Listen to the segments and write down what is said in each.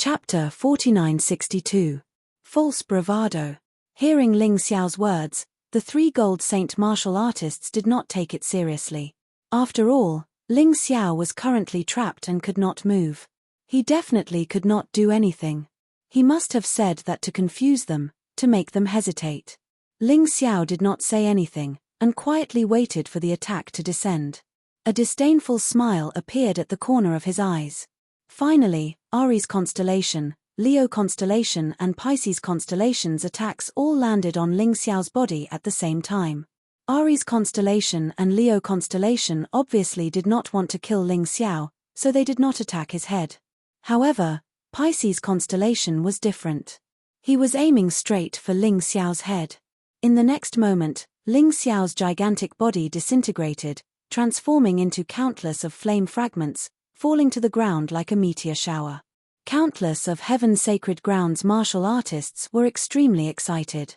Chapter 4962. False Bravado. Hearing Ling Xiao's words, the three gold saint martial artists did not take it seriously. After all, Ling Xiao was currently trapped and could not move. He definitely could not do anything. He must have said that to confuse them, to make them hesitate. Ling Xiao did not say anything, and quietly waited for the attack to descend. A disdainful smile appeared at the corner of his eyes. Finally, Aries constellation, Leo constellation and Pisces constellation's attacks all landed on Ling Xiao's body at the same time. Aries constellation and Leo constellation obviously did not want to kill Ling Xiao, so they did not attack his head. However, Pisces constellation was different. He was aiming straight for Ling Xiao's head. In the next moment, Ling Xiao's gigantic body disintegrated, transforming into countless of flame fragments, falling to the ground like a meteor shower. Countless of Heaven's Sacred Ground's martial artists were extremely excited.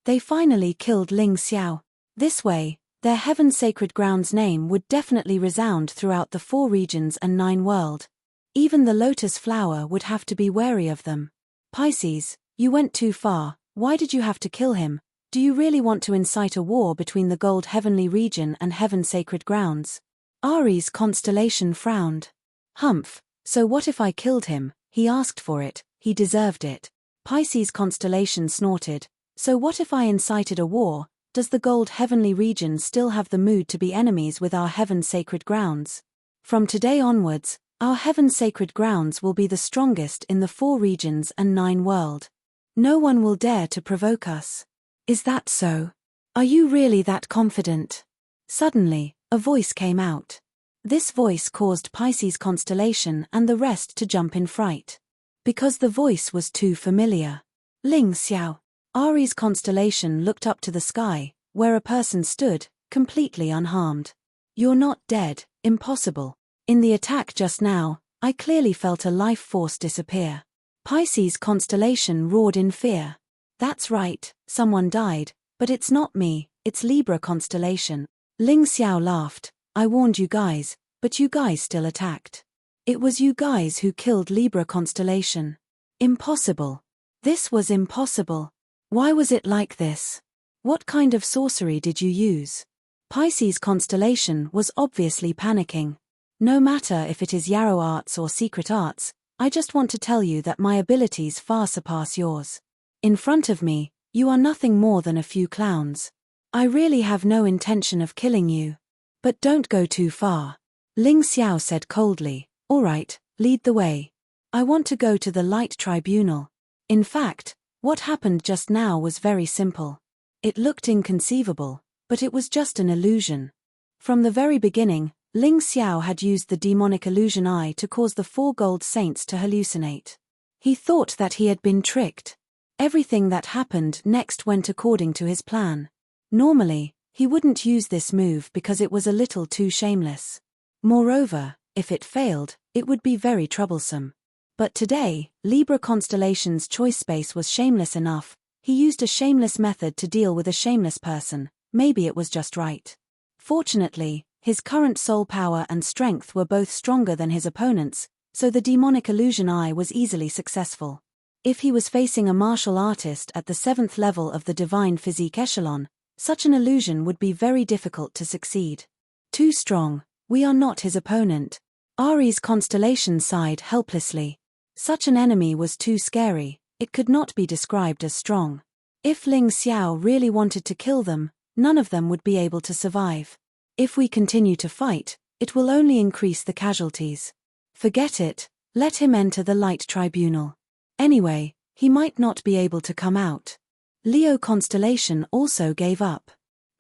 They finally killed Ling Xiao. This way, their Heaven's Sacred Ground's name would definitely resound throughout the 4 regions and 9 world. Even the lotus flower would have to be wary of them. Pisces, you went too far. Why did you have to kill him? Do you really want to incite a war between the Gold Heavenly Region and Heaven's Sacred Grounds? Aries constellation frowned. Humph, so what if I killed him? He asked for it, he deserved it. Pisces constellation snorted. So what if I incited a war? Does the Gold Heavenly Region still have the mood to be enemies with our Heaven's Sacred Grounds? From today onwards, our Heaven's Sacred Grounds will be the strongest in the 4 regions and 9 world. No one will dare to provoke us. Is that so? Are you really that confident? Suddenly, a voice came out. This voice caused Pisces constellation and the rest to jump in fright. Because the voice was too familiar. Ling Xiao. Aries constellation looked up to the sky, where a person stood, completely unharmed. You're not dead, impossible. In the attack just now, I clearly felt a life force disappear. Pisces constellation roared in fear. That's right, someone died, but it's not me, it's Libra constellation. Ling Xiao laughed. I warned you guys, but you guys still attacked. It was you guys who killed Libra constellation. Impossible. This was impossible. Why was it like this? What kind of sorcery did you use? Pisces constellation was obviously panicking. No matter if it is Yarrow arts or secret arts, I just want to tell you that my abilities far surpass yours. In front of me, you are nothing more than a few clowns. I really have no intention of killing you. But don't go too far. Ling Xiao said coldly. All right, lead the way. I want to go to the Light Tribunal. In fact, what happened just now was very simple. It looked inconceivable, but it was just an illusion. From the very beginning, Ling Xiao had used the demonic illusion eye to cause the 4 gold saints to hallucinate. He thought that he had been tricked. Everything that happened next went according to his plan. Normally, he wouldn't use this move because it was a little too shameless. Moreover, if it failed, it would be very troublesome. But today, Libra constellation's choice space was shameless enough. He used a shameless method to deal with a shameless person. Maybe it was just right. Fortunately, his current soul power and strength were both stronger than his opponents, so the demonic illusion eye was easily successful. If he was facing a martial artist at the 7th level of the divine physique echelon, such an illusion would be very difficult to succeed. Too strong. We are not his opponent. Aries constellation sighed helplessly. Such an enemy was too scary, it could not be described as strong. If Ling Xiao really wanted to kill them, none of them would be able to survive. If we continue to fight, it will only increase the casualties. Forget it, let him enter the Light Tribunal. Anyway, he might not be able to come out. Leo constellation also gave up.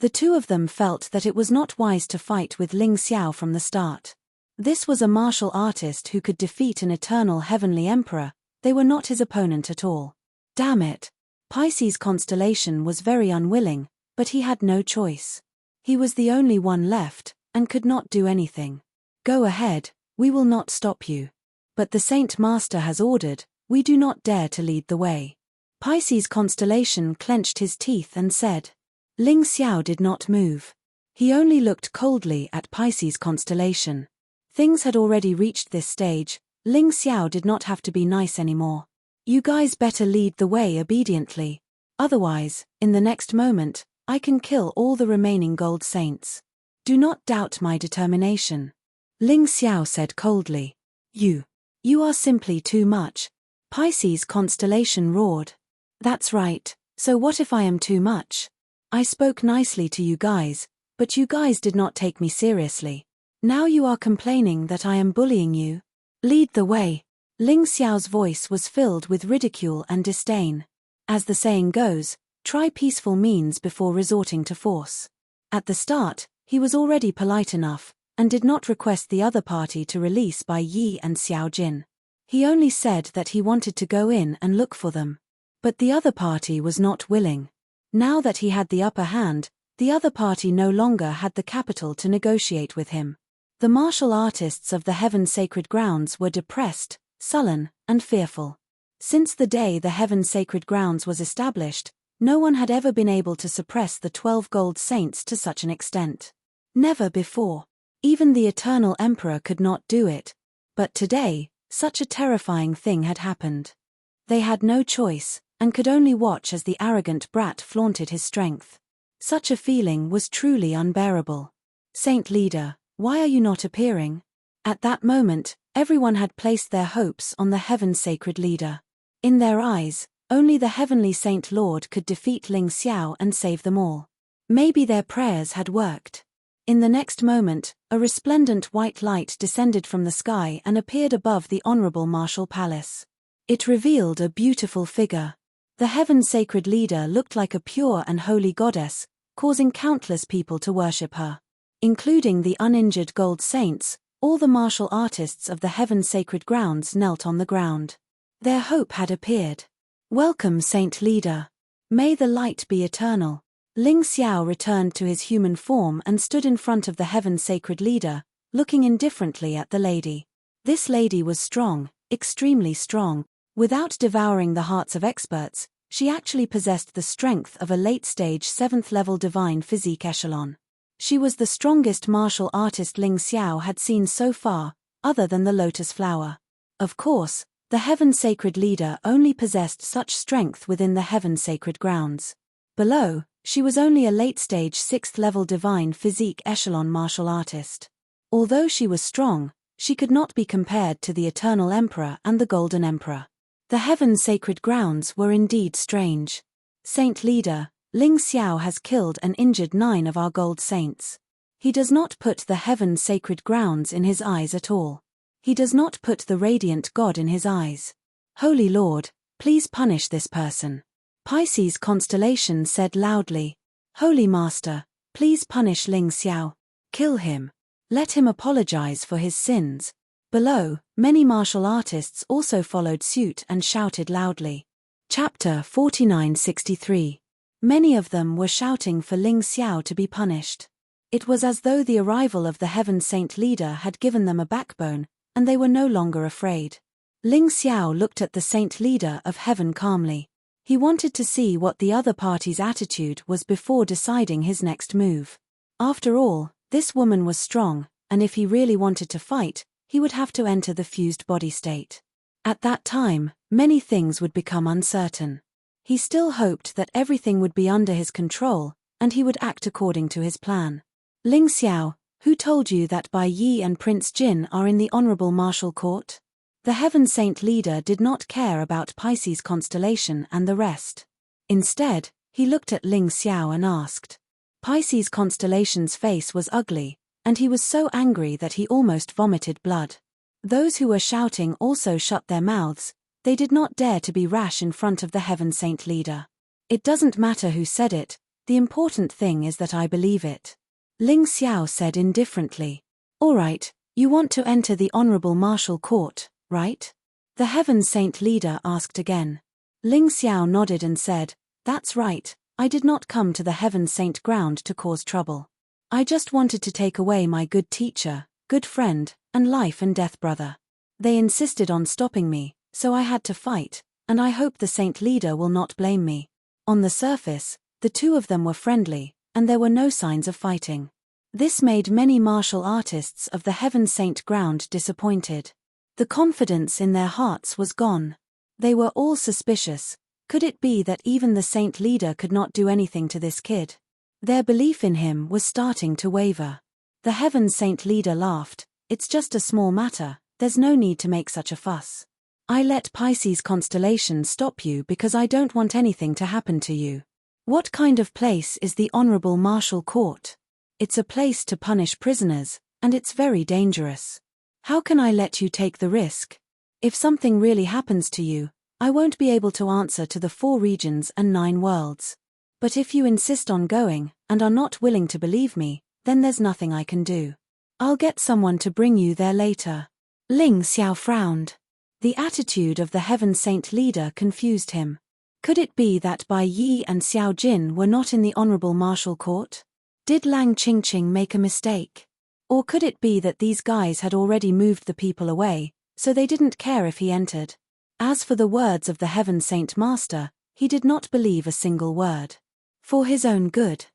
The two of them felt that it was not wise to fight with Ling Xiao from the start. This was a martial artist who could defeat an eternal heavenly emperor. They were not his opponent at all. Damn it. Pisces constellation was very unwilling, but he had no choice. He was the only one left, and could not do anything. Go ahead, we will not stop you. But the Saint Master has ordered, we do not dare to lead the way. Pisces constellation clenched his teeth and said. Ling Xiao did not move. He only looked coldly at Pisces constellation. Things had already reached this stage. Ling Xiao did not have to be nice anymore. You guys better lead the way obediently. Otherwise, in the next moment, I can kill all the remaining gold saints. Do not doubt my determination. Ling Xiao said coldly. You are simply too much. Pisces constellation roared. That's right, so what if I am too much? I spoke nicely to you guys, but you guys did not take me seriously. Now you are complaining that I am bullying you. Lead the way. Ling Xiao's voice was filled with ridicule and disdain. As the saying goes, try peaceful means before resorting to force. At the start, he was already polite enough, and did not request the other party to release Bai Yi and Xiao Jin. He only said that he wanted to go in and look for them. But the other party was not willing. Now that he had the upper hand, the other party no longer had the capital to negotiate with him. The martial artists of the Heaven Sacred Grounds were depressed, sullen, and fearful. Since the day the Heaven Sacred Grounds was established, no one had ever been able to suppress the 12 gold saints to such an extent. Never before. Even the Eternal Emperor could not do it. But today, such a terrifying thing had happened. They had no choice, and could only watch as the arrogant brat flaunted his strength. Such a feeling was truly unbearable. Saint Leader, why are you not appearing? At that moment, everyone had placed their hopes on the Heaven Sacred Leader. In their eyes, only the Heavenly Saint Lord could defeat Ling Xiao and save them all. Maybe their prayers had worked. In the next moment, a resplendent white light descended from the sky and appeared above the Honorable Martial Palace. It revealed a beautiful figure. The Heaven Sacred Leader looked like a pure and holy goddess, causing countless people to worship her. Including the uninjured gold saints, all the martial artists of the Heaven Sacred Grounds knelt on the ground. Their hope had appeared. Welcome, Saint Leader. May the light be eternal. Ling Xiao returned to his human form and stood in front of the Heaven Sacred Leader, looking indifferently at the lady. This lady was strong, extremely strong. Without devouring the hearts of experts, she actually possessed the strength of a late-stage 7th-level divine physique echelon. She was the strongest martial artist Ling Xiao had seen so far, other than the lotus flower. Of course, the Heaven Sacred Leader only possessed such strength within the Heaven Sacred Grounds. Below, she was only a late-stage 6th-level divine physique echelon martial artist. Although she was strong, she could not be compared to the Eternal Emperor and the Golden Emperor. The Heaven Sacred Grounds were indeed strange. Saint Leader, Ling Xiao has killed and injured 9 of our gold saints. He does not put the Heaven Sacred Grounds in his eyes at all. He does not put the radiant God in his eyes. Holy Lord, please punish this person. Pisces constellation said loudly. Holy Master, please punish Ling Xiao. Kill him. Let him apologize for his sins. Below, many martial artists also followed suit and shouted loudly. Chapter 4963. Many of them were shouting for Ling Xiao to be punished. It was as though the arrival of the Heaven Saint Leader had given them a backbone, and they were no longer afraid. Ling Xiao looked at the Saint Leader of Heaven calmly. He wanted to see what the other party's attitude was before deciding his next move. After all, this woman was strong, and if he really wanted to fight, he would have to enter the fused body state. At that time, many things would become uncertain. He still hoped that everything would be under his control, and he would act according to his plan. Ling Xiao, who told you that Bai Yi and Prince Jin are in the Honorable Martial Court? The Heaven Saint Leader did not care about Pisces constellation and the rest. Instead, he looked at Ling Xiao and asked. Pisces constellation's face was ugly, and he was so angry that he almost vomited blood. Those who were shouting also shut their mouths. They did not dare to be rash in front of the Heaven Saint Leader. It doesn't matter who said it, the important thing is that I believe it. Ling Xiao said indifferently. All right, you want to enter the Honorable Martial Court, right? The Heaven Saint Leader asked again. Ling Xiao nodded and said, that's right, I did not come to the Heaven Saint Ground to cause trouble. I just wanted to take away my good teacher, good friend, and life and death brother. They insisted on stopping me, so I had to fight, and I hope the Saint Leader will not blame me. On the surface, the two of them were friendly, and there were no signs of fighting. This made many martial artists of the Heaven Saint Ground disappointed. The confidence in their hearts was gone. They were all suspicious. Could it be that even the saint leader could not do anything to this kid? Their belief in him was starting to waver. The heaven saint leader laughed. It's just a small matter, there's no need to make such a fuss. I let Pisces constellation stop you because I don't want anything to happen to you. What kind of place is the Honorable Martial Court? It's a place to punish prisoners, and it's very dangerous. How can I let you take the risk? If something really happens to you, I won't be able to answer to the 4 regions and 9 worlds. But if you insist on going, and are not willing to believe me, then there's nothing I can do. I'll get someone to bring you there later. Ling Xiao frowned. The attitude of the heaven saint leader confused him. Could it be that Bai Yi and Xiao Jin were not in the Honorable Martial Court? Did Lang Qingqing make a mistake? Or could it be that these guys had already moved the people away, so they didn't care if he entered? As for the words of the heaven saint master, he did not believe a single word. For his own good.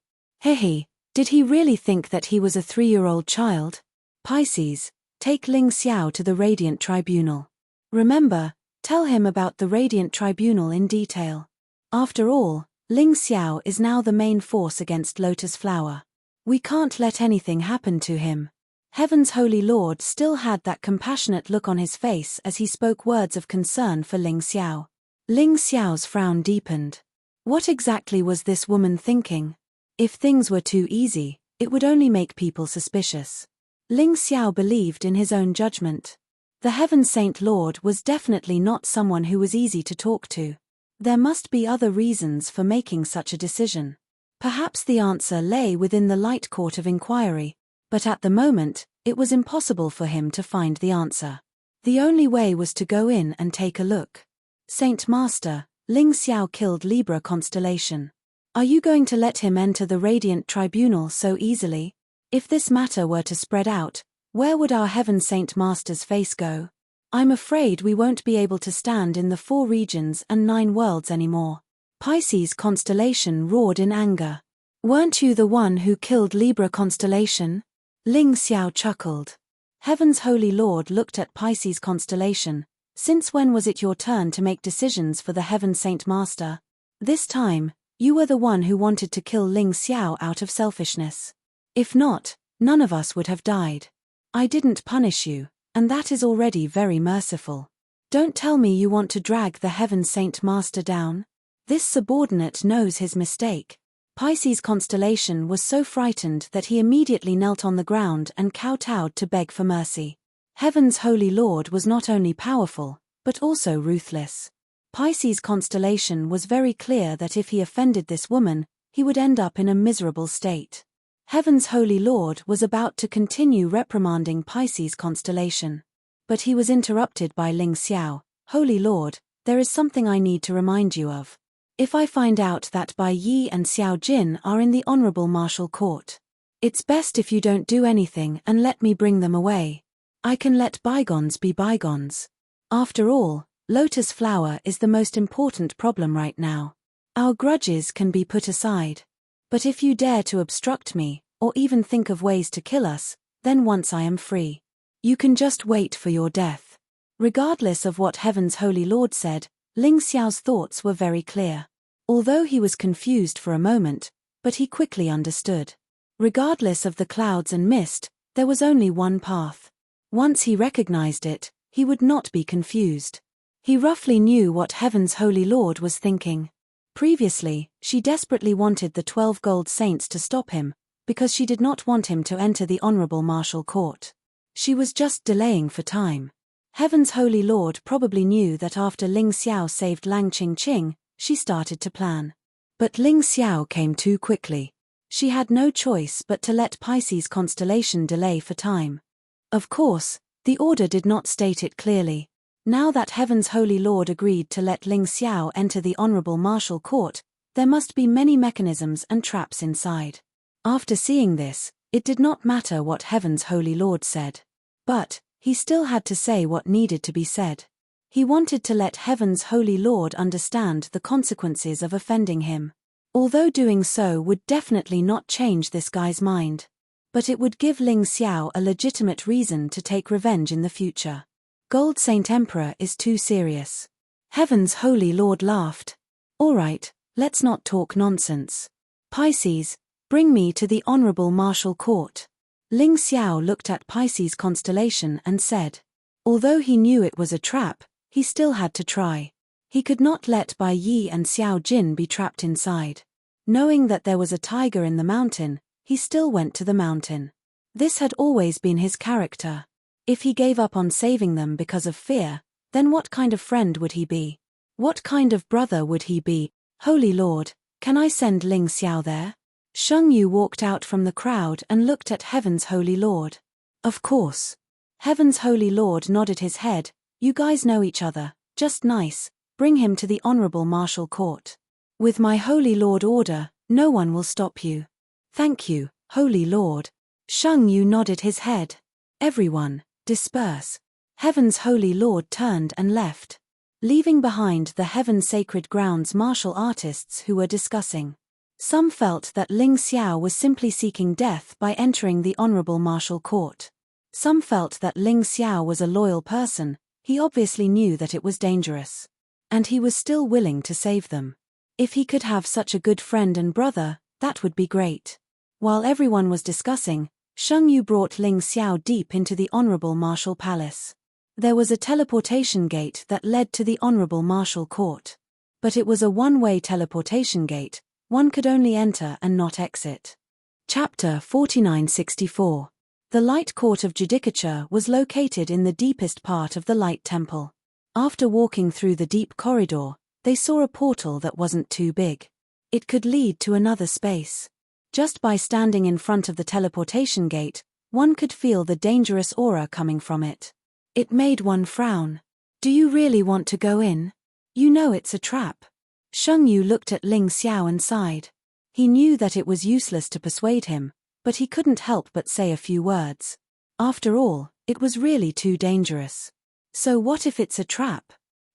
Hehe, did he really think that he was a 3-year-old child? Pisces, take Ling Xiao to the Radiant Tribunal. Remember, tell him about the Radiant Tribunal in detail. After all, Ling Xiao is now the main force against Lotus Flower. We can't let anything happen to him. Heaven's Holy Lord still had that compassionate look on his face as he spoke words of concern for Ling Xiao. Ling Xiao's frown deepened. What exactly was this woman thinking? If things were too easy, it would only make people suspicious. Ling Xiao believed in his own judgment. The Heaven Saint Lord was definitely not someone who was easy to talk to. There must be other reasons for making such a decision. Perhaps the answer lay within the light court of inquiry, but at the moment, it was impossible for him to find the answer. The only way was to go in and take a look. Saint Master, Ling Xiao killed Libra constellation. Are you going to let him enter the Radiant Tribunal so easily? If this matter were to spread out, where would our Heaven Saint Master's face go? I'm afraid we won't be able to stand in the 4 regions and 9 worlds anymore. Pisces constellation roared in anger. Weren't you the one who killed Libra constellation? Ling Xiao chuckled. Heaven's Holy Lord looked at Pisces constellation. Since when was it your turn to make decisions for the Heaven Saint Master? This time, you were the one who wanted to kill Ling Xiao out of selfishness. If not, none of us would have died. I didn't punish you, and that is already very merciful. Don't tell me you want to drag the Heaven Saint Master down. This subordinate knows his mistake. Pisces constellation was so frightened that he immediately knelt on the ground and kowtowed to beg for mercy. Heaven's Holy Lord was not only powerful, but also ruthless. Pisces constellation was very clear that if he offended this woman, he would end up in a miserable state. Heaven's Holy Lord was about to continue reprimanding Pisces constellation. But he was interrupted by Ling Xiao. Holy Lord, there is something I need to remind you of. If I find out that Bai Yi and Xiao Jin are in the Honorable Martial Court, it's best if you don't do anything and let me bring them away. I can let bygones be bygones. After all, Lotus Flower is the most important problem right now. Our grudges can be put aside. But if you dare to obstruct me, or even think of ways to kill us, then once I am free, you can just wait for your death. Regardless of what Heaven's Holy Lord said, Ling Xiao's thoughts were very clear. Although he was confused for a moment, but he quickly understood. Regardless of the clouds and mist, there was only one path. Once he recognized it, he would not be confused. He roughly knew what Heaven's Holy Lord was thinking. Previously, she desperately wanted the 12 gold saints to stop him, because she did not want him to enter the Honorable Martial Court. She was just delaying for time. Heaven's Holy Lord probably knew that after Ling Xiao saved Lang Qingqing, she started to plan. But Ling Xiao came too quickly. She had no choice but to let Pisces constellation delay for time. Of course, the order did not state it clearly. Now that Heaven's Holy Lord agreed to let Ling Xiao enter the Honorable Martial Court, there must be many mechanisms and traps inside. After seeing this, it did not matter what Heaven's Holy Lord said. But he still had to say what needed to be said. He wanted to let Heaven's Holy Lord understand the consequences of offending him. Although doing so would definitely not change this guy's mind. But it would give Ling Xiao a legitimate reason to take revenge in the future. Gold Saint Emperor is too serious. Heaven's Holy Lord laughed. All right, let's not talk nonsense. Pisces, bring me to the Honorable Martial Court. Ling Xiao looked at Pisces' constellation and said. Although he knew it was a trap, he still had to try. He could not let Bai Yi and Xiao Jin be trapped inside. Knowing that there was a tiger in the mountain, he still went to the mountain. This had always been his character. If he gave up on saving them because of fear, then what kind of friend would he be? What kind of brother would he be? Holy Lord, can I send Ling Xiao there? Sheng Yu walked out from the crowd and looked at Heaven's Holy Lord. Of course. Heaven's Holy Lord nodded his head. You guys know each other, just nice, bring him to the Honorable Martial Court. With my Holy Lord order, no one will stop you. Thank you, Holy Lord. Sheng Yu nodded his head. Everyone, disperse. Heaven's Holy Lord turned and left, leaving behind the Heaven Sacred Grounds martial artists who were discussing. Some felt that Ling Xiao was simply seeking death by entering the Honorable Martial Court. Some felt that Ling Xiao was a loyal person, he obviously knew that it was dangerous. And he was still willing to save them. If he could have such a good friend and brother, that would be great. While everyone was discussing, Sheng Yu brought Ling Xiao deep into the Honorable Martial Palace. There was a teleportation gate that led to the Honorable Martial Court. But it was a one-way teleportation gate, one could only enter and not exit. Chapter 4964. The Light Court of Judicature was located in the deepest part of the Light Temple. After walking through the deep corridor, they saw a portal that wasn't too big. It could lead to another space. Just by standing in front of the teleportation gate, one could feel the dangerous aura coming from it. It made one frown. Do you really want to go in? You know it's a trap. Sheng Yu looked at Ling Xiao and sighed. He knew that it was useless to persuade him, but he couldn't help but say a few words. After all, it was really too dangerous. So what if it's a trap?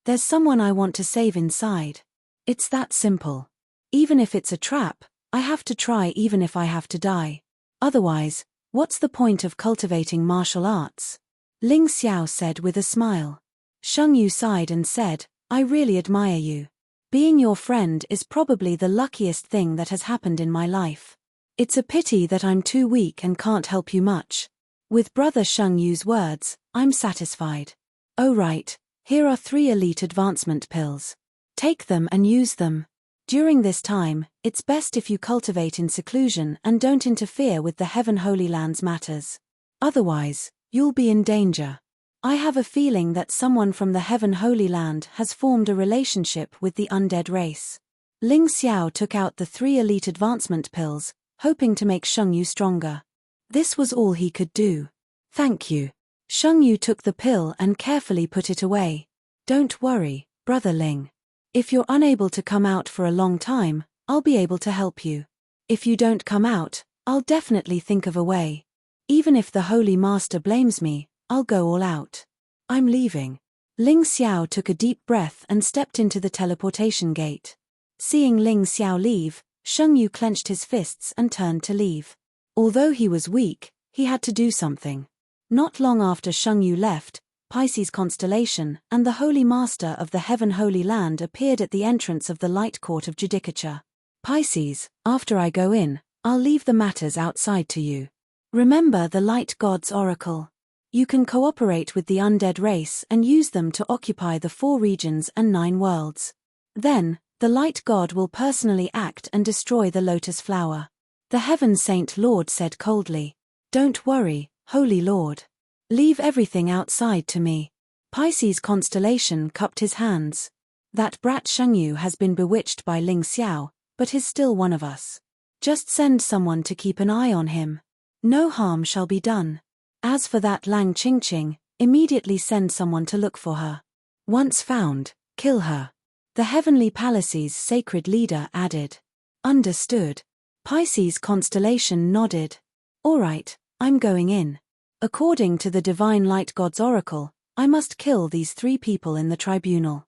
There's someone I want to save inside. It's that simple. Even if it's a trap, I have to try even if I have to die. Otherwise, what's the point of cultivating martial arts? Ling Xiao said with a smile. Sheng Yu sighed and said, I really admire you. Being your friend is probably the luckiest thing that has happened in my life. It's a pity that I'm too weak and can't help you much. With Brother Sheng Yu's words, I'm satisfied. Oh right, here are 3 elite advancement pills. Take them and use them. During this time, it's best if you cultivate in seclusion and don't interfere with the Heaven Holy Land's matters. Otherwise, you'll be in danger. I have a feeling that someone from the Heaven Holy Land has formed a relationship with the undead race. Ling Xiao took out the 3 elite advancement pills, hoping to make Sheng Yu stronger. This was all he could do. Thank you. Sheng Yu took the pill and carefully put it away. Don't worry, Brother Ling. If you're unable to come out for a long time, I'll be able to help you. If you don't come out, I'll definitely think of a way. Even if the Holy Master blames me, I'll go all out. I'm leaving. Ling Xiao took a deep breath and stepped into the teleportation gate. Seeing Ling Xiao leave, Sheng Yu clenched his fists and turned to leave. Although he was weak, he had to do something. Not long after Sheng Yu left, Pisces constellation and the Holy Master of the Heaven Holy Land appeared at the entrance of the Light Court of Judicature. Pisces, after I go in, I'll leave the matters outside to you. Remember the Light God's oracle. You can cooperate with the undead race and use them to occupy the 4 regions and 9 worlds. Then, the Light God will personally act and destroy the lotus flower. The Heaven Saint Lord said coldly. Don't worry, Holy Lord. Leave everything outside to me. Pisces constellation cupped his hands. That brat Sheng Yu has been bewitched by Ling Xiao, but he's still one of us. Just send someone to keep an eye on him. No harm shall be done. As for that Lang Qingqing, immediately send someone to look for her. Once found, kill her. The Heavenly Palace's sacred leader added. Understood. Pisces constellation nodded. All right, I'm going in. According to the Divine Light God's oracle, I must kill these 3 people in the tribunal.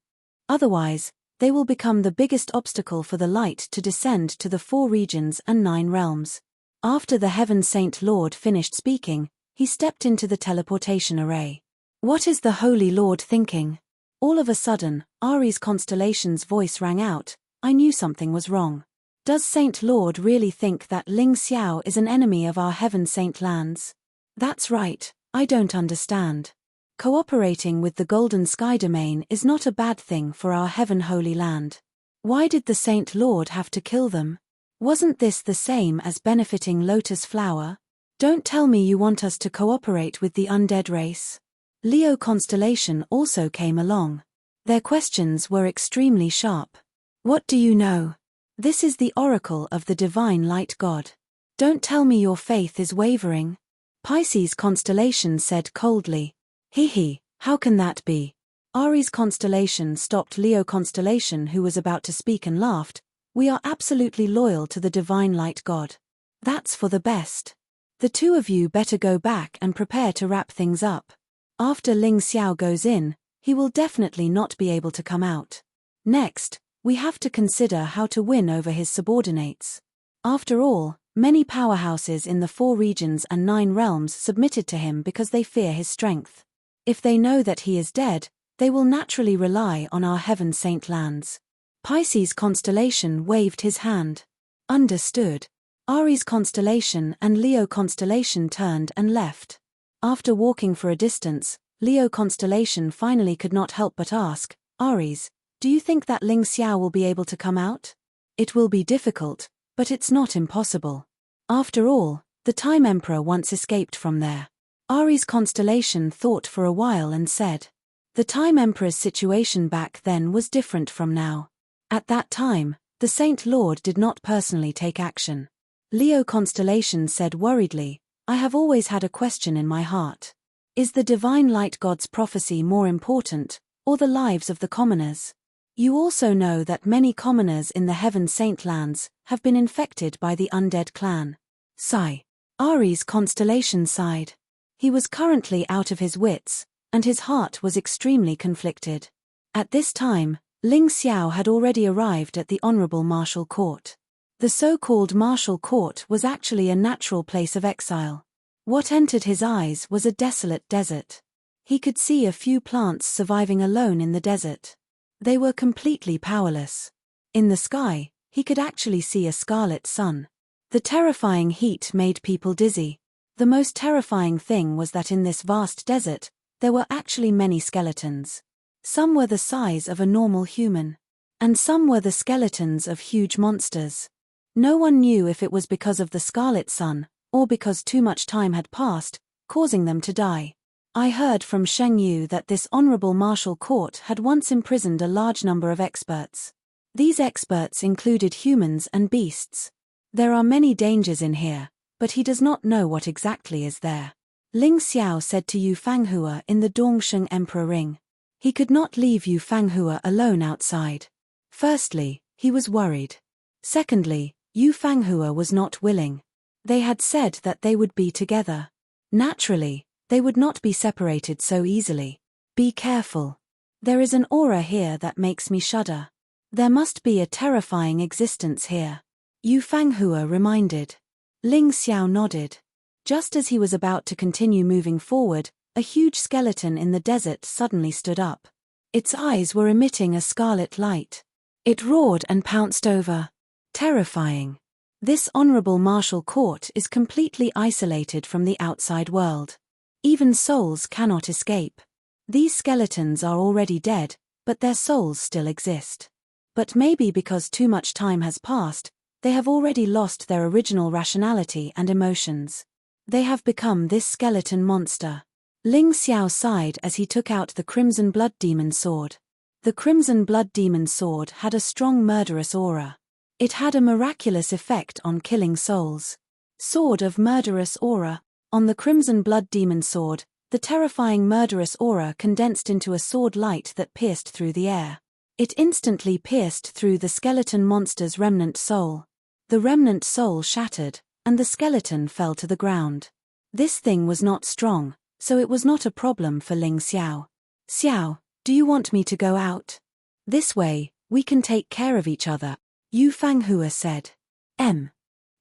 Otherwise, they will become the biggest obstacle for the light to descend to the 4 regions and 9 realms. After the Heaven Saint Lord finished speaking, he stepped into the teleportation array. What is the Holy Lord thinking? All of a sudden, Aries constellation's voice rang out. I knew something was wrong. Does Saint Lord really think that Ling Xiao is an enemy of our heaven saint lands? That's right, I don't understand. Cooperating with the Golden Sky Domain is not a bad thing for our heaven holy land. Why did the Saint Lord have to kill them? Wasn't this the same as benefiting Lotus Flower? Don't tell me you want us to cooperate with the undead race. Leo constellation also came along. Their questions were extremely sharp. What do you know? This is the oracle of the divine light god. Don't tell me your faith is wavering. Pisces constellation said coldly. Hee, how can that be? Aries constellation stopped Leo constellation, who was about to speak, and laughed. We are absolutely loyal to the divine light god. That's for the best. The two of you better go back and prepare to wrap things up. After Ling Xiao goes in, he will definitely not be able to come out. Next, we have to consider how to win over his subordinates. After all, many powerhouses in the 4 regions and 9 realms submitted to him because they fear his strength. If they know that he is dead, they will naturally rely on our heaven saint lands. Pisces constellation waved his hand. Understood. Aries constellation and Leo constellation turned and left. After walking for a distance, Leo constellation finally could not help but ask, Aries, do you think that Ling Xiao will be able to come out? It will be difficult, but it's not impossible. After all, the Time Emperor once escaped from there. Aries constellation thought for a while and said, the Time Emperor's situation back then was different from now. At that time, the Saint Lord did not personally take action. Leo constellation said worriedly, I have always had a question in my heart. Is the divine light god's prophecy more important, or the lives of the commoners? You also know that many commoners in the heaven saint lands have been infected by the undead clan. Sigh. Aries constellation sighed. He was currently out of his wits, and his heart was extremely conflicted. At this time, Ling Xiao had already arrived at the Honorable Martial Court. The so-called Martial Court was actually a natural place of exile. What entered his eyes was a desolate desert. He could see a few plants surviving alone in the desert. They were completely powerless. In the sky, he could actually see a scarlet sun. The terrifying heat made people dizzy. The most terrifying thing was that in this vast desert, there were actually many skeletons. Some were the size of a normal human. And some were the skeletons of huge monsters. No one knew if it was because of the scarlet sun, or because too much time had passed, causing them to die. I heard from Sheng Yu that this honorable martial court had once imprisoned a large number of experts. These experts included humans and beasts. There are many dangers in here, but he does not know what exactly is there. Ling Xiao said to Yu Fanghua in the Dongsheng Emperor Ring. He could not leave Yu Fanghua alone outside. Firstly, he was worried. Secondly, Yu Fanghua was not willing. They had said that they would be together. Naturally, they would not be separated so easily. Be careful. There is an aura here that makes me shudder. There must be a terrifying existence here. Yu Fanghua reminded. Ling Xiao nodded. Just as he was about to continue moving forward, a huge skeleton in the desert suddenly stood up. Its eyes were emitting a scarlet light. It roared and pounced over. Terrifying. This honorable martial court is completely isolated from the outside world. Even souls cannot escape. These skeletons are already dead, but their souls still exist. But maybe because too much time has passed, they have already lost their original rationality and emotions. They have become this skeleton monster. Ling Xiao sighed as he took out the Crimson Blood Demon Sword. The Crimson Blood Demon Sword had a strong murderous aura. It had a miraculous effect on killing souls. Sword of Murderous Aura. On the Crimson Blood Demon Sword, the terrifying murderous aura condensed into a sword light that pierced through the air. It instantly pierced through the skeleton monster's remnant soul. The remnant soul shattered, and the skeleton fell to the ground. This thing was not strong, so it was not a problem for Ling Xiao. Xiao, do you want me to go out? This way, we can take care of each other, Yu Fanghua said.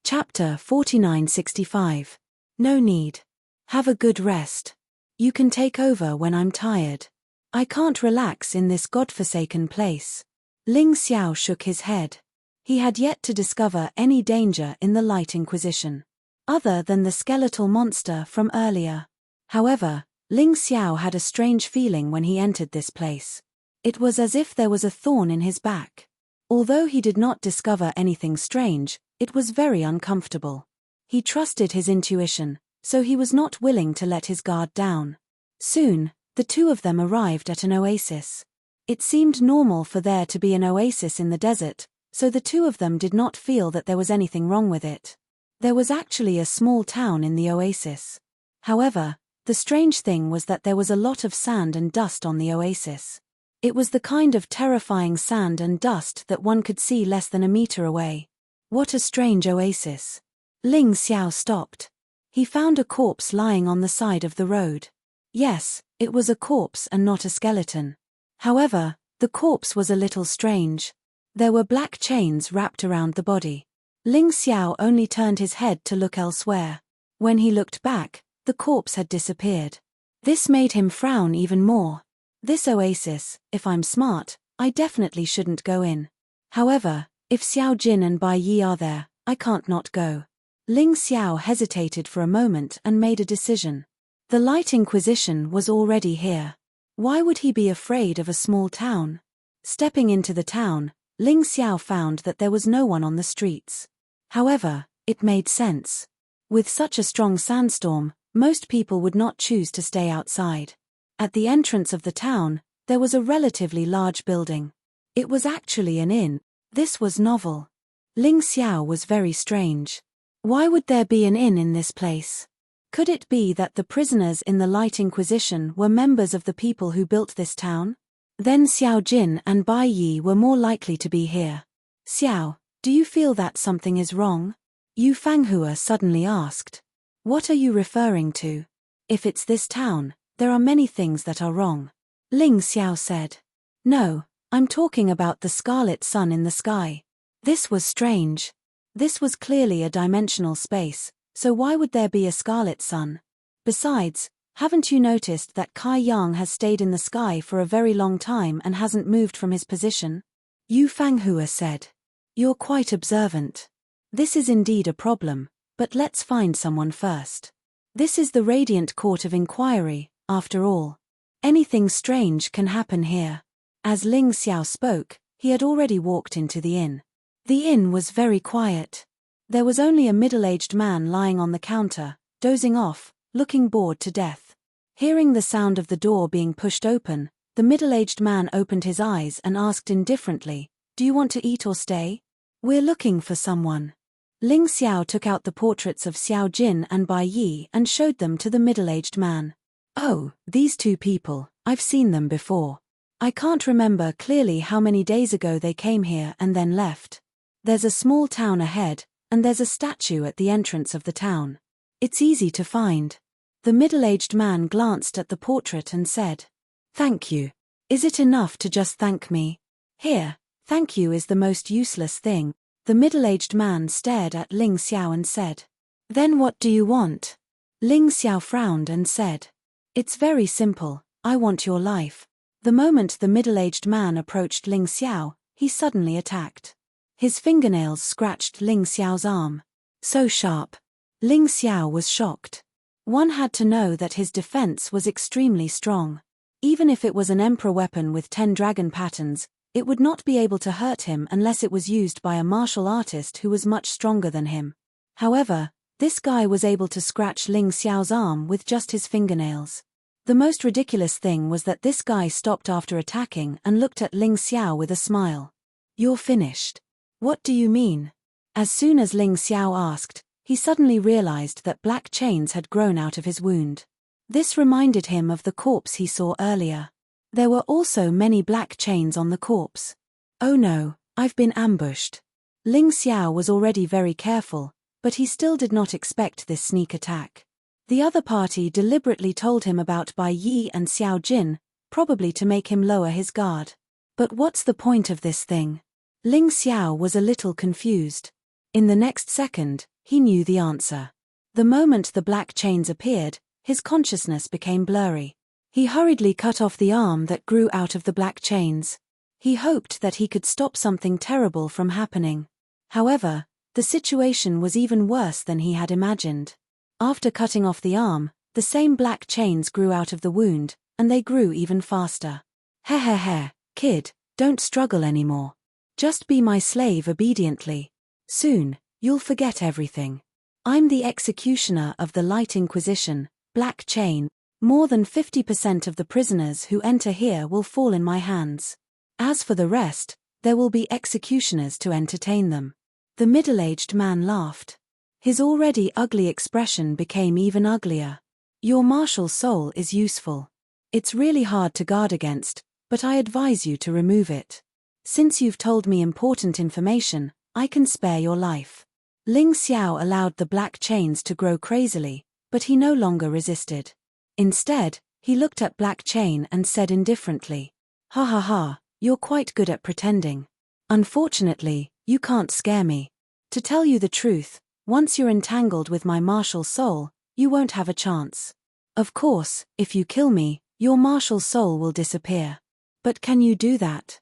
Chapter 4965. No need. Have a good rest. You can take over when I'm tired. I can't relax in this godforsaken place. Ling Xiao shook his head. He had yet to discover any danger in the Light Inquisition, other than the skeletal monster from earlier. However, Ling Xiao had a strange feeling when he entered this place. It was as if there was a thorn in his back. Although he did not discover anything strange, it was very uncomfortable. He trusted his intuition, so he was not willing to let his guard down. Soon, the two of them arrived at an oasis. It seemed normal for there to be an oasis in the desert, so the two of them did not feel that there was anything wrong with it. There was actually a small town in the oasis. However, the strange thing was that there was a lot of sand and dust on the oasis. It was the kind of terrifying sand and dust that one could see less than a meter away. What a strange oasis. Ling Xiao stopped. He found a corpse lying on the side of the road. Yes, it was a corpse and not a skeleton. However, the corpse was a little strange. There were black chains wrapped around the body. Ling Xiao only turned his head to look elsewhere. When he looked back, the corpse had disappeared. This made him frown even more. This oasis, if I'm smart, I definitely shouldn't go in. However, if Xiao Jin and Bai Yi are there, I can't not go. Ling Xiao hesitated for a moment and made a decision. The Light Inquisition was already here. Why would he be afraid of a small town? Stepping into the town, Ling Xiao found that there was no one on the streets. However, it made sense. With such a strong sandstorm, most people would not choose to stay outside. At the entrance of the town, there was a relatively large building. It was actually an inn. This was novel. Ling Xiao was very strange. Why would there be an inn in this place? Could it be that the prisoners in the Light Inquisition were members of the people who built this town? Then Xiao Jin and Bai Yi were more likely to be here. Xiao, do you feel that something is wrong? Yu Fanghua suddenly asked. What are you referring to? If it's this town, there are many things that are wrong. Ling Xiao said. No, I'm talking about the scarlet sun in the sky. This was strange. This was clearly a dimensional space, so why would there be a scarlet sun? Besides, haven't you noticed that Kai Yang has stayed in the sky for a very long time and hasn't moved from his position? Yu Fanghua said. You're quite observant. This is indeed a problem, but let's find someone first. This is the Radiant Court of Inquiry, after all. Anything strange can happen here. As Ling Xiao spoke, he had already walked into the inn. The inn was very quiet. There was only a middle-aged man lying on the counter, dozing off, looking bored to death. Hearing the sound of the door being pushed open, the middle-aged man opened his eyes and asked indifferently, "Do you want to eat or stay? We're looking for someone." Ling Xiao took out the portraits of Xiao Jin and Bai Yi and showed them to the middle-aged man. Oh, these two people, I've seen them before. I can't remember clearly how many days ago they came here and then left. There's a small town ahead, and there's a statue at the entrance of the town. It's easy to find. The middle-aged man glanced at the portrait and said, "Thank you. Is it enough to just thank me? Here, thank you is the most useless thing." The middle-aged man stared at Ling Xiao and said, "Then what do you want?" Ling Xiao frowned and said, "It's very simple, I want your life." The moment the middle-aged man approached Ling Xiao, he suddenly attacked. His fingernails scratched Ling Xiao's arm. So sharp. Ling Xiao was shocked. One had to know that his defense was extremely strong. Even if it was an emperor weapon with 10 dragon patterns, it would not be able to hurt him unless it was used by a martial artist who was much stronger than him. However, this guy was able to scratch Ling Xiao's arm with just his fingernails. The most ridiculous thing was that this guy stopped after attacking and looked at Ling Xiao with a smile. "You're finished." "What do you mean?" As soon as Ling Xiao asked, he suddenly realized that black chains had grown out of his wound. This reminded him of the corpse he saw earlier. There were also many black chains on the corpse. "Oh no, I've been ambushed." Ling Xiao was already very careful, but he still did not expect this sneak attack. The other party deliberately told him about Bai Yi and Xiao Jin, probably to make him lower his guard. But what's the point of this thing? Ling Xiao was a little confused. In the next second, he knew the answer. The moment the black chains appeared, his consciousness became blurry. He hurriedly cut off the arm that grew out of the black chains. He hoped that he could stop something terrible from happening. However, the situation was even worse than he had imagined. After cutting off the arm, the same black chains grew out of the wound, and they grew even faster. Heh, kid, don't struggle anymore. Just be my slave obediently. Soon, you'll forget everything. I'm the executioner of the Light Inquisition, Black Chain. More than 50% of the prisoners who enter here will fall in my hands. As for the rest, there will be executioners to entertain them. The middle-aged man laughed. His already ugly expression became even uglier. Your martial soul is useful. It's really hard to guard against, but I advise you to remove it. Since you've told me important information, I can spare your life. Ling Xiao allowed the black chains to grow crazily, but he no longer resisted. Instead, he looked at Black Chain and said indifferently, "Ha, you're quite good at pretending. Unfortunately, you can't scare me. To tell you the truth, once you're entangled with my martial soul, you won't have a chance. Of course, if you kill me, your martial soul will disappear. But can you do that?"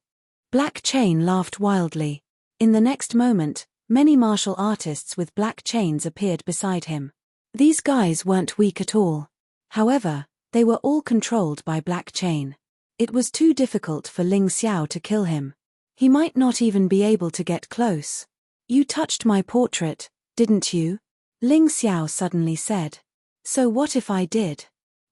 Black Chain laughed wildly. In the next moment, many martial artists with black chains appeared beside him. These guys weren't weak at all. However, they were all controlled by Black Chain. It was too difficult for Ling Xiao to kill him. He might not even be able to get close. "You touched my portrait, didn't you?" Ling Xiao suddenly said. "So what if I did?"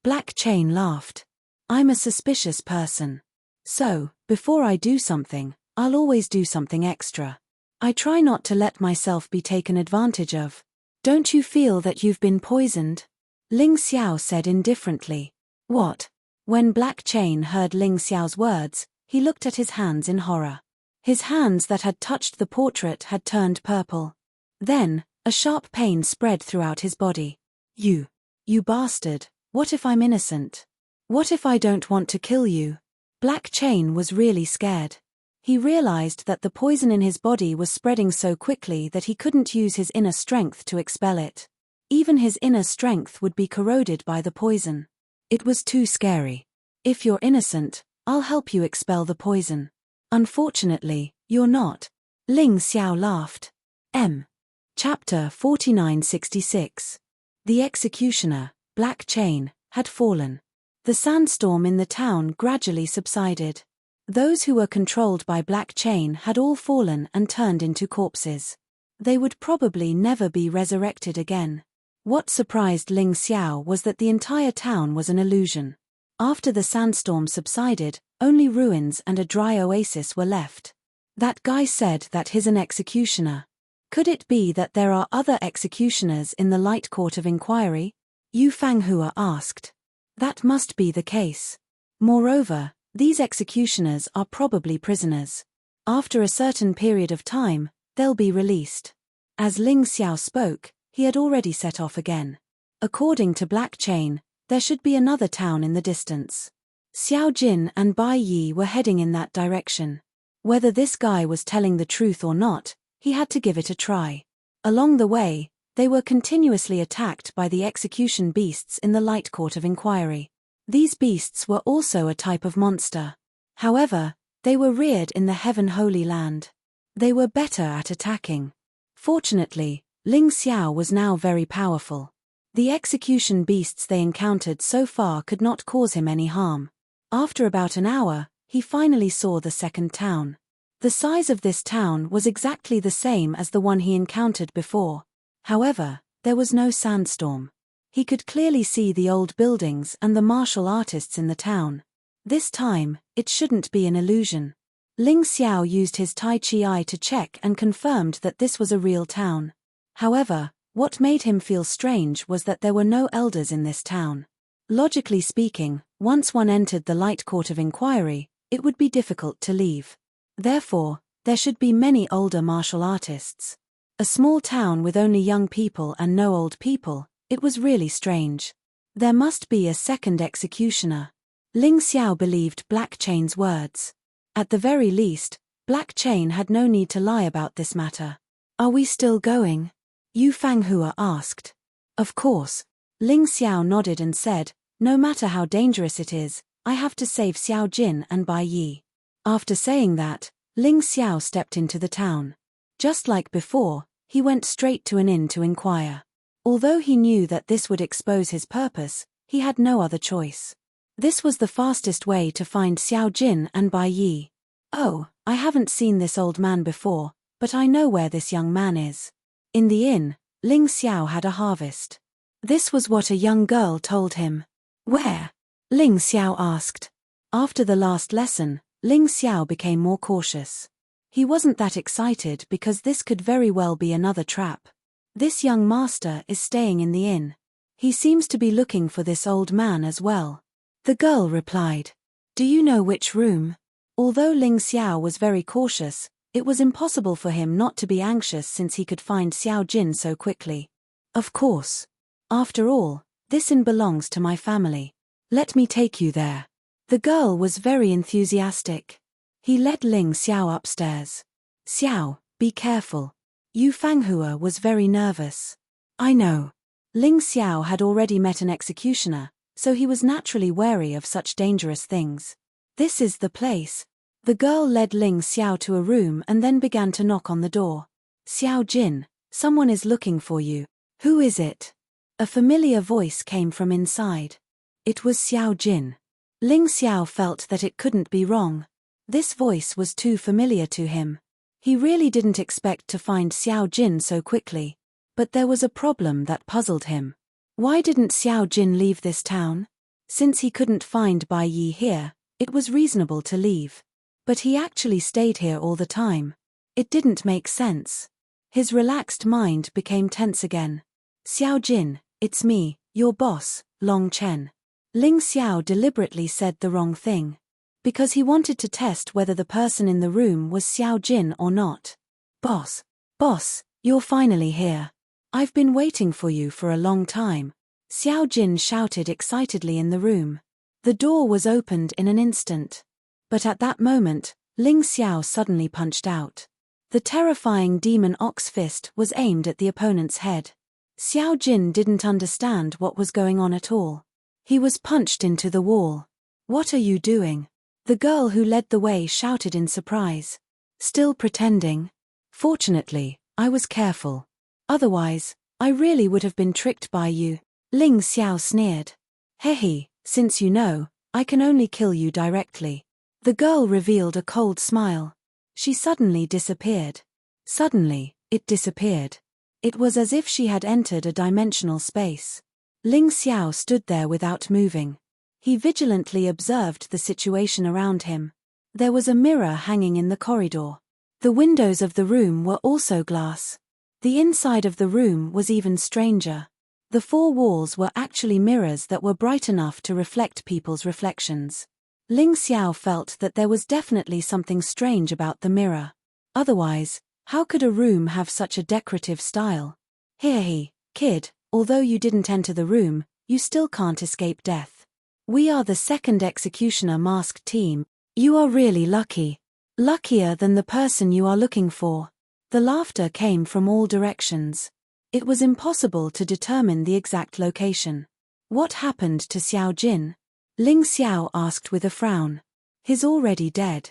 Black Chain laughed. "I'm a suspicious person. So, before I do something, I'll always do something extra. I try not to let myself be taken advantage of. Don't you feel that you've been poisoned?" Ling Xiao said indifferently. "What?" When Black Chain heard Ling Xiao's words, he looked at his hands in horror. His hands that had touched the portrait had turned purple. Then, a sharp pain spread throughout his body. You bastard, what if I'm innocent? What if I don't want to kill you?" Black Chain was really scared. He realized that the poison in his body was spreading so quickly that he couldn't use his inner strength to expel it. Even his inner strength would be corroded by the poison. It was too scary. "If you're innocent, I'll help you expel the poison. Unfortunately, you're not." Ling Xiao laughed. Chapter 4966. The executioner, Black Chain, had fallen. The sandstorm in the town gradually subsided. Those who were controlled by Black Chain had all fallen and turned into corpses. They would probably never be resurrected again. What surprised Ling Xiao was that the entire town was an illusion. After the sandstorm subsided, only ruins and a dry oasis were left. That guy said that he's an executioner. Could it be that there are other executioners in the Light Court of Inquiry? Yu Fanghua asked. That must be the case. Moreover, these executioners are probably prisoners. After a certain period of time, they'll be released. As Ling Xiao spoke, he had already set off again. According to Black Chain, there should be another town in the distance. Xiao Jin and Bai Yi were heading in that direction. Whether this guy was telling the truth or not, he had to give it a try. Along the way, they were continuously attacked by the execution beasts in the Light Court of Inquiry. These beasts were also a type of monster. However, they were reared in the Heaven Holy Land. They were better at attacking. Fortunately, Ling Xiao was now very powerful. The execution beasts they encountered so far could not cause him any harm. After about an hour, he finally saw the second town. The size of this town was exactly the same as the one he encountered before. However, there was no sandstorm. He could clearly see the old buildings and the martial artists in the town. This time, it shouldn't be an illusion. Ling Xiao used his Tai Chi eye to check and confirmed that this was a real town. However, what made him feel strange was that there were no elders in this town. Logically speaking, once one entered the Light Court of Inquiry, it would be difficult to leave. Therefore, there should be many older martial artists. A small town with only young people and no old people, it was really strange. There must be a second executioner. Ling Xiao believed Black Chain's words. At the very least, Black Chain had no need to lie about this matter. "Are we still going?" Yu Fanghua asked. "Of course. Ling Xiao nodded and said, "No matter how dangerous it is, I have to save Xiao Jin and Bai Yi." After saying that, Ling Xiao stepped into the town. Just like before, he went straight to an inn to inquire. Although he knew that this would expose his purpose, he had no other choice. This was the fastest way to find Xiao Jin and Bai Yi. "Oh, I haven't seen this old man before, but I know where this young man is." In the inn, Ling Xiao had a harvest. This was what a young girl told him. "Where?" Ling Xiao asked. After the last lesson, Ling Xiao became more cautious. He wasn't that excited because this could very well be another trap. This young master is staying in the inn. He seems to be looking for this old man as well. The girl replied. "Do you know which room?" Although Ling Xiao was very cautious, it was impossible for him not to be anxious since he could find Xiao Jin so quickly. "Of course. After all, this inn belongs to my family. Let me take you there." The girl was very enthusiastic. He led Ling Xiao upstairs. "Xiao, be careful." Yu Fanghua was very nervous. "I know." Ling Xiao had already met an executioner, so he was naturally wary of such dangerous things. "This is the place." The girl led Ling Xiao to a room and then began to knock on the door. "Xiao Jin, someone is looking for you." "Who is it?" A familiar voice came from inside. It was Xiao Jin. Ling Xiao felt that it couldn't be wrong. This voice was too familiar to him. He really didn't expect to find Xiao Jin so quickly. But there was a problem that puzzled him. Why didn't Xiao Jin leave this town? Since he couldn't find Bai Yi here, it was reasonable to leave. But he actually stayed here all the time. It didn't make sense. His relaxed mind became tense again. "Xiao Jin, it's me, your boss, Long Chen." Ling Xiao deliberately said the wrong thing. Because he wanted to test whether the person in the room was Xiao Jin or not. Boss, you're finally here. I've been waiting for you for a long time." Xiao Jin shouted excitedly in the room. The door was opened in an instant. But at that moment, Ling Xiao suddenly punched out. The terrifying demon ox fist was aimed at the opponent's head. Xiao Jin didn't understand what was going on at all. He was punched into the wall. "What are you doing?" The girl who led the way shouted in surprise. "Still pretending?" "Fortunately, I was careful. Otherwise, I really would have been tricked by you." Ling Xiao sneered. "Hehe, since you know, I can only kill you directly." The girl revealed a cold smile. She suddenly disappeared. Suddenly, it disappeared. It was as if she had entered a dimensional space. Ling Xiao stood there without moving. He vigilantly observed the situation around him. There was a mirror hanging in the corridor. The windows of the room were also glass. The inside of the room was even stranger. The four walls were actually mirrors that were bright enough to reflect people's reflections. Ling Xiao felt that there was definitely something strange about the mirror. Otherwise, how could a room have such a decorative style? "Here, kid, although you didn't enter the room, you still can't escape death. We are the second executioner masked team. You are really lucky. Luckier than the person you are looking for." The laughter came from all directions. It was impossible to determine the exact location. "What happened to Xiao Jin?" Ling Xiao asked with a frown. "He's already dead."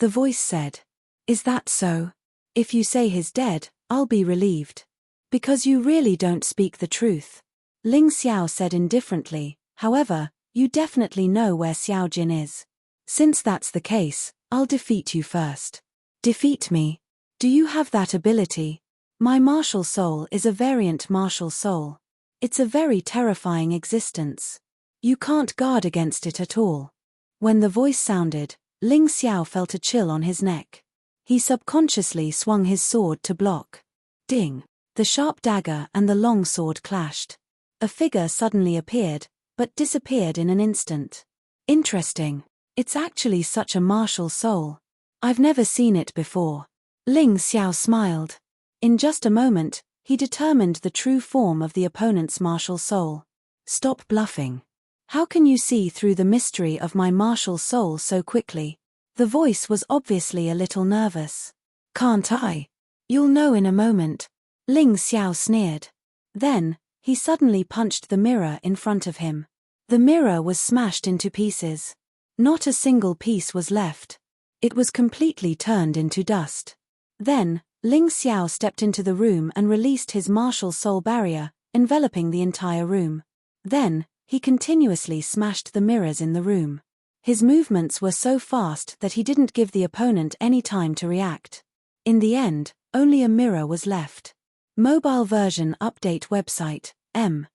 The voice said. "Is that so? If you say he's dead, I'll be relieved. Because you really don't speak the truth." Ling Xiao said indifferently, "However, you definitely know where Xiao Jin is. Since that's the case, I'll defeat you first." "Defeat me? Do you have that ability?" "My martial soul is a variant martial soul. It's a very terrifying existence. You can't guard against it at all." When the voice sounded, Ling Xiao felt a chill on his neck. He subconsciously swung his sword to block. Ding! The sharp dagger and the long sword clashed. A figure suddenly appeared, but disappeared in an instant. "Interesting. It's actually such a martial soul. I've never seen it before." Ling Xiao smiled. In just a moment, he determined the true form of the opponent's martial soul. "Stop bluffing. How can you see through the mystery of my martial soul so quickly?" The voice was obviously a little nervous. "Can't I? You'll know in a moment." Ling Xiao sneered. Then, He suddenly punched the mirror in front of him. The mirror was smashed into pieces. Not a single piece was left. It was completely turned into dust. Then, Ling Xiao stepped into the room and released his martial soul barrier, enveloping the entire room. Then, he continuously smashed the mirrors in the room. His movements were so fast that he didn't give the opponent any time to react. In the end, only a mirror was left. Mobile version update website, M.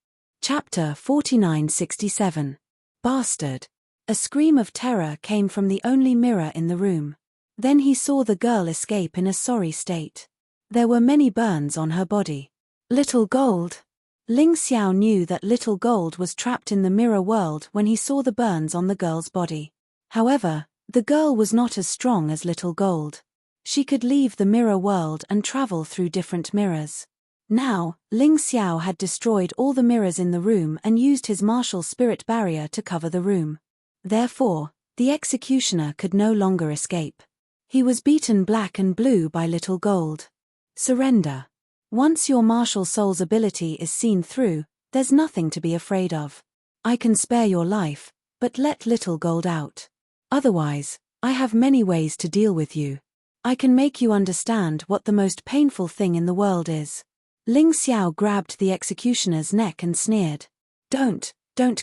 Chapter 4967. Bastard. A scream of terror came from the only mirror in the room. Then he saw the girl escape in a sorry state. There were many burns on her body. Little Gold. Ling Xiao knew that Little Gold was trapped in the mirror world when he saw the burns on the girl's body. However, the girl was not as strong as Little Gold. She could leave the mirror world and travel through different mirrors. Now, Ling Xiao had destroyed all the mirrors in the room and used his martial spirit barrier to cover the room. Therefore, the executioner could no longer escape. He was beaten black and blue by Little Gold. Surrender. Once your martial soul's ability is seen through, there's nothing to be afraid of. I can spare your life, but let Little Gold out. Otherwise, I have many ways to deal with you. I can make you understand what the most painful thing in the world is. Ling Xiao grabbed the executioner's neck and sneered. Don't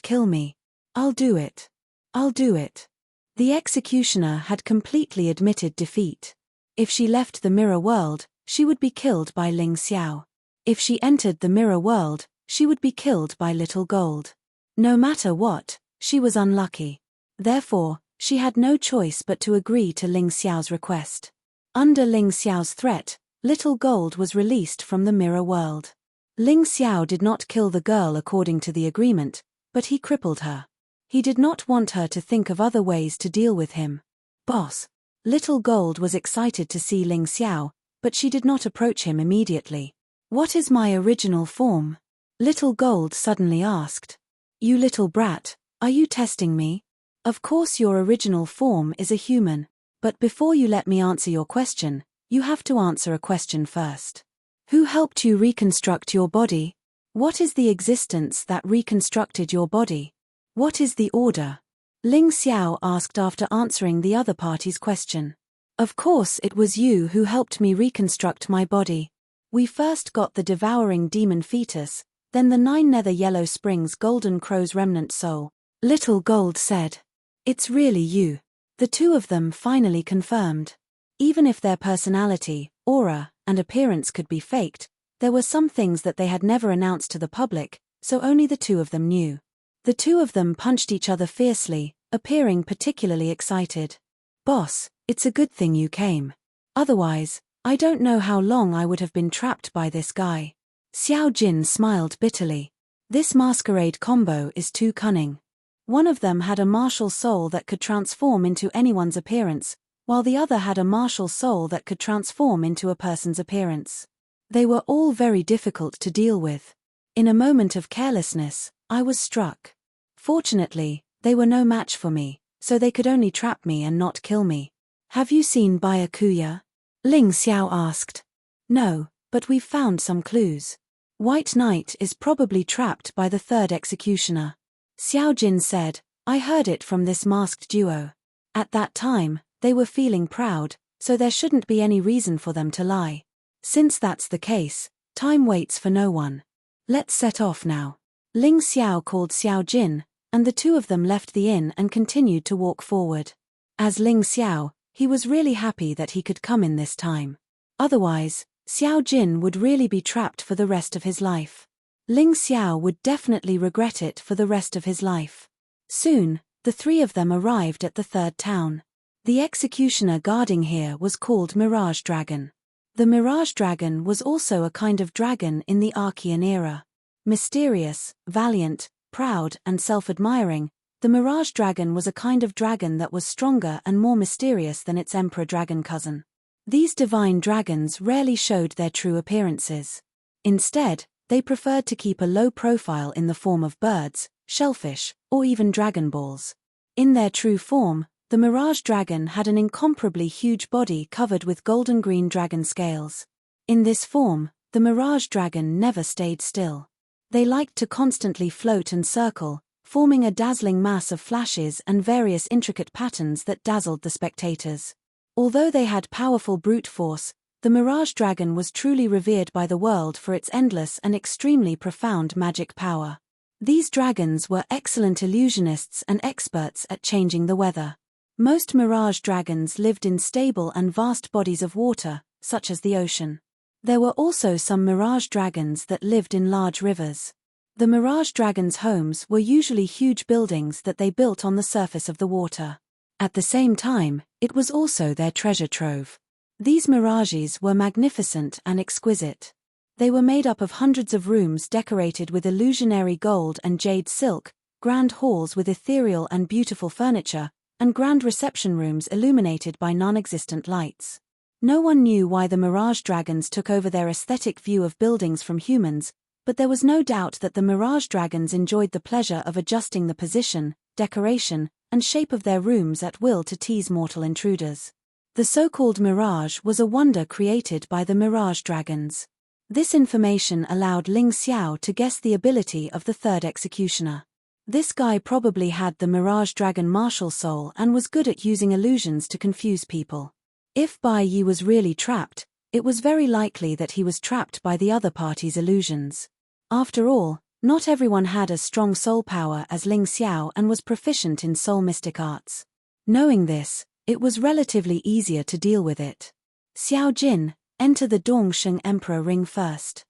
kill me. I'll do it. I'll do it. The executioner had completely admitted defeat. If she left the mirror world, she would be killed by Ling Xiao. If she entered the mirror world, she would be killed by Little Gold. No matter what, she was unlucky. Therefore, she had no choice but to agree to Ling Xiao's request. Under Ling Xiao's threat, Little Gold was released from the mirror world. Ling Xiao did not kill the girl according to the agreement, but he crippled her. He did not want her to think of other ways to deal with him. Boss. Little Gold was excited to see Ling Xiao, but she did not approach him immediately. What is my original form? Little Gold suddenly asked. You little brat, are you testing me? Of course your original form is a human, but before you let me answer your question, you have to answer a question first. Who helped you reconstruct your body? What is the existence that reconstructed your body? What is the order? Ling Xiao asked after answering the other party's question. Of course it was you who helped me reconstruct my body. We first got the devouring demon fetus, then the 9 nether yellow springs golden crow's remnant soul. Little Gold said. It's really you. The two of them finally confirmed. Even if their personality, aura, and appearance could be faked, there were some things that they had never announced to the public, so only the two of them knew. The two of them punched each other fiercely, appearing particularly excited. Boss, it's a good thing you came. Otherwise, I don't know how long I would have been trapped by this guy. Xiao Jin smiled bitterly. This masquerade combo is too cunning. One of them had a martial soul that could transform into anyone's appearance, while the other had a martial soul that could transform into a person's appearance. They were all very difficult to deal with. In a moment of carelessness, I was struck. Fortunately, they were no match for me, so they could only trap me and not kill me. Have you seen Byakuya? Ling Xiao asked. No, but we've found some clues. White Knight is probably trapped by the third executioner. Xiao Jin said, I heard it from this masked duo. At that time, they were feeling proud, so there shouldn't be any reason for them to lie. Since that's the case, time waits for no one. Let's set off now. Ling Xiao called Xiao Jin, and the two of them left the inn and continued to walk forward. As Ling Xiao, he was really happy that he could come in this time. Otherwise, Xiao Jin would really be trapped for the rest of his life. Ling Xiao would definitely regret it for the rest of his life. Soon, the three of them arrived at the third town. The executioner guarding here was called Mirage Dragon. The Mirage Dragon was also a kind of dragon in the Archean era. Mysterious, valiant, proud and self-admiring, the Mirage Dragon was a kind of dragon that was stronger and more mysterious than its Emperor Dragon cousin. These divine dragons rarely showed their true appearances. Instead, they preferred to keep a low profile in the form of birds, shellfish, or even dragon balls. In their true form, the Mirage Dragon had an incomparably huge body covered with golden-green dragon scales. In this form, the Mirage Dragon never stayed still. They liked to constantly float and circle, forming a dazzling mass of flashes and various intricate patterns that dazzled the spectators. Although they had powerful brute force, the Mirage Dragon was truly revered by the world for its endless and extremely profound magic power. These dragons were excellent illusionists and experts at changing the weather. Most Mirage Dragons lived in stable and vast bodies of water, such as the ocean. There were also some Mirage Dragons that lived in large rivers. The Mirage Dragons' homes were usually huge buildings that they built on the surface of the water. At the same time, it was also their treasure trove. These mirages were magnificent and exquisite. They were made up of hundreds of rooms decorated with illusionary gold and jade silk, grand halls with ethereal and beautiful furniture, and grand reception rooms illuminated by non-existent lights. No one knew why the Mirage Dragons took over their aesthetic view of buildings from humans, but there was no doubt that the Mirage Dragons enjoyed the pleasure of adjusting the position, decoration, and shape of their rooms at will to tease mortal intruders. The so-called Mirage was a wonder created by the Mirage Dragons. This information allowed Ling Xiao to guess the ability of the third executioner. This guy probably had the Mirage Dragon martial soul and was good at using illusions to confuse people. If Bai Yi was really trapped, it was very likely that he was trapped by the other party's illusions. After all, not everyone had as strong soul power as Ling Xiao and was proficient in soul mystic arts. Knowing this, it was relatively easier to deal with it. Xiao Jin, enter the Dongsheng Emperor ring first.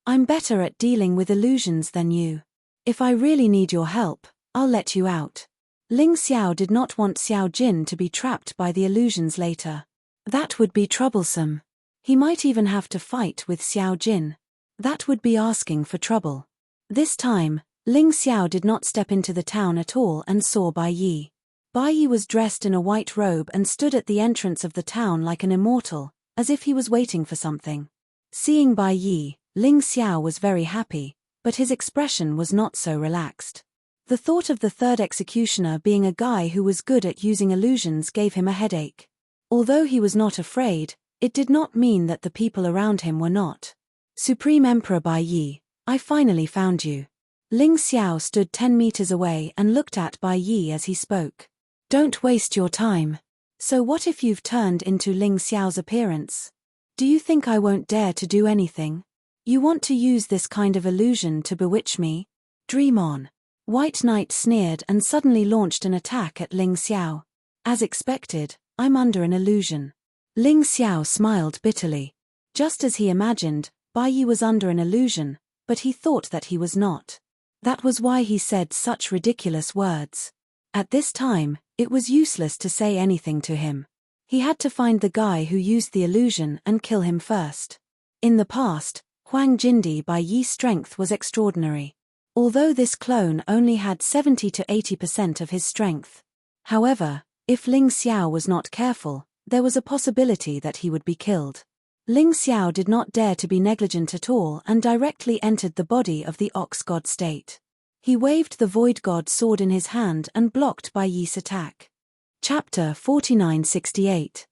I'm better at dealing with illusions than you. If I really need your help, I'll let you out. Ling Xiao did not want Xiao Jin to be trapped by the illusions later. That would be troublesome. He might even have to fight with Xiao Jin. That would be asking for trouble. This time, Ling Xiao did not step into the town at all and saw Bai Yi. Bai Yi was dressed in a white robe and stood at the entrance of the town like an immortal, as if he was waiting for something. Seeing Bai Yi, Ling Xiao was very happy, but his expression was not so relaxed. The thought of the third executioner being a guy who was good at using illusions gave him a headache. Although he was not afraid, it did not mean that the people around him were not. Supreme Emperor Bai Yi, I finally found you. Ling Xiao stood 10 meters away and looked at Bai Yi as he spoke. Don't waste your time. So what if you've turned into Ling Xiao's appearance? Do you think I won't dare to do anything? You want to use this kind of illusion to bewitch me? Dream on. White Knight sneered and suddenly launched an attack at Ling Xiao. As expected, I'm under an illusion. Ling Xiao smiled bitterly. Just as he imagined, Bai Yi was under an illusion, but he thought that he was not. That was why he said such ridiculous words. At this time, it was useless to say anything to him. He had to find the guy who used the illusion and kill him first. In the past, Huang Jindi Bai Yi's strength was extraordinary. Although this clone only had 70 to 80% of his strength. However, if Ling Xiao was not careful, there was a possibility that he would be killed. Ling Xiao did not dare to be negligent at all and directly entered the body of the Ox God state. He waved the Void God sword in his hand and blocked Bai Yi's attack. Chapter 4968.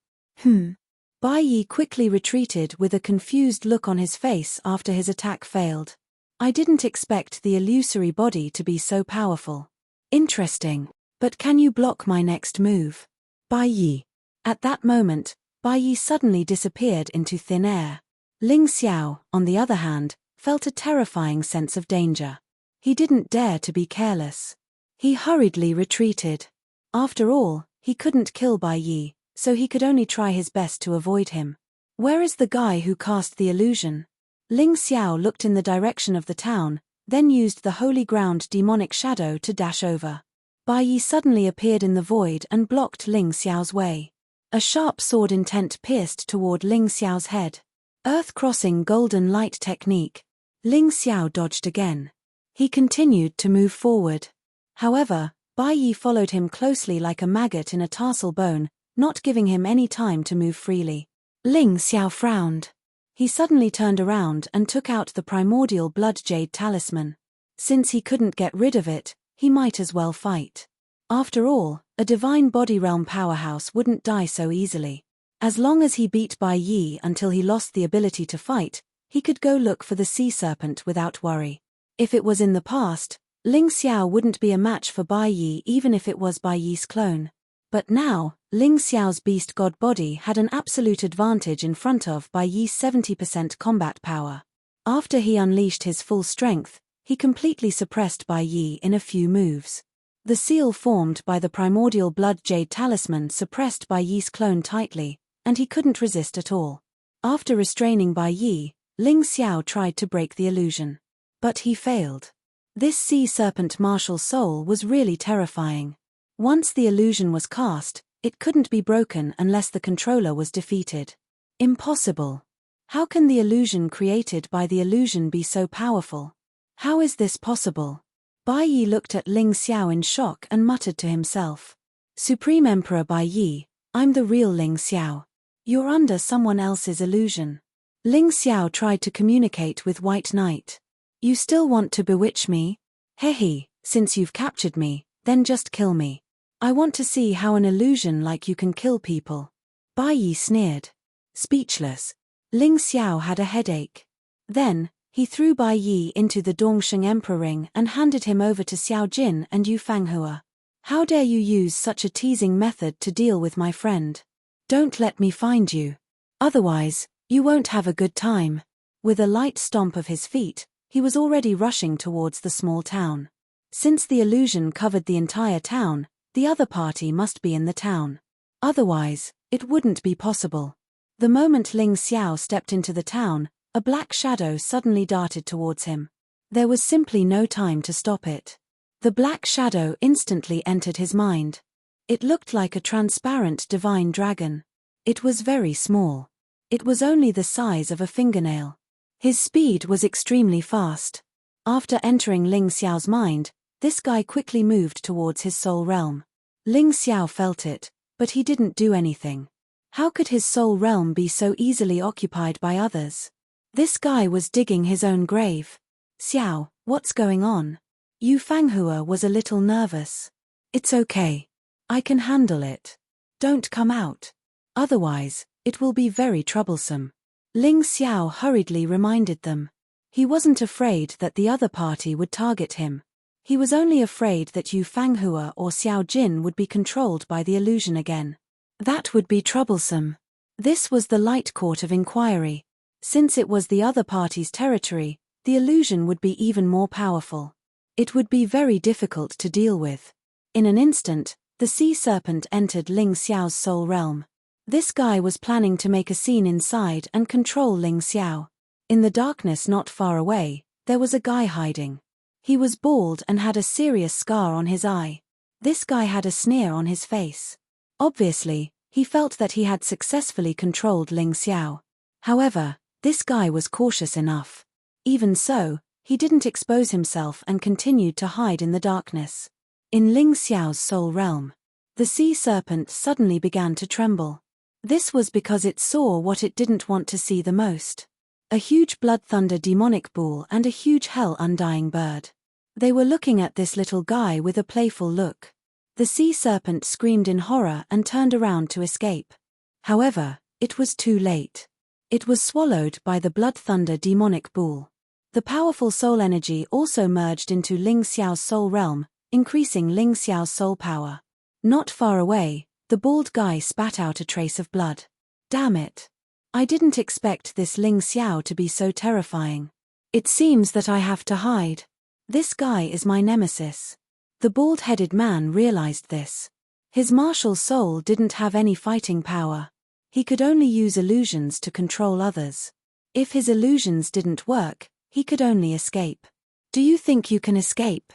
Bai Yi quickly retreated with a confused look on his face after his attack failed. I didn't expect the illusory body to be so powerful. Interesting, but can you block my next move? Bai Yi. At that moment, Bai Yi suddenly disappeared into thin air. Ling Xiao, on the other hand, felt a terrifying sense of danger. He didn't dare to be careless. He hurriedly retreated. After all, he couldn't kill Bai Yi, so he could only try his best to avoid him. Where is the guy who cast the illusion? Ling Xiao looked in the direction of the town, then used the holy ground demonic shadow to dash over. Bai Yi suddenly appeared in the void and blocked Ling Xiao's way. A sharp sword intent pierced toward Ling Xiao's head. Earth-crossing golden light technique. Ling Xiao dodged again. He continued to move forward. However, Bai Yi followed him closely like a maggot in a tarsal bone, not giving him any time to move freely. Ling Xiao frowned. He suddenly turned around and took out the primordial blood jade talisman. Since he couldn't get rid of it, he might as well fight. After all, a divine body realm powerhouse wouldn't die so easily. As long as he beat Bai Yi until he lost the ability to fight, he could go look for the sea serpent without worry. If it was in the past, Ling Xiao wouldn't be a match for Bai Yi even if it was Bai Yi's clone. But now, Ling Xiao's beast god body had an absolute advantage in front of Bai Yi's 70% combat power. After he unleashed his full strength, he completely suppressed Bai Yi in a few moves. The seal formed by the primordial blood jade talisman suppressed Bai Yi's clone tightly, and he couldn't resist at all. After restraining Bai Yi, Ling Xiao tried to break the illusion. But he failed. This sea serpent martial soul was really terrifying. Once the illusion was cast, it couldn't be broken unless the controller was defeated. Impossible. How can the illusion created by the illusion be so powerful? How is this possible? Bai Yi looked at Ling Xiao in shock and muttered to himself. Supreme Emperor Bai Yi, I'm the real Ling Xiao. You're under someone else's illusion. Ling Xiao tried to communicate with White Knight. You still want to bewitch me? Hehe, since you've captured me, then just kill me. I want to see how an illusion like you can kill people. Bai Yi sneered. Speechless, Ling Xiao had a headache. Then, he threw Bai Yi into the Dongsheng Emperor Ring and handed him over to Xiao Jin and Yu Fanghua. How dare you use such a teasing method to deal with my friend? Don't let me find you. Otherwise, you won't have a good time. With a light stomp of his feet, he was already rushing towards the small town. Since the illusion covered the entire town, the other party must be in the town. Otherwise, it wouldn't be possible. The moment Ling Xiao stepped into the town, a black shadow suddenly darted towards him. There was simply no time to stop it. The black shadow instantly entered his mind. It looked like a transparent divine dragon. It was very small. It was only the size of a fingernail. His speed was extremely fast. After entering Ling Xiao's mind, this guy quickly moved towards his soul realm. Ling Xiao felt it, but he didn't do anything. How could his soul realm be so easily occupied by others? This guy was digging his own grave. Xiao, what's going on? Yu Fanghua was a little nervous. It's okay. I can handle it. Don't come out. Otherwise, it will be very troublesome. Ling Xiao hurriedly reminded them. He wasn't afraid that the other party would target him. He was only afraid that Yu Fanghua or Xiao Jin would be controlled by the illusion again. That would be troublesome. This was the light court of inquiry. Since it was the other party's territory, the illusion would be even more powerful. It would be very difficult to deal with. In an instant, the sea serpent entered Ling Xiao's soul realm. This guy was planning to make a scene inside and control Ling Xiao. In the darkness not far away, there was a guy hiding. He was bald and had a serious scar on his eye. This guy had a sneer on his face. Obviously, he felt that he had successfully controlled Ling Xiao. However, this guy was cautious enough. Even so, he didn't expose himself and continued to hide in the darkness. In Ling Xiao's soul realm, the sea serpent suddenly began to tremble. This was because it saw what it didn't want to see the most. A huge blood thunder demonic bull and a huge hell undying bird. They were looking at this little guy with a playful look. The sea serpent screamed in horror and turned around to escape. However, it was too late. It was swallowed by the blood thunder demonic bull. The powerful soul energy also merged into Ling Xiao's soul realm, increasing Ling Xiao's soul power. Not far away, the bald guy spat out a trace of blood. Damn it. I didn't expect this Ling Xiao to be so terrifying. It seems that I have to hide. This guy is my nemesis. The bald-headed man realized this. His martial soul didn't have any fighting power. He could only use illusions to control others. If his illusions didn't work, he could only escape. Do you think you can escape?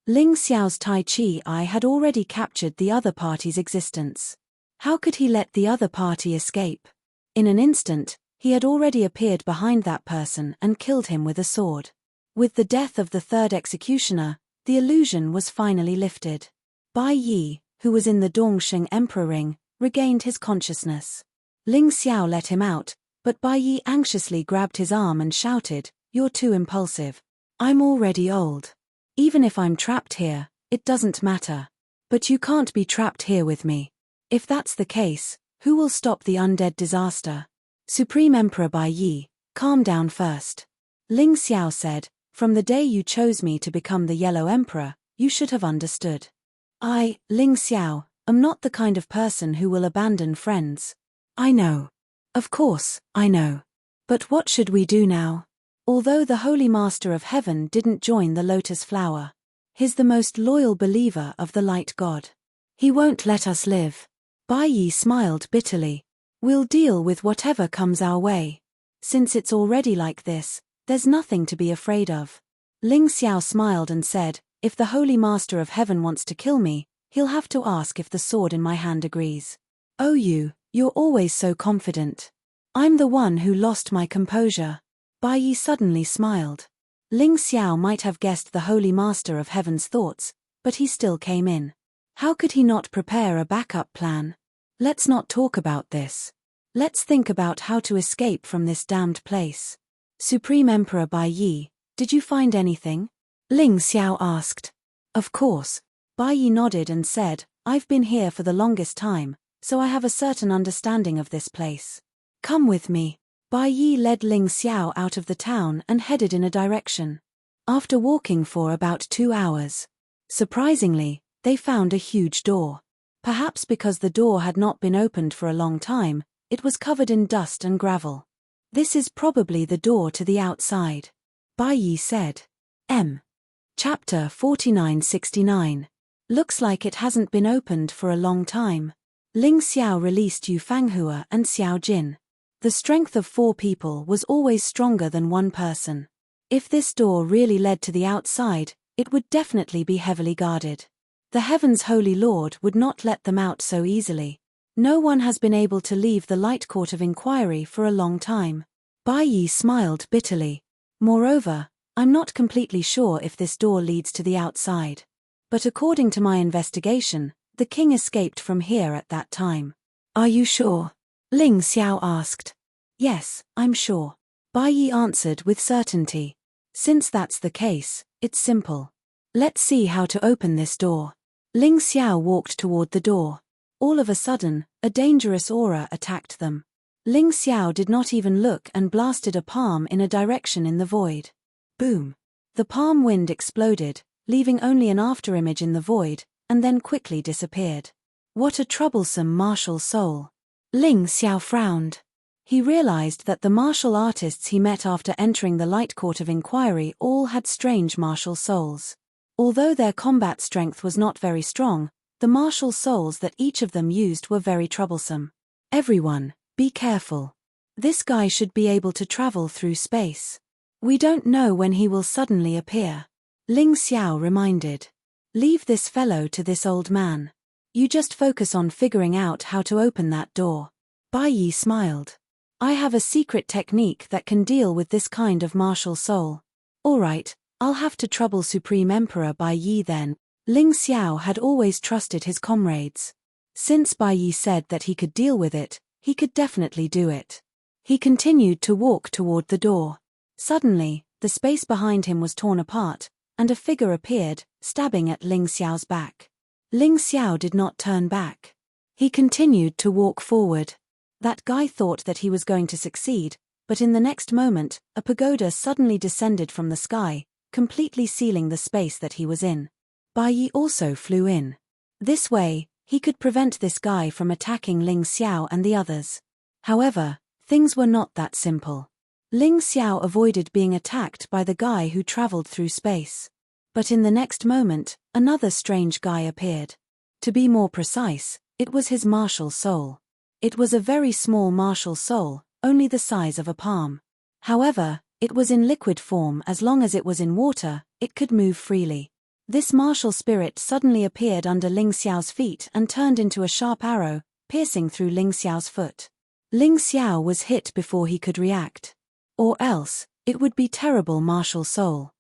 Ling Xiao's Tai Chi eye had already captured the other party's existence. How could he let the other party escape? In an instant, he had already appeared behind that person and killed him with a sword. With the death of the third executioner, the illusion was finally lifted. Bai Yi, who was in the Dongsheng Emperor Ring, regained his consciousness. Ling Xiao let him out, but Bai Yi anxiously grabbed his arm and shouted, "You're too impulsive. I'm already old. Even if I'm trapped here, it doesn't matter. But you can't be trapped here with me. If that's the case, who will stop the undead disaster?" "Supreme Emperor Bai Yi, calm down first," Ling Xiao said, From the day you chose me to become the Yellow Emperor, you should have understood. I, Ling Xiao, am not the kind of person who will abandon friends. I know. Of course, I know. But what should we do now? Although the Holy Master of Heaven didn't join the Lotus Flower, he's the most loyal believer of the Light God. He won't let us live. Bai Yi smiled bitterly. We'll deal with whatever comes our way. Since it's already like this, there's nothing to be afraid of. Ling Xiao smiled and said, if the Holy Master of Heaven wants to kill me, he'll have to ask if the sword in my hand agrees. Oh you're always so confident. I'm the one who lost my composure. Bai Yi suddenly smiled. Ling Xiao might have guessed the Holy Master of Heaven's thoughts, but he still came in. How could he not prepare a backup plan? Let's not talk about this. Let's think about how to escape from this damned place. Supreme Emperor Bai Yi, did you find anything? Ling Xiao asked. Of course. Bai Yi nodded and said, I've been here for the longest time, so I have a certain understanding of this place. Come with me. Bai Yi led Ling Xiao out of the town and headed in a direction. After walking for about 2 hours, surprisingly, they found a huge door. Perhaps because the door had not been opened for a long time, it was covered in dust and gravel. This is probably the door to the outside, Bai Yi said. Chapter 4969. Looks like it hasn't been opened for a long time. Ling Xiao released Yu Fanghua and Xiao Jin. The strength of 4 people was always stronger than 1 person. If this door really led to the outside, it would definitely be heavily guarded. The Heaven's Holy Lord would not let them out so easily. No one has been able to leave the Light Court of Inquiry for a long time. Bai Yi smiled bitterly. Moreover, I'm not completely sure if this door leads to the outside. But according to my investigation, the king escaped from here at that time. Are you sure? Ling Xiao asked. Yes, I'm sure. Bai Yi answered with certainty. Since that's the case, it's simple. Let's see how to open this door. Ling Xiao walked toward the door. All of a sudden, a dangerous aura attacked them. Ling Xiao did not even look and blasted a palm in a direction in the void. Boom! The palm wind exploded, leaving only an afterimage in the void, and then quickly disappeared. What a troublesome martial soul! Ling Xiao frowned. He realized that the martial artists he met after entering the Light Court of Inquiry all had strange martial souls. Although their combat strength was not very strong, the martial souls that each of them used were very troublesome. Everyone, be careful. This guy should be able to travel through space. We don't know when he will suddenly appear. Ling Xiao reminded. Leave this fellow to this old man. You just focus on figuring out how to open that door. Bai Yi smiled. I have a secret technique that can deal with this kind of martial soul. All right, I'll have to trouble Supreme Emperor Bai Yi then. Ling Xiao had always trusted his comrades. Since Bai Yi said that he could deal with it, he could definitely do it. He continued to walk toward the door. Suddenly, the space behind him was torn apart, and a figure appeared, stabbing at Ling Xiao's back. Ling Xiao did not turn back. He continued to walk forward. That guy thought that he was going to succeed, but in the next moment, a pagoda suddenly descended from the sky, completely sealing the space that he was in. Bai Yi also flew in. This way, he could prevent this guy from attacking Ling Xiao and the others. However, things were not that simple. Ling Xiao avoided being attacked by the guy who traveled through space. But in the next moment, another strange guy appeared. To be more precise, it was his martial soul. It was a very small martial soul, only the size of a palm. However, it was in liquid form. As long as it was in water, it could move freely. This martial spirit suddenly appeared under Ling Xiao's feet and turned into a sharp arrow, piercing through Ling Xiao's foot. Ling Xiao was hit before he could react. Or else, it would be terrible martial soul.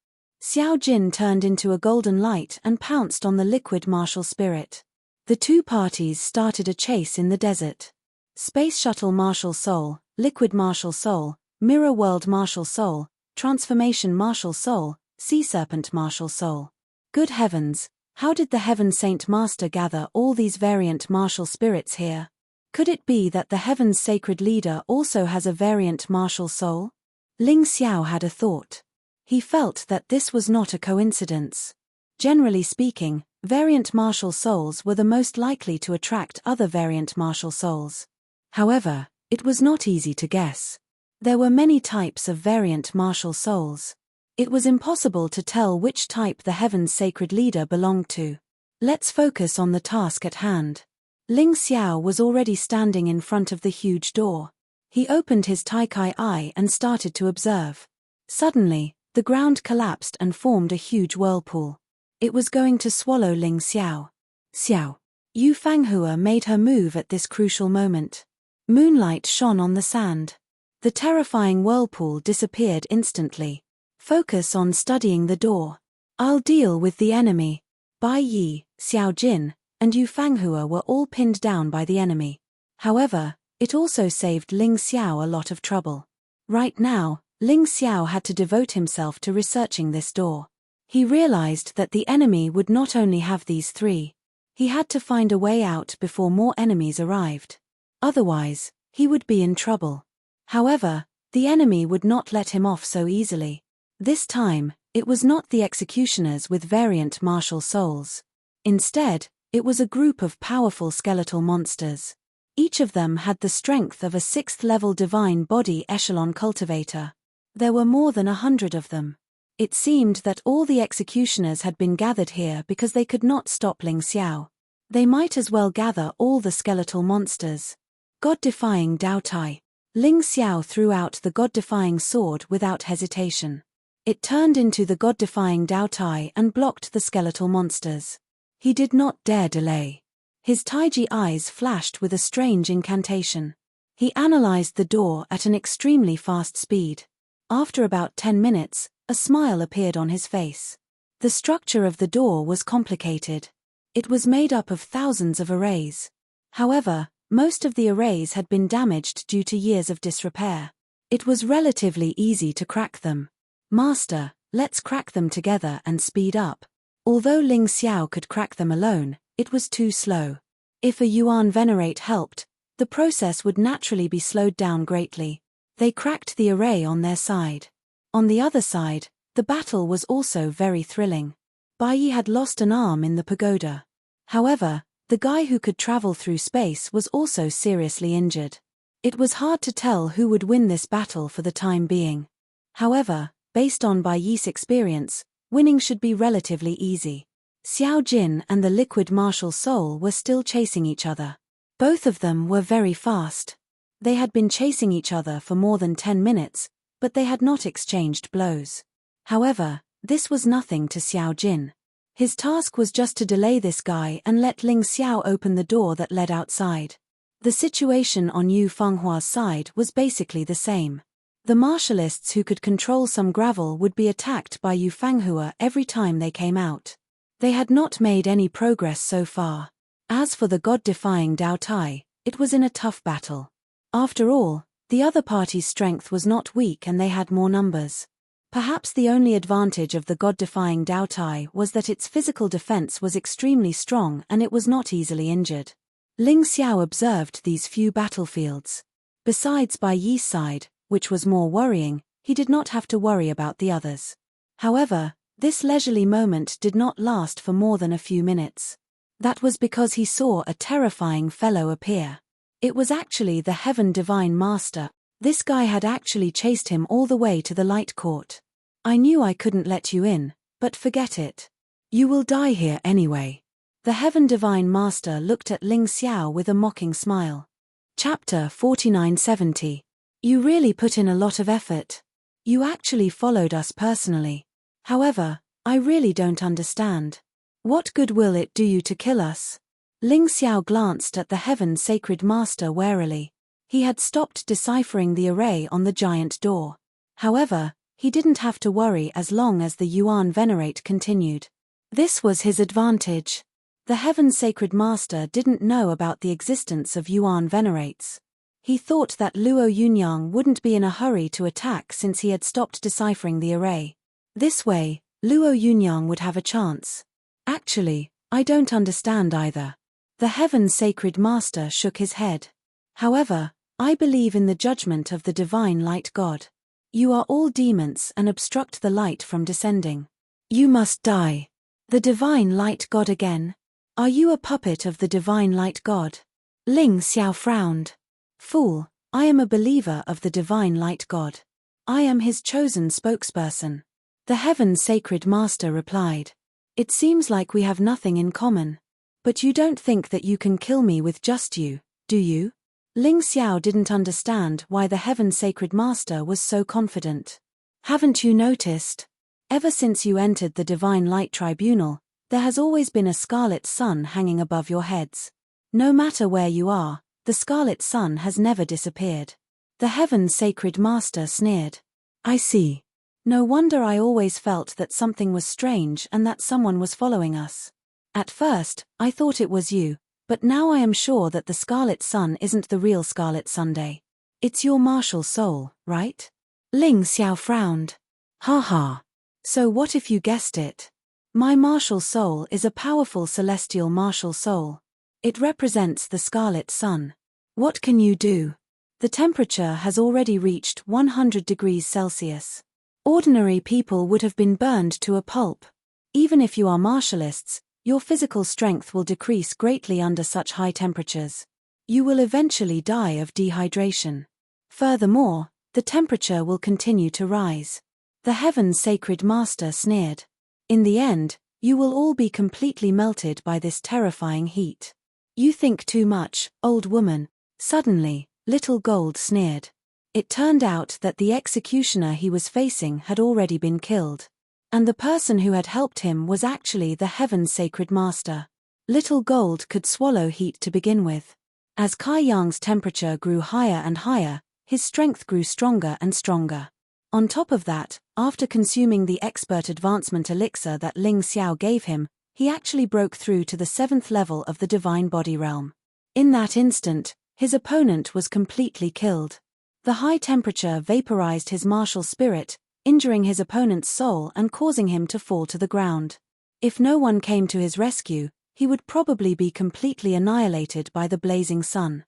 Xiao Jin turned into a golden light and pounced on the liquid martial spirit. The two parties started a chase in the desert. Space Shuttle Martial Soul, Liquid Martial Soul, Mirror World Martial Soul, Transformation Martial Soul, Sea Serpent Martial Soul. Good heavens, how did the Heaven Saint Master gather all these variant martial spirits here? Could it be that the Heaven's Sacred Leader also has a variant martial soul? Ling Xiao had a thought. He felt that this was not a coincidence. Generally speaking, variant martial souls were the most likely to attract other variant martial souls. However, it was not easy to guess. There were many types of variant martial souls. It was impossible to tell which type the Heaven's sacred leader belonged to. Let's focus on the task at hand. Ling Xiao was already standing in front of the huge door. He opened his Taikai eye and started to observe. Suddenly, the ground collapsed and formed a huge whirlpool. It was going to swallow Ling Xiao. Xiao. Yu Fanghua made her move at this crucial moment. Moonlight shone on the sand. The terrifying whirlpool disappeared instantly. Focus on studying the door. I'll deal with the enemy. Bai Yi, Xiao Jin, and Yu Fanghua were all pinned down by the enemy. However, it also saved Ling Xiao a lot of trouble. Right now, Ling Xiao had to devote himself to researching this door. He realized that the enemy would not only have these three. He had to find a way out before more enemies arrived. Otherwise, he would be in trouble. However, the enemy would not let him off so easily. This time, it was not the executioners with variant martial souls. Instead, it was a group of powerful skeletal monsters. Each of them had the strength of a 6th-level divine body echelon cultivator. There were more than 100 of them. It seemed that all the executioners had been gathered here because they could not stop Ling Xiao. They might as well gather all the skeletal monsters. God-defying Dao Tai. Ling Xiao threw out the God-defying sword without hesitation. It turned into the God-defying Dao Tai and blocked the skeletal monsters. He did not dare delay. His Taiji eyes flashed with a strange incantation. He analyzed the door at an extremely fast speed. After about 10 minutes, a smile appeared on his face. The structure of the door was complicated. It was made up of thousands of arrays. However, most of the arrays had been damaged due to years of disrepair. It was relatively easy to crack them. Master, let's crack them together and speed up. Although Ling Xiao could crack them alone, it was too slow. If a Yuan Venerate helped, the process would naturally be slowed down greatly. They cracked the array on their side. On the other side, the battle was also very thrilling. Bai Yi had lost an arm in the pagoda. However, the guy who could travel through space was also seriously injured. It was hard to tell who would win this battle for the time being. However, based on Bai Yi's experience, winning should be relatively easy. Xiao Jin and the liquid martial soul were still chasing each other. Both of them were very fast. They had been chasing each other for more than 10 minutes, but they had not exchanged blows. However, this was nothing to Xiao Jin. His task was just to delay this guy and let Ling Xiao open the door that led outside. The situation on Yu Fenghua's side was basically the same. The martialists who could control some gravel would be attacked by Yu Fanghua every time they came out. They had not made any progress so far. As for the God-defying Dao Tai, it was in a tough battle. After all, the other party's strength was not weak and they had more numbers. Perhaps the only advantage of the God-defying Dao Tai was that its physical defense was extremely strong and it was not easily injured. Ling Xiao observed these few battlefields. Besides Bai Yi's side, which was more worrying, he did not have to worry about the others. However, this leisurely moment did not last for more than a few minutes. That was because he saw a terrifying fellow appear. It was actually the Heaven Divine Master. This guy had actually chased him all the way to the light court. I knew I couldn't let you in, but forget it. You will die here anyway. The Heaven Divine Master looked at Ling Xiao with a mocking smile. Chapter 4970. You really put in a lot of effort. You actually followed us personally. However, I really don't understand. What good will it do you to kill us? Ling Xiao glanced at the Heaven Sacred Master warily. He had stopped deciphering the array on the giant door. However, he didn't have to worry as long as the Yuan Venerate continued. This was his advantage. The Heaven Sacred Master didn't know about the existence of Yuan Venerates. He thought that Luo Yunyang wouldn't be in a hurry to attack since he had stopped deciphering the array. This way, Luo Yunyang would have a chance. Actually, I don't understand either. The Heaven Sacred Master shook his head. However, I believe in the judgment of the Divine Light God. You are all demons and obstruct the light from descending. You must die. The divine light god again? Are you a puppet of the divine light god? Ling Xiao frowned. Fool, I am a believer of the divine light god. I am his chosen spokesperson. The heaven's sacred master replied. It seems like we have nothing in common. But you don't think that you can kill me with just you, do you? Ling Xiao didn't understand why the heaven's sacred master was so confident. Haven't you noticed? Ever since you entered the divine light tribunal, there has always been a scarlet sun hanging above your heads. No matter where you are, the scarlet sun has never disappeared. The heaven's sacred master sneered. I see. No wonder I always felt that something was strange and that someone was following us. At first, I thought it was you, but now I am sure that the scarlet sun isn't the real Scarlet Sunday. It's your martial soul, right? Ling Xiao frowned. Ha ha. So what if you guessed it? My martial soul is a powerful celestial martial soul. It represents the scarlet sun. What can you do? The temperature has already reached 100 degrees Celsius. Ordinary people would have been burned to a pulp. Even if you are martialists, your physical strength will decrease greatly under such high temperatures. You will eventually die of dehydration. Furthermore, the temperature will continue to rise. The heaven's sacred master sneered. In the end, you will all be completely melted by this terrifying heat. You think too much, old woman. Suddenly, Little Gold sneered. It turned out that the executioner he was facing had already been killed. And the person who had helped him was actually the heaven's sacred master. Little Gold could swallow heat to begin with. As Kai Yang's temperature grew higher and higher, his strength grew stronger and stronger. On top of that, after consuming the expert advancement elixir that Ling Xiao gave him, he actually broke through to the 7th level of the divine body realm. In that instant, his opponent was completely killed. The high temperature vaporized his martial spirit, injuring his opponent's soul and causing him to fall to the ground. If no one came to his rescue, he would probably be completely annihilated by the blazing sun.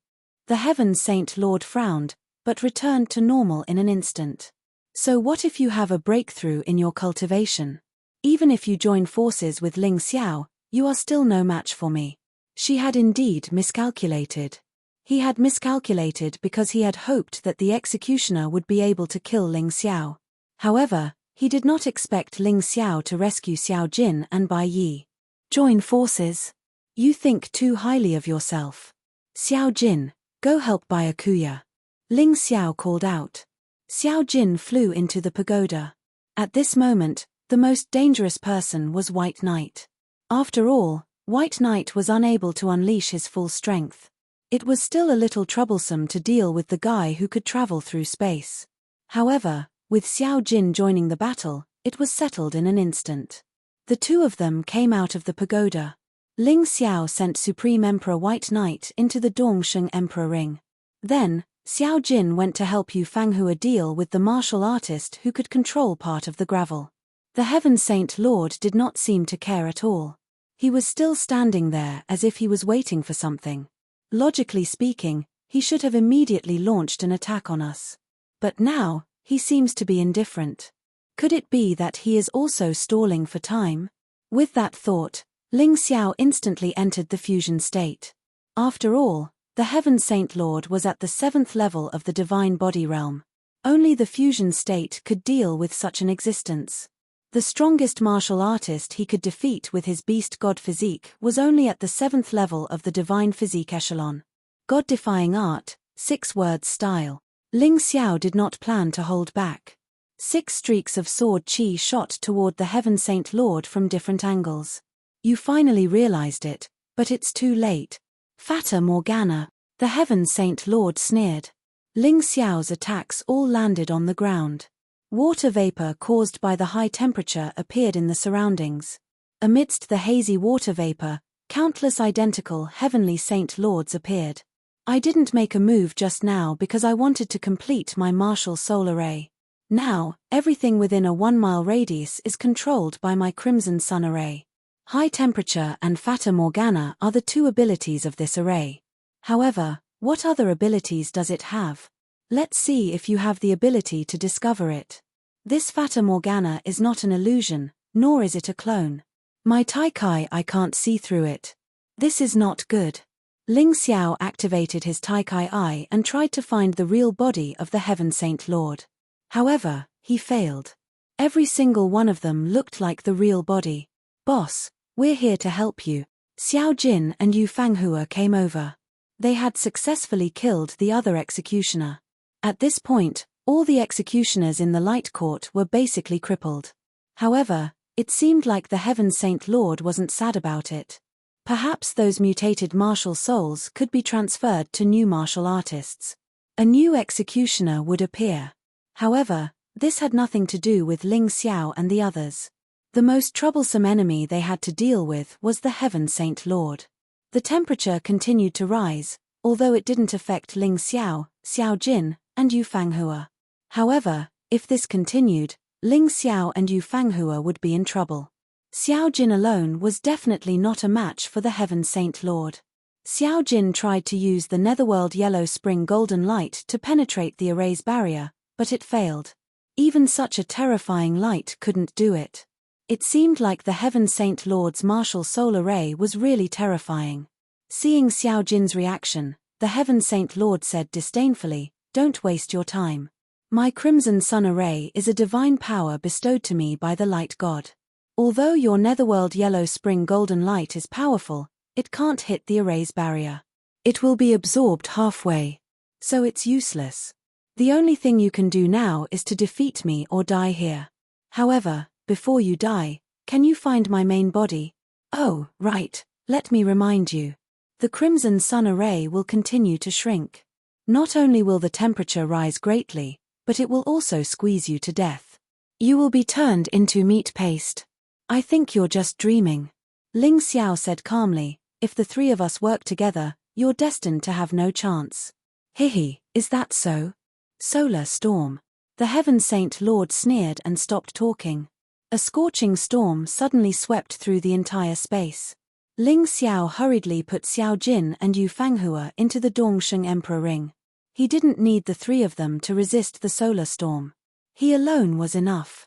The Heaven's Saint Lord frowned, but returned to normal in an instant. So what if you have a breakthrough in your cultivation? Even if you join forces with Ling Xiao, you are still no match for me. She had indeed miscalculated. He had miscalculated because he had hoped that the executioner would be able to kill Ling Xiao. However, he did not expect Ling Xiao to rescue Xiao Jin and Bai Yi. Join forces? You think too highly of yourself. Xiao Jin, go help Byakuya. Ling Xiao called out. Xiao Jin flew into the pagoda. At this moment, the most dangerous person was White Knight. After all, White Knight was unable to unleash his full strength. It was still a little troublesome to deal with the guy who could travel through space. However, with Xiao Jin joining the battle, it was settled in an instant. The two of them came out of the pagoda. Ling Xiao sent Supreme Emperor White Knight into the Dongsheng Emperor Ring. Then, Xiao Jin went to help Yu Fanghua deal with the martial artist who could control part of the gravel. The Heaven Saint Lord did not seem to care at all. He was still standing there as if he was waiting for something. Logically speaking, he should have immediately launched an attack on us. But now, he seems to be indifferent. Could it be that he is also stalling for time? With that thought, Ling Xiao instantly entered the fusion state. After all, the Heaven Saint Lord was at the 7th level of the divine body realm. Only the fusion state could deal with such an existence. The strongest martial artist he could defeat with his beast god physique was only at the 7th level of the divine physique echelon. God-defying art, 6 words style. Ling Xiao did not plan to hold back. 6 streaks of sword chi shot toward the Heaven Saint Lord from different angles. You finally realized it, but it's too late. Fata Morgana, the Heaven Saint Lord sneered. Ling Xiao's attacks all landed on the ground. Water vapor caused by the high temperature appeared in the surroundings. Amidst the hazy water vapor, countless identical heavenly Saint Lords appeared. I didn't make a move just now because I wanted to complete my martial soul array. Now, everything within a 1-mile radius is controlled by my Crimson Sun array. High temperature and Fata Morgana are the 2 abilities of this array. However, what other abilities does it have? Let's see if you have the ability to discover it. This Fata Morgana is not an illusion, nor is it a clone. My Taikai, I can't see through it. This is not good. Ling Xiao activated his Taikai eye and tried to find the real body of the Heaven Saint Lord. However, he failed. Every single one of them looked like the real body. Boss, we're here to help you. Xiao Jin and Yu Fanghua came over. They had successfully killed the other executioner. At this point, all the executioners in the Light Court were basically crippled. However, it seemed like the Heaven Saint Lord wasn't sad about it. Perhaps those mutated martial souls could be transferred to new martial artists. A new executioner would appear. However, this had nothing to do with Ling Xiao and the others. The most troublesome enemy they had to deal with was the Heaven Saint Lord. The temperature continued to rise, although it didn't affect Ling Xiao, Xiao Jin, and Yu Fanghua. However, if this continued, Ling Xiao and Yu Fanghua would be in trouble. Xiao Jin alone was definitely not a match for the Heaven Saint Lord. Xiao Jin tried to use the Netherworld Yellow Spring Golden Light to penetrate the array's barrier, but it failed. Even such a terrifying light couldn't do it. It seemed like the Heaven Saint Lord's martial soul array was really terrifying. Seeing Xiao Jin's reaction, the Heaven Saint Lord said disdainfully, "Don't waste your time. My Crimson Sun array is a divine power bestowed to me by the Light God. Although your Netherworld Yellow Spring Golden Light is powerful, it can't hit the array's barrier. It will be absorbed halfway. So it's useless. The only thing you can do now is to defeat me or die here. However, before you die, can you find my main body? Oh, right, let me remind you. The Crimson Sun array will continue to shrink. Not only will the temperature rise greatly, but it will also squeeze you to death. You will be turned into meat paste. I think you're just dreaming." Ling Xiao said calmly, "If the three of us work together, you're destined to have no chance." "Hihi, is that so?" Solar storm. The Heaven Saint Lord sneered and stopped talking. A scorching storm suddenly swept through the entire space. Ling Xiao hurriedly put Xiao Jin and Yu Fanghua into the Dongsheng Emperor Ring. He didn't need the three of them to resist the solar storm. He alone was enough.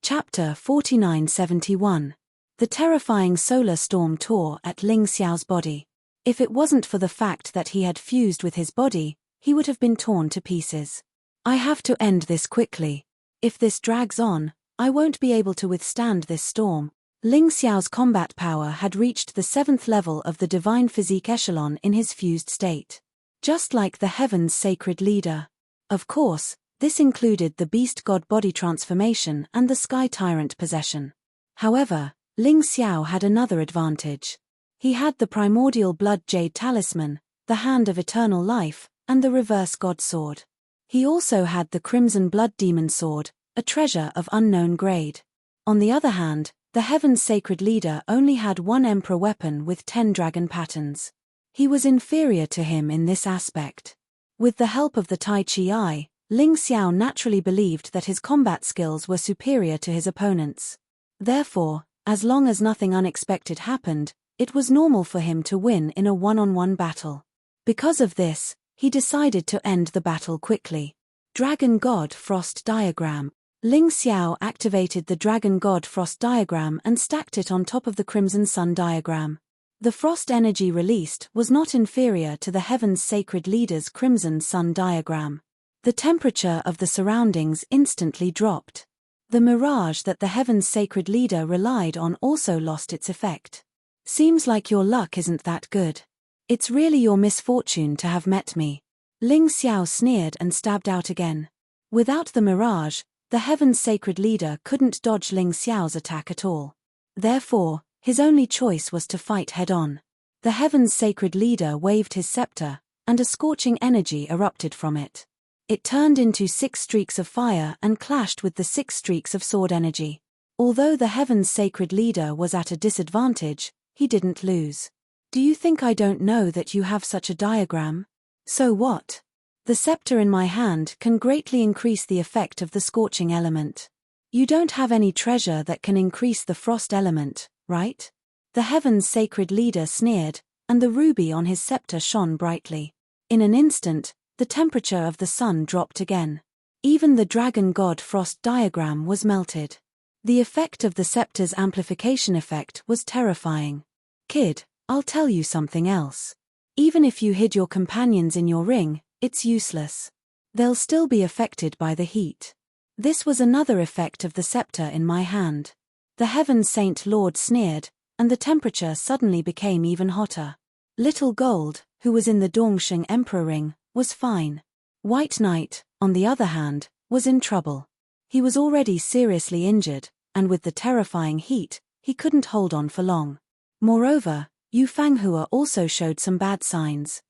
Chapter 4971. The terrifying solar storm tore at Ling Xiao's body. If it wasn't for the fact that he had fused with his body, he would have been torn to pieces. "I have to end this quickly. If this drags on, I won't be able to withstand this storm." Ling Xiao's combat power had reached the 7th level of the divine physique echelon in his fused state. Just like the Heaven's sacred leader. Of course, this included the beast god body transformation and the sky tyrant possession. However, Ling Xiao had another advantage. He had the primordial blood jade talisman, the hand of eternal life, and the reverse god sword. He also had the crimson blood demon sword, a treasure of unknown grade. On the other hand, the Heaven's sacred leader only had one emperor weapon with 10 dragon patterns. He was inferior to him in this aspect. With the help of the Tai Chi Eye, Ling Xiao naturally believed that his combat skills were superior to his opponents. Therefore, as long as nothing unexpected happened, it was normal for him to win in a one-on-one battle. Because of this, he decided to end the battle quickly. Dragon God Frost Diagram. Ling Xiao activated the Dragon God Frost Diagram and stacked it on top of the Crimson Sun Diagram. The frost energy released was not inferior to the Heaven's sacred leader's Crimson Sun Diagram. The temperature of the surroundings instantly dropped. The mirage that the Heaven's sacred leader relied on also lost its effect. "Seems like your luck isn't that good. It's really your misfortune to have met me." Ling Xiao sneered and stabbed out again. Without the mirage, the Heaven's sacred leader couldn't dodge Ling Xiao's attack at all. Therefore, his only choice was to fight head-on. The Heaven's sacred leader waved his scepter, and a scorching energy erupted from it. It turned into 6 streaks of fire and clashed with the 6 streaks of sword energy. Although the Heaven's sacred leader was at a disadvantage, he didn't lose. "Do you think I don't know that you have such a diagram? So what? The scepter in my hand can greatly increase the effect of the scorching element. You don't have any treasure that can increase the frost element, right?" The Heaven's sacred leader sneered, and the ruby on his scepter shone brightly. In an instant, the temperature of the sun dropped again. Even the dragon god frost diagram was melted. The effect of the scepter's amplification effect was terrifying. Kid, I'll tell you something else. Even if you hid your companions in your ring, it's useless. They'll still be affected by the heat. This was another effect of the scepter in my hand. The Heaven Saint Lord sneered, and the temperature suddenly became even hotter. Little Gold, who was in the Dongsheng Emperor ring, was fine. White Knight, on the other hand, was in trouble. He was already seriously injured, and with the terrifying heat, he couldn't hold on for long. Moreover, Yu Fanghua also showed some bad signs.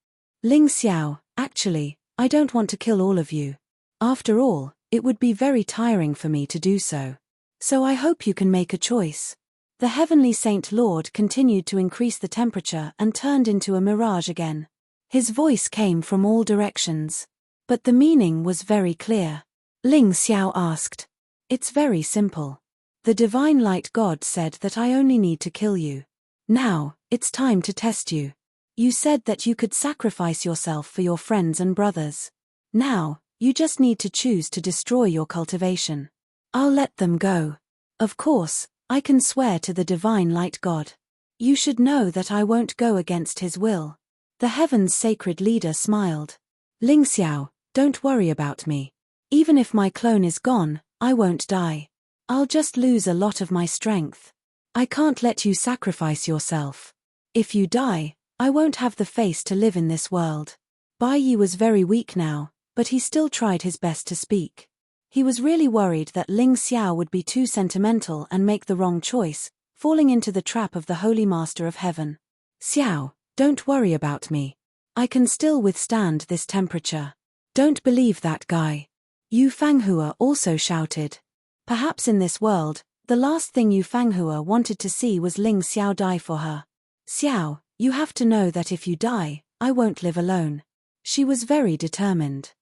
Ling Xiao, actually, I don't want to kill all of you. After all, it would be very tiring for me to do so. So I hope you can make a choice. The Heavenly Saint Lord continued to increase the temperature and turned into a mirage again. His voice came from all directions. But the meaning was very clear. Ling Xiao asked. It's very simple. The Divine Light God said that I only need to kill you. Now, it's time to test you. You said that you could sacrifice yourself for your friends and brothers. Now, you just need to choose to destroy your cultivation. I'll let them go. Of course, I can swear to the Divine Light God. You should know that I won't go against his will. The Heaven's sacred leader smiled. Ling Xiao, don't worry about me. Even if my clone is gone, I won't die. I'll just lose a lot of my strength. I can't let you sacrifice yourself. If you die, I won't have the face to live in this world. Bai Yi was very weak now, but he still tried his best to speak. He was really worried that Ling Xiao would be too sentimental and make the wrong choice, falling into the trap of the Holy Master of Heaven. Xiao, don't worry about me. I can still withstand this temperature. Don't believe that guy. Yu Fanghua also shouted. Perhaps in this world, the last thing Yu Fanghua wanted to see was Ling Xiao die for her. Xiao, you have to know that if you die, I won't live alone. She was very determined.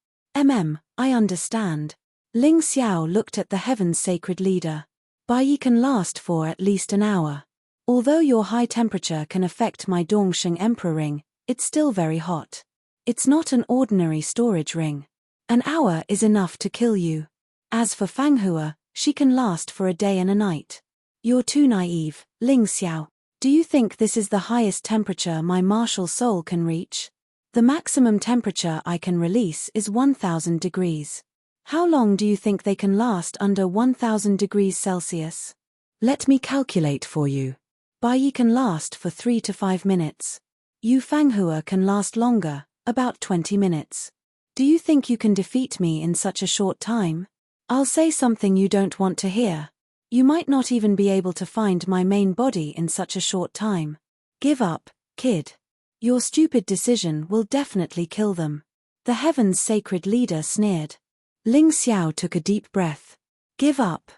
I understand. Ling Xiao looked at the Heaven's sacred leader. Bai Yi can last for at least an hour. Although your high temperature can affect my Dongsheng Emperor ring, it's still very hot. It's not an ordinary storage ring. An hour is enough to kill you. As for Fanghua, she can last for a day and a night. You're too naive, Ling Xiao. Do you think this is the highest temperature my martial soul can reach? The maximum temperature I can release is 1000 degrees. How long do you think they can last under 1000 degrees Celsius? Let me calculate for you. Bai Yi can last for 3 to 5 minutes. Yu Fanghua can last longer, about 20 minutes. Do you think you can defeat me in such a short time? I'll say something you don't want to hear. You might not even be able to find my main body in such a short time. Give up, kid. Your stupid decision will definitely kill them. The Heaven's sacred leader sneered. Ling Xiao took a deep breath. Give up.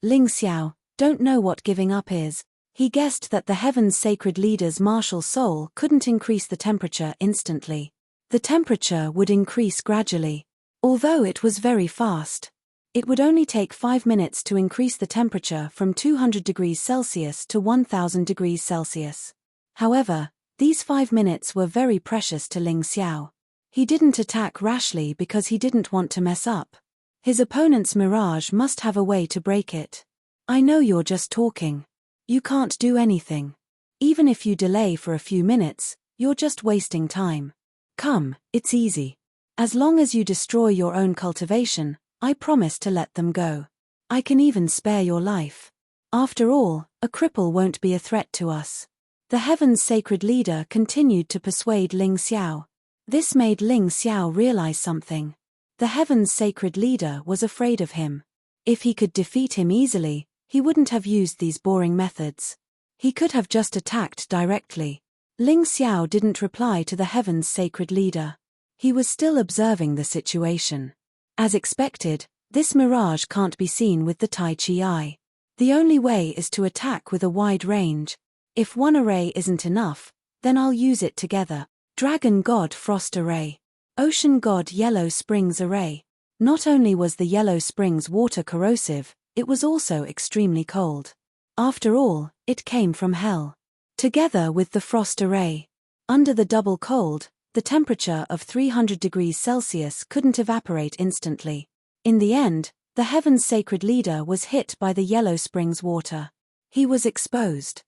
Ling Xiao, don't know what giving up is. He guessed that the Heaven's sacred leader's martial soul couldn't increase the temperature instantly. The temperature would increase gradually. Although it was very fast. It would only take 5 minutes to increase the temperature from 200 degrees Celsius to 1000 degrees Celsius. However, these 5 minutes were very precious to Ling Xiao. He didn't attack rashly because he didn't want to mess up. His opponent's mirage must have a way to break it. I know you're just talking. You can't do anything. Even if you delay for a few minutes, you're just wasting time. Come, it's easy. As long as you destroy your own cultivation, I promise to let them go. I can even spare your life. After all, a cripple won't be a threat to us. The Heaven's sacred leader continued to persuade Ling Xiao. This made Ling Xiao realize something. The Heaven's sacred leader was afraid of him. If he could defeat him easily, he wouldn't have used these boring methods. He could have just attacked directly. Ling Xiao didn't reply to the Heaven's sacred leader. He was still observing the situation. As expected, this mirage can't be seen with the Tai Chi eye. The only way is to attack with a wide range. If one array isn't enough, then I'll use it together. Dragon God Frost Array. Ocean God Yellow Springs Array. Not only was the Yellow Springs water corrosive, it was also extremely cold. After all, it came from hell. Together with the Frost Array. Under the double cold, the temperature of 300 degrees Celsius couldn't evaporate instantly. In the end, the Heaven's Sacred Leader was hit by the Yellow Springs water. He was exposed.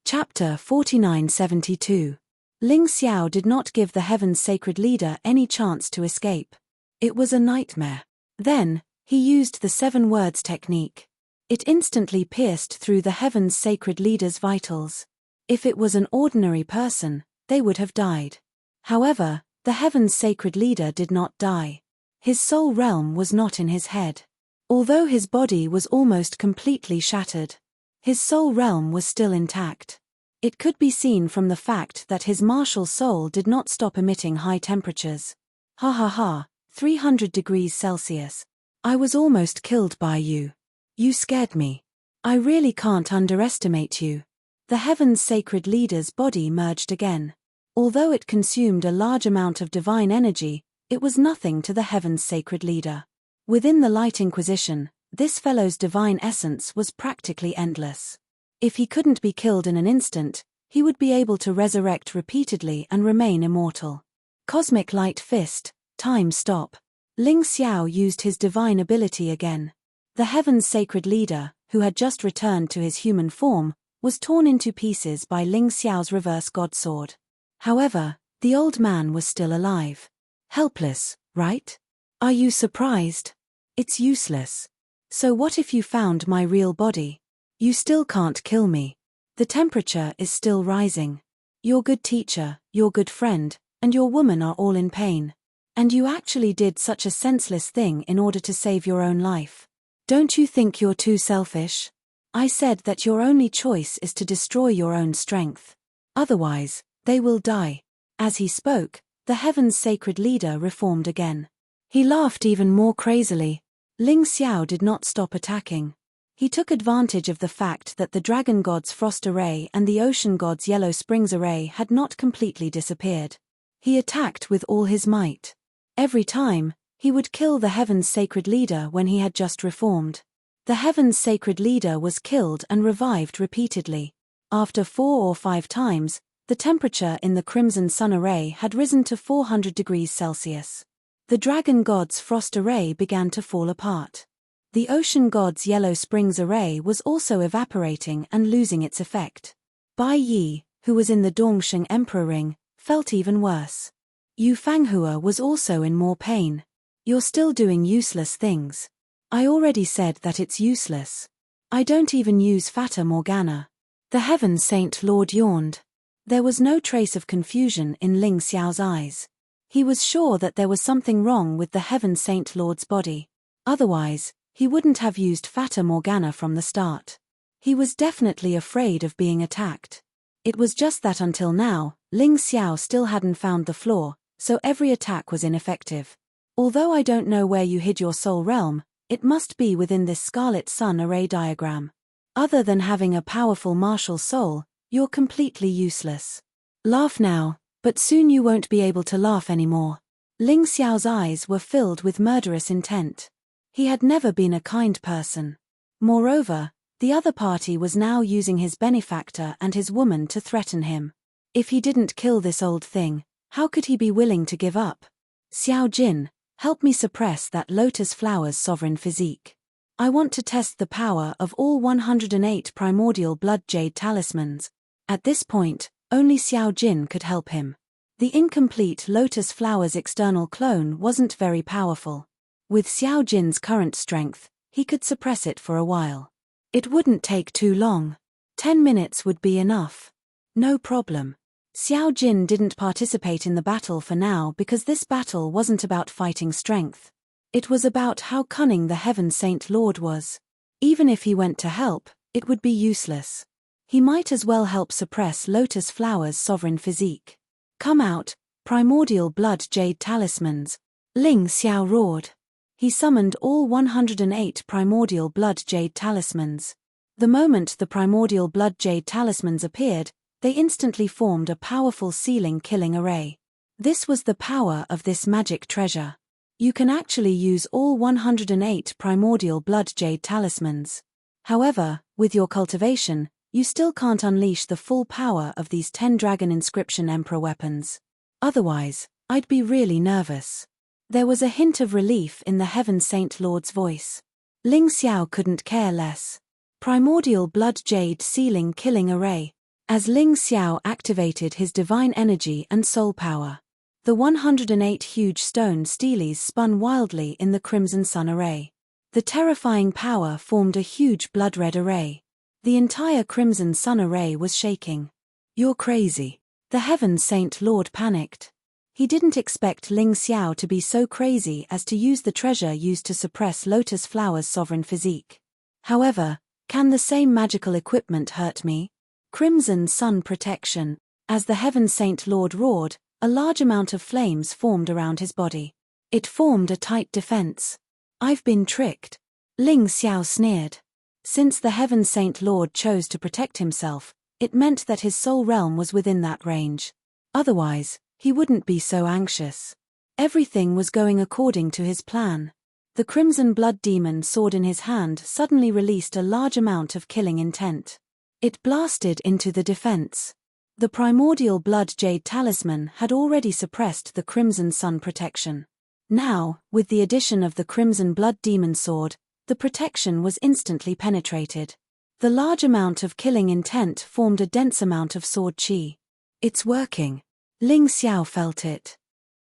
Chapter 4972. Ling Xiao did not give the Heaven's Sacred Leader any chance to escape. It was a nightmare. Then, he used the 7 words technique. It instantly pierced through the Heaven's Sacred Leader's vitals. If it was an ordinary person, they would have died. However, the Heaven's Sacred Leader did not die. His soul realm was not in his head. Although his body was almost completely shattered, his soul realm was still intact. It could be seen from the fact that his martial soul did not stop emitting high temperatures. Ha ha ha, 300 degrees Celsius. I was almost killed by you. You scared me. I really can't underestimate you. The Heaven's Sacred Leader's body merged again. Although it consumed a large amount of divine energy, it was nothing to the Heaven's Sacred Leader. Within the Light Inquisition, this fellow's divine essence was practically endless. If he couldn't be killed in an instant, he would be able to resurrect repeatedly and remain immortal. Cosmic Light Fist, time stop. Ling Xiao used his divine ability again. The Heaven's Sacred Leader, who had just returned to his human form, was torn into pieces by Ling Xiao's reverse god sword. However, the old man was still alive. Helpless, right? Are you surprised? It's useless. So what if you found my real body? You still can't kill me. The temperature is still rising. Your good teacher, your good friend, and your woman are all in pain. And you actually did such a senseless thing in order to save your own life. Don't you think you're too selfish? I said that your only choice is to destroy your own strength. Otherwise, they will die. As he spoke, the Heaven's Sacred Leader reformed again. He laughed even more crazily. Ling Xiao did not stop attacking. He took advantage of the fact that the Dragon God's Frost Array and the Ocean God's Yellow Springs Array had not completely disappeared. He attacked with all his might. Every time, he would kill the Heaven's Sacred Leader when he had just reformed. The Heaven's Sacred Leader was killed and revived repeatedly. After 4 or 5 times, the temperature in the Crimson Sun Array had risen to 400 degrees Celsius. The Dragon God's Frost Array began to fall apart. The Ocean God's Yellow Springs Array was also evaporating and losing its effect. Bai Yi, who was in the Dongsheng Emperor Ring, felt even worse. Yu Fanghua was also in more pain. You're still doing useless things. I already said that it's useless. I don't even use Fata Morgana. The Heaven Saint Lord yawned. There was no trace of confusion in Ling Xiao's eyes. He was sure that there was something wrong with the Heaven Saint Lord's body. Otherwise, he wouldn't have used Fata Morgana from the start. He was definitely afraid of being attacked. It was just that until now, Ling Xiao still hadn't found the flaw, so every attack was ineffective. Although I don't know where you hid your soul realm, it must be within this Scarlet Sun Array diagram. Other than having a powerful martial soul, you're completely useless. Laugh now, but soon you won't be able to laugh anymore. Ling Xiao's eyes were filled with murderous intent. He had never been a kind person. Moreover, the other party was now using his benefactor and his woman to threaten him. If he didn't kill this old thing, how could he be willing to give up? Xiao Jin, help me suppress that lotus flower's sovereign physique. I want to test the power of all 108 primordial blood jade talismans. At this point, only Xiao Jin could help him. The incomplete lotus flower's external clone wasn't very powerful. With Xiao Jin's current strength, he could suppress it for a while. It wouldn't take too long. 10 minutes would be enough. No problem. Xiao Jin didn't participate in the battle for now because this battle wasn't about fighting strength. It was about how cunning the Heaven Saint Lord was. Even if he went to help, it would be useless. He might as well help suppress Lotus Flower's sovereign physique. Come out, primordial blood jade talismans. Ling Xiao roared. He summoned all 108 primordial blood jade talismans. The moment the primordial blood jade talismans appeared, they instantly formed a powerful ceiling-killing array. This was the power of this magic treasure. You can actually use all 108 primordial blood jade talismans. However, with your cultivation, you still can't unleash the full power of these 10 dragon inscription emperor weapons. Otherwise, I'd be really nervous. There was a hint of relief in the Heaven Saint Lord's voice. Ling Xiao couldn't care less. Primordial blood jade sealing killing array. As Ling Xiao activated his divine energy and soul power, the 108 huge stone steles spun wildly in the Crimson Sun array. The terrifying power formed a huge blood-red array. The entire Crimson Sun array was shaking. You're crazy. The Heaven Saint Lord panicked. He didn't expect Ling Xiao to be so crazy as to use the treasure used to suppress Lotus Flower's sovereign physique. However, can the same magical equipment hurt me? Crimson Sun protection. As the Heaven Saint Lord roared, a large amount of flames formed around his body. It formed a tight defense. I've been tricked. Ling Xiao sneered. Since the Heaven Saint Lord chose to protect himself, it meant that his soul realm was within that range. Otherwise, he wouldn't be so anxious. Everything was going according to his plan. The Crimson Blood Demon sword in his hand suddenly released a large amount of killing intent. It blasted into the defense. The Primordial Blood Jade Talisman had already suppressed the Crimson Sun protection. Now, with the addition of the Crimson Blood Demon sword, the protection was instantly penetrated. The large amount of killing intent formed a dense amount of sword chi. It's working. Ling Xiao felt it.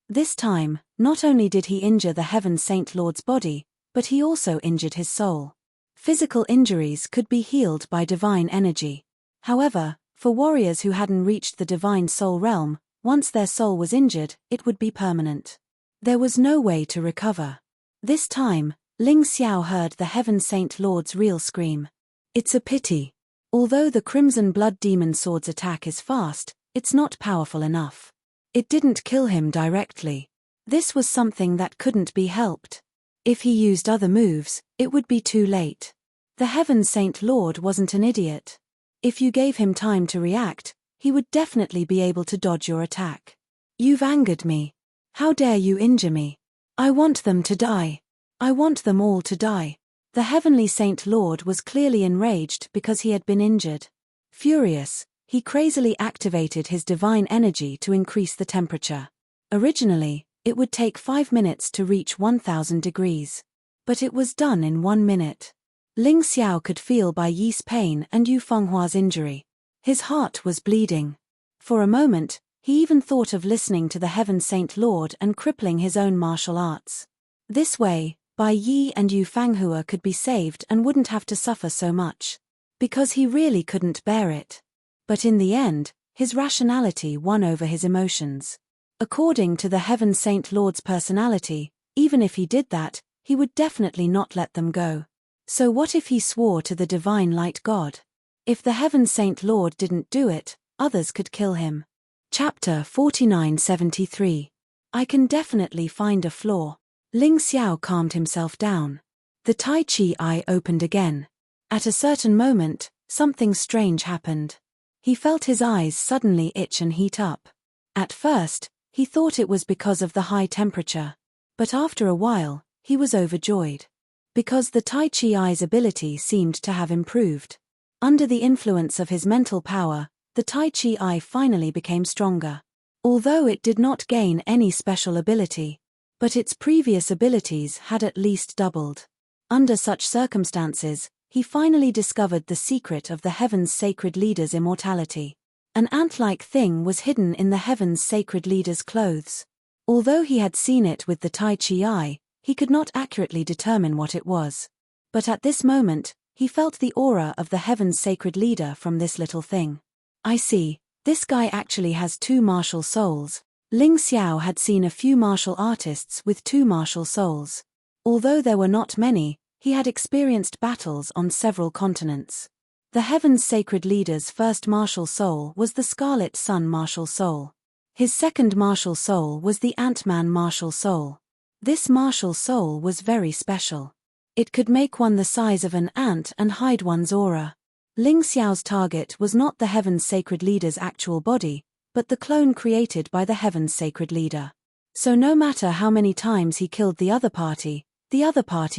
This time, not only did he injure the Heaven Saint Lord's body, but he also injured his soul. Physical injuries could be healed by divine energy. However, for warriors who hadn't reached the divine soul realm, once their soul was injured, it would be permanent. There was no way to recover. This time, Ling Xiao heard the Heaven Saint Lord's real scream. It's a pity. Although the Crimson Blood Demon sword's attack is fast, it's not powerful enough. It didn't kill him directly. This was something that couldn't be helped. If he used other moves, it would be too late. The Heaven Saint Lord wasn't an idiot. If you gave him time to react, he would definitely be able to dodge your attack. You've angered me. How dare you injure me? I want them to die. I want them all to die. The Heavenly Saint Lord was clearly enraged because he had been injured. Furious, he crazily activated his divine energy to increase the temperature. Originally, it would take 5 minutes to reach 1000 degrees. But it was done in 1 minute. Ling Xiao could feel Bai Yi's pain and Yu Fenghua's injury. His heart was bleeding. For a moment, he even thought of listening to the Heaven Saint Lord and crippling his own martial arts. This way, Bai Yi and Yu Fanghua could be saved and wouldn't have to suffer so much. Because he really couldn't bear it. But in the end, his rationality won over his emotions. According to the Heaven Saint Lord's personality, even if he did that, he would definitely not let them go. So what if he swore to the divine light God? If the Heaven Saint Lord didn't do it, others could kill him. Chapter 4973. I can definitely find a flaw. Ling Xiao calmed himself down. The Tai Chi eye opened again. At a certain moment, something strange happened. He felt his eyes suddenly itch and heat up. At first, he thought it was because of the high temperature. But after a while, he was overjoyed. Because the Tai Chi eye's ability seemed to have improved. Under the influence of his mental power, the Tai Chi eye finally became stronger. Although it did not gain any special ability. But its previous abilities had at least doubled. Under such circumstances, he finally discovered the secret of the Heaven's Sacred Leader's immortality. An ant-like thing was hidden in the Heaven's Sacred Leader's clothes. Although he had seen it with the Tai Chi eye, he could not accurately determine what it was. But at this moment, he felt the aura of the Heaven's Sacred Leader from this little thing. I see, this guy actually has 2 martial souls. Ling Xiao had seen a few martial artists with 2 martial souls. Although there were not many, he had experienced battles on several continents. The Heaven's Sacred Leader's first martial soul was the Scarlet Sun martial soul. His second martial soul was the Ant-Man martial soul. This martial soul was very special. It could make one the size of an ant and hide one's aura. Ling Xiao's target was not the Heaven's Sacred Leader's actual body, but the clone created by the Heaven's Sacred Leader. So no matter how many times he killed the other party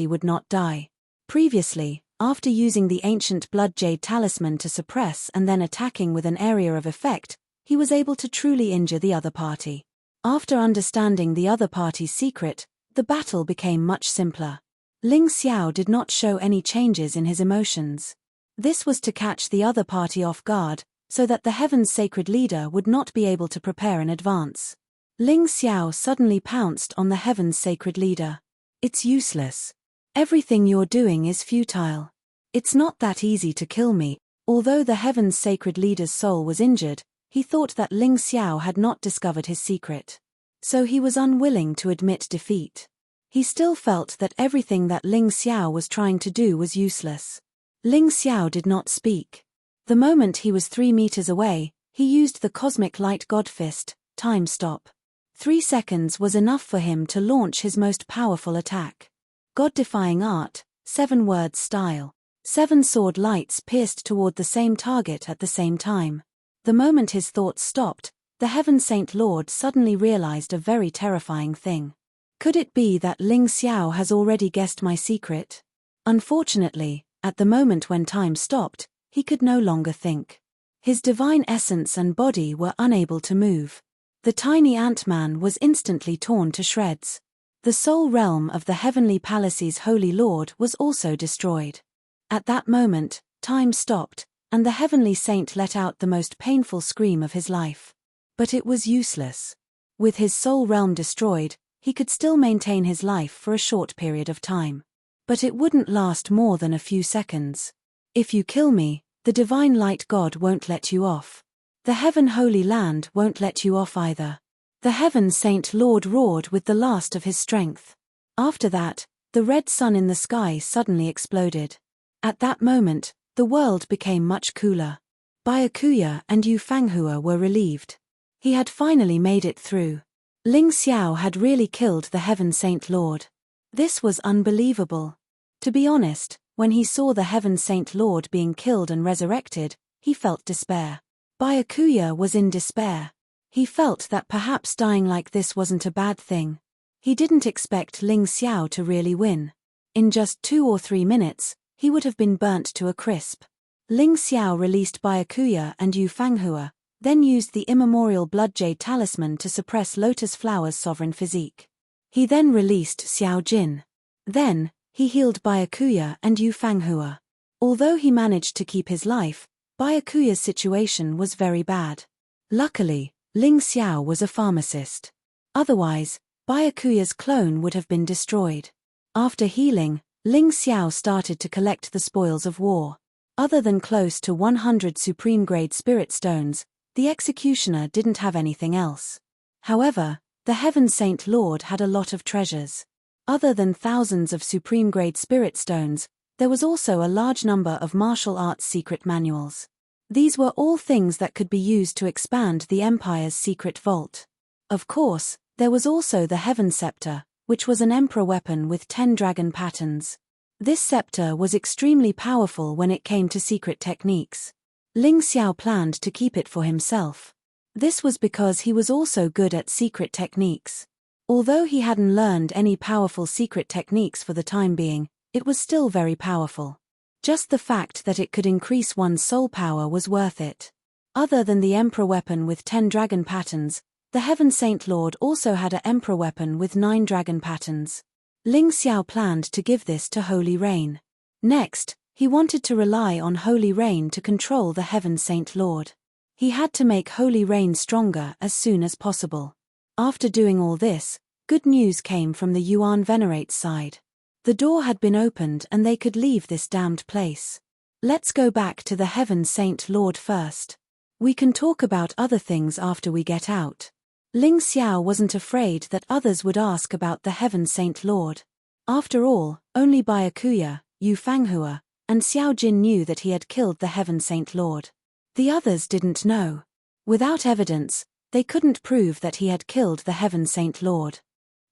would not die. Previously, after using the ancient blood jade talisman to suppress and then attacking with an area of effect, he was able to truly injure the other party. After understanding the other party's secret, the battle became much simpler. Ling Xiao did not show any changes in his emotions. This was to catch the other party off guard, so that the Heaven's sacred leader would not be able to prepare in advance. Ling Xiao suddenly pounced on the Heaven's sacred leader. It's useless. Everything you're doing is futile. It's not that easy to kill me. Although the Heaven's sacred leader's soul was injured, he thought that Ling Xiao had not discovered his secret. So he was unwilling to admit defeat. He still felt that everything that Ling Xiao was trying to do was useless. Ling Xiao did not speak. The moment he was 3 meters away, he used the cosmic light god fist, time stop. 3 seconds was enough for him to launch his most powerful attack. God-defying art, 7 words style. 7 sword lights pierced toward the same target at the same time. The moment his thoughts stopped, the Heaven Saint Lord suddenly realized a very terrifying thing. Could it be that Ling Xiao has already guessed my secret? Unfortunately, at the moment when time stopped, he could no longer think. His divine essence and body were unable to move. The tiny Ant-Man was instantly torn to shreds. The soul realm of the Heavenly Palace's Holy Lord was also destroyed. At that moment, time stopped, and the Heavenly Saint let out the most painful scream of his life. But it was useless. With his soul realm destroyed, he could still maintain his life for a short period of time. But it wouldn't last more than a few seconds. If you kill me, the Divine Light God won't let you off. The Heaven Holy Land won't let you off either. The Heaven Saint Lord roared with the last of his strength. After that, the red sun in the sky suddenly exploded. At that moment, the world became much cooler. Byakuya and Yu Fanghua were relieved. He had finally made it through. Ling Xiao had really killed the Heaven Saint Lord. This was unbelievable. To be honest, when he saw the Heaven Saint Lord being killed and resurrected, he felt despair. Byakuya was in despair. He felt that perhaps dying like this wasn't a bad thing. He didn't expect Ling Xiao to really win. In just 2 or 3 minutes, he would have been burnt to a crisp. Ling Xiao released Byakuya and Yu Fanghua, then used the immemorial blood jade talisman to suppress Lotus Flower's sovereign physique. He then released Xiao Jin. Then, he healed Byakuya and Yu Fanghua. Although he managed to keep his life, Byakuya's situation was very bad. Luckily, Ling Xiao was a pharmacist. Otherwise, Byakuya's clone would have been destroyed. After healing, Ling Xiao started to collect the spoils of war. Other than close to 100 supreme-grade spirit stones, the executioner didn't have anything else. However, the Heaven Saint Lord had a lot of treasures. Other than thousands of supreme-grade spirit stones, there was also a large number of martial arts secret manuals. These were all things that could be used to expand the Empire's secret vault. Of course, there was also the Heaven Scepter, which was an emperor weapon with 10 dragon patterns. This scepter was extremely powerful when it came to secret techniques. Ling Xiao planned to keep it for himself. This was because he was also good at secret techniques. Although he hadn't learned any powerful secret techniques for the time being, it was still very powerful. Just the fact that it could increase one's soul power was worth it. Other than the Emperor weapon with 10 dragon patterns, the Heaven Saint Lord also had an Emperor weapon with 9 dragon patterns. Ling Xiao planned to give this to Holy Rain. Next, he wanted to rely on Holy Rain to control the Heaven Saint Lord. He had to make Holy Rain stronger as soon as possible. After doing all this, good news came from the Yuan Venerate's side. The door had been opened and they could leave this damned place. Let's go back to the Heaven Saint Lord first. We can talk about other things after we get out. Ling Xiao wasn't afraid that others would ask about the Heaven Saint Lord. After all, only Byakuya, Yu Fanghua, and Xiao Jin knew that he had killed the Heaven Saint Lord. The others didn't know. Without evidence, they couldn't prove that he had killed the Heaven Saint Lord.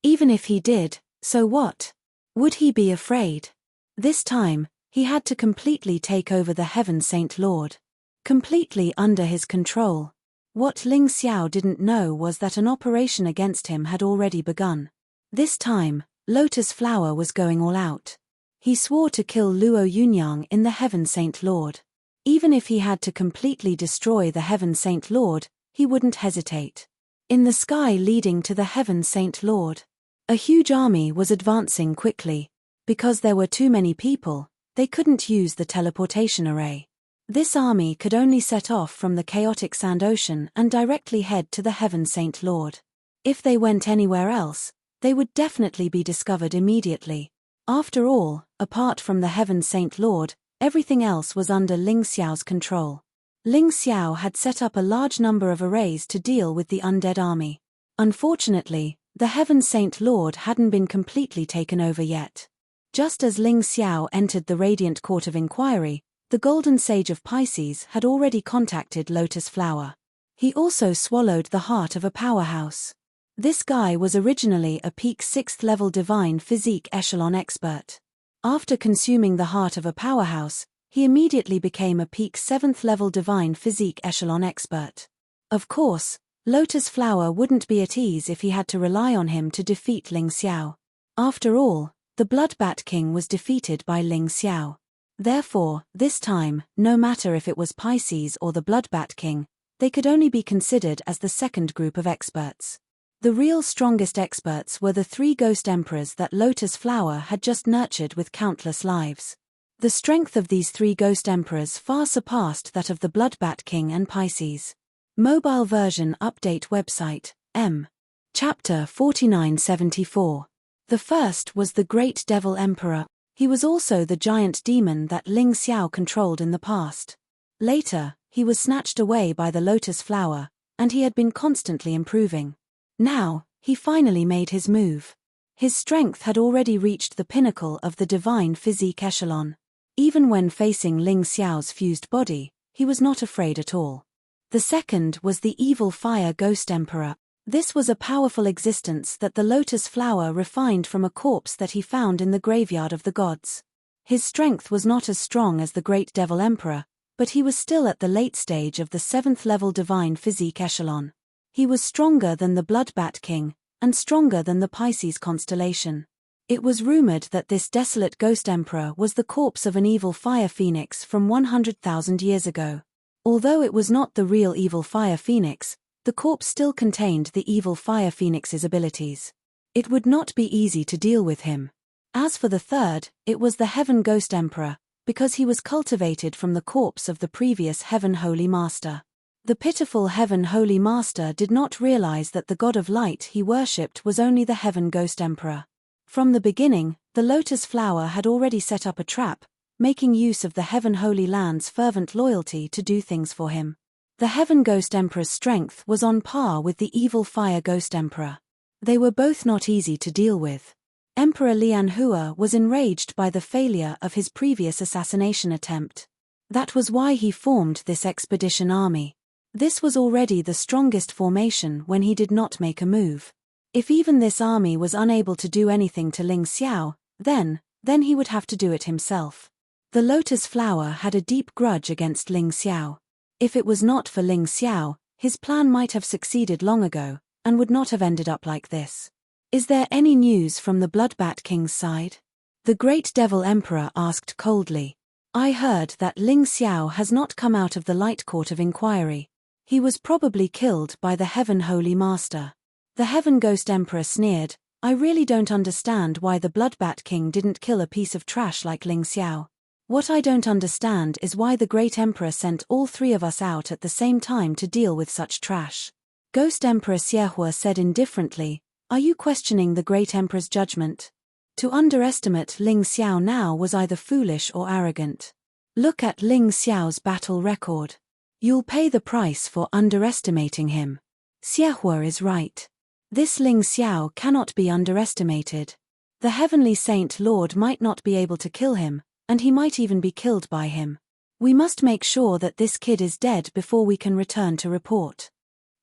Even if he did, so what? Would he be afraid? This time, he had to completely take over the Heaven Saint Lord. Completely under his control. What Ling Xiao didn't know was that an operation against him had already begun. This time, Lotus Flower was going all out. He swore to kill Luo Yunyang in the Heaven Saint Lord. Even if he had to completely destroy the Heaven Saint Lord, he wouldn't hesitate. In the sky leading to the heaven Saint Lord, a huge army was advancing quickly. Because there were too many people, they couldn't use the teleportation array. This army could only set off from the chaotic sand ocean and directly head to the heaven Saint Lord. If they went anywhere else, they would definitely be discovered immediately. After all, apart from the heaven Saint Lord, everything else was under Ling Xiao's control. Ling Xiao had set up a large number of arrays to deal with the undead army. Unfortunately, the heaven Saint Lord hadn't been completely taken over yet. Just as Ling Xiao entered the Radiant Court of Inquiry, the Golden Sage of Pisces had already contacted Lotus Flower. He also swallowed the heart of a powerhouse. This guy was originally a peak 6th level divine physique echelon expert. After consuming the heart of a powerhouse, he immediately became a peak 7th level divine physique echelon expert. Of course, Lotus Flower wouldn't be at ease if he had to rely on him to defeat Ling Xiao. After all, the Bloodbat King was defeated by Ling Xiao. Therefore, this time, no matter if it was Pisces or the Bloodbat King, they could only be considered as the second group of experts. The real strongest experts were the 3 ghost emperors that Lotus Flower had just nurtured with countless lives. The strength of these 3 ghost emperors far surpassed that of the Bloodbat King and Pisces. Mobile version update website, M. Chapter 4974. The first was the Great Devil Emperor. He was also the giant demon that Ling Xiao controlled in the past. Later, he was snatched away by the Lotus Flower, and he had been constantly improving. Now, he finally made his move. His strength had already reached the pinnacle of the divine physique echelon. Even when facing Ling Xiao's fused body, he was not afraid at all. The second was the Evil Fire Ghost Emperor. This was a powerful existence that the Lotus Flower refined from a corpse that he found in the graveyard of the gods. His strength was not as strong as the Great Devil Emperor, but he was still at the late stage of the 7th level divine physique echelon. He was stronger than the Bloodbat King, and stronger than the Pisces constellation. It was rumored that this desolate ghost emperor was the corpse of an evil fire phoenix from 100,000 years ago. Although it was not the real evil fire phoenix, the corpse still contained the evil fire phoenix's abilities. It would not be easy to deal with him. As for the third, it was the Heaven Ghost Emperor, because he was cultivated from the corpse of the previous Heaven Holy Master. The pitiful Heaven Holy Master did not realize that the god of light he worshipped was only the Heaven Ghost Emperor. From the beginning, the Lotus Flower had already set up a trap, making use of the Heaven Holy Land's fervent loyalty to do things for him. The Heaven Ghost Emperor's strength was on par with the Evil Fire Ghost Emperor. They were both not easy to deal with. Emperor Lianhua was enraged by the failure of his previous assassination attempt. That was why he formed this expedition army. This was already the strongest formation when he did not make a move. If even this army was unable to do anything to Ling Xiao, then he would have to do it himself. The Lotus Flower had a deep grudge against Ling Xiao. If it was not for Ling Xiao, his plan might have succeeded long ago, and would not have ended up like this. Is there any news from the Bloodbat King's side? The Great Devil Emperor asked coldly. I heard that Ling Xiao has not come out of the Light Court of Inquiry. He was probably killed by the Heaven Holy Master. The Heaven Ghost Emperor sneered, I really don't understand why the Bloodbat King didn't kill a piece of trash like Ling Xiao. What I don't understand is why the Great Emperor sent all 3 of us out at the same time to deal with such trash. Ghost Emperor Xiehua said indifferently, are you questioning the Great Emperor's judgment? To underestimate Ling Xiao now was either foolish or arrogant. Look at Ling Xiao's battle record. You'll pay the price for underestimating him. Xiehua is right. This Ling Xiao cannot be underestimated. The Heavenly Saint Lord might not be able to kill him, and he might even be killed by him. We must make sure that this kid is dead before we can return to report.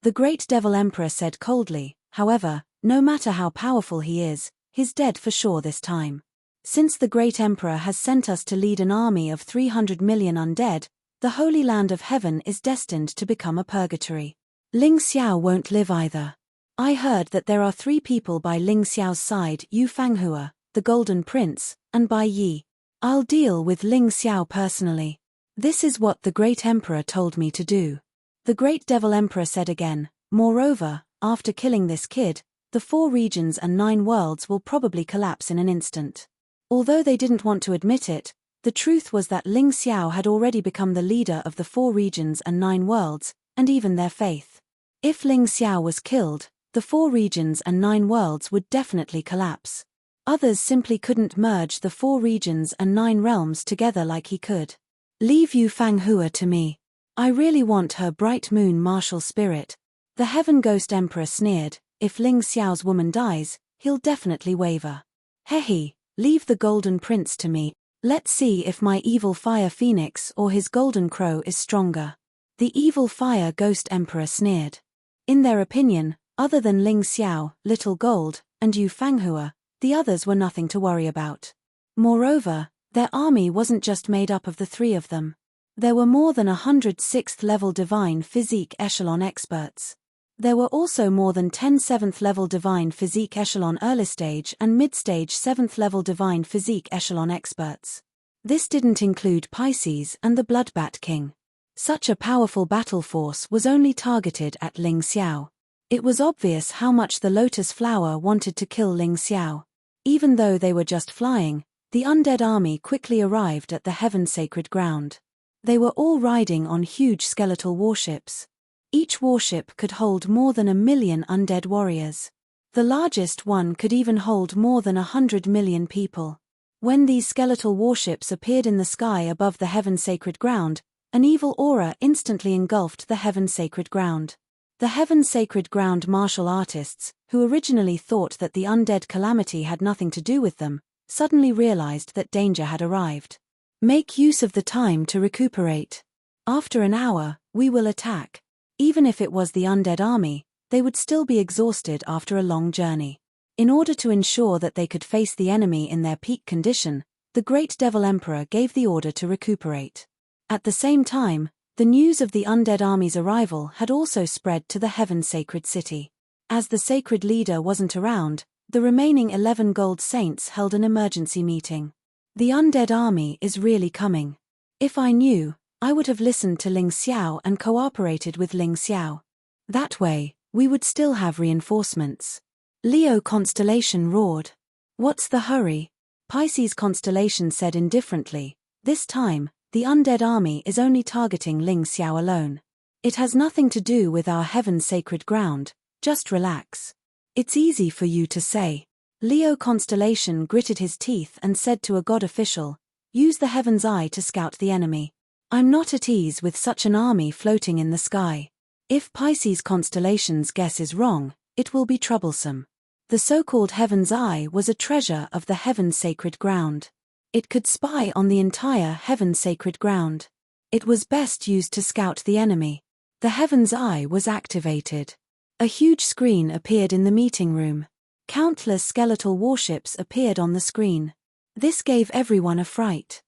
The Great Devil Emperor said coldly, however, no matter how powerful he is, he's dead for sure this time. Since the Great Emperor has sent us to lead an army of 300 million undead, the Holy Land of Heaven is destined to become a purgatory. Ling Xiao won't live either. I heard that there are 3 people by Ling Xiao's side, Yu Fanghua, the Golden Prince, and Bai Yi. I'll deal with Ling Xiao personally. This is what the Great Emperor told me to do. The Great Devil Emperor said again, moreover, after killing this kid, the 4 regions and 9 worlds will probably collapse in an instant. Although they didn't want to admit it, the truth was that Ling Xiao had already become the leader of the 4 regions and 9 worlds, and even their faith. If Ling Xiao was killed, the 4 regions and 9 worlds would definitely collapse. Others simply couldn't merge the 4 regions and 9 realms together like he could. Leave Yu Fanghua to me. I really want her bright moon martial spirit. The Heaven Ghost Emperor sneered, if Ling Xiao's woman dies, he'll definitely waver. Hehe, leave the Golden Prince to me. Let's see if my evil fire phoenix or his golden crow is stronger. The evil fire ghost emperor sneered. In their opinion, other than Ling Xiao, Little Gold, and Yu Fanghua, the others were nothing to worry about. Moreover, their army wasn't just made up of the 3 of them. There were more than 100 6th-level divine physique echelon experts. There were also more than 10 7th-level divine physique echelon early stage and mid-stage 7th-level divine physique echelon experts. This didn't include Pisces and the Bloodbat King. Such a powerful battle force was only targeted at Ling Xiao. It was obvious how much the Lotus Flower wanted to kill Ling Xiao. Even though they were just flying, the undead army quickly arrived at the Heaven Sacred Ground. They were all riding on huge skeletal warships. Each warship could hold more than 1 million undead warriors. The largest one could even hold more than 100 million people. When these skeletal warships appeared in the sky above the Heaven Sacred Ground, an evil aura instantly engulfed the Heaven Sacred Ground. The Heaven Sacred Ground martial artists, who originally thought that the undead calamity had nothing to do with them, suddenly realized that danger had arrived. Make use of the time to recuperate. After an hour, we will attack. Even if it was the undead army, they would still be exhausted after a long journey. In order to ensure that they could face the enemy in their peak condition, the Great Devil Emperor gave the order to recuperate. At the same time, the news of the undead army's arrival had also spread to the Heaven Sacred City. As the sacred leader wasn't around, the remaining 11 gold saints held an emergency meeting. The undead army is really coming. If I knew, I would have listened to Ling Xiao and cooperated with Ling Xiao. That way, we would still have reinforcements. Leo Constellation roared. What's the hurry? Pisces Constellation said indifferently, this time, the undead army is only targeting Ling Xiao alone. It has nothing to do with our Heaven Sacred Ground, just relax. It's easy for you to say. Leo Constellation gritted his teeth and said to a god official, use the Heaven's Eye to scout the enemy. I'm not at ease with such an army floating in the sky. If Pisces Constellation's guess is wrong, it will be troublesome. The so-called Heaven's Eye was a treasure of the Heaven Sacred Ground. It could spy on the entire Heaven Sacred Ground. It was best used to scout the enemy. The Heaven's Eye was activated. A huge screen appeared in the meeting room. Countless skeletal warships appeared on the screen. This gave everyone a fright.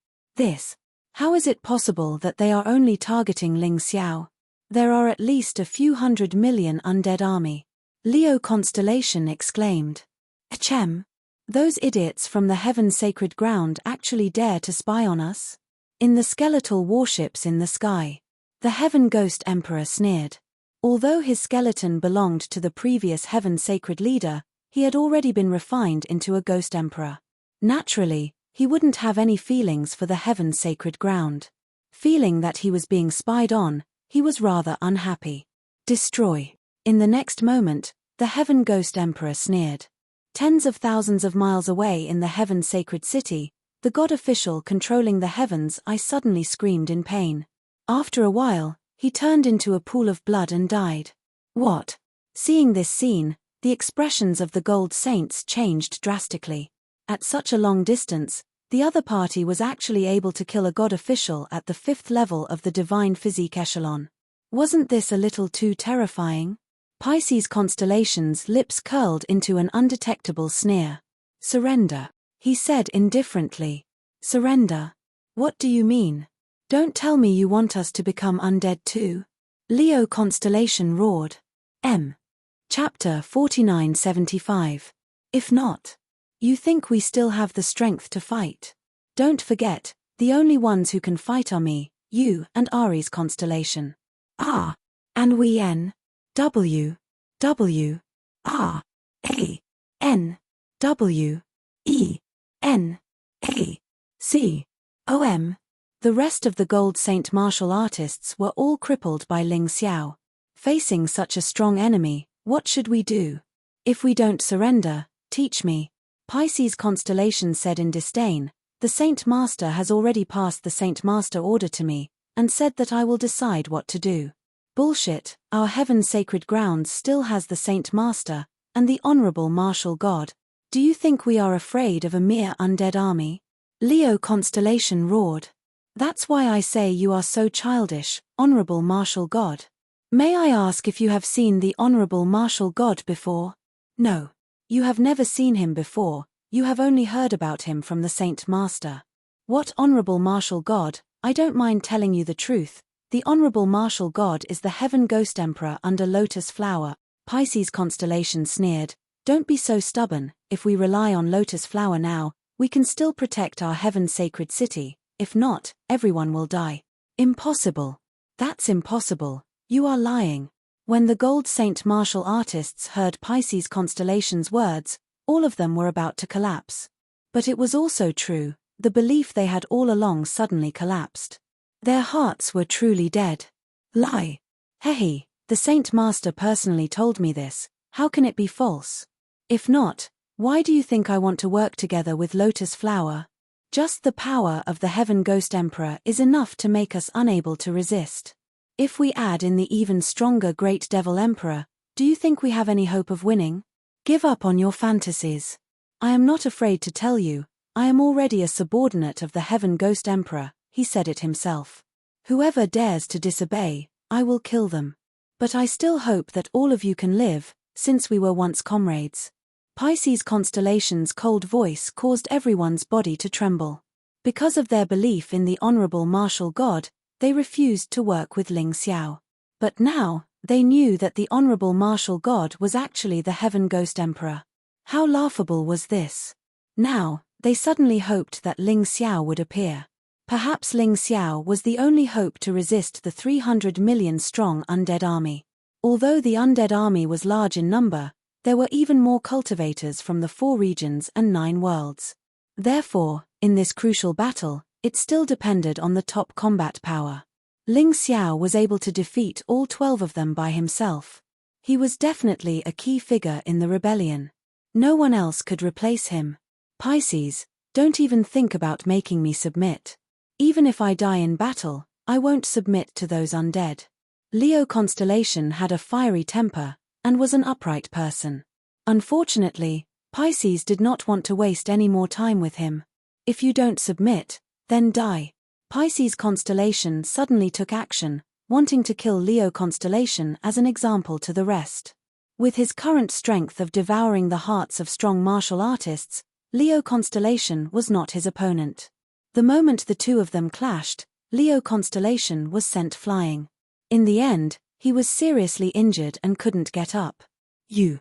How is it possible that they are only targeting Ling Xiao? There are at least a few 100 million undead army. Leo Constellation exclaimed. Achem! Those idiots from the Heaven Sacred Ground actually dare to spy on us? In the skeletal warships in the sky. The Heaven Ghost Emperor sneered. Although his skeleton belonged to the previous Heaven Sacred Leader, he had already been refined into a Ghost Emperor. Naturally, he wouldn't have any feelings for the Heaven Sacred Ground. Feeling that he was being spied on, he was rather unhappy. Destroy. In the next moment, the Heaven Ghost Emperor sneered. Tens of thousands of miles away in the Heaven Sacred City, the god official controlling the heavens suddenly screamed in pain. After a while, he turned into a pool of blood and died. What? Seeing this scene, the expressions of the gold saints changed drastically. At such a long distance, the other party was actually able to kill a god official at the 5th level of the divine physique echelon. Wasn't this a little too terrifying? Pisces Constellation's lips curled into an undetectable sneer. Surrender, he said indifferently. Surrender? What do you mean? Don't tell me you want us to become undead too? Leo Constellation roared. Chapter 4975. If not, you think we still have the strength to fight? Don't forget, the only ones who can fight are me, you, and Aries Constellation. And we N. W. W R A N W E N A C O M. The rest of the Gold Saint martial artists were all crippled by Ling Xiao. Facing such a strong enemy, what should we do? If we don't surrender, teach me. Pisces constellation said in disdain, the Saint Master has already passed the Saint Master order to me, and said that I will decide what to do. Bullshit, our heaven's sacred grounds still has the Saint Master, and the Honorable Martial God. Do you think we are afraid of a mere undead army? Leo constellation roared. That's why I say you are so childish, Honorable Martial God. May I ask if you have seen the Honorable Martial God before? No. You have never seen him before, you have only heard about him from the Saint Master. What Honorable Martial God? I don't mind telling you the truth. The Honorable Martial God is the Heaven Ghost Emperor under Lotus Flower. Pisces constellation sneered. Don't be so stubborn. If we rely on Lotus Flower now, we can still protect our heaven's sacred city. If not, everyone will die. Impossible. That's impossible. You are lying. When the Gold Saint martial artists heard Pisces constellation's words, all of them were about to collapse. But it was also true, the belief they had all along suddenly collapsed. Their hearts were truly dead. Lie. Hehe, the Saint Master personally told me this, how can it be false? If not, why do you think I want to work together with Lotus Flower? Just the power of the Heaven Ghost Emperor is enough to make us unable to resist. If we add in the even stronger Great Devil Emperor, do you think we have any hope of winning? Give up on your fantasies. I am not afraid to tell you, I am already a subordinate of the Heaven Ghost Emperor, he said it himself. Whoever dares to disobey, I will kill them. But I still hope that all of you can live, since we were once comrades. Pisces constellation's cold voice caused everyone's body to tremble. Because of their belief in the Honorable Martial God, they refused to work with Ling Xiao. But now, they knew that the Honorable Martial God was actually the Heaven Ghost Emperor. How laughable was this? Now, they suddenly hoped that Ling Xiao would appear. Perhaps Ling Xiao was the only hope to resist the 300 million strong undead army. Although the undead army was large in number, there were even more cultivators from the 4 regions and 9 worlds. Therefore, in this crucial battle, it still depended on the top combat power. Ling Xiao was able to defeat all 12 of them by himself. He was definitely a key figure in the rebellion. No one else could replace him. Pisces, don't even think about making me submit. Even if I die in battle, I won't submit to those undead. Leo constellation had a fiery temper, and was an upright person. Unfortunately, Pisces did not want to waste any more time with him. If you don't submit, then die. Pisces constellation suddenly took action, wanting to kill Leo constellation as an example to the rest. With his current strength of devouring the hearts of strong martial artists, Leo constellation was not his opponent. The moment the two of them clashed, Leo constellation was sent flying. In the end, he was seriously injured and couldn't get up. You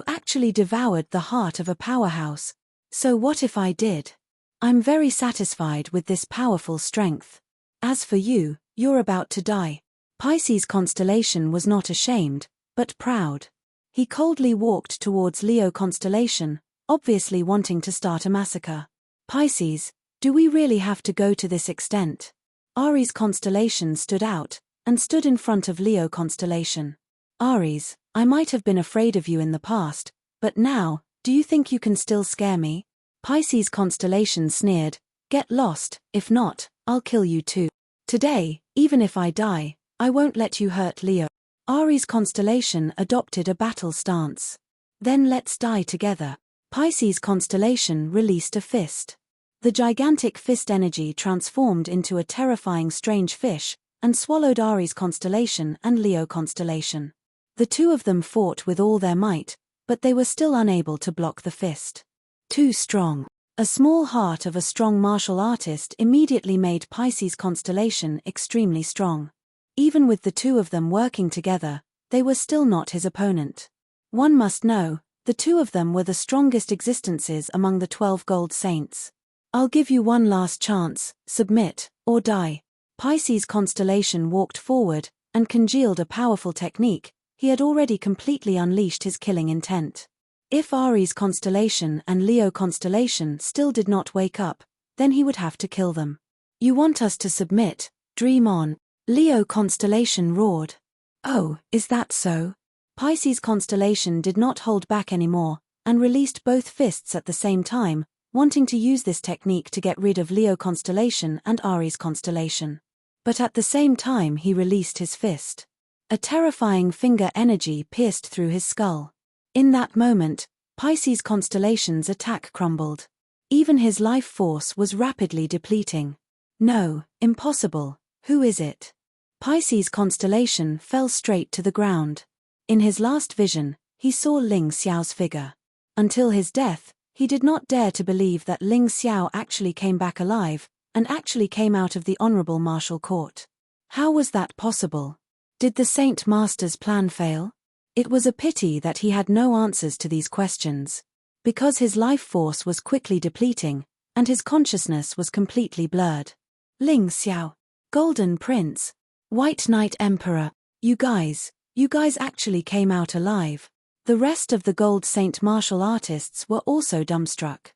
actually devoured the heart of a powerhouse. So what if I did? I'm very satisfied with this powerful strength. As for you, you're about to die. Pisces constellation was not ashamed, but proud. He coldly walked towards Leo constellation, obviously wanting to start a massacre. Pisces, do we really have to go to this extent? Aries constellation stood out, and stood in front of Leo constellation. Aries, I might have been afraid of you in the past, but now, do you think you can still scare me? Pisces constellation sneered, get lost, if not, I'll kill you too. Today, even if I die, I won't let you hurt Leo. Aries constellation adopted a battle stance. Then let's die together. Pisces constellation released a fist. The gigantic fist energy transformed into a terrifying strange fish, and swallowed Aries constellation and Leo constellation. The two of them fought with all their might, but they were still unable to block the fist. Too strong. A small heart of a strong martial artist immediately made Pisces constellation extremely strong. Even with the two of them working together, they were still not his opponent. One must know, the two of them were the strongest existences among the 12 gold saints. I'll give you one last chance, submit, or die. Pisces constellation walked forward, and congealed a powerful technique. he had already completely unleashed his killing intent. If Aries constellation and Leo constellation still did not wake up, then he would have to kill them. You want us to submit, dream on, Leo constellation roared. Oh, is that so? Pisces constellation did not hold back anymore, and released both fists at the same time, wanting to use this technique to get rid of Leo constellation and Aries constellation. But at the same time he released his fist. A terrifying finger energy pierced through his skull. In that moment, Pisces constellation's attack crumbled. Even his life force was rapidly depleting. No, impossible, who is it? Pisces constellation fell straight to the ground. In his last vision, he saw Ling Xiao's figure. Until his death, he did not dare to believe that Ling Xiao actually came back alive, and actually came out of the honorable martial court. How was that possible? Did the Saint Master's plan fail? It was a pity that he had no answers to these questions. Because his life force was quickly depleting, and his consciousness was completely blurred. Ling Xiao, Golden Prince, White Knight Emperor, you guys actually came out alive. The rest of the Gold Saint martial artists were also dumbstruck.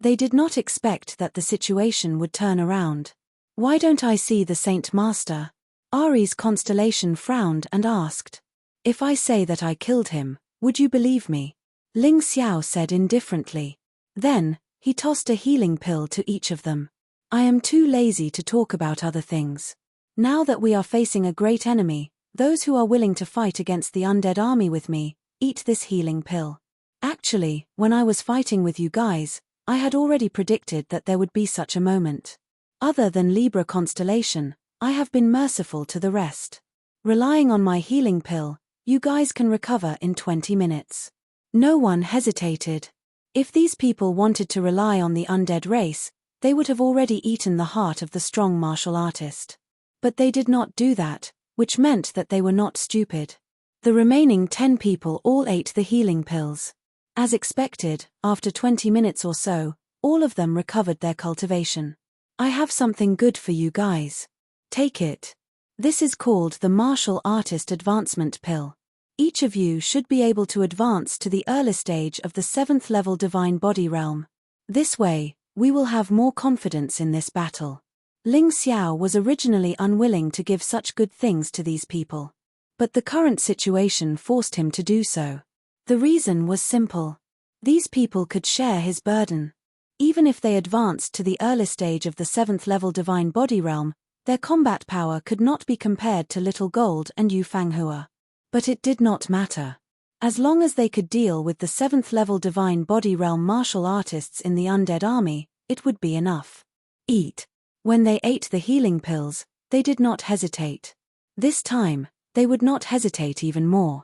They did not expect that the situation would turn around. Why don't I see the Saint Master? Aries constellation frowned and asked. If I say that I killed him, would you believe me? Ling Xiao said indifferently. Then, he tossed a healing pill to each of them. I am too lazy to talk about other things. Now that we are facing a great enemy, those who are willing to fight against the undead army with me, eat this healing pill. Actually, when I was fighting with you guys, I had already predicted that there would be such a moment. Other than Libra constellation, I have been merciful to the rest. Relying on my healing pill, you guys can recover in 20 minutes. No one hesitated. If these people wanted to rely on the undead race, they would have already eaten the heart of the strong martial artist. But they did not do that, which meant that they were not stupid. The remaining 10 people all ate the healing pills. As expected, after 20 minutes or so, all of them recovered their cultivation. I have something good for you guys. Take it. This is called the Martial Artist Advancement Pill. Each of you should be able to advance to the early stage of the 7th level Divine Body Realm. This way, we will have more confidence in this battle. Ling Xiao was originally unwilling to give such good things to these people. But the current situation forced him to do so. The reason was simple. These people could share his burden. Even if they advanced to the early stage of the 7th level Divine Body Realm, their combat power could not be compared to Little Gold and Yu Fanghua. But it did not matter. As long as they could deal with the 7th level Divine Body Realm martial artists in the undead army, it would be enough. Eat. When they ate the healing pills, they did not hesitate. This time, they would not hesitate even more.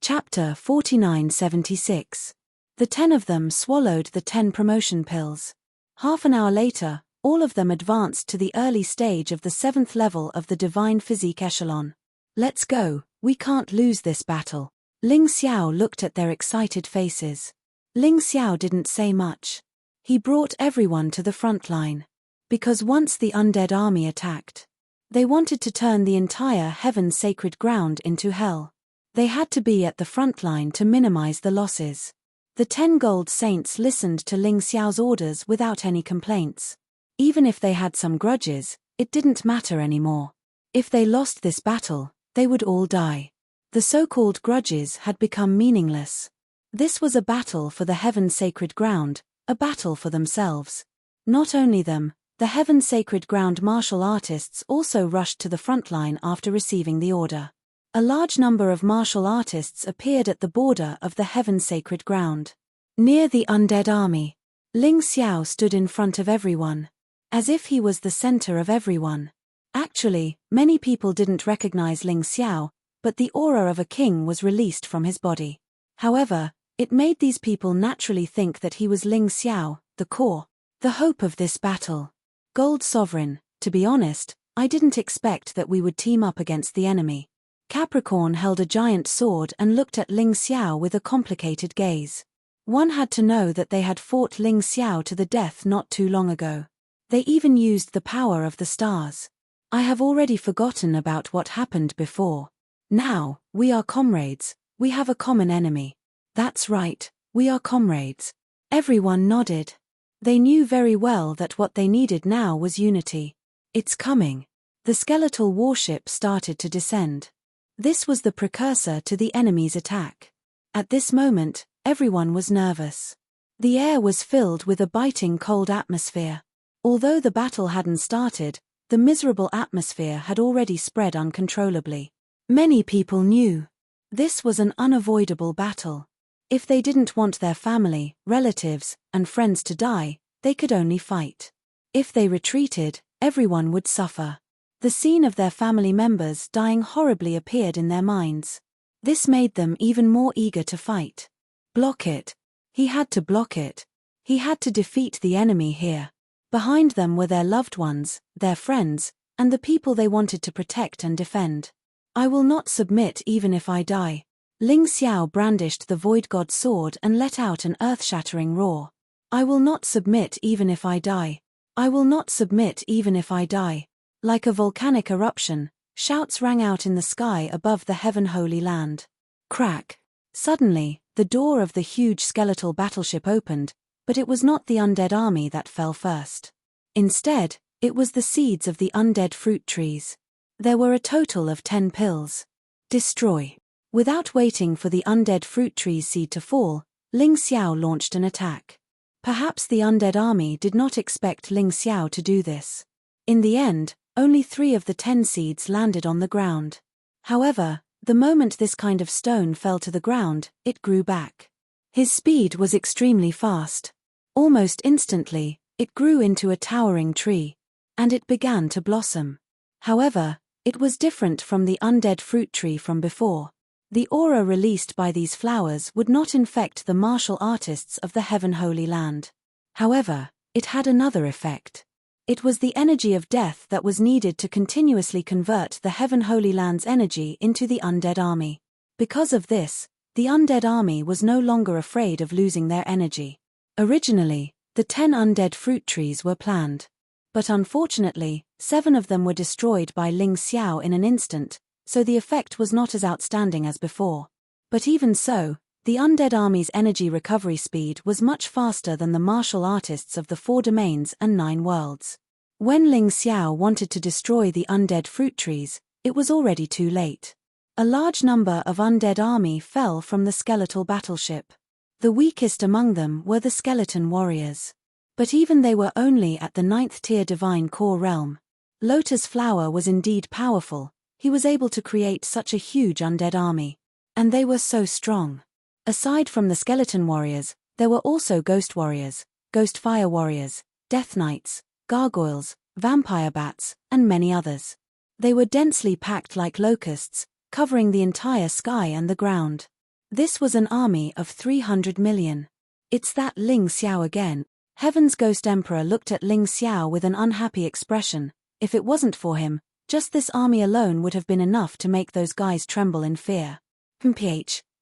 Chapter 4976. The 10 of them swallowed the 10 promotion pills. Half an hour later, all of them advanced to the early stage of the 7th level of the Divine Physique Echelon. Let's go, we can't lose this battle. Ling Xiao looked at their excited faces. Ling Xiao didn't say much. He brought everyone to the front line. Because once the undead army attacked, they wanted to turn the entire heaven's sacred ground into hell. They had to be at the front line to minimize the losses. The 10 gold saints listened to Ling Xiao's orders without any complaints. Even if they had some grudges, it didn't matter anymore. If they lost this battle, they would all die. The so-called grudges had become meaningless. This was a battle for the heaven's sacred ground, a battle for themselves. Not only them, the heaven's sacred ground martial artists also rushed to the front line after receiving the order. A large number of martial artists appeared at the border of the heaven's sacred ground. Near the undead army, Ling Xiao stood in front of everyone. As if he was the center of everyone. Actually, many people didn't recognize Ling Xiao, but the aura of a king was released from his body. However, it made these people naturally think that he was Ling Xiao, the core, the hope of this battle. Gold Sovereign, to be honest, I didn't expect that we would team up against the enemy. Capricorn held a giant sword and looked at Ling Xiao with a complicated gaze. One had to know that they had fought Ling Xiao to the death not too long ago. They even used the power of the stars. I have already forgotten about what happened before. Now, We are comrades, we have a common enemy. That's right, we are comrades. Everyone nodded. They knew very well that what they needed now was unity. It's coming. The skeletal warship started to descend. This was the precursor to the enemy's attack. At this moment, everyone was nervous. The air was filled with a biting cold atmosphere. Although the battle hadn't started, the miserable atmosphere had already spread uncontrollably. Many people knew. This was an unavoidable battle. If they didn't want their family, relatives, and friends to die, they could only fight. If they retreated, everyone would suffer. The scene of their family members dying horribly appeared in their minds. This made them even more eager to fight. Block it. He had to block it. He had to defeat the enemy here. Behind them were their loved ones, their friends, and the people they wanted to protect and defend. I will not submit even if I die. Ling Xiao brandished the Void God's sword and let out an earth-shattering roar. I will not submit even if I die. I will not submit even if I die. Like a volcanic eruption, shouts rang out in the sky above the heaven-holy land. Crack! Suddenly, the door of the huge skeletal battleship opened, but it was not the undead army that fell first. Instead, it was the seeds of the undead fruit trees. There were a total of 10 pills. Destroy. Without waiting for the undead fruit tree's seed to fall, Ling Xiao launched an attack. Perhaps the undead army did not expect Ling Xiao to do this. In the end, only 3 of the 10 seeds landed on the ground. However, the moment this kind of stone fell to the ground, it grew back. His speed was extremely fast. Almost instantly, it grew into a towering tree. And it began to blossom. However, it was different from the undead fruit tree from before. The aura released by these flowers would not infect the martial artists of the heaven-holy land. However, it had another effect. It was the energy of death that was needed to continuously convert the heaven-holy land's energy into the undead army. Because of this, the undead army was no longer afraid of losing their energy. Originally, the 10 undead fruit trees were planned. But unfortunately, 7 of them were destroyed by Ling Xiao in an instant, so the effect was not as outstanding as before. But even so, the undead army's energy recovery speed was much faster than the martial artists of the 4 domains and 9 worlds. When Ling Xiao wanted to destroy the undead fruit trees, it was already too late. A large number of undead army fell from the skeletal battleship. The weakest among them were the skeleton warriors. But even they were only at the 9th tier divine core realm. Lotus Flower was indeed powerful. He was able to create such a huge undead army. And they were so strong. Aside from the skeleton warriors, there were also ghost warriors, ghost fire warriors, death knights, gargoyles, vampire bats, and many others. They were densely packed like locusts, covering the entire sky and the ground. This was an army of 300 million. It's that Ling Xiao again. Heaven's Ghost Emperor looked at Ling Xiao with an unhappy expression. If it wasn't for him, just this army alone would have been enough to make those guys tremble in fear.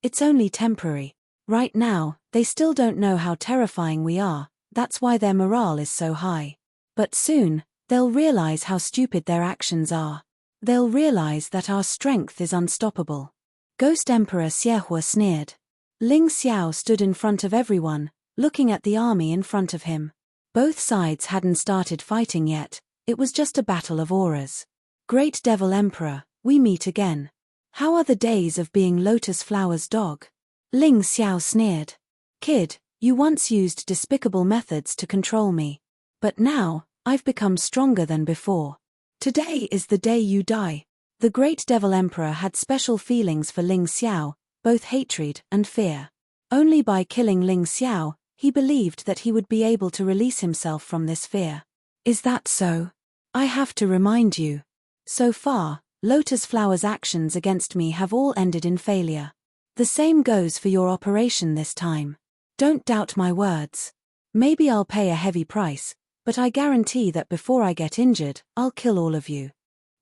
It's only temporary. Right now, they still don't know how terrifying we are, that's why their morale is so high. But soon, they'll realize how stupid their actions are. They'll realize that our strength is unstoppable. Ghost Emperor Xiehua sneered. Ling Xiao stood in front of everyone, looking at the army in front of him. Both sides hadn't started fighting yet, it was just a battle of auras. Great Devil Emperor, we meet again. How are the days of being Lotus Flower's dog? Ling Xiao sneered. Kid, you once used despicable methods to control me. But now, I've become stronger than before. Today is the day you die. The Great Devil Emperor had special feelings for Ling Xiao, both hatred and fear. Only by killing Ling Xiao, he believed that he would be able to release himself from this fear. Is that so? I have to remind you. So far, Lotus Flower's actions against me have all ended in failure. The same goes for your operation this time. Don't doubt my words. Maybe I'll pay a heavy price, but I guarantee that before I get injured, I'll kill all of you.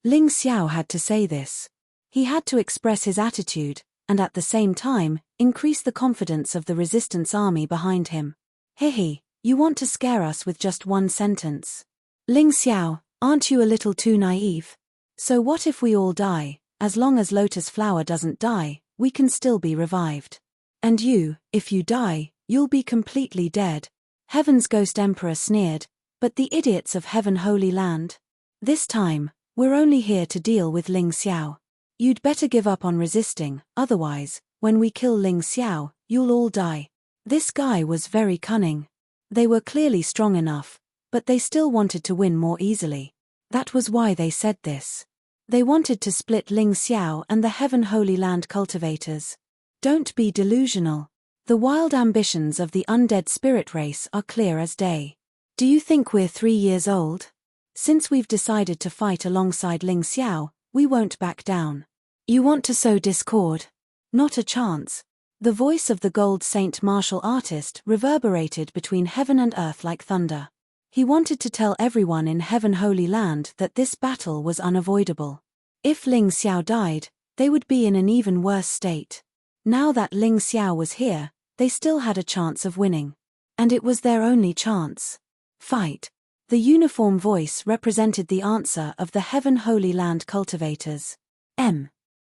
Ling Xiao had to say this. He had to express his attitude, and at the same time, increase the confidence of the resistance army behind him. Hehe, you want to scare us with just one sentence. Ling Xiao, aren't you a little too naive? So what if we all die, as long as Lotus Flower doesn't die, we can still be revived. And you, if you die, you'll be completely dead. Heaven's Ghost Emperor sneered, but the idiots of Heaven Holy Land. This time, we're only here to deal with Ling Xiao. You'd better give up on resisting, otherwise, when we kill Ling Xiao, you'll all die. This guy was very cunning. They were clearly strong enough, but they still wanted to win more easily. That was why they said this. They wanted to split Ling Xiao and the Heaven Holy Land cultivators. Don't be delusional. The wild ambitions of the undead spirit race are clear as day. Do you think we're 3 years old? Since we've decided to fight alongside Ling Xiao, we won't back down. You want to sow discord? Not a chance. The voice of the gold saint martial artist reverberated between heaven and earth like thunder. He wanted to tell everyone in Heaven Holy Land that this battle was unavoidable. If Ling Xiao died, they would be in an even worse state. Now that Ling Xiao was here, they still had a chance of winning. And it was their only chance. Fight. The uniform voice represented the answer of the Heaven Holy Land cultivators.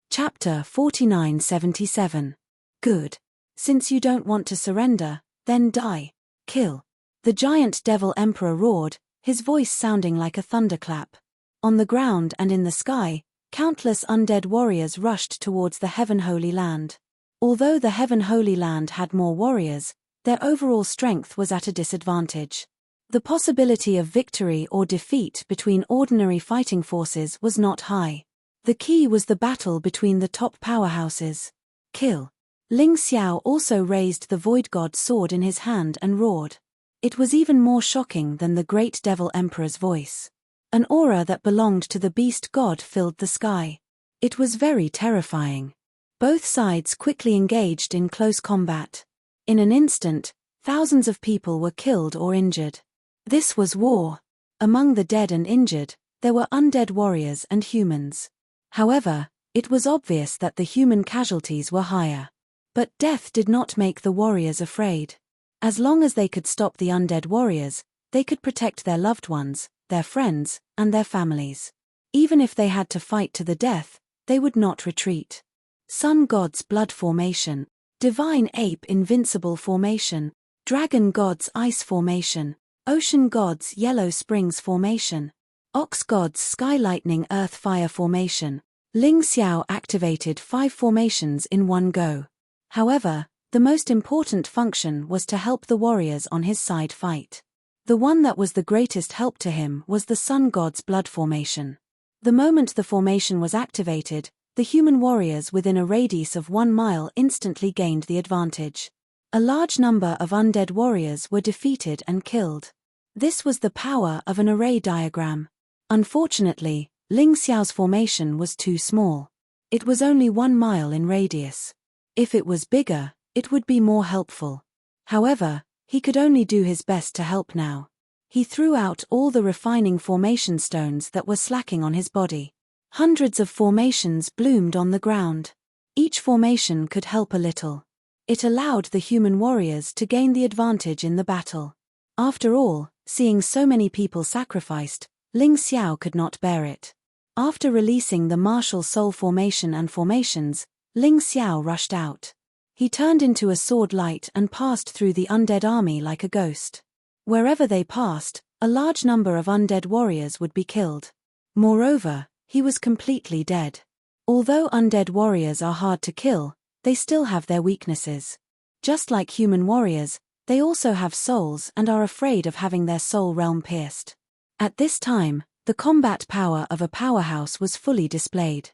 Chapter 4977. Good. Since you don't want to surrender, then die. Kill. The giant devil emperor roared, his voice sounding like a thunderclap. On the ground and in the sky, countless undead warriors rushed towards the Heaven Holy Land. Although the Heaven Holy Land had more warriors, their overall strength was at a disadvantage. The possibility of victory or defeat between ordinary fighting forces was not high. The key was the battle between the top powerhouses. Kill. Ling Xiao also raised the Void God's sword in his hand and roared. It was even more shocking than the great devil emperor's voice. An aura that belonged to the beast god filled the sky. It was very terrifying. Both sides quickly engaged in close combat. In an instant, thousands of people were killed or injured. This was war. Among the dead and injured, there were undead warriors and humans. However, it was obvious that the human casualties were higher. But death did not make the warriors afraid. As long as they could stop the undead warriors, they could protect their loved ones, their friends, and their families. Even if they had to fight to the death, they would not retreat. Sun God's Blood Formation, Divine Ape Invincible Formation, Dragon God's Ice Formation, Ocean God's Yellow Springs Formation, Ox God's Sky Lightning Earth Fire Formation. Ling Xiao activated 5 formations in one go. However, the most important function was to help the warriors on his side fight. The one that was the greatest help to him was the Sun God's Blood Formation. The moment the formation was activated, the human warriors within a radius of 1 mile instantly gained the advantage. A large number of undead warriors were defeated and killed. This was the power of an array diagram. Unfortunately, Ling Xiao's formation was too small. It was only 1 mile in radius. If it was bigger, it would be more helpful. However, he could only do his best to help now. He threw out all the refining formation stones that were slacking on his body. Hundreds of formations bloomed on the ground. Each formation could help a little. It allowed the human warriors to gain the advantage in the battle. After all, seeing so many people sacrificed, Ling Xiao could not bear it. After releasing the martial soul formation and formations, Ling Xiao rushed out. He turned into a sword light and passed through the undead army like a ghost. Wherever they passed, a large number of undead warriors would be killed. Moreover, he was completely dead. Although undead warriors are hard to kill, they still have their weaknesses. Just like human warriors, they also have souls and are afraid of having their soul realm pierced. At this time, the combat power of a powerhouse was fully displayed.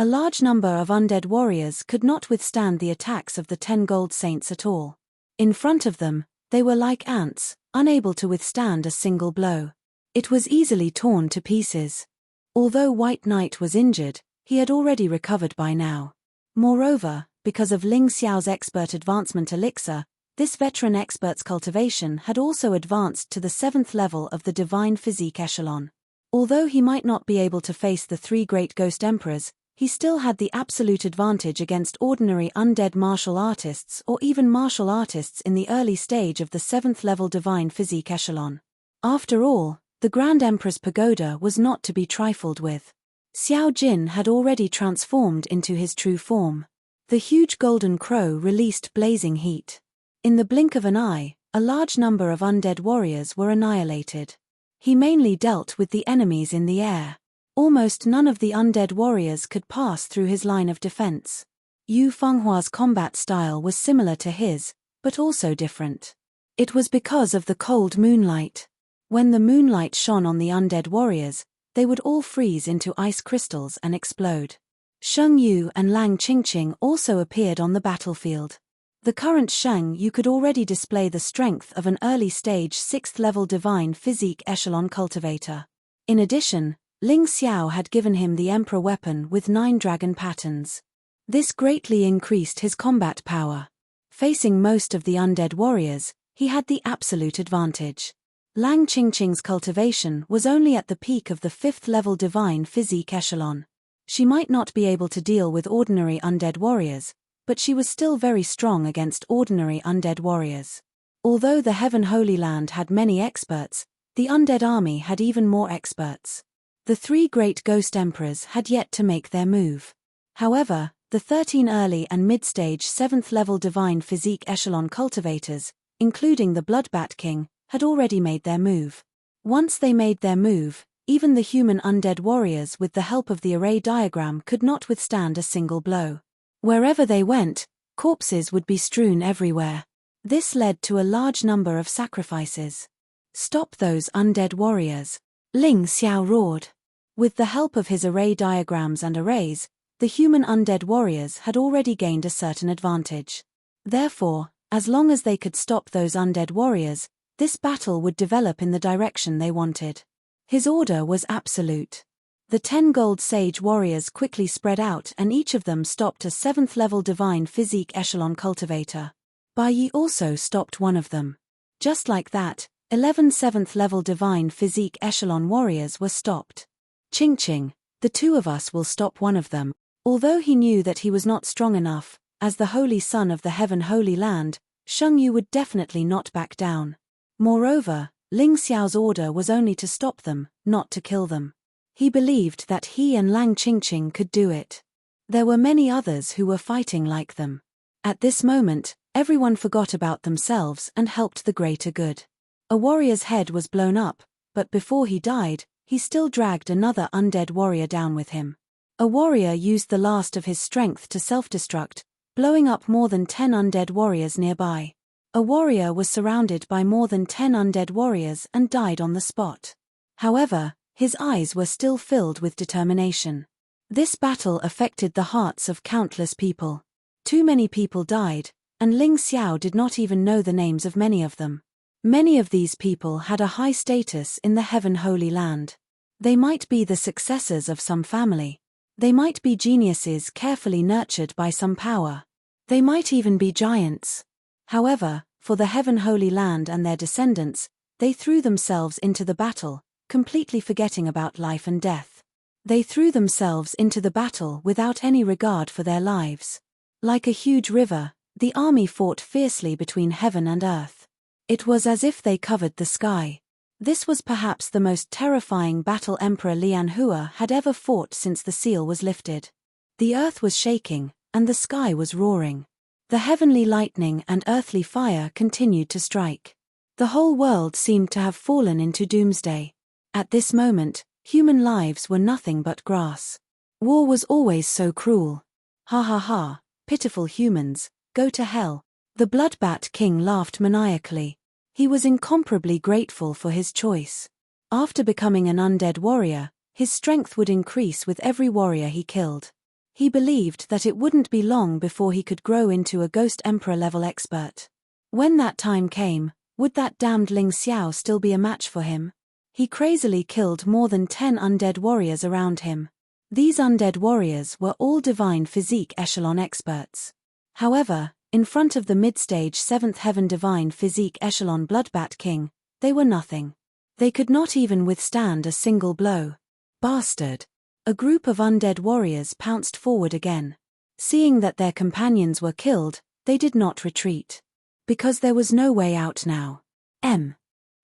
A large number of undead warriors could not withstand the attacks of the 10 gold saints at all. In front of them, they were like ants, unable to withstand a single blow. It was easily torn to pieces. Although White Knight was injured, he had already recovered by now. Moreover, because of Ling Xiao's expert advancement elixir, this veteran expert's cultivation had also advanced to the 7th level of the divine physique echelon. Although he might not be able to face the 3 great ghost emperors, he still had the absolute advantage against ordinary undead martial artists or even martial artists in the early stage of the 7th level divine physique echelon. After all, the Grand Emperor's pagoda was not to be trifled with. Xiao Jin had already transformed into his true form. The huge golden crow released blazing heat. In the blink of an eye, a large number of undead warriors were annihilated. He mainly dealt with the enemies in the air. Almost none of the undead warriors could pass through his line of defense. Yu Fenghua's combat style was similar to his, but also different. It was because of the cold moonlight. When the moonlight shone on the undead warriors, they would all freeze into ice crystals and explode. Sheng Yu and Lang Qingqing also appeared on the battlefield. The current Sheng Yu could already display the strength of an early-stage 6th-level divine physique echelon cultivator. In addition, Ling Xiao had given him the Emperor weapon with 9 dragon patterns. This greatly increased his combat power. Facing most of the undead warriors, he had the absolute advantage. Lang Qingqing's cultivation was only at the peak of the 5th-level divine physique echelon. She might not be able to deal with ordinary undead warriors, but she was still very strong against ordinary undead warriors. Although the Heaven Holy Land had many experts, the undead army had even more experts. The 3 great ghost emperors had yet to make their move. However, the 13 early and mid-stage 7th-level divine physique echelon cultivators, including the Bloodbat King, had already made their move. Once they made their move, even the human undead warriors with the help of the array diagram could not withstand a single blow. Wherever they went, corpses would be strewn everywhere. This led to a large number of sacrifices. "Stop those undead warriors!" Ling Xiao roared. With the help of his array diagrams and arrays, the human undead warriors had already gained a certain advantage. Therefore, as long as they could stop those undead warriors, this battle would develop in the direction they wanted. His order was absolute. The 10 gold sage warriors quickly spread out and each of them stopped a 7th-level divine physique echelon cultivator. Bai Yi also stopped one of them. Just like that, 11 7th-level divine physique echelon warriors were stopped. Qingqing, the 2 of us will stop one of them. Although he knew that he was not strong enough, as the holy son of the Heaven Holy Land, Sheng Yu would definitely not back down. Moreover, Ling Xiao's order was only to stop them, not to kill them. He believed that he and Lang Qingqing could do it. There were many others who were fighting like them. At this moment, everyone forgot about themselves and helped the greater good. A warrior's head was blown up, but before he died, he still dragged another undead warrior down with him. A warrior used the last of his strength to self-destruct, blowing up more than 10 undead warriors nearby. A warrior was surrounded by more than 10 undead warriors and died on the spot. However, his eyes were still filled with determination. This battle affected the hearts of countless people. Too many people died, and Ling Xiao did not even know the names of many of them. Many of these people had a high status in the Heaven Holy Land. They might be the successors of some family. They might be geniuses carefully nurtured by some power. They might even be giants. However, for the Heaven Holy Land and their descendants, they threw themselves into the battle, completely forgetting about life and death. They threw themselves into the battle without any regard for their lives. Like a huge river, the army fought fiercely between heaven and earth. It was as if they covered the sky. This was perhaps the most terrifying battle Emperor Lianhua had ever fought since the seal was lifted. The earth was shaking, and the sky was roaring. The heavenly lightning and earthly fire continued to strike. The whole world seemed to have fallen into doomsday. At this moment, human lives were nothing but grass. War was always so cruel. Ha ha ha, pitiful humans, go to hell. The Bloodbat King laughed maniacally. He was incomparably grateful for his choice. After becoming an undead warrior, his strength would increase with every warrior he killed. He believed that it wouldn't be long before he could grow into a Ghost Emperor-level expert. When that time came, would that damned Ling Xiao still be a match for him? He crazily killed more than 10 undead warriors around him. These undead warriors were all divine physique echelon experts. However, in front of the mid-stage 7th heaven divine physique echelon Bloodbat King, they were nothing. They could not even withstand a single blow. Bastard! A group of undead warriors pounced forward again. Seeing that their companions were killed, they did not retreat. Because there was no way out now.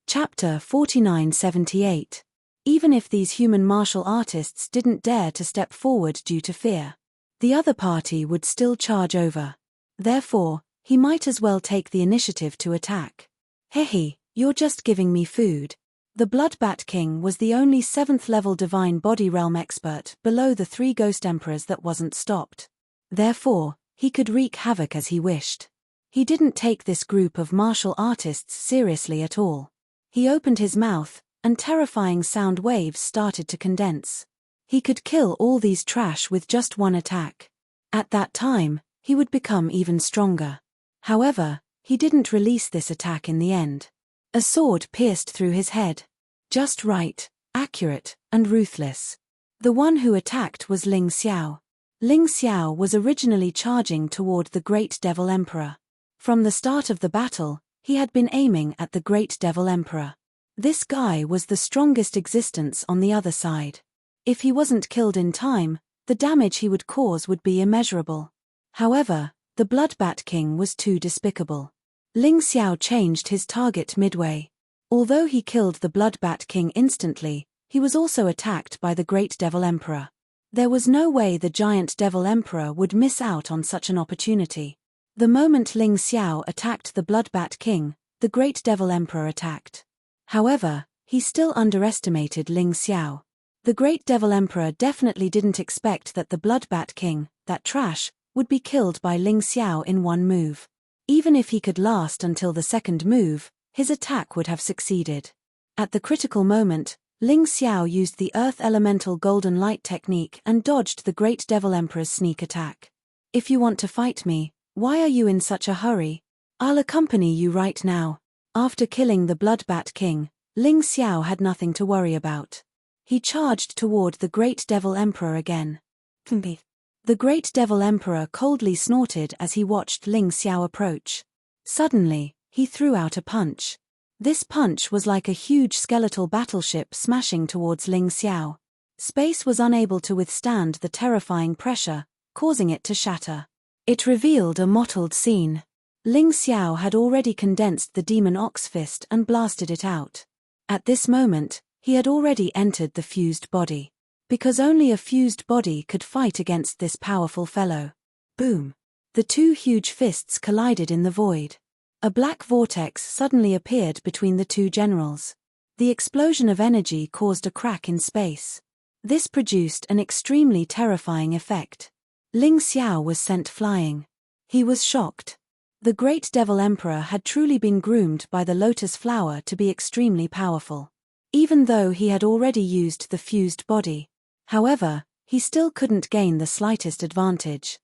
Chapter 4978. even if these human martial artists didn't dare to step forward due to fear. The other party would still charge over. Therefore, he might as well take the initiative to attack. Hehe, you're just giving me food. The Bloodbat King was the only 7th-level Divine Body Realm expert below the 3 Ghost Emperors that wasn't stopped. Therefore, he could wreak havoc as he wished. He didn't take this group of martial artists seriously at all. He opened his mouth, and terrifying sound waves started to condense. He could kill all these trash with just one attack. At that time, he would become even stronger. However, he didn't release this attack in the end. A sword pierced through his head. Just right, accurate, and ruthless. The one who attacked was Ling Xiao. Ling Xiao was originally charging toward the Great Devil Emperor. From the start of the battle, he had been aiming at the Great Devil Emperor. This guy was the strongest existence on the other side. If he wasn't killed in time, the damage he would cause would be immeasurable. However, the Bloodbat King was too despicable. Ling Xiao changed his target midway. Although he killed the Bloodbat King instantly, he was also attacked by the Great Devil Emperor. There was no way the Giant Devil Emperor would miss out on such an opportunity. The moment Ling Xiao attacked the Bloodbat King, the Great Devil Emperor attacked. However, he still underestimated Ling Xiao. The Great Devil Emperor definitely didn't expect that the Bloodbat King, that trash, would be killed by Ling Xiao in one move. Even if he could last until the second move, his attack would have succeeded. At the critical moment, Ling Xiao used the Earth Elemental Golden Light technique and dodged the Great Devil Emperor's sneak attack. If you want to fight me, why are you in such a hurry? I'll accompany you right now. After killing the Bloodbat King, Ling Xiao had nothing to worry about. He charged toward the Great Devil Emperor again. The Great Devil Emperor coldly snorted as he watched Ling Xiao approach. Suddenly, he threw out a punch. This punch was like a huge skeletal battleship smashing towards Ling Xiao. Space was unable to withstand the terrifying pressure, causing it to shatter. It revealed a mottled scene. Ling Xiao had already condensed the Demon Ox Fist and blasted it out. At this moment, he had already entered the fused body. Because only a fused body could fight against this powerful fellow. Boom! The 2 huge fists collided in the void. A black vortex suddenly appeared between the 2 generals. The explosion of energy caused a crack in space. This produced an extremely terrifying effect. Ling Xiao was sent flying. He was shocked. The Great Devil Emperor had truly been groomed by the Lotus Flower to be extremely powerful. Even though he had already used the fused body. However, he still couldn't gain the slightest advantage.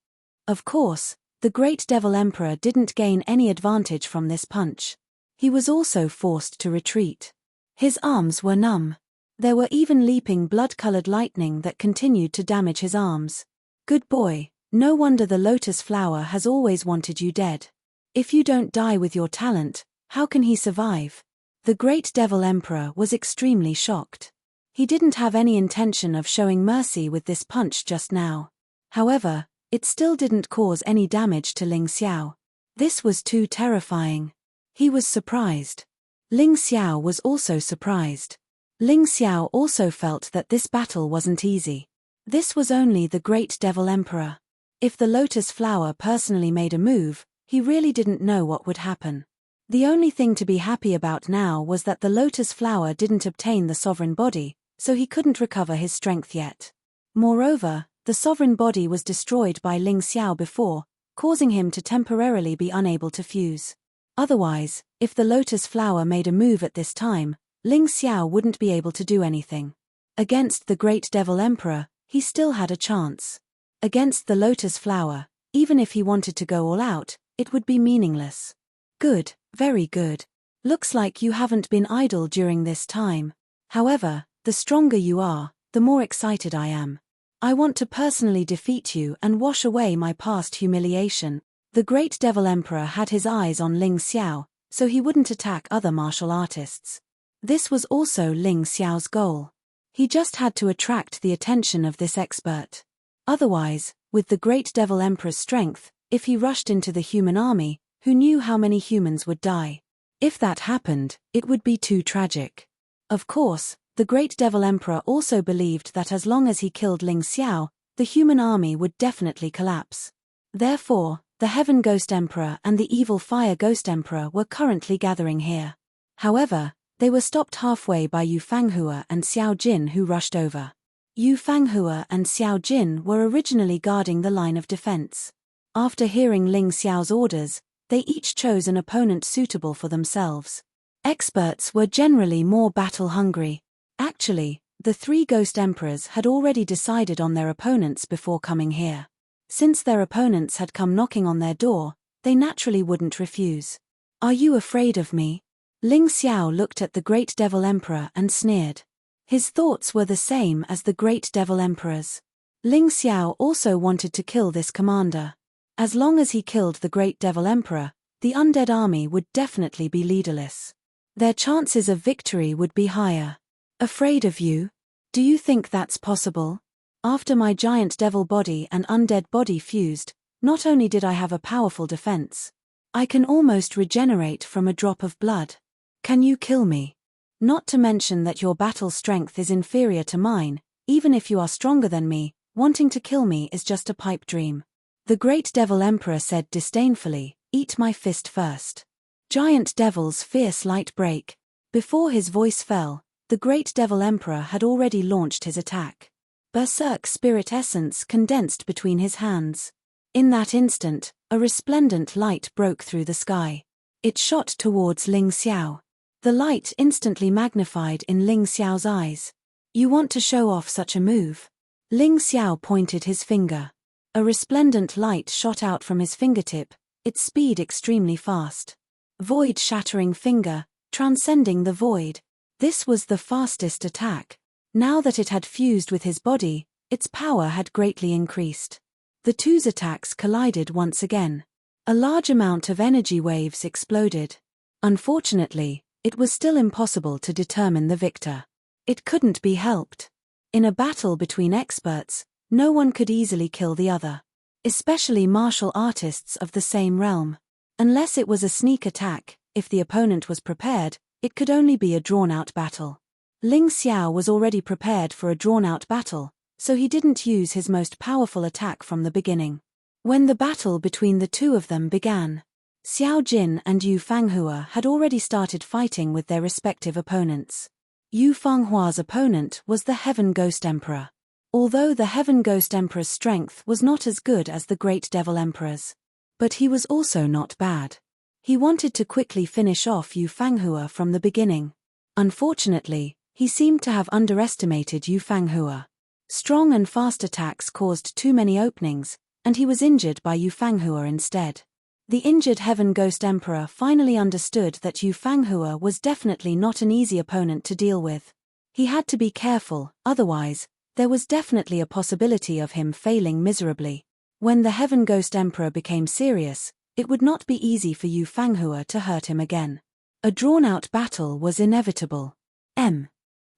Of course, the Great Devil Emperor didn't gain any advantage from this punch. He was also forced to retreat. His arms were numb. There were even leaping blood-colored lightning that continued to damage his arms. Good boy, no wonder the Lotus Flower has always wanted you dead. If you don't die with your talent, how can he survive? The Great Devil Emperor was extremely shocked. He didn't have any intention of showing mercy with this punch just now. However, it still didn't cause any damage to Ling Xiao. This was too terrifying. He was surprised. Ling Xiao was also surprised. Ling Xiao also felt that this battle wasn't easy. This was only the Great Devil Emperor. If the Lotus Flower personally made a move, he really didn't know what would happen. The only thing to be happy about now was that the Lotus Flower didn't obtain the Sovereign Body, so he couldn't recover his strength yet. Moreover, the Sovereign Body was destroyed by Ling Xiao before, causing him to temporarily be unable to fuse. Otherwise, if the Lotus Flower made a move at this time, Ling Xiao wouldn't be able to do anything. Against the Great Devil Emperor, he still had a chance. Against the Lotus Flower, even if he wanted to go all out, it would be meaningless. Good, very good. Looks like you haven't been idle during this time. However, the stronger you are, the more excited I am. I want to personally defeat you and wash away my past humiliation. The Great Devil Emperor had his eyes on Ling Xiao, so he wouldn't attack other martial artists. This was also Ling Xiao's goal. He just had to attract the attention of this expert. Otherwise, with the Great Devil Emperor's strength, if he rushed into the human army, who knew how many humans would die? If that happened, it would be too tragic. Of course, The great devil emperor also believed that as long as he killed Ling Xiao, the human army would definitely collapse. Therefore, the Heaven Ghost Emperor and the Evil Fire Ghost Emperor were currently gathering here. However, they were stopped halfway by Yu Fanghua and Xiao Jin, who rushed over. Yu Fanghua and Xiao Jin were originally guarding the line of defense. After hearing Ling Xiao's orders, they each chose an opponent suitable for themselves. Experts were generally more battle-hungry. Actually, the three Ghost Emperors had already decided on their opponents before coming here. Since their opponents had come knocking on their door, they naturally wouldn't refuse. "Are you afraid of me?" Ling Xiao looked at the Great Devil Emperor and sneered. His thoughts were the same as the Great Devil Emperor's. Ling Xiao also wanted to kill this commander. As long as he killed the Great Devil Emperor, the undead army would definitely be leaderless. Their chances of victory would be higher. "Afraid of you? Do you think that's possible? After my giant devil body and undead body fused, not only did I have a powerful defense, I can almost regenerate from a drop of blood. Can you kill me? Not to mention that your battle strength is inferior to mine. Even if you are stronger than me, wanting to kill me is just a pipe dream." The Great Devil Emperor said disdainfully, "Eat my fist first." Giant Devil's fierce light break. Before his voice fell, the Great Devil Emperor had already launched his attack. Berserk spirit essence condensed between his hands. In that instant, a resplendent light broke through the sky. It shot towards Ling Xiao. The light instantly magnified in Ling Xiao's eyes. "You want to show off such a move?" Ling Xiao pointed his finger. A resplendent light shot out from his fingertip, its speed extremely fast. Void-shattering finger, transcending the void. This was the fastest attack. Now that it had fused with his body, its power had greatly increased. The two's attacks collided once again. A large amount of energy waves exploded. Unfortunately, it was still impossible to determine the victor. It couldn't be helped. In a battle between experts, no one could easily kill the other. Especially martial artists of the same realm. Unless it was a sneak attack, if the opponent was prepared, it could only be a drawn-out battle. Ling Xiao was already prepared for a drawn-out battle, so he didn't use his most powerful attack from the beginning. When the battle between the two of them began, Xiao Jin and Yu Fanghua had already started fighting with their respective opponents. Yu Fanghua's opponent was the Heaven Ghost Emperor. Although the Heaven Ghost Emperor's strength was not as good as the Great Devil Emperor's, but he was also not bad. He wanted to quickly finish off Yu Fanghua from the beginning. Unfortunately, he seemed to have underestimated Yu Fanghua. Strong and fast attacks caused too many openings, and he was injured by Yu Fanghua instead. The injured Heaven Ghost Emperor finally understood that Yu Fanghua was definitely not an easy opponent to deal with. He had to be careful, otherwise, there was definitely a possibility of him failing miserably. When the Heaven Ghost Emperor became serious, it would not be easy for Yu Fanghua to hurt him again. A drawn-out battle was inevitable.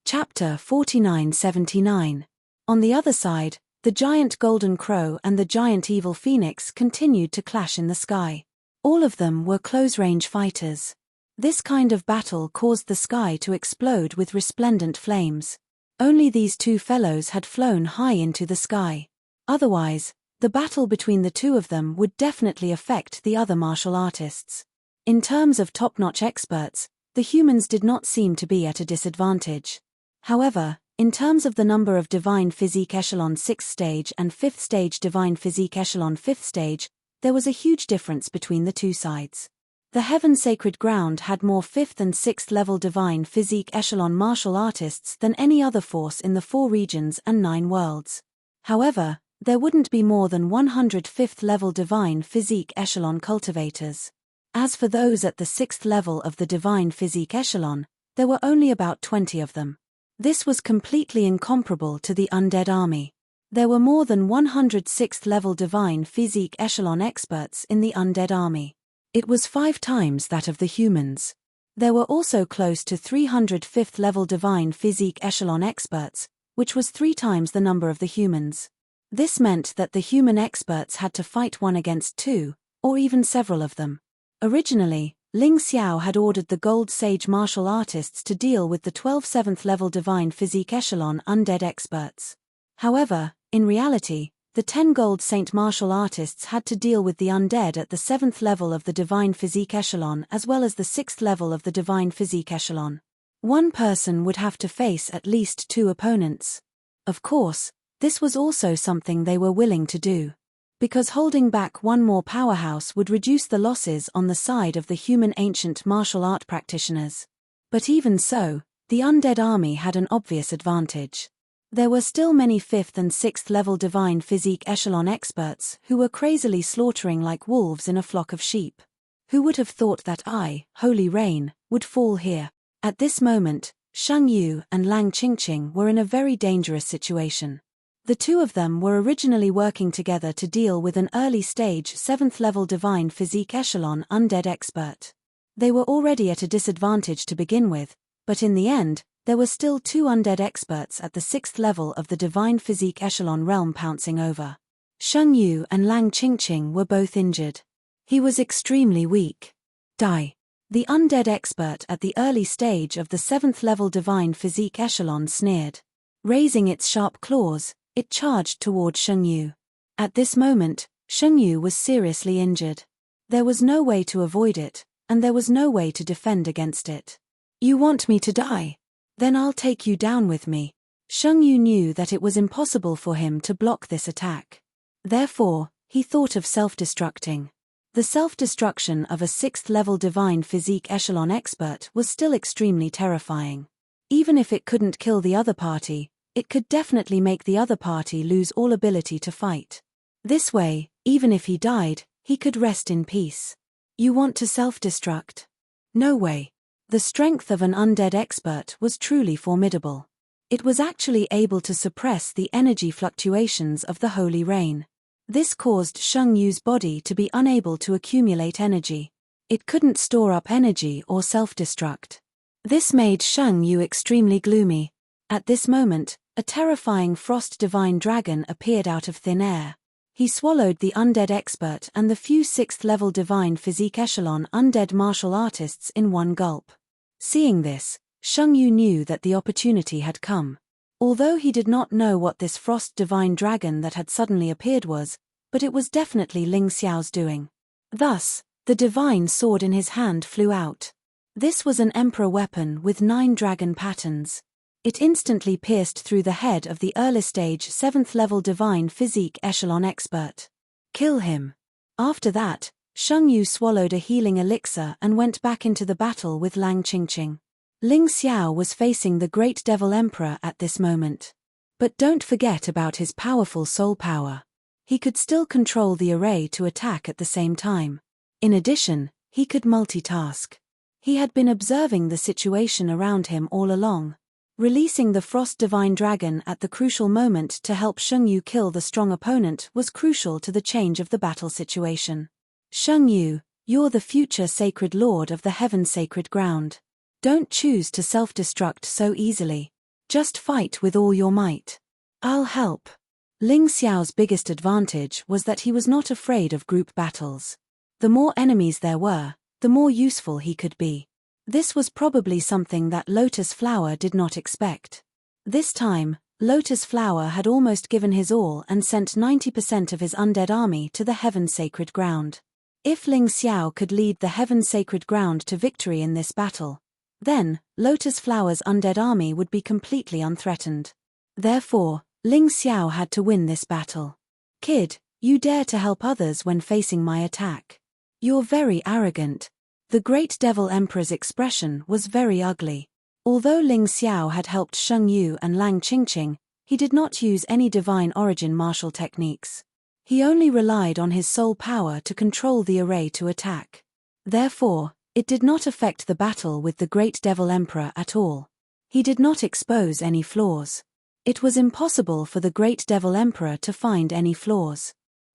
Chapter 4979. On the other side, the giant golden crow and the giant evil phoenix continued to clash in the sky. All of them were close-range fighters. This kind of battle caused the sky to explode with resplendent flames. Only these two fellows had flown high into the sky. Otherwise, the battle between the two of them would definitely affect the other martial artists. In terms of top-notch experts, the humans did not seem to be at a disadvantage. However, in terms of the number of Divine Physique Echelon 6th stage and 5th stage Divine Physique Echelon 5th stage, there was a huge difference between the two sides. The Heaven Sacred Ground had more 5th and 6th level Divine Physique Echelon martial artists than any other force in the 4 regions and 9 worlds. However, there wouldn't be more than 100 5th level Divine Physique Echelon cultivators. As for those at the 6th level of the Divine Physique Echelon, there were only about 20 of them. This was completely incomparable to the undead army. There were more than 100 6th level Divine Physique Echelon experts in the undead army. It was 5 times that of the humans. There were also close to 300 5th level Divine Physique Echelon experts, which was 3 times the number of the humans. This meant that the human experts had to fight one against 2, or even several of them. Originally, Ling Xiao had ordered the Gold Sage martial artists to deal with the 12 7th level Divine Physique Echelon undead experts. However, in reality, the 10 Gold Saint martial artists had to deal with the undead at the 7th level of the Divine Physique Echelon as well as the 6th level of the Divine Physique Echelon. One person would have to face at least 2 opponents. Of course, this was also something they were willing to do, because holding back one more powerhouse would reduce the losses on the side of the human ancient martial art practitioners. But even so, the undead army had an obvious advantage. There were still many 5th and 6th level Divine Physique Echelon experts who were crazily slaughtering like wolves in a flock of sheep. Who would have thought that Holy Rain, would fall here? At this moment, Sheng Yu and Lang Qingqing were in a very dangerous situation. The two of them were originally working together to deal with an early-stage 7th-level Divine Physique Echelon undead expert. They were already at a disadvantage to begin with, but in the end, there were still 2 undead experts at the 6th level of the Divine Physique Echelon realm pouncing over. Sheng Yu and Lang Qingqing were both injured. He was extremely weak. Die. The undead expert at the early stage of the 7th-level Divine Physique Echelon sneered. Raising its sharp claws, it charged toward Sheng Yu. At this moment, Sheng Yu was seriously injured. There was no way to avoid it, and there was no way to defend against it. You want me to die? Then I'll take you down with me. Sheng Yu knew that it was impossible for him to block this attack. Therefore, he thought of self-destructing. The self-destruction of a 6th-level Divine Physique Echelon expert was still extremely terrifying. Even if it couldn't kill the other party, it could definitely make the other party lose all ability to fight. This way, even if he died, he could rest in peace. You want to self-destruct? No way. The strength of an undead expert was truly formidable. It was actually able to suppress the energy fluctuations of the Holy Rain. This caused Sheng Yu's body to be unable to accumulate energy. It couldn't store up energy or self-destruct. This made Sheng Yu extremely gloomy. At this moment, a terrifying frost divine dragon appeared out of thin air. He swallowed the undead expert and the few 6th-level Divine Physique Echelon undead martial artists in one gulp. Seeing this, Sheng Yu knew that the opportunity had come. Although he did not know what this frost divine dragon that had suddenly appeared was, but it was definitely Ling Xiao's doing. Thus, the divine sword in his hand flew out. This was an emperor weapon with 9 dragon patterns. It instantly pierced through the head of the early stage 7th-level Divine Physique Echelon expert. Kill him. After that, Sheng Yu swallowed a healing elixir and went back into the battle with Lang Qingqing. Ling Xiao was facing the Great Devil Emperor at this moment. But don't forget about his powerful soul power. He could still control the array to attack at the same time. In addition, he could multitask. He had been observing the situation around him all along. Releasing the Frost Divine Dragon at the crucial moment to help Sheng Yu kill the strong opponent was crucial to the change of the battle situation. Sheng Yu, you're the future Sacred Lord of the Heaven Sacred Ground. Don't choose to self-destruct so easily. Just fight with all your might. I'll help. Ling Xiao's biggest advantage was that he was not afraid of group battles. The more enemies there were, the more useful he could be. This was probably something that Lotus Flower did not expect. This time, Lotus Flower had almost given his all and sent 90% of his undead army to the Heaven Sacred Ground. If Ling Xiao could lead the Heaven Sacred Ground to victory in this battle, then, Lotus Flower's undead army would be completely unthreatened. Therefore, Ling Xiao had to win this battle. Kid, you dare to help others when facing my attack. You're very arrogant. The Great Devil Emperor's expression was very ugly. Although Ling Xiao had helped Sheng Yu and Lang Qingqing, he did not use any divine origin martial techniques. He only relied on his soul power to control the array to attack. Therefore, it did not affect the battle with the Great Devil Emperor at all. He did not expose any flaws. It was impossible for the Great Devil Emperor to find any flaws.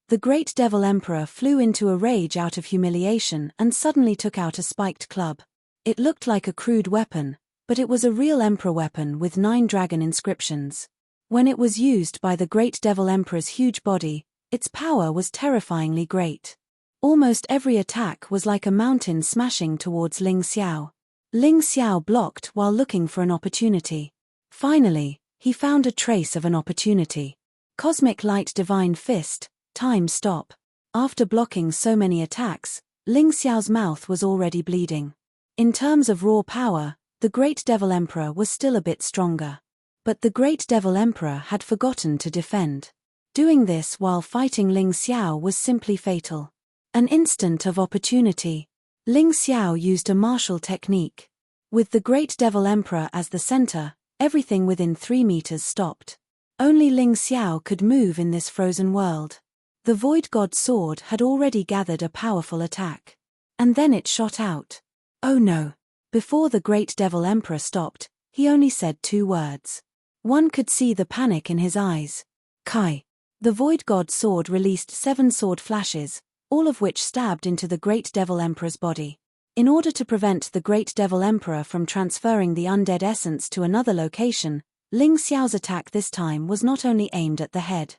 The Great Devil Emperor flew into a rage out of humiliation and suddenly took out a spiked club. It looked like a crude weapon, but it was a real Emperor weapon with 9 dragon inscriptions. When it was used by the Great Devil Emperor's huge body, its power was terrifyingly great. Almost every attack was like a mountain smashing towards Ling Xiao. Ling Xiao blocked while looking for an opportunity. Finally, he found a trace of an opportunity. Cosmic Light Divine Fist, time stop. After blocking so many attacks, Ling Xiao's mouth was already bleeding. In terms of raw power, the Great Devil Emperor was still a bit stronger. But the Great Devil Emperor had forgotten to defend. Doing this while fighting Ling Xiao was simply fatal. An instant of opportunity. Ling Xiao used a martial technique. With the Great Devil Emperor as the center, everything within 3 meters stopped. Only Ling Xiao could move in this frozen world. The Void God's sword had already gathered a powerful attack. And then it shot out. Oh no! Before the Great Devil Emperor stopped, he only said 2 words. One could see the panic in his eyes. Kai. The Void God's sword released 7 sword flashes, all of which stabbed into the Great Devil Emperor's body. In order to prevent the Great Devil Emperor from transferring the undead essence to another location, Ling Xiao's attack this time was not only aimed at the head.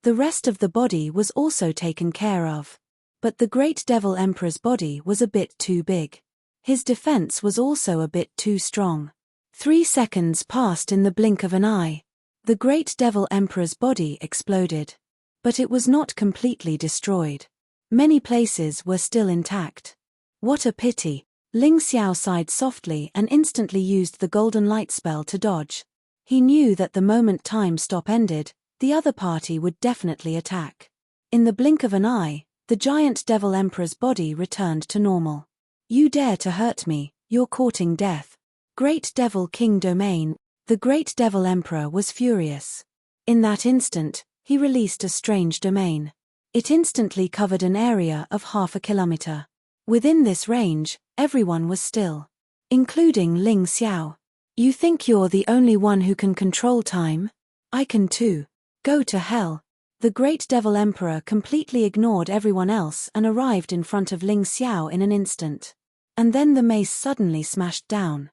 The rest of the body was also taken care of. But the Great Devil Emperor's body was a bit too big. His defense was also a bit too strong. 3 seconds passed in the blink of an eye. The Great Devil Emperor's body exploded. But it was not completely destroyed. Many places were still intact. What a pity. Ling Xiao sighed softly and instantly used the golden light spell to dodge. He knew that the moment time stop ended, the other party would definitely attack. In the blink of an eye, the giant Devil Emperor's body returned to normal. You dare to hurt me, you're courting death. Great Devil King Domain. The Great Devil Emperor was furious. In that instant, he released a strange domain. It instantly covered an area of 1/2 kilometer. Within this range, everyone was still. Including Ling Xiao. You think you're the only one who can control time? I can too. Go to hell. The Great Devil Emperor completely ignored everyone else and arrived in front of Ling Xiao in an instant. And then the mace suddenly smashed down.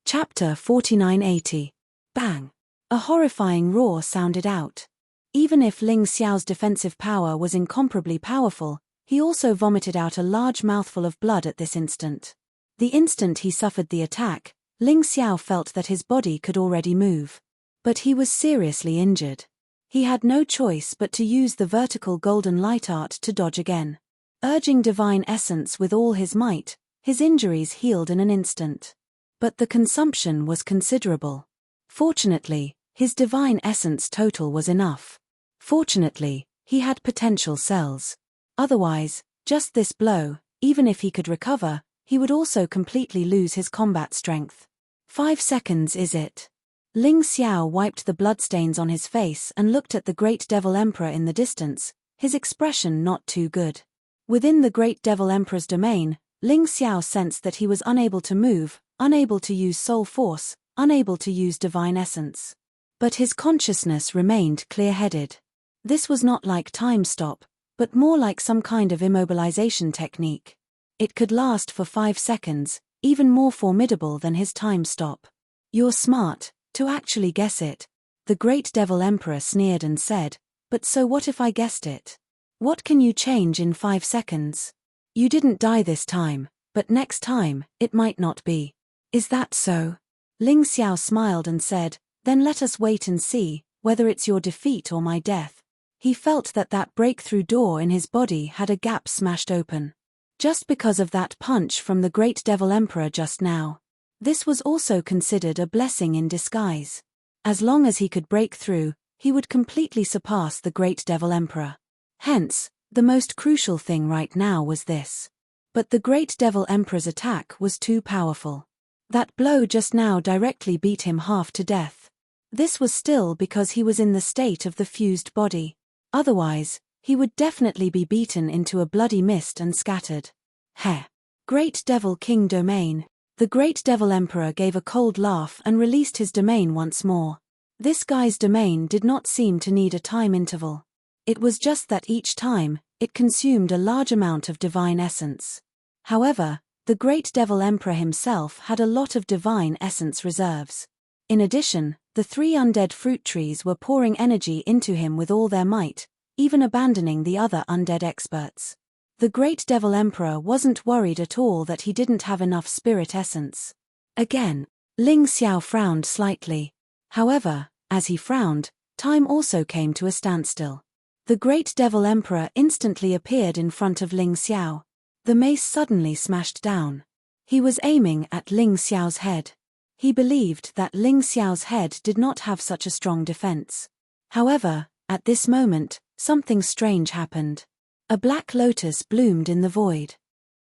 Chapter 4980. Bang! A horrifying roar sounded out. Even if Ling Xiao's defensive power was incomparably powerful, he also vomited out a large mouthful of blood at this instant. The instant he suffered the attack, Ling Xiao felt that his body could already move. But he was seriously injured. He had no choice but to use the vertical golden light art to dodge again. Urging divine essence with all his might, his injuries healed in an instant. But the consumption was considerable. Fortunately, his divine essence total was enough. Fortunately, he had potential cells. Otherwise, just this blow, even if he could recover, he would also completely lose his combat strength. 5 seconds is it? Ling Xiao wiped the bloodstains on his face and looked at the Great Devil Emperor in the distance, his expression not too good. Within the Great Devil Emperor's domain, Ling Xiao sensed that he was unable to move, unable to use soul force, unable to use divine essence. But his consciousness remained clear-headed. This was not like time stop, but more like some kind of immobilization technique. It could last for 5 seconds, even more formidable than his time stop. You're smart, to actually guess it. The Great Devil Emperor sneered and said, but so what if I guessed it? What can you change in 5 seconds? You didn't die this time, but next time, it might not be. Is that so? Ling Xiao smiled and said, then let us wait and see, whether it's your defeat or my death. He felt that that breakthrough door in his body had a gap smashed open. Just because of that punch from the Great Devil Emperor just now. This was also considered a blessing in disguise. As long as he could break through, he would completely surpass the Great Devil Emperor. Hence, the most crucial thing right now was this. But the Great Devil Emperor's attack was too powerful. That blow just now directly beat him half to death. This was still because he was in the state of the fused body. Otherwise, he would definitely be beaten into a bloody mist and scattered. Heh! Great Devil King Domain. The Great Devil Emperor gave a cold laugh and released his domain once more. This guy's domain did not seem to need a time interval. It was just that each time, it consumed a large amount of divine essence. However, the Great Devil Emperor himself had a lot of divine essence reserves. In addition, the 3 undead fruit trees were pouring energy into him with all their might, even abandoning the other undead experts. The great devil emperor wasn't worried at all that he didn't have enough spirit essence. Again, Ling Xiao frowned slightly. However, as he frowned, time also came to a standstill. The great devil emperor instantly appeared in front of Ling Xiao. The mace suddenly smashed down. He was aiming at Ling Xiao's head. He believed that Ling Xiao's head did not have such a strong defense. However, at this moment, something strange happened. A black lotus bloomed in the void.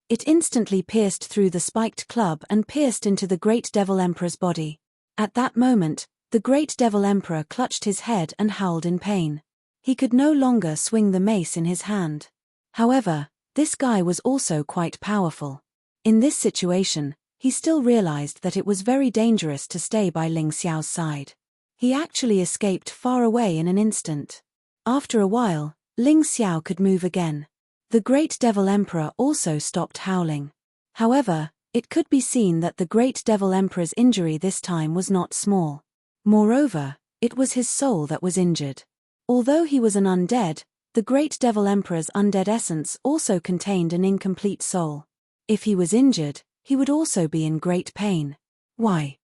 It instantly pierced through the spiked club and pierced into the great devil emperor's body. At that moment, the great devil emperor clutched his head and howled in pain. He could no longer swing the mace in his hand. However, this guy was also quite powerful. In this situation, he still realized that it was very dangerous to stay by Ling Xiao's side. He actually escaped far away in an instant. After a while, Ling Xiao could move again. The great devil emperor also stopped howling. However, it could be seen that the great devil emperor's injury this time was not small. Moreover, it was his soul that was injured. Although he was an undead, the great devil emperor's undead essence also contained an incomplete soul. If he was injured, he would also be in great pain. Why?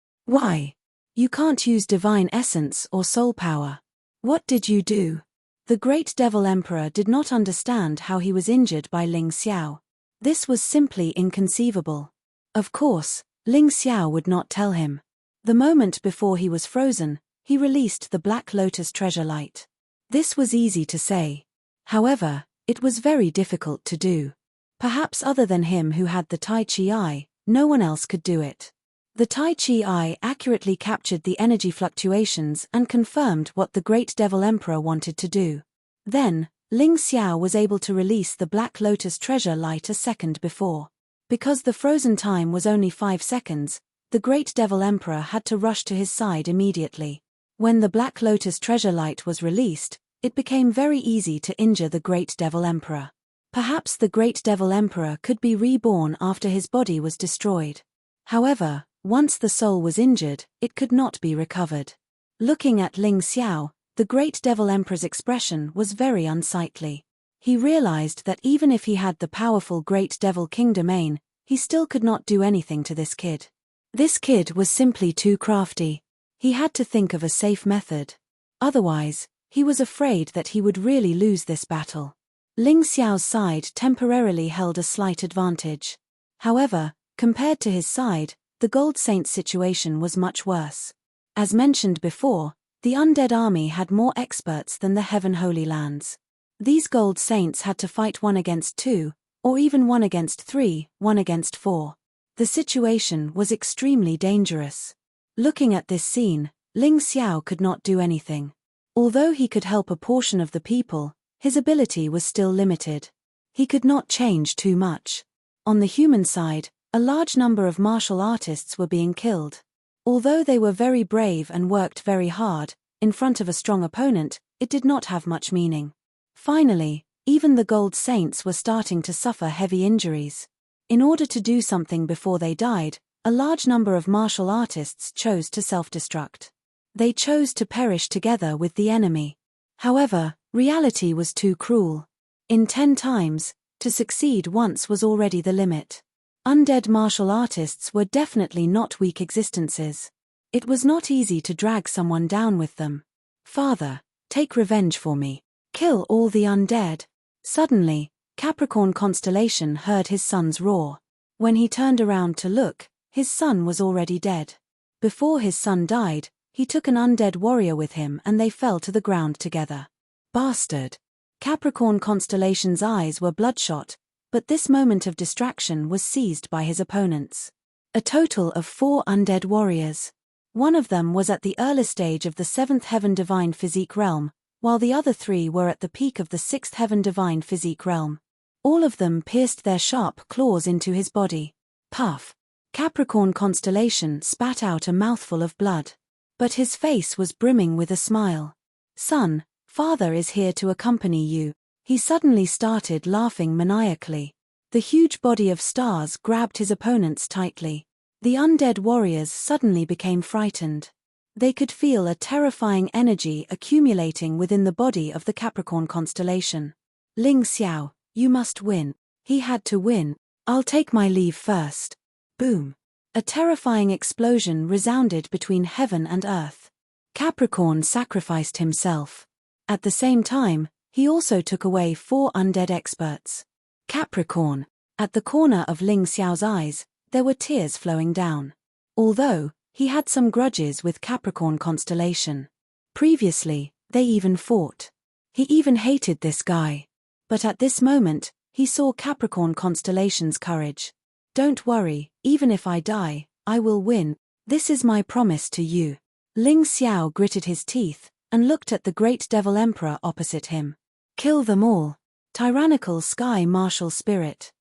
You can't use divine essence or soul power. What did you do? The great devil emperor did not understand how he was injured by Ling Xiao. This was simply inconceivable. Of course, Ling Xiao would not tell him. The moment before he was frozen, he released the Black Lotus treasure light. This was easy to say. However, it was very difficult to do. Perhaps other than him who had the Tai Chi Eye, no one else could do it. The Tai Chi Eye accurately captured the energy fluctuations and confirmed what the great devil emperor wanted to do. Then, Ling Xiao was able to release the Black Lotus treasure light a second before. Because the frozen time was only 5 seconds, the great devil emperor had to rush to his side immediately. When the Black Lotus treasure light was released, it became very easy to injure the great devil emperor. Perhaps the great devil emperor could be reborn after his body was destroyed. However, once the soul was injured, it could not be recovered. Looking at Ling Xiao, the great devil emperor's expression was very unsightly. He realized that even if he had the powerful great devil king domain, he still could not do anything to this kid. This kid was simply too crafty. He had to think of a safe method. Otherwise, he was afraid that he would really lose this battle. Ling Xiao's side temporarily held a slight advantage. However, compared to his side, the Gold Saint's situation was much worse. As mentioned before, the undead army had more experts than the Heaven Holy Lands. These Gold Saints had to fight 1 against 2, or even 1 against 3, 1 against 4. The situation was extremely dangerous. Looking at this scene, Ling Xiao could not do anything. Although he could help a portion of the people, his ability was still limited. He could not change too much. On the human side, a large number of martial artists were being killed. Although they were very brave and worked very hard, in front of a strong opponent, it did not have much meaning. Finally, even the Gold Saints were starting to suffer heavy injuries. In order to do something before they died, a large number of martial artists chose to self-destruct. They chose to perish together with the enemy. However, reality was too cruel. In 10 times, to succeed once was already the limit. Undead martial artists were definitely not weak existences. It was not easy to drag someone down with them. Father, take revenge for me. Kill all the undead. Suddenly, Capricorn Constellation heard his son's roar. When he turned around to look, his son was already dead. Before his son died, he took an undead warrior with him and they fell to the ground together. Bastard! Capricorn Constellation's eyes were bloodshot, but this moment of distraction was seized by his opponents. A total of 4 undead warriors. One of them was at the early stage of the 7th Heaven Divine Physique Realm, while the other 3 were at the peak of the 6th Heaven Divine Physique Realm. All of them pierced their sharp claws into his body. Puff! Capricorn Constellation spat out a mouthful of blood. But his face was brimming with a smile. Son, father is here to accompany you. He suddenly started laughing maniacally. The huge body of stars grabbed his opponents tightly. The undead warriors suddenly became frightened. They could feel a terrifying energy accumulating within the body of the Capricorn Constellation. Ling Xiao, you must win. He had to win. I'll take my leave first. Boom. A terrifying explosion resounded between heaven and earth. Capricorn sacrificed himself. At the same time, he also took away 4 undead experts. Capricorn. At the corner of Ling Xiao's eyes, there were tears flowing down. Although, he had some grudges with Capricorn constellation. Previously, they even fought. He even hated this guy. But at this moment, he saw Capricorn constellation's courage. Don't worry, even if I die, I will win. This is my promise to you. Ling Xiao gritted his teeth and looked at the great devil emperor opposite him. Kill them all. Tyrannical sky martial spirit.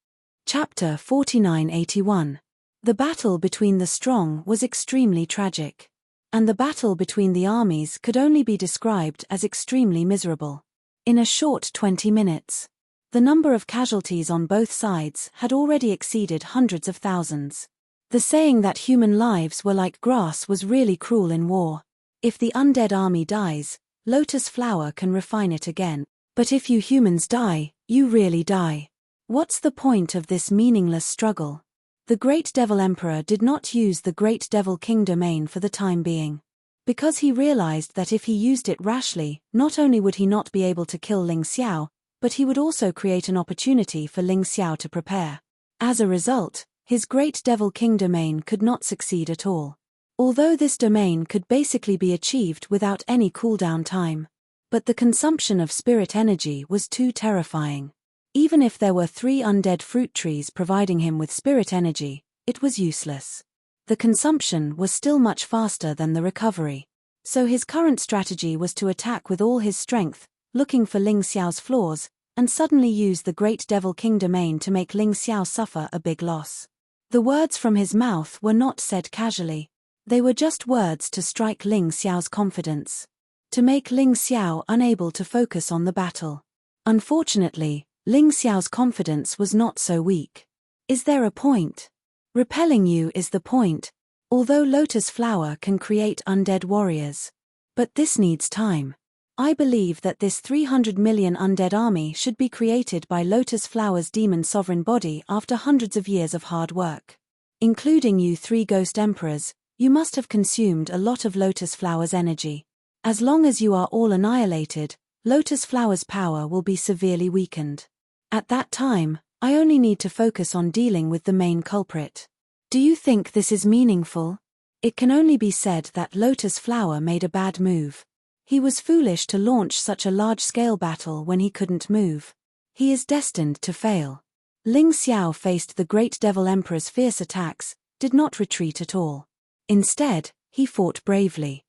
Chapter 4981. The battle between the strong was extremely tragic. And the battle between the armies could only be described as extremely miserable. In a short 20 minutes, the number of casualties on both sides had already exceeded hundreds of thousands. The saying that human lives were like grass was really cruel in war. If the undead army dies, lotus flower can refine it again. But if you humans die, you really die. What's the point of this meaningless struggle? The Great Devil Emperor did not use the Great Devil King domain for the time being. Because he realized that if he used it rashly, not only would he not be able to kill Ling Xiao, but he would also create an opportunity for Ling Xiao to prepare. As a result, his Great Devil King domain could not succeed at all. Although this domain could basically be achieved without any cooldown time. But the consumption of spirit energy was too terrifying. Even if there were 3 undead fruit trees providing him with spirit energy, it was useless. The consumption was still much faster than the recovery. So his current strategy was to attack with all his strength, looking for Ling Xiao's flaws, and suddenly use the Great Devil King domain to make Ling Xiao suffer a big loss. The words from his mouth were not said casually. They were just words to strike Ling Xiao's confidence. To make Ling Xiao unable to focus on the battle. Unfortunately, Ling Xiao's confidence was not so weak. Is there a point? Repelling you is the point, although Lotus Flower can create undead warriors. But this needs time. I believe that this 300 million undead army should be created by Lotus Flower's demon sovereign body after hundreds of years of hard work. Including you 3 ghost emperors, you must have consumed a lot of Lotus Flower's energy. As long as you are all annihilated, Lotus Flower's power will be severely weakened. At that time, I only need to focus on dealing with the main culprit. Do you think this is meaningful? It can only be said that Lotus Flower made a bad move. He was foolish to launch such a large-scale battle when he couldn't move. He is destined to fail. Ling Xiao faced the Great Devil Emperor's fierce attacks, did not retreat at all. Instead, he fought bravely.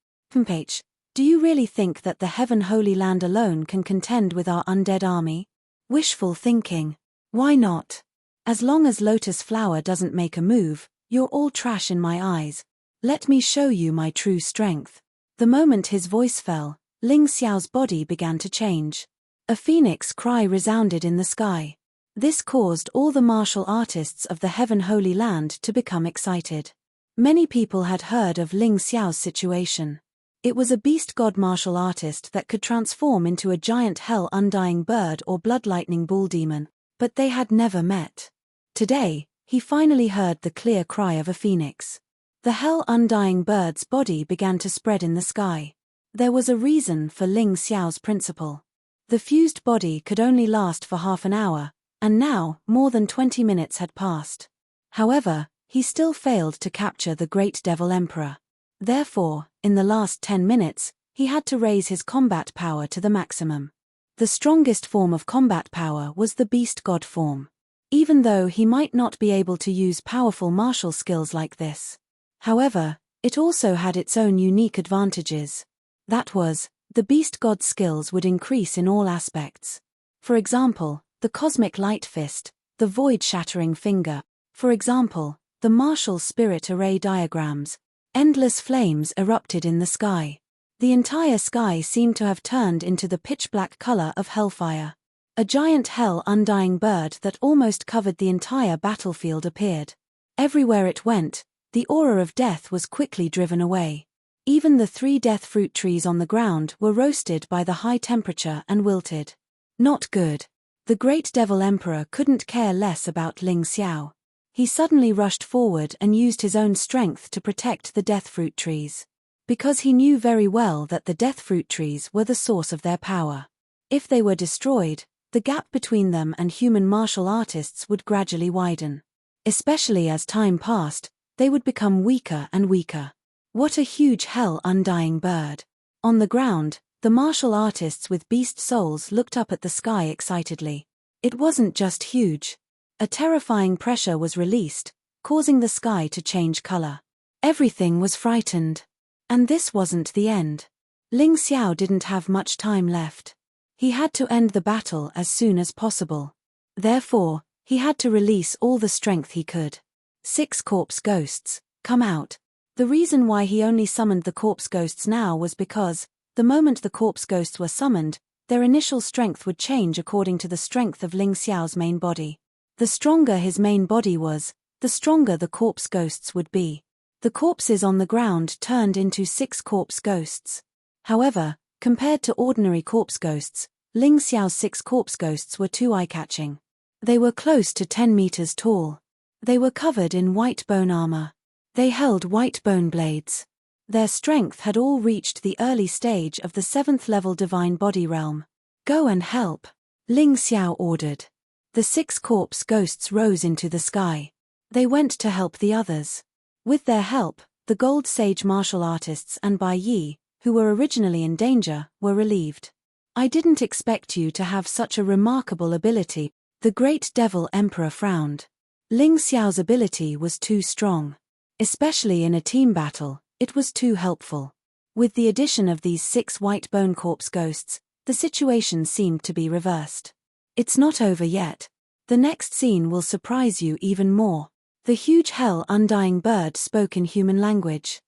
H. Do you really think that the Heaven Holy Land alone can contend with our undead army? Wishful thinking. Why not? As long as Lotus Flower doesn't make a move, you're all trash in my eyes. Let me show you my true strength. The moment his voice fell, Ling Xiao's body began to change. A phoenix cry resounded in the sky. This caused all the martial artists of the Heaven Holy Land to become excited. Many people had heard of Ling Xiao's situation. It was a beast god martial artist that could transform into a giant hell undying bird or blood lightning bull demon, but they had never met. Today, he finally heard the clear cry of a phoenix. The hell undying bird's body began to spread in the sky. There was a reason for Ling Xiao's principle. The fused body could only last for half an hour, and now more than 20 minutes had passed. However, he still failed to capture the Great Devil Emperor. Therefore, in the last 10 minutes, he had to raise his combat power to the maximum. The strongest form of combat power was the beast god form. Even though he might not be able to use powerful martial skills like this. However, it also had its own unique advantages. That was, the beast god skills would increase in all aspects. For example, the cosmic light fist, the void-shattering finger. For example, the martial spirit array diagrams. Endless flames erupted in the sky. The entire sky seemed to have turned into the pitch-black color of hellfire. A giant hell undying bird that almost covered the entire battlefield appeared. Everywhere it went, the aura of death was quickly driven away. Even the 3 death fruit trees on the ground were roasted by the high temperature and wilted. Not good. The great devil emperor couldn't care less about Ling Xiao. He suddenly rushed forward and used his own strength to protect the death fruit trees. Because he knew very well that the death fruit trees were the source of their power. If they were destroyed, the gap between them and human martial artists would gradually widen. Especially as time passed, they would become weaker and weaker. What a huge hell-undying bird. On the ground, the martial artists with beast souls looked up at the sky excitedly. It wasn't just huge. A terrifying pressure was released, causing the sky to change color. Everything was frightened. And this wasn't the end. Ling Xiao didn't have much time left. He had to end the battle as soon as possible. Therefore, he had to release all the strength he could. 6 corpse ghosts, come out. The reason why he only summoned the corpse ghosts now was because, the moment the corpse ghosts were summoned, their initial strength would change according to the strength of Ling Xiao's main body. The stronger his main body was, the stronger the corpse ghosts would be. The corpses on the ground turned into 6 corpse ghosts. However, compared to ordinary corpse ghosts, Ling Xiao's 6 corpse ghosts were too eye-catching. They were close to 10 meters tall. They were covered in white bone armor. They held white bone blades. Their strength had all reached the early stage of the 7th level divine body realm. Go and help, Ling Xiao ordered. The 6 corpse ghosts rose into the sky. They went to help the others. With their help, the Gold Sage martial artists and Bai Yi, who were originally in danger, were relieved. I didn't expect you to have such a remarkable ability, the great devil emperor frowned. Ling Xiao's ability was too strong. Especially in a team battle, it was too helpful. With the addition of these 6 white bone corpse ghosts, the situation seemed to be reversed. It's not over yet. The next scene will surprise you even more. The huge hell-undying bird spoke in human language.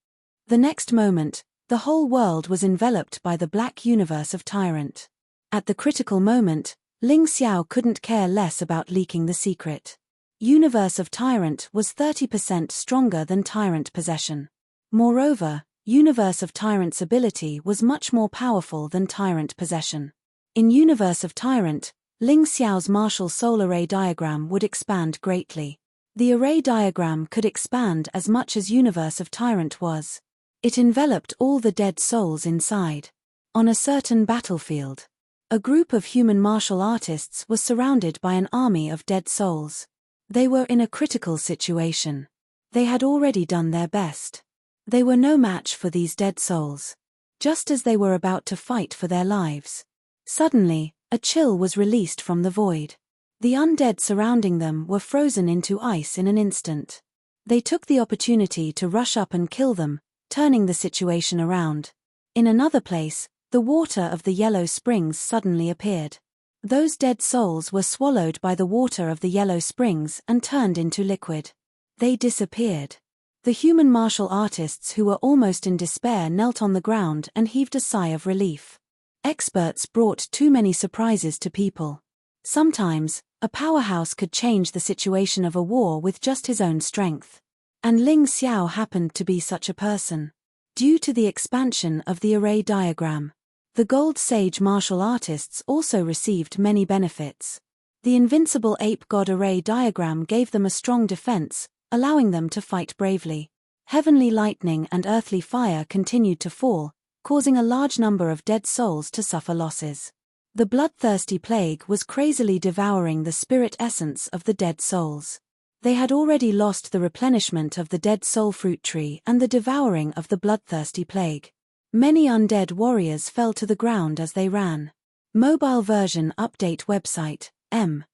The next moment, the whole world was enveloped by the black universe of Tyrant. At the critical moment, Ling Xiao couldn't care less about leaking the secret. Universe of Tyrant was 30% stronger than Tyrant possession. Moreover, Universe of Tyrant's ability was much more powerful than Tyrant possession. In Universe of Tyrant, Ling Xiao's martial soul array diagram would expand greatly. The array diagram could expand as much as Universe of Tyrant was. It enveloped all the dead souls inside. On a certain battlefield, a group of human martial artists was surrounded by an army of dead souls. They were in a critical situation. They had already done their best. They were no match for these dead souls. Just as they were about to fight for their lives, suddenly, a chill was released from the void. The undead surrounding them were frozen into ice in an instant. They took the opportunity to rush up and kill them, turning the situation around. In another place, the water of the yellow springs suddenly appeared. Those dead souls were swallowed by the water of the yellow springs and turned into liquid. They disappeared. The human martial artists who were almost in despair knelt on the ground and heaved a sigh of relief. Experts brought too many surprises to people. Sometimes, a powerhouse could change the situation of a war with just his own strength. And Ling Xiao happened to be such a person. Due to the expansion of the array diagram, the Gold Sage martial artists also received many benefits. The invincible ape god array diagram gave them a strong defense, allowing them to fight bravely. Heavenly lightning and earthly fire continued to fall, causing a large number of dead souls to suffer losses. The bloodthirsty plague was crazily devouring the spirit essence of the dead souls. They had already lost the replenishment of the dead soul fruit tree and the devouring of the bloodthirsty plague. Many undead warriors fell to the ground as they ran. Mobile version update website, M.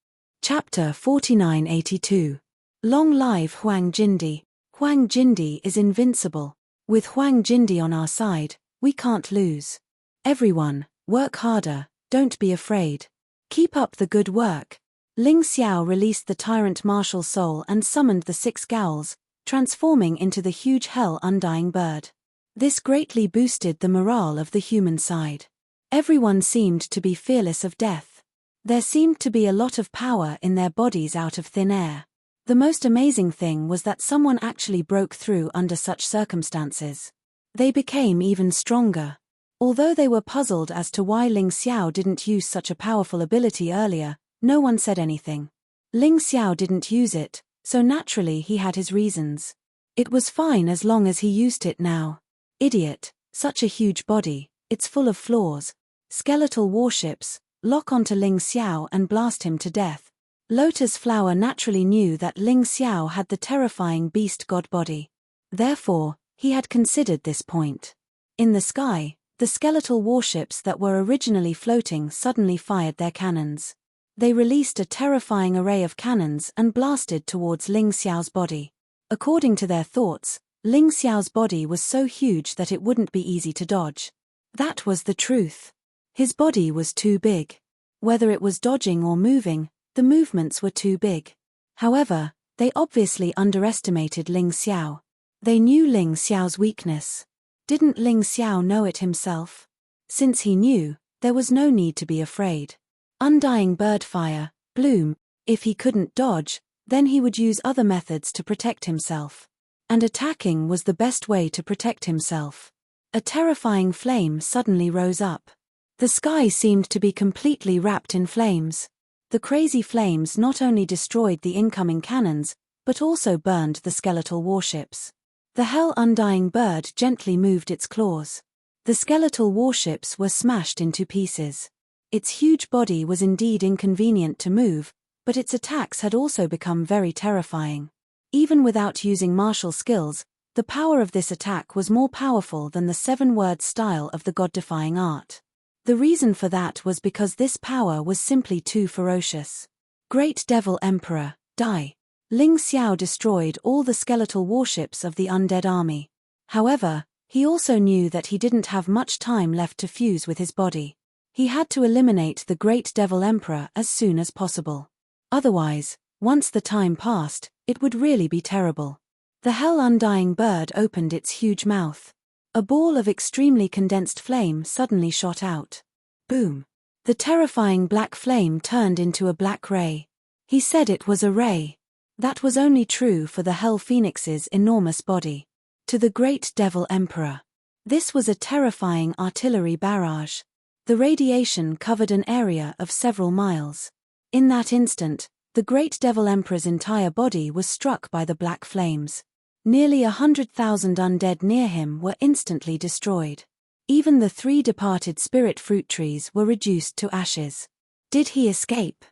Chapter 4982. Long live Huang Jindi. Huang Jindi is invincible. With Huang Jindi on our side, we can't lose. Everyone, work harder, don't be afraid. Keep up the good work. Ling Xiao released the Tyrant martial soul and summoned the 6 Gowls, transforming into the huge hell-undying bird. This greatly boosted the morale of the human side. Everyone seemed to be fearless of death. There seemed to be a lot of power in their bodies out of thin air. The most amazing thing was that someone actually broke through under such circumstances. They became even stronger. Although they were puzzled as to why Ling Xiao didn't use such a powerful ability earlier, No one said anything. Ling Xiao didn't use it, so naturally he had his reasons. It was fine as long as he used it now. Idiot, such a huge body, it's full of flaws. Skeletal warships, lock onto Ling Xiao and blast him to death. Lotus Flower naturally knew that Ling Xiao had the terrifying beast god body. Therefore, he had considered this point. In the sky, the skeletal warships that were originally floating suddenly fired their cannons. They released a terrifying array of cannons and blasted towards Ling Xiao's body. According to their thoughts, Ling Xiao's body was so huge that it wouldn't be easy to dodge. That was the truth. His body was too big. Whether it was dodging or moving, the movements were too big. However, they obviously underestimated Ling Xiao. They knew Ling Xiao's weakness. Didn't Ling Xiao know it himself? Since he knew, there was no need to be afraid. Undying bird fire, bloom, if he couldn't dodge, then he would use other methods to protect himself. And attacking was the best way to protect himself. A terrifying flame suddenly rose up. The sky seemed to be completely wrapped in flames. The crazy flames not only destroyed the incoming cannons, but also burned the skeletal warships. The hell undying bird gently moved its claws. The skeletal warships were smashed into pieces. Its huge body was indeed inconvenient to move, but its attacks had also become very terrifying. Even without using martial skills, the power of this attack was more powerful than the 7-word style of the god-defying art. The reason for that was because this power was simply too ferocious. Great Devil Emperor, die. Ling Xiao destroyed all the skeletal warships of the undead army. However, he also knew that he didn't have much time left to fuse with his body. He had to eliminate the Great Devil Emperor as soon as possible. Otherwise, once the time passed, it would really be terrible. The hell undying bird opened its huge mouth. A ball of extremely condensed flame suddenly shot out. Boom! The terrifying black flame turned into a black ray. He said it was a ray. That was only true for the Hell Phoenix's enormous body. To the Great Devil Emperor. This was a terrifying artillery barrage. The radiation covered an area of several miles. In that instant, the Great Devil Emperor's entire body was struck by the black flames. Nearly 100,000 undead near him were instantly destroyed. Even the 3 departed spirit fruit trees were reduced to ashes. Did he escape?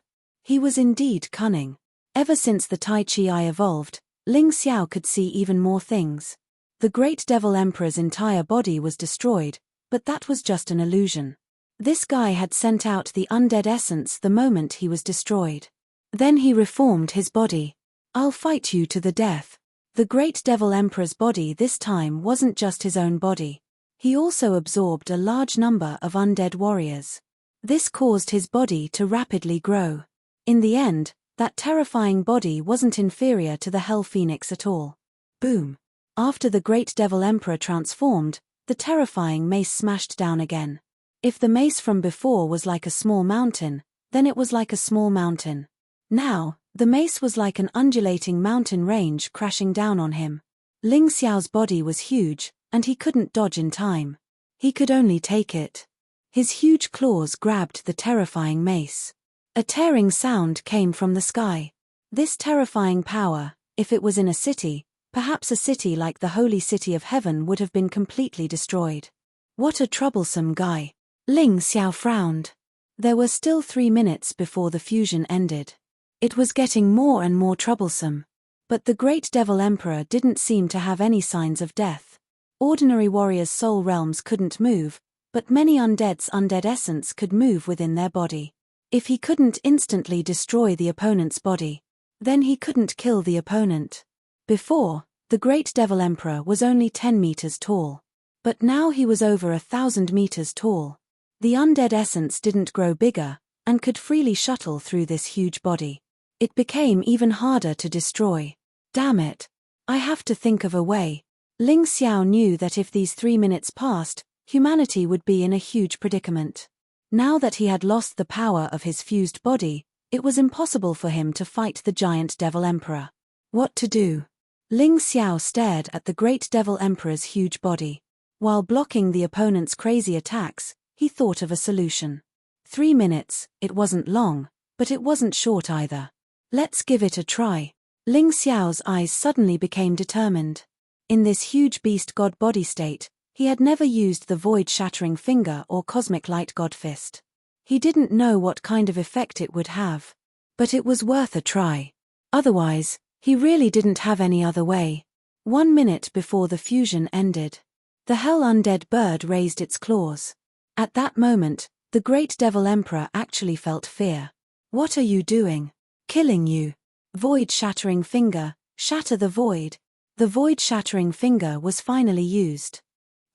He was indeed cunning. Ever since the Tai Chi Eye evolved, Ling Xiao could see even more things. The Great Devil Emperor's entire body was destroyed, but that was just an illusion. This guy had sent out the undead essence the moment he was destroyed. Then he reformed his body. I'll fight you to the death. The Great Devil Emperor's body this time wasn't just his own body. He also absorbed a large number of undead warriors. This caused his body to rapidly grow. In the end, that terrifying body wasn't inferior to the Hell Phoenix at all. Boom! After the Great Devil Emperor transformed, the terrifying mace smashed down again. If the mace from before was like a small mountain, then it was like a small mountain. Now, the mace was like an undulating mountain range crashing down on him. Ling Xiao's body was huge, and he couldn't dodge in time. He could only take it. His huge claws grabbed the terrifying mace. A tearing sound came from the sky. This terrifying power, if it was in a city, perhaps a city like the Holy City of Heaven would have been completely destroyed. What a troublesome guy. Ling Xiao frowned. There were still 3 minutes before the fusion ended. It was getting more and more troublesome. But the Great Devil Emperor didn't seem to have any signs of death. Ordinary warriors' soul realms couldn't move, but many undead's undead essence could move within their body. If he couldn't instantly destroy the opponent's body, then he couldn't kill the opponent. Before, the Great Devil Emperor was only 10 meters tall. But now he was over 1,000 meters tall. The undead essence didn't grow bigger, and could freely shuttle through this huge body. It became even harder to destroy. Damn it. I have to think of a way. Ling Xiao knew that if these 3 minutes passed, humanity would be in a huge predicament. Now that he had lost the power of his fused body, it was impossible for him to fight the giant Devil Emperor. What to do? Ling Xiao stared at the Great Devil Emperor's huge body. While blocking the opponent's crazy attacks, he thought of a solution. 3 minutes, it wasn't long, But it wasn't short either. Let's give it a try. Ling Xiao's eyes suddenly became determined. In this huge beast god body state, he had never used the void-shattering finger or cosmic light god fist. He didn't know what kind of effect it would have. But it was worth a try. Otherwise, he really didn't have any other way. 1 minute before the fusion ended, the hell undead bird raised its claws. At that moment, the great devil emperor actually felt fear. What are you doing? Killing you. Void-shattering finger, shatter the void. The void-shattering finger was finally used.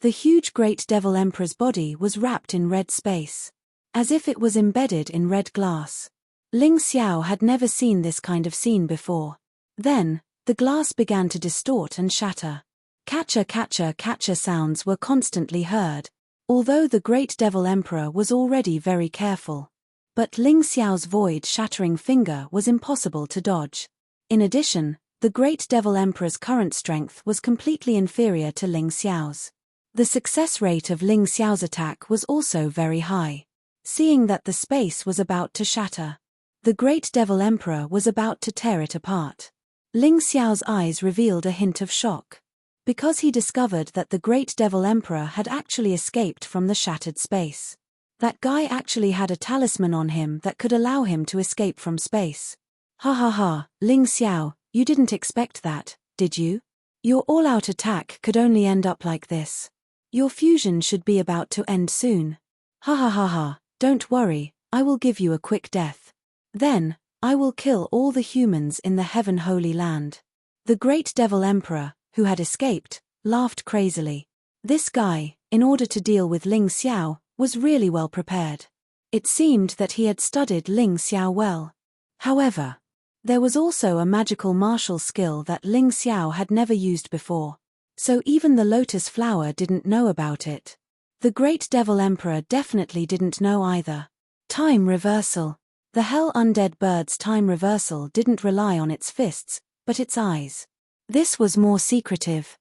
The huge great devil emperor's body was wrapped in red space, as if it was embedded in red glass. Ling Xiao had never seen this kind of scene before. Then, the glass began to distort and shatter. Catcher catcher catcher sounds were constantly heard, although the great devil emperor was already very careful. But Ling Xiao's void-shattering finger was impossible to dodge. In addition, the great devil emperor's current strength was completely inferior to Ling Xiao's. The success rate of Ling Xiao's attack was also very high. Seeing that the space was about to shatter, the great devil emperor was about to tear it apart. Ling Xiao's eyes revealed a hint of shock, because he discovered that the great devil emperor had actually escaped from the shattered space. That guy actually had a talisman on him that could allow him to escape from space. Ha ha ha, Ling Xiao, you didn't expect that, did you? Your all-out attack could only end up like this. Your fusion should be about to end soon. Ha ha ha ha, don't worry, I will give you a quick death. Then, I will kill all the humans in the Heaven Holy Land. The great devil emperor, who had escaped, laughed crazily. This guy, in order to deal with Ling Xiao, was really well prepared. It seemed that he had studied Ling Xiao well. However, there was also a magical martial skill that Ling Xiao had never used before. So even the lotus flower didn't know about it. The great devil emperor definitely didn't know either. Time reversal. The hell undead bird's time reversal didn't rely on its fists, but its eyes. This was more secretive.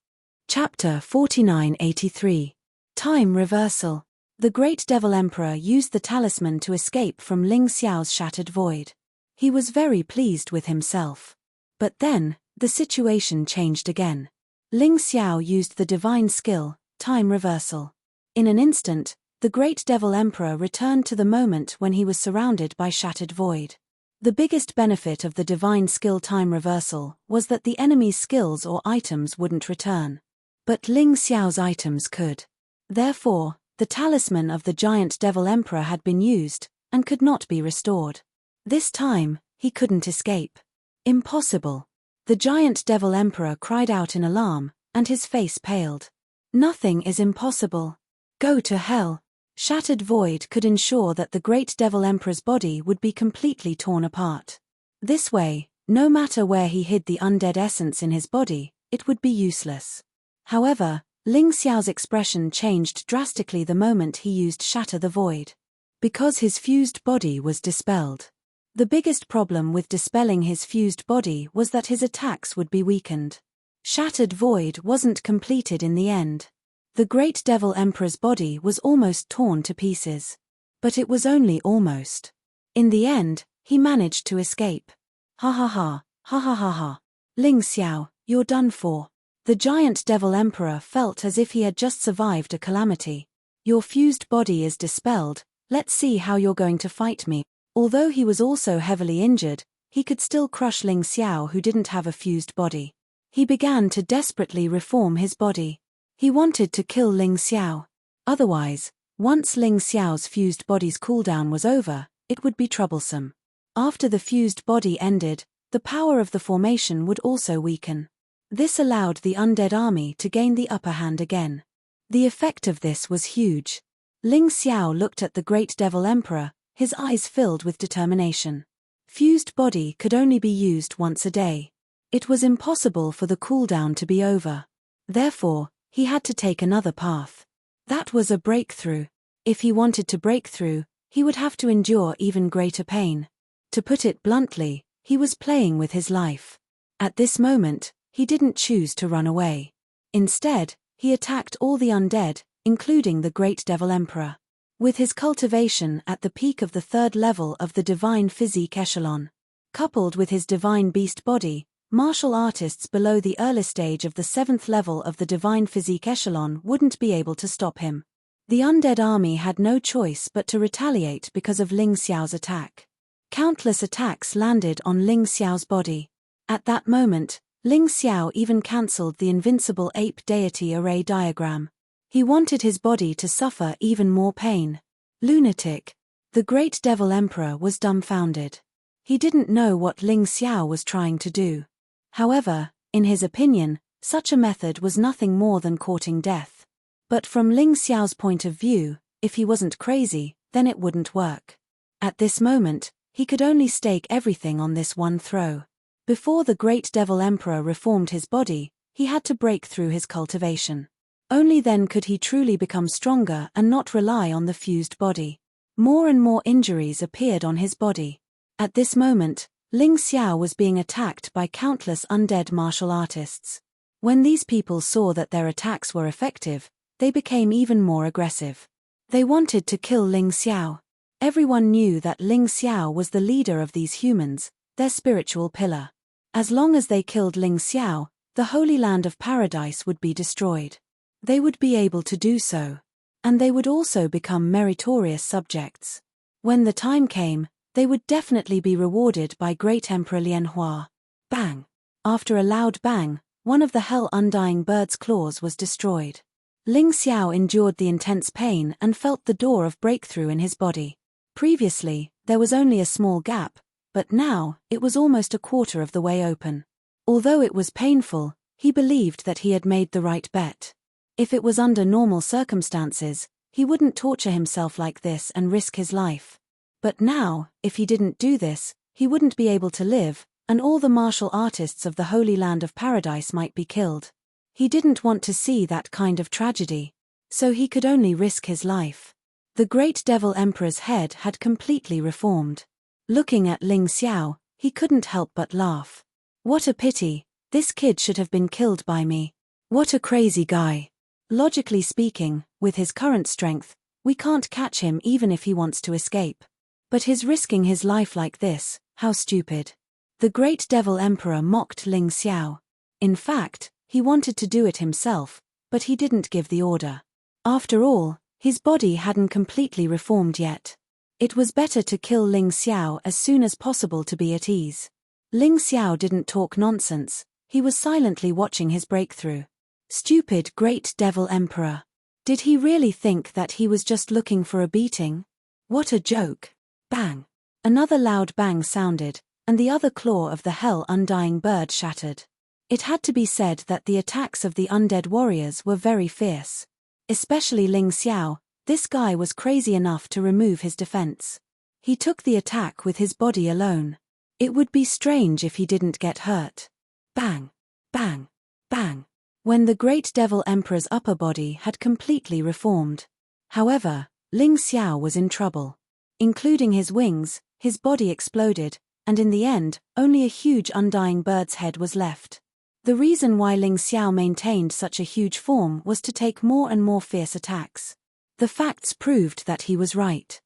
Chapter 4983. Time reversal. The great devil emperor used the talisman to escape from Ling Xiao's shattered void. He was very pleased with himself. But then, the situation changed again. Ling Xiao used the divine skill, time reversal. In an instant, the great devil emperor returned to the moment when he was surrounded by shattered void. The biggest benefit of the divine skill time reversal was that the enemy's skills or items wouldn't return. But Ling Xiao's items could. Therefore, the talisman of the giant devil emperor had been used, and could not be restored. This time, he couldn't escape. Impossible. The giant devil emperor cried out in alarm, and his face paled. Nothing is impossible. Go to hell. Shattered void could ensure that the great devil emperor's body would be completely torn apart. This way, no matter where he hid the undead essence in his body, it would be useless. However, Ling Xiao's expression changed drastically the moment he used Shatter the Void. Because his fused body was dispelled. The biggest problem with dispelling his fused body was that his attacks would be weakened. Shattered Void wasn't completed in the end. The great devil emperor's body was almost torn to pieces. But it was only almost. In the end, he managed to escape. Ha ha ha, ha ha ha ha. Ling Xiao, you're done for. The giant devil emperor felt as if he had just survived a calamity. Your fused body is dispelled, let's see how you're going to fight me. Although he was also heavily injured, he could still crush Ling Xiao, who didn't have a fused body. He began to desperately reform his body. He wanted to kill Ling Xiao. Otherwise, once Ling Xiao's fused body's cooldown was over, it would be troublesome. After the fused body ended, the power of the formation would also weaken. This allowed the undead army to gain the upper hand again. The effect of this was huge. Ling Xiao looked at the great devil emperor, his eyes filled with determination. Fused body could only be used once a day. It was impossible for the cooldown to be over. Therefore, he had to take another path. That was a breakthrough. If he wanted to break through, he would have to endure even greater pain. To put it bluntly, he was playing with his life. At this moment, he didn't choose to run away. Instead, he attacked all the undead, including the great devil emperor. With his cultivation at the peak of the third level of the divine physique echelon, coupled with his divine beast body, martial artists below the early stage of the seventh level of the divine physique echelon wouldn't be able to stop him. The undead army had no choice but to retaliate because of Ling Xiao's attack. Countless attacks landed on Ling Xiao's body. At that moment, Ling Xiao even cancelled the invincible ape deity array diagram. He wanted his body to suffer even more pain. Lunatic. The great devil emperor was dumbfounded. He didn't know what Ling Xiao was trying to do. However, in his opinion, such a method was nothing more than courting death. But from Ling Xiao's point of view, if he wasn't crazy, then it wouldn't work. At this moment, he could only stake everything on this one throw. Before the great devil emperor reformed his body, he had to break through his cultivation. Only then could he truly become stronger and not rely on the fused body. More and more injuries appeared on his body. At this moment, Ling Xiao was being attacked by countless undead martial artists. When these people saw that their attacks were effective, they became even more aggressive. They wanted to kill Ling Xiao. Everyone knew that Ling Xiao was the leader of these humans, their spiritual pillar. As long as they killed Ling Xiao, the Holy Land of Paradise would be destroyed. They would be able to do so. And they would also become meritorious subjects. When the time came, they would definitely be rewarded by Great Emperor Lianhua. Bang! After a loud bang, one of the Hell Undying Bird's claws was destroyed. Ling Xiao endured the intense pain and felt the door of breakthrough in his body. Previously, there was only a small gap, but now, it was almost a quarter of the way open. Although it was painful, he believed that he had made the right bet. If it was under normal circumstances, he wouldn't torture himself like this and risk his life. But now, if he didn't do this, he wouldn't be able to live, and all the martial artists of the Holy Land of Paradise might be killed. He didn't want to see that kind of tragedy. So he could only risk his life. The great devil emperor's head had completely reformed. Looking at Ling Xiao, he couldn't help but laugh. What a pity, this kid should have been killed by me. What a crazy guy. Logically speaking, with his current strength, we can't catch him even if he wants to escape. But his risking his life like this, how stupid. The great devil emperor mocked Ling Xiao. In fact, he wanted to do it himself, but he didn't give the order. After all, his body hadn't completely reformed yet. It was better to kill Ling Xiao as soon as possible to be at ease. Ling Xiao didn't talk nonsense, he was silently watching his breakthrough. Stupid great devil emperor. Did he really think that he was just looking for a beating? What a joke. Bang. Another loud bang sounded, and the other claw of the Hell Undying Bird shattered. It had to be said that the attacks of the undead warriors were very fierce. Especially Ling Xiao, this guy was crazy enough to remove his defense. He took the attack with his body alone. It would be strange if he didn't get hurt. Bang! Bang! Bang! When the great devil emperor's upper body had completely reformed. However, Ling Xiao was in trouble. Including his wings, his body exploded, and in the end, only a huge undying bird's head was left. The reason why Ling Xiao maintained such a huge form was to take more and more fierce attacks. The facts proved that he was right.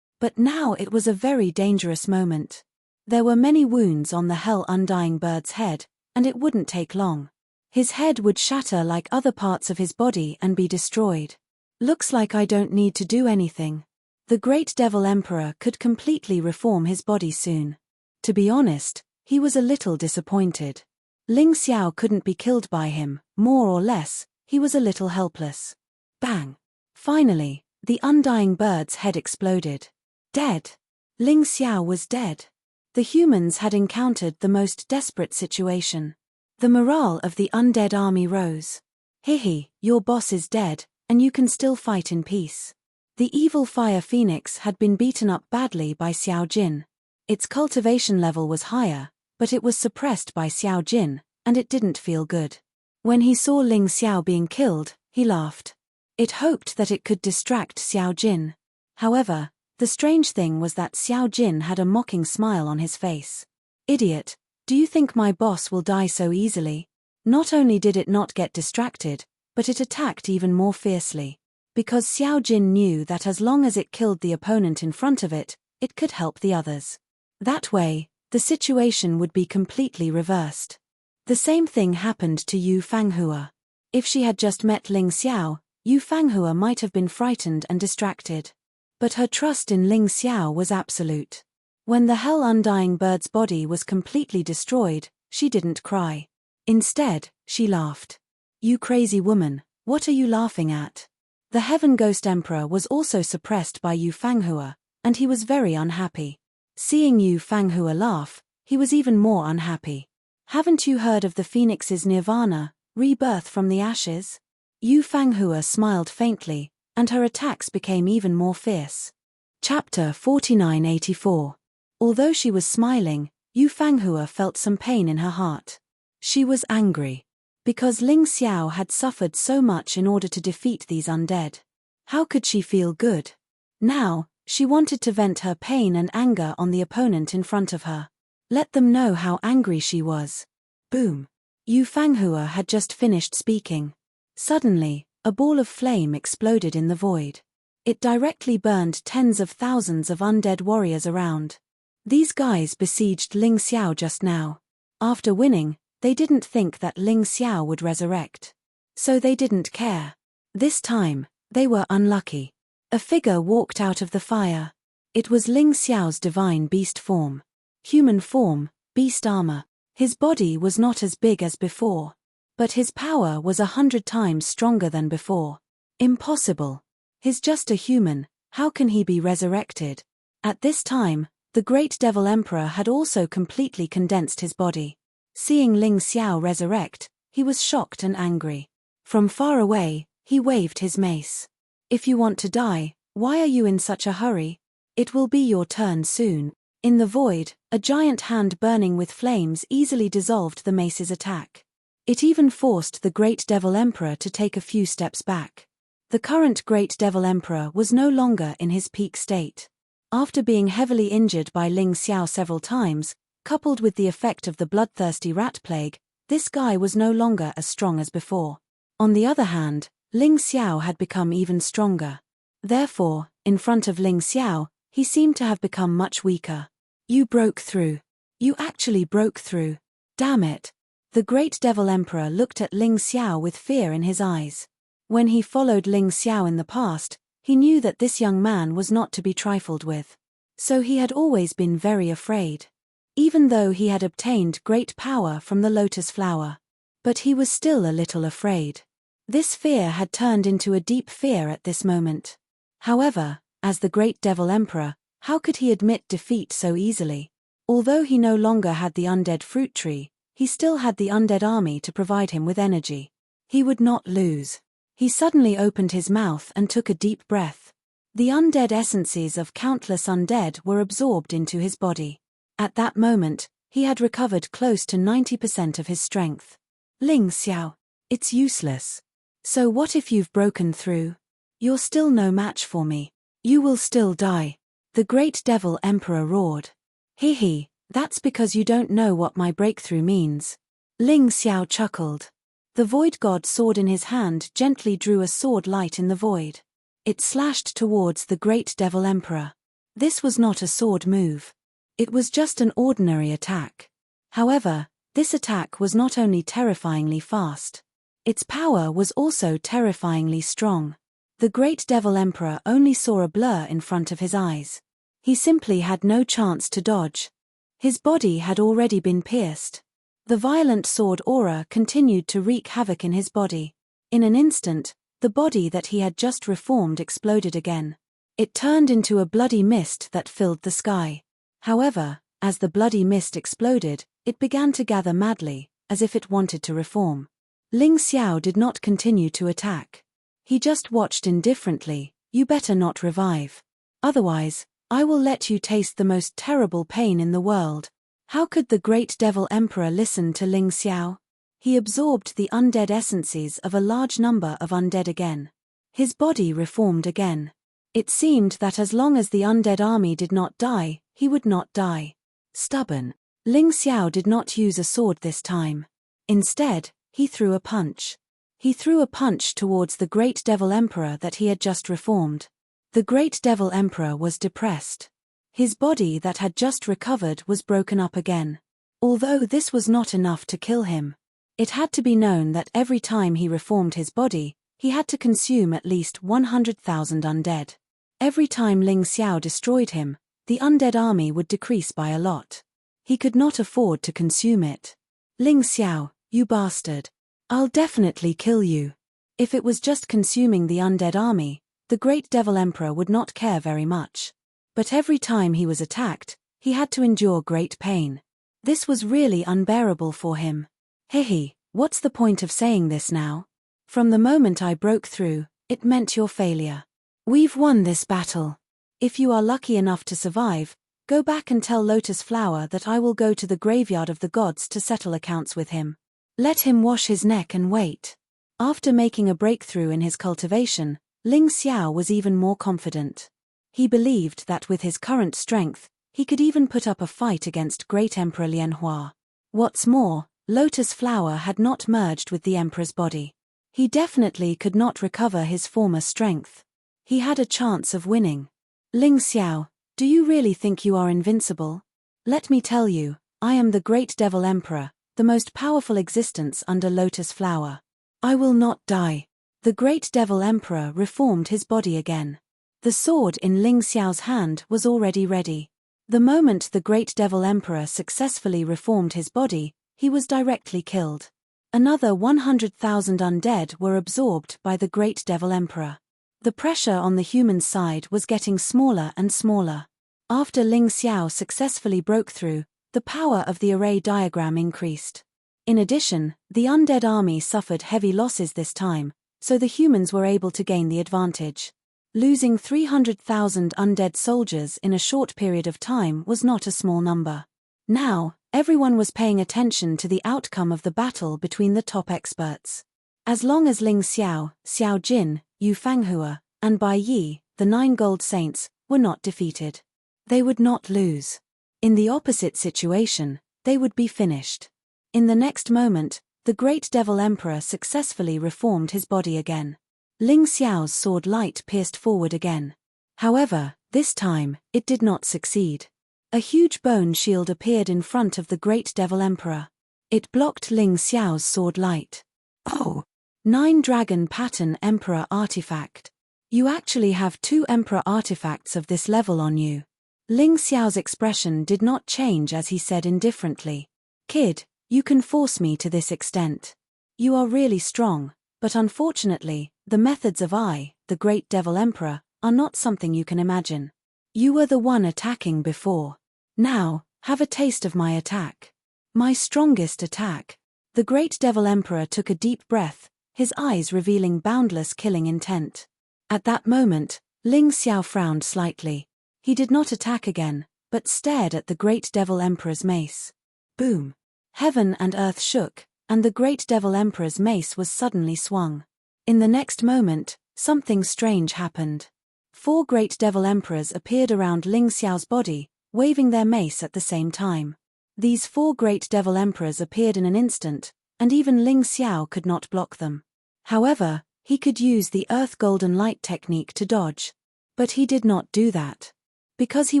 But now it was a very dangerous moment. There were many wounds on the Hell Undying Bird's head, and it wouldn't take long. His head would shatter like other parts of his body and be destroyed. Looks like I don't need to do anything. The great devil emperor could completely reform his body soon. To be honest, he was a little disappointed. Ling Xiao couldn't be killed by him, more or less, he was a little helpless. Bang! Finally, the undying bird's head exploded. Dead. Ling Xiao was dead. The humans had encountered the most desperate situation. The morale of the undead army rose. Hehe, your boss is dead, and you can still fight in peace. The evil fire phoenix had been beaten up badly by Xiao Jin. Its cultivation level was higher, but it was suppressed by Xiao Jin, and it didn't feel good. When he saw Ling Xiao being killed, he laughed. It hoped that it could distract Xiao Jin. However, the strange thing was that Xiao Jin had a mocking smile on his face. Idiot, do you think my boss will die so easily? Not only did it not get distracted, but it attacked even more fiercely. because Xiao Jin knew that as long as it killed the opponent in front of it, it could help the others. That way, the situation would be completely reversed. The same thing happened to Yu Fanghua. If she had just met Ling Xiao, Yu Fanghua might have been frightened and distracted. But her trust in Ling Xiao was absolute. When the hell-undying bird's body was completely destroyed, she didn't cry. Instead, she laughed. "You crazy woman, what are you laughing at?" The Heaven Ghost Emperor was also suppressed by Yu Fanghua, and he was very unhappy. Seeing Yu Fanghua laugh, he was even more unhappy. "Haven't you heard of the Phoenix's nirvana, rebirth from the ashes?" Yu Fanghua smiled faintly, and her attacks became even more fierce. Chapter 4984. Although she was smiling, Yu Fanghua felt some pain in her heart. She was angry. Because Ling Xiao had suffered so much in order to defeat these undead. How could she feel good? Now, she wanted to vent her pain and anger on the opponent in front of her. Let them know how angry she was. Boom. Yu Fanghua had just finished speaking. Suddenly, a ball of flame exploded in the void. It directly burned tens of thousands of undead warriors around. These guys besieged Ling Xiao just now. After winning, they didn't think that Ling Xiao would resurrect. So they didn't care. This time, they were unlucky. A figure walked out of the fire. It was Ling Xiao's divine beast form. Human form, beast armor. His body was not as big as before. But his power was 100 times stronger than before. Impossible. He's just a human, how can he be resurrected? At this time, the great devil emperor had also completely condensed his body. Seeing Ling Xiao resurrect, he was shocked and angry. From far away, he waved his mace. "If you want to die, why are you in such a hurry? It will be your turn soon." In the void, a giant hand burning with flames easily dissolved the mace's attack. It even forced the great devil emperor to take a few steps back. The current great devil emperor was no longer in his peak state. After being heavily injured by Ling Xiao several times, coupled with the effect of the bloodthirsty rat plague, this guy was no longer as strong as before. On the other hand, Ling Xiao had become even stronger. Therefore, in front of Ling Xiao, he seemed to have become much weaker. "You broke through. You actually broke through. Damn it." The great devil emperor looked at Ling Xiao with fear in his eyes. When he followed Ling Xiao in the past, he knew that this young man was not to be trifled with. So he had always been very afraid. Even though he had obtained great power from the lotus flower. But he was still a little afraid. This fear had turned into a deep fear at this moment. However, as the great devil emperor, how could he admit defeat so easily? Although he no longer had the undead fruit tree, he still had the undead army to provide him with energy. He would not lose. He suddenly opened his mouth and took a deep breath. The undead essences of countless undead were absorbed into his body. At that moment, he had recovered close to 90% of his strength. "Ling Xiao, it's useless. So what if you've broken through? You're still no match for me. You will still die." The great devil emperor roared. "Hee, that's because you don't know what my breakthrough means." Ling Xiao chuckled. The void god sword in his hand gently drew a sword light in the void. It slashed towards the great devil emperor. This was not a sword move. It was just an ordinary attack. However, this attack was not only terrifyingly fast. Its power was also terrifyingly strong. The great devil emperor only saw a blur in front of his eyes. He simply had no chance to dodge. His body had already been pierced. The violent sword aura continued to wreak havoc in his body. In an instant, the body that he had just reformed exploded again. It turned into a bloody mist that filled the sky. However, as the bloody mist exploded, it began to gather madly, as if it wanted to reform. Ling Xiao did not continue to attack. He just watched indifferently. "You better not revive. Otherwise, I will let you taste the most terrible pain in the world." How could the great devil emperor listen to Ling Xiao? He absorbed the undead essences of a large number of undead again. His body reformed again. It seemed that as long as the undead army did not die, he would not die. Stubborn. Ling Xiao did not use a sword this time. Instead, he threw a punch. He threw a punch towards the great devil emperor that he had just reformed. The great devil emperor was depressed. His body that had just recovered was broken up again. Although this was not enough to kill him, it had to be known that every time he reformed his body, he had to consume at least 100,000 undead. Every time Ling Xiao destroyed him, the undead army would decrease by a lot. He could not afford to consume it. Ling Xiao, you bastard. I'll definitely kill you. If it was just consuming the undead army, the great devil emperor would not care very much. But every time he was attacked, he had to endure great pain. This was really unbearable for him. Hehe, what's the point of saying this now? From the moment I broke through, it meant your failure. We've won this battle. If you are lucky enough to survive, go back and tell Lotus Flower that I will go to the graveyard of the gods to settle accounts with him. Let him wash his neck and wait. After making a breakthrough in his cultivation, Ling Xiao was even more confident. He believed that with his current strength, he could even put up a fight against Great Emperor Lianhua. What's more, Lotus Flower had not merged with the Emperor's body. He definitely could not recover his former strength. He had a chance of winning. Ling Xiao, do you really think you are invincible? Let me tell you, I am the Great Devil Emperor, the most powerful existence under Lotus Flower. I will not die. The Great Devil Emperor reformed his body again. The sword in Ling Xiao's hand was already ready. The moment the Great Devil Emperor successfully reformed his body, he was directly killed. Another 100,000 undead were absorbed by the Great Devil Emperor. The pressure on the human side was getting smaller and smaller. After Ling Xiao successfully broke through, the power of the array diagram increased. In addition, the undead army suffered heavy losses this time, so the humans were able to gain the advantage. Losing 300,000 undead soldiers in a short period of time was not a small number. Now, everyone was paying attention to the outcome of the battle between the top experts. As long as Ling Xiao, Xiao Jin, Yu Fanghua, and Bai Yi, the 9 gold saints, were not defeated, they would not lose. In the opposite situation, they would be finished. In the next moment, the Great Devil Emperor successfully reformed his body again. Ling Xiao's sword light pierced forward again. However, this time, it did not succeed. A huge bone shield appeared in front of the Great Devil Emperor. It blocked Ling Xiao's sword light. Oh! 9 Dragon Pattern Emperor Artifact. You actually have 2 Emperor artifacts of this level on you. Ling Xiao's expression did not change as he said indifferently. Kid, you can force me to this extent. You are really strong, but unfortunately, the methods of the Great Devil Emperor, are not something you can imagine. You were the one attacking before. Now, have a taste of my attack. My strongest attack. The Great Devil Emperor took a deep breath, his eyes revealing boundless killing intent. At that moment, Ling Xiao frowned slightly. He did not attack again, but stared at the Great Devil Emperor's mace. Boom! Heaven and earth shook, and the Great Devil Emperor's mace was suddenly swung. In the next moment, something strange happened. 4 Great Devil Emperors appeared around Ling Xiao's body, waving their mace at the same time. These 4 Great Devil Emperors appeared in an instant, and even Ling Xiao could not block them. However, he could use the Earth Golden Light technique to dodge. But he did not do that. Because he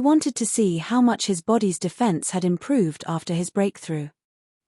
wanted to see how much his body's defense had improved after his breakthrough.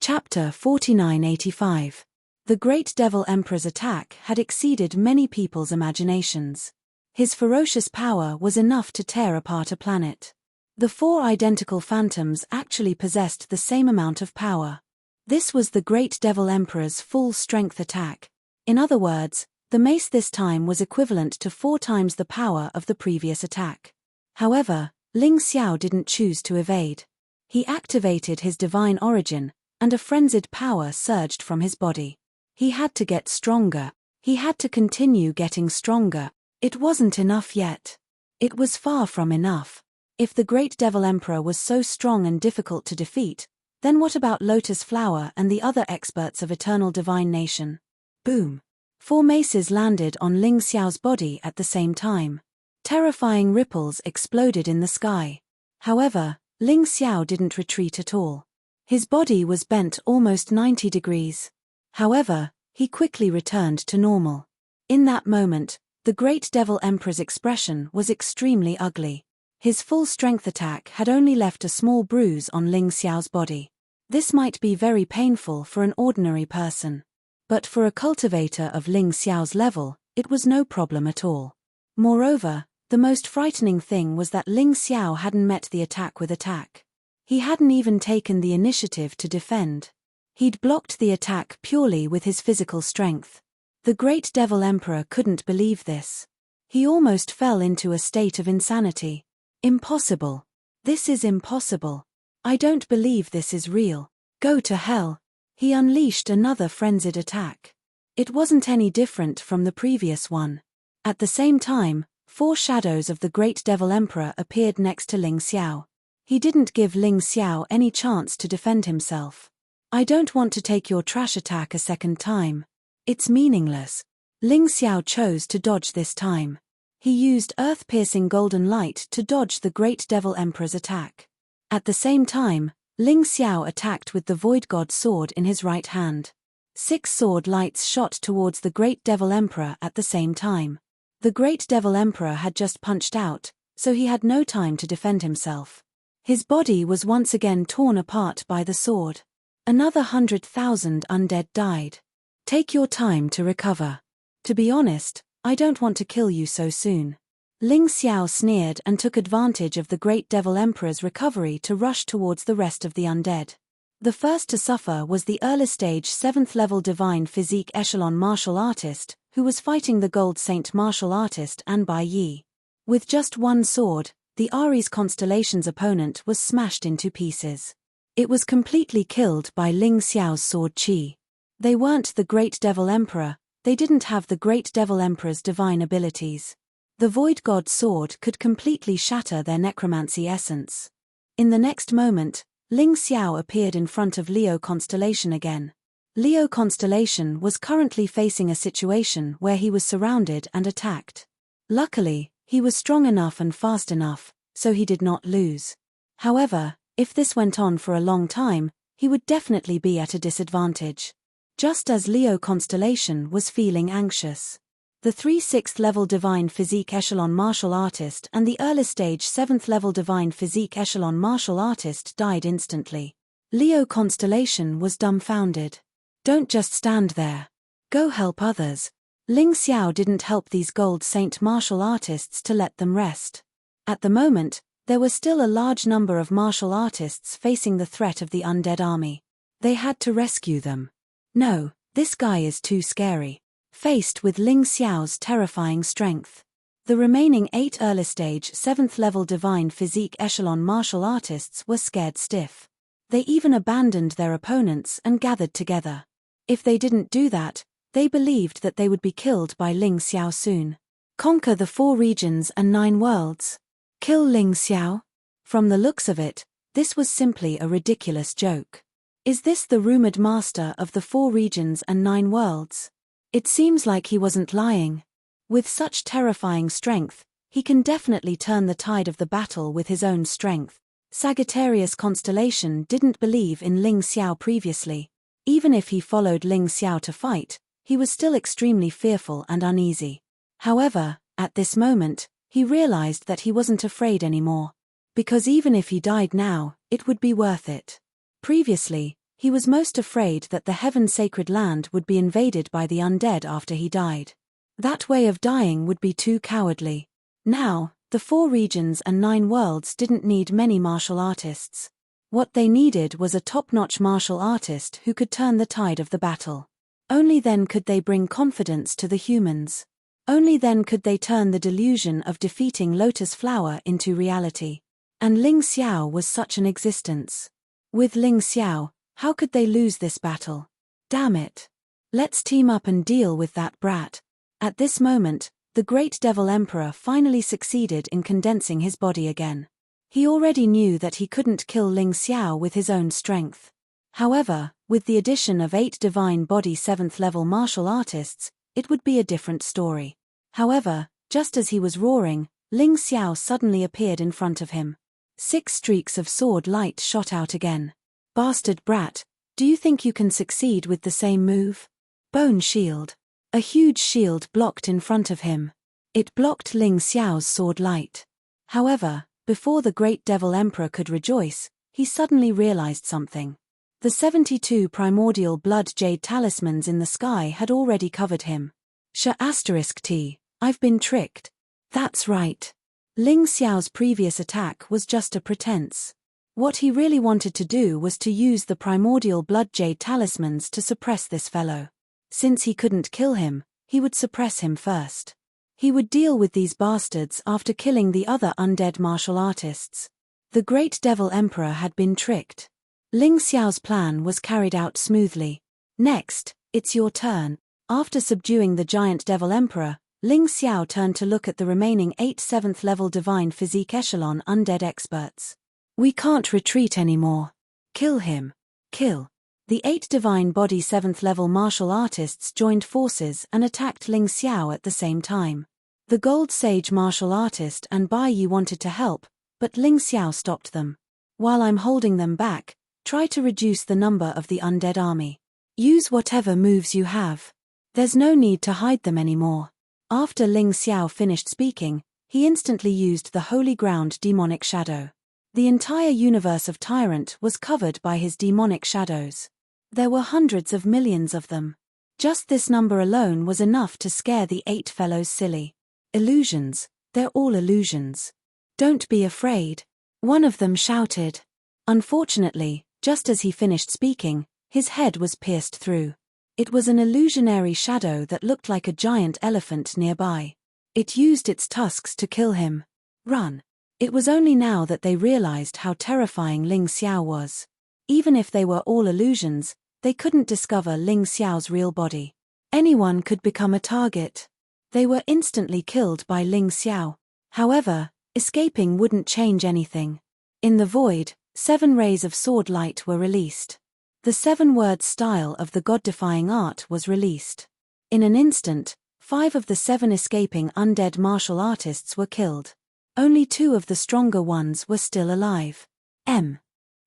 Chapter 4985. The Great Devil Emperor's attack had exceeded many people's imaginations. His ferocious power was enough to tear apart a planet. The 4 identical phantoms actually possessed the same amount of power. This was the Great Devil Emperor's full-strength attack. In other words, the mace this time was equivalent to 4 times the power of the previous attack. However, Ling Xiao didn't choose to evade. He activated his divine origin, and a frenzied power surged from his body. He had to get stronger. He had to continue getting stronger. It wasn't enough yet. It was far from enough. If the Great Devil Emperor was so strong and difficult to defeat, then what about Lotus Flower and the other experts of Eternal Divine Nation? Boom! 4 maces landed on Ling Xiao's body at the same time. Terrifying ripples exploded in the sky. However, Ling Xiao didn't retreat at all. His body was bent almost 90 degrees. However, he quickly returned to normal. In that moment, the Great Devil Emperor's expression was extremely ugly. His full-strength attack had only left a small bruise on Ling Xiao's body. This might be very painful for an ordinary person. But for a cultivator of Ling Xiao's level, it was no problem at all. Moreover, the most frightening thing was that Ling Xiao hadn't met the attack with attack. He hadn't even taken the initiative to defend. He'd blocked the attack purely with his physical strength. The Great Devil Emperor couldn't believe this. He almost fell into a state of insanity. Impossible. This is impossible. I don't believe this is real. Go to hell. He unleashed another frenzied attack. It wasn't any different from the previous one. At the same time, 4 shadows of the Great Devil Emperor appeared next to Ling Xiao. He didn't give Ling Xiao any chance to defend himself. I don't want to take your trash attack a second time. It's meaningless. Ling Xiao chose to dodge this time. He used earth-piercing golden light to dodge the Great Devil Emperor's attack. At the same time, Ling Xiao attacked with the Void God's sword in his right hand. 6 sword lights shot towards the Great Devil Emperor at the same time. The Great Devil Emperor had just punched out, so he had no time to defend himself. His body was once again torn apart by the sword. Another 100,000 undead died. Take your time to recover. To be honest, I don't want to kill you so soon. Ling Xiao sneered and took advantage of the Great Devil Emperor's recovery to rush towards the rest of the undead. The first to suffer was the early-stage 7th-level Divine Physique Echelon Martial Artist, who was fighting the Gold Saint Martial Artist Anbai Yi. With just one sword, the Aries Constellation's opponent was smashed into pieces. It was completely killed by Ling Xiao's sword Qi. They weren't the Great Devil Emperor, they didn't have the Great Devil Emperor's divine abilities. The Void God's sword could completely shatter their necromancy essence. In the next moment, Ling Xiao appeared in front of Leo Constellation again. Leo Constellation was currently facing a situation where he was surrounded and attacked. Luckily, he was strong enough and fast enough, so he did not lose. However, if this went on for a long time, he would definitely be at a disadvantage. Just as Leo Constellation was feeling anxious, the 3 6th-level Divine Physique Echelon Martial Artist and the early-stage 7th-level Divine Physique Echelon Martial Artist died instantly. Leo Constellation was dumbfounded. Don't just stand there. Go help others. Ling Xiao didn't help these Gold Saint martial artists to let them rest. At the moment, there were still a large number of martial artists facing the threat of the undead army. They had to rescue them. No, this guy is too scary. Faced with Ling Xiao's terrifying strength, the remaining 8 early-stage 7th-level Divine Physique Echelon martial artists were scared stiff. They even abandoned their opponents and gathered together. If they didn't do that, they believed that they would be killed by Ling Xiao soon. Conquer the 4 regions and 9 worlds. Kill Ling Xiao? From the looks of it, this was simply a ridiculous joke. Is this the rumored master of the 4 regions and 9 worlds? It seems like he wasn't lying. With such terrifying strength, he can definitely turn the tide of the battle with his own strength. Sagittarius Constellation didn't believe in Ling Xiao previously. Even if he followed Ling Xiao to fight, he was still extremely fearful and uneasy. However, at this moment, he realized that he wasn't afraid anymore. Because even if he died now, it would be worth it. Previously, he was most afraid that the Heaven Sacred Land would be invaded by the undead after he died. That way of dying would be too cowardly. Now, the 4 regions and 9 worlds didn't need many martial artists. What they needed was a top-notch martial artist who could turn the tide of the battle. Only then could they bring confidence to the humans. Only then could they turn the delusion of defeating Lotus Flower into reality. And Ling Xiao was such an existence. With Ling Xiao, how could they lose this battle? Damn it. Let's team up and deal with that brat. At this moment, the Great Devil Emperor finally succeeded in condensing his body again. He already knew that he couldn't kill Ling Xiao with his own strength. However, with the addition of 8 Divine Body 7th-level martial artists, it would be a different story. However, just as he was roaring, Ling Xiao suddenly appeared in front of him. 6 streaks of sword light shot out again. Bastard brat, do you think you can succeed with the same move? Bone shield. A huge shield blocked in front of him. It blocked Ling Xiao's sword light. However, before the Great Devil Emperor could rejoice, he suddenly realized something. The 72 primordial blood jade talismans in the sky had already covered him. *T. I've been tricked. That's right. Ling Xiao's previous attack was just a pretense. What he really wanted to do was to use the primordial blood jade talismans to suppress this fellow. Since he couldn't kill him, he would suppress him first. He would deal with these bastards after killing the other undead martial artists. The Great Devil Emperor had been tricked. Ling Xiao's plan was carried out smoothly. Next, it's your turn. After subduing the giant Devil Emperor, Ling Xiao turned to look at the remaining 8 7th-level Divine Physique Echelon undead experts. We can't retreat anymore. Kill him. Kill. The 8 Divine Body 7th-level martial artists joined forces and attacked Ling Xiao at the same time. The Gold Sage martial artist and Bai Yi wanted to help, but Ling Xiao stopped them. While I'm holding them back, try to reduce the number of the undead army. Use whatever moves you have. There's no need to hide them anymore. After Ling Xiao finished speaking, he instantly used the Holy Ground demonic shadow. The entire universe of Tyrant was covered by his demonic shadows. There were hundreds of millions of them. Just this number alone was enough to scare the 8 fellows silly. Illusions, they're all illusions. Don't be afraid. One of them shouted. Unfortunately, just as he finished speaking, his head was pierced through. It was an illusionary shadow that looked like a giant elephant nearby. It used its tusks to kill him. Run. It was only now that they realized how terrifying Ling Xiao was. Even if they were all illusions, they couldn't discover Ling Xiao's real body. Anyone could become a target. They were instantly killed by Ling Xiao. However, escaping wouldn't change anything. In the void, 7 rays of sword light were released. The 7-word style of the god-defying art was released. In an instant, 5 of the 7 escaping undead martial artists were killed. Only 2 of the stronger ones were still alive.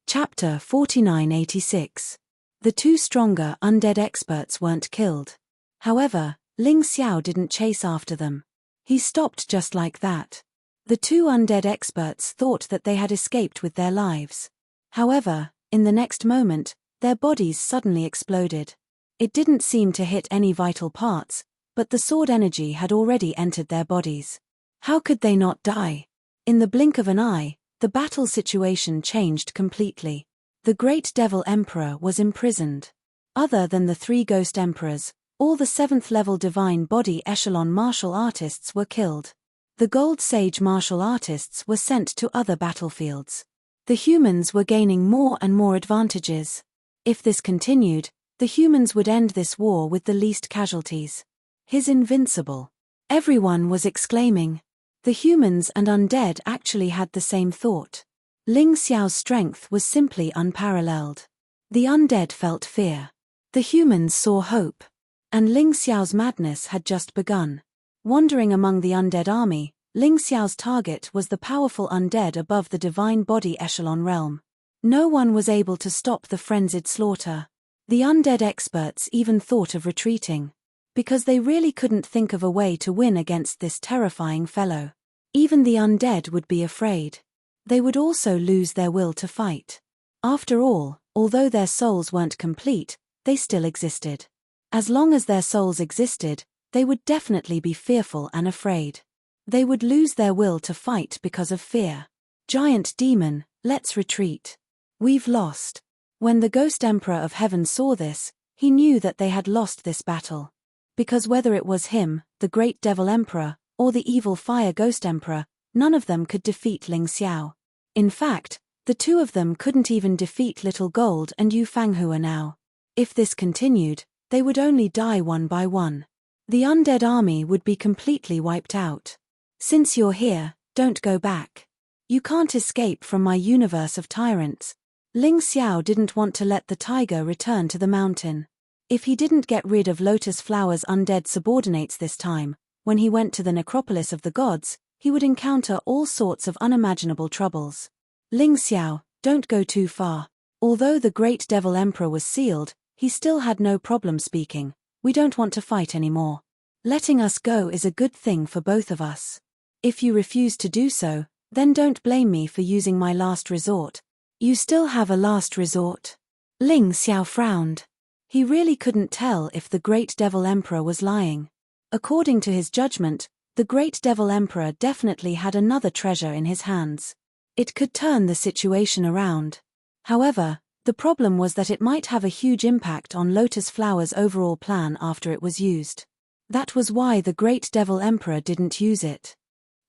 Chapter 4986. The 2 stronger undead experts weren't killed. However, Ling Xiao didn't chase after them. He stopped just like that. The 2 undead experts thought that they had escaped with their lives. However, in the next moment, their bodies suddenly exploded. It didn't seem to hit any vital parts, but the sword energy had already entered their bodies. How could they not die? In the blink of an eye, the battle situation changed completely. The Great Devil Emperor was imprisoned. Other than the 3 Ghost Emperors, all the 7th-level Divine Body Echelon martial artists were killed. The Gold Sage martial artists were sent to other battlefields. The humans were gaining more and more advantages. If this continued, the humans would end this war with the least casualties. He's invincible. Everyone was exclaiming. The humans and undead actually had the same thought. Ling Xiao's strength was simply unparalleled. The undead felt fear. The humans saw hope. And Ling Xiao's madness had just begun. Wandering among the undead army, Ling Xiao's target was the powerful undead above the Divine Body Echelon realm. No one was able to stop the frenzied slaughter. The undead experts even thought of retreating. Because they really couldn't think of a way to win against this terrifying fellow. Even the undead would be afraid. They would also lose their will to fight. After all, although their souls weren't complete, they still existed. As long as their souls existed, they would definitely be fearful and afraid. They would lose their will to fight because of fear. Giant demon, let's retreat. We've lost. When the Ghost Emperor of Heaven saw this, he knew that they had lost this battle. Because whether it was him, the Great Devil Emperor, or the evil Fire Ghost Emperor, none of them could defeat Ling Xiao. In fact, the 2 of them couldn't even defeat Little Gold and Yu Fanghua now. If this continued, they would only die one by one. The undead army would be completely wiped out. Since you're here, don't go back. You can't escape from my universe of tyrants. Ling Xiao didn't want to let the tiger return to the mountain. If he didn't get rid of Lotus Flower's undead subordinates this time, when he went to the necropolis of the gods, he would encounter all sorts of unimaginable troubles. Ling Xiao, don't go too far. Although the Great Devil Emperor was sealed, he still had no problem speaking. We don't want to fight anymore. Letting us go is a good thing for both of us. If you refuse to do so, then don't blame me for using my last resort. You still have a last resort? Ling Xiao frowned. He really couldn't tell if the Great Devil Emperor was lying. According to his judgment, the Great Devil Emperor definitely had another treasure in his hands. It could turn the situation around. However, the problem was that it might have a huge impact on Lotus Flower's overall plan after it was used. That was why the Great Devil Emperor didn't use it.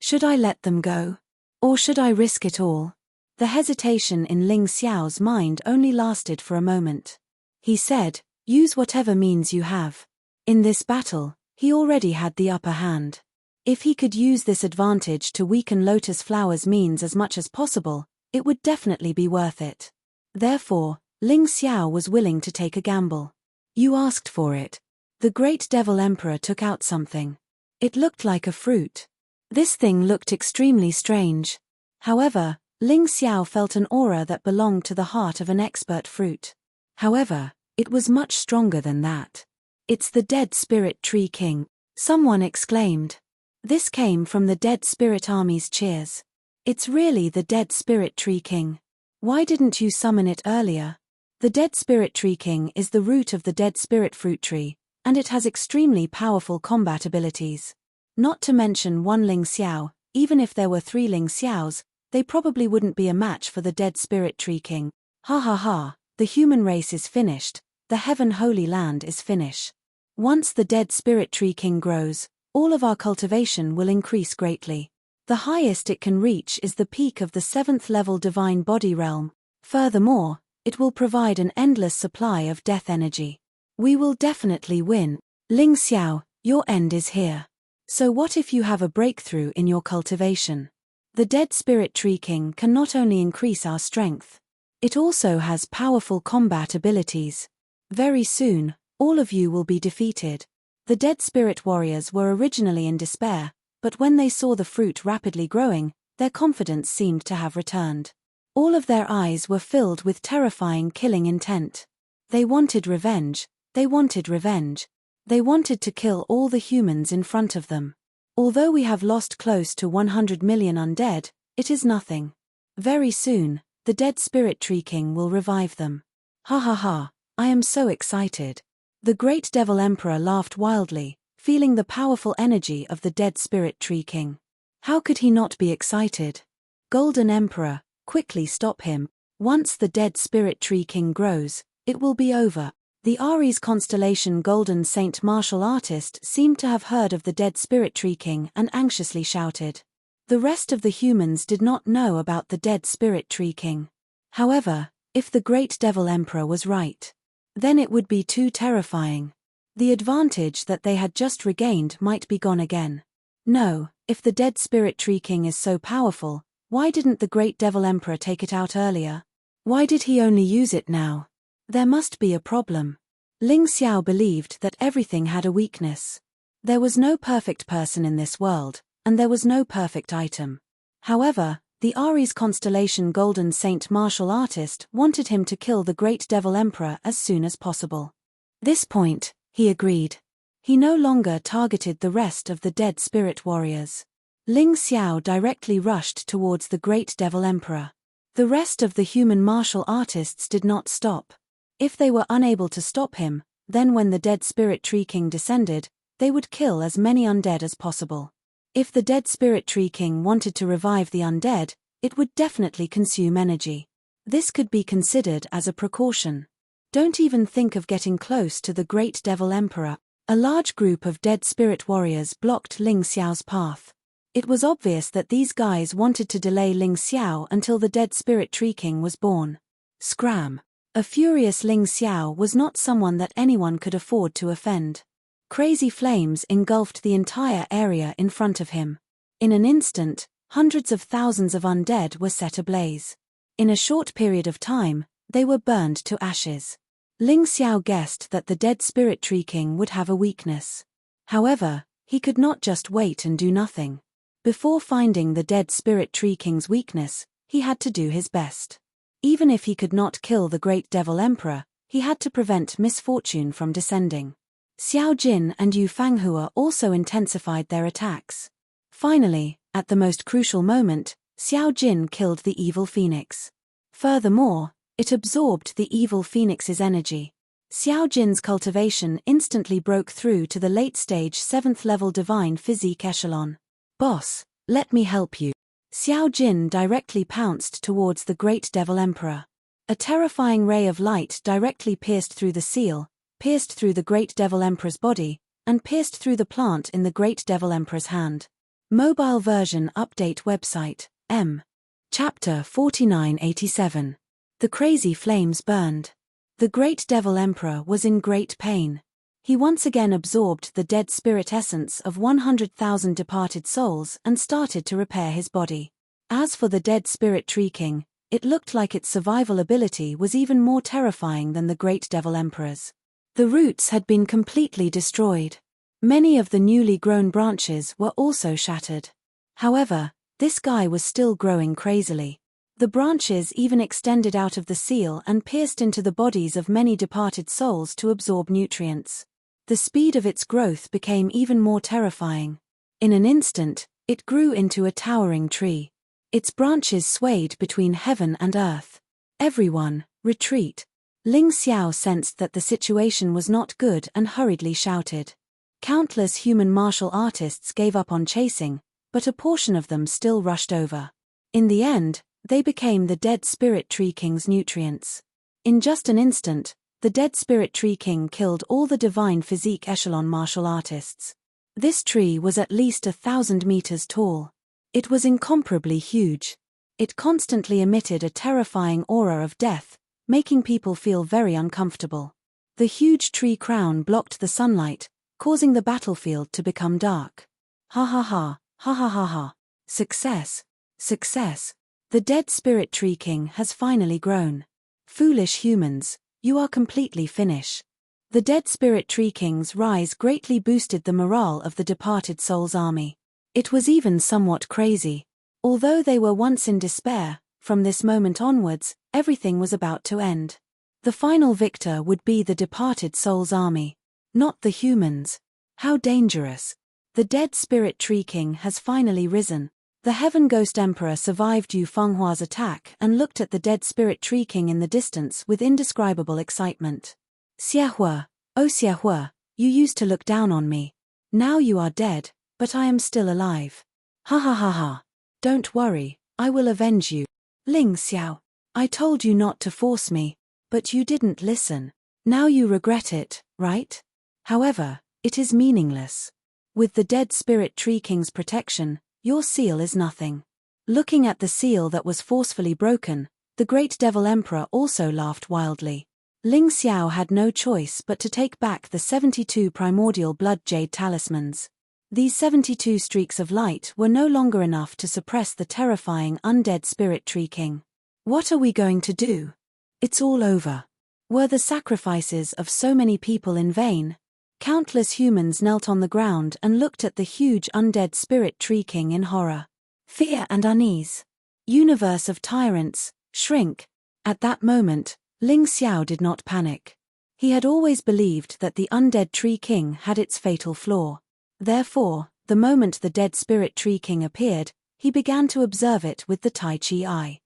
Should I let them go? Or should I risk it all? The hesitation in Ling Xiao's mind only lasted for a moment. He said, use whatever means you have. In this battle, he already had the upper hand. If he could use this advantage to weaken Lotus Flower's means as much as possible, it would definitely be worth it. Therefore, Ling Xiao was willing to take a gamble. You asked for it. The Great Devil Emperor took out something. It looked like a fruit. This thing looked extremely strange. However, Ling Xiao felt an aura that belonged to the heart of an expert fruit. However, it was much stronger than that. It's the Dead Spirit Tree King, someone exclaimed. This came from the Dead Spirit Army's cheers. It's really the Dead Spirit Tree King. Why didn't you summon it earlier? The Dead Spirit Tree King is the root of the Dead Spirit Fruit Tree, and it has extremely powerful combat abilities. Not to mention one Ling Xiao, even if there were 3 Ling Xiaos, they probably wouldn't be a match for the Dead Spirit Tree King. Ha ha ha, the human race is finished, the Heaven Holy Land is finished. Once the Dead Spirit Tree King grows, all of our cultivation will increase greatly. The highest it can reach is the peak of the 7th level Divine Body Realm. Furthermore, it will provide an endless supply of death energy. We will definitely win. Ling Xiao, your end is here. So what if you have a breakthrough in your cultivation? The Dead Spirit Tree King can not only increase our strength, it also has powerful combat abilities. Very soon, all of you will be defeated. The Dead Spirit Warriors were originally in despair, but when they saw the fruit rapidly growing, their confidence seemed to have returned. All of their eyes were filled with terrifying killing intent. They wanted revenge, they wanted revenge. They wanted to kill all the humans in front of them. Although we have lost close to 100 million undead, it is nothing. Very soon, the Dead Spirit Tree King will revive them. Ha ha ha, I am so excited. The Great Devil Emperor laughed wildly, feeling the powerful energy of the Dead Spirit Tree King. How could he not be excited? Golden Emperor, quickly stop him. Once the Dead Spirit Tree King grows, it will be over. The Aries constellation Golden Saint martial artist seemed to have heard of the Dead Spirit Tree King and anxiously shouted. The rest of the humans did not know about the Dead Spirit Tree King. However, if the Great Devil Emperor was right, then it would be too terrifying. The advantage that they had just regained might be gone again. No, if the Dead Spirit Tree King is so powerful, why didn't the Great Devil Emperor take it out earlier? Why did he only use it now? There must be a problem. Ling Xiao believed that everything had a weakness. There was no perfect person in this world, and there was no perfect item. However, the Aries constellation Golden Saint martial artist wanted him to kill the Great Devil Emperor as soon as possible. This point, he agreed. He no longer targeted the rest of the Dead Spirit Warriors. Ling Xiao directly rushed towards the Great Devil Emperor. The rest of the human martial artists did not stop. If they were unable to stop him, then when the Dead Spirit Tree King descended, they would kill as many undead as possible. If the Dead Spirit Tree King wanted to revive the undead, it would definitely consume energy. This could be considered as a precaution. Don't even think of getting close to the Great Devil Emperor. A large group of Dead Spirit Warriors blocked Ling Xiao's path. It was obvious that these guys wanted to delay Ling Xiao until the Dead Spirit Tree King was born. Scram! A furious Ling Xiao was not someone that anyone could afford to offend. Crazy flames engulfed the entire area in front of him. In an instant, hundreds of thousands of undead were set ablaze. In a short period of time, they were burned to ashes. Ling Xiao guessed that the Dead Spirit Tree King would have a weakness. However, he could not just wait and do nothing. Before finding the Dead Spirit Tree King's weakness, he had to do his best. Even if he could not kill the Great Devil Emperor, he had to prevent misfortune from descending. Xiao Jin and Yu Fanghua also intensified their attacks. Finally, at the most crucial moment, Xiao Jin killed the evil phoenix. Furthermore, it absorbed the evil phoenix's energy. Xiao Jin's cultivation instantly broke through to the late-stage 7th-level divine physique echelon. Boss, let me help you. Xiao Jin directly pounced towards the Great Devil Emperor. A terrifying ray of light directly pierced through the seal, pierced through the Great Devil Emperor's body, and pierced through the plant in the Great Devil Emperor's hand. Mobile version update website, M. Chapter 4987. The crazy flames burned. The Great Devil Emperor was in great pain. He once again absorbed the dead spirit essence of 100,000 departed souls and started to repair his body. As for the dead spirit Tree King, it looked like its survival ability was even more terrifying than the Great Devil Emperor's. The roots had been completely destroyed. Many of the newly grown branches were also shattered. However, this guy was still growing crazily. The branches even extended out of the seal and pierced into the bodies of many departed souls to absorb nutrients. The speed of its growth became even more terrifying. In an instant, it grew into a towering tree. Its branches swayed between heaven and earth. Everyone, retreat. Ling Xiao sensed that the situation was not good and hurriedly shouted. Countless human martial artists gave up on chasing, but a portion of them still rushed over. In the end, they became the Dead Spirit Tree King's nutrients. In just an instant, the Dead Spirit Tree King killed all the divine physique echelon martial artists. This tree was at least 1,000 meters tall. It was incomparably huge. It constantly emitted a terrifying aura of death, making people feel very uncomfortable. The huge tree crown blocked the sunlight, causing the battlefield to become dark. Ha ha ha, ha ha ha ha. Success. Success. The Dead Spirit Tree King has finally grown. Foolish humans, you are completely finished. The Dead Spirit Tree King's rise greatly boosted the morale of the departed soul's army. It was even somewhat crazy. Although they were once in despair, from this moment onwards, everything was about to end. The final victor would be the departed soul's army, not the humans. How dangerous. The Dead Spirit Tree King has finally risen. The Heaven Ghost Emperor survived Yu Fenghua's attack and looked at the Dead Spirit Tree King in the distance with indescribable excitement. Xiahua, oh Xiahua, you used to look down on me. Now you are dead, but I am still alive. Ha ha ha ha. Don't worry, I will avenge you. Ling Xiao, I told you not to force me, but you didn't listen. Now you regret it, right? However, it is meaningless. With the Dead Spirit Tree King's protection, your seal is nothing. Looking at the seal that was forcefully broken, the Great Devil Emperor also laughed wildly. Ling Xiao had no choice but to take back the 72 primordial blood jade talismans. These 72 streaks of light were no longer enough to suppress the terrifying undead Spirit Tree King. What are we going to do? It's all over. Were the sacrifices of so many people in vain? Countless humans knelt on the ground and looked at the huge undead Spirit Tree King in horror. Fear and unease. Universe of tyrants, shrink. At that moment, Ling Xiao did not panic. He had always believed that the undead Tree King had its fatal flaw. Therefore, the moment the Dead Spirit Tree King appeared, he began to observe it with the Tai Chi eye.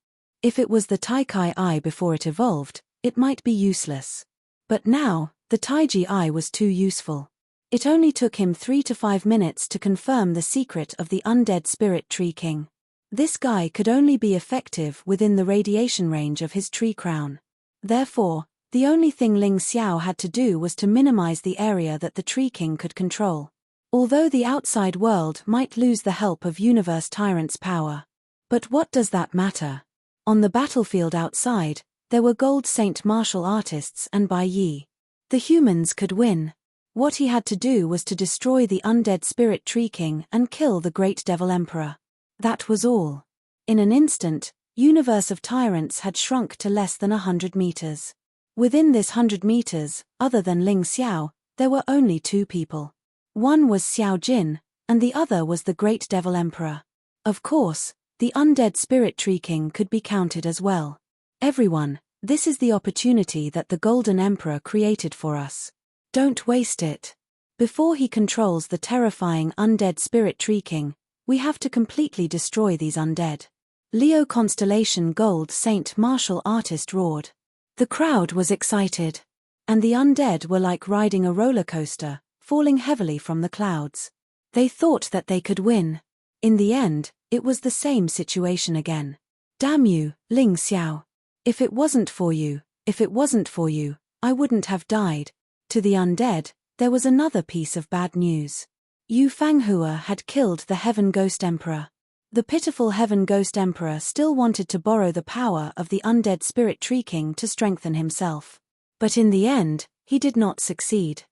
If it was the Tai Chi eye before it evolved, it might be useless. But now, the Taiji eye was too useful. It only took him 3 to 5 minutes to confirm the secret of the undead Spirit Tree King. This guy could only be effective within the radiation range of his tree crown. Therefore, the only thing Ling Xiao had to do was to minimize the area that the Tree King could control. Although the outside world might lose the help of Universe Tyrant's power. But what does that matter? On the battlefield outside, there were Gold Saint martial artists and Bai Yi. The humans could win. What he had to do was to destroy the undead Spirit Tree King and kill the Great Devil Emperor. That was all. In an instant, Universe of Tyrants had shrunk to less than 100 meters. Within this 100 meters, other than Ling Xiao, there were only 2 people. One was Xiao Jin, and the other was the Great Devil Emperor. Of course, the undead Spirit Tree King could be counted as well. Everyone, this is the opportunity that the Golden Emperor created for us. Don't waste it. Before he controls the terrifying undead spirit Tree King, we have to completely destroy these undead. Leo Constellation Gold Saint martial artist roared. The crowd was excited. And the undead were like riding a roller coaster, falling heavily from the clouds. They thought that they could win. In the end, it was the same situation again. Damn you, Ling Xiao. If it wasn't for you, I wouldn't have died. To the undead, there was another piece of bad news. Yu Fanghua had killed the Heaven Ghost Emperor. The pitiful Heaven Ghost Emperor still wanted to borrow the power of the undead spirit Tree King to strengthen himself. But in the end, he did not succeed.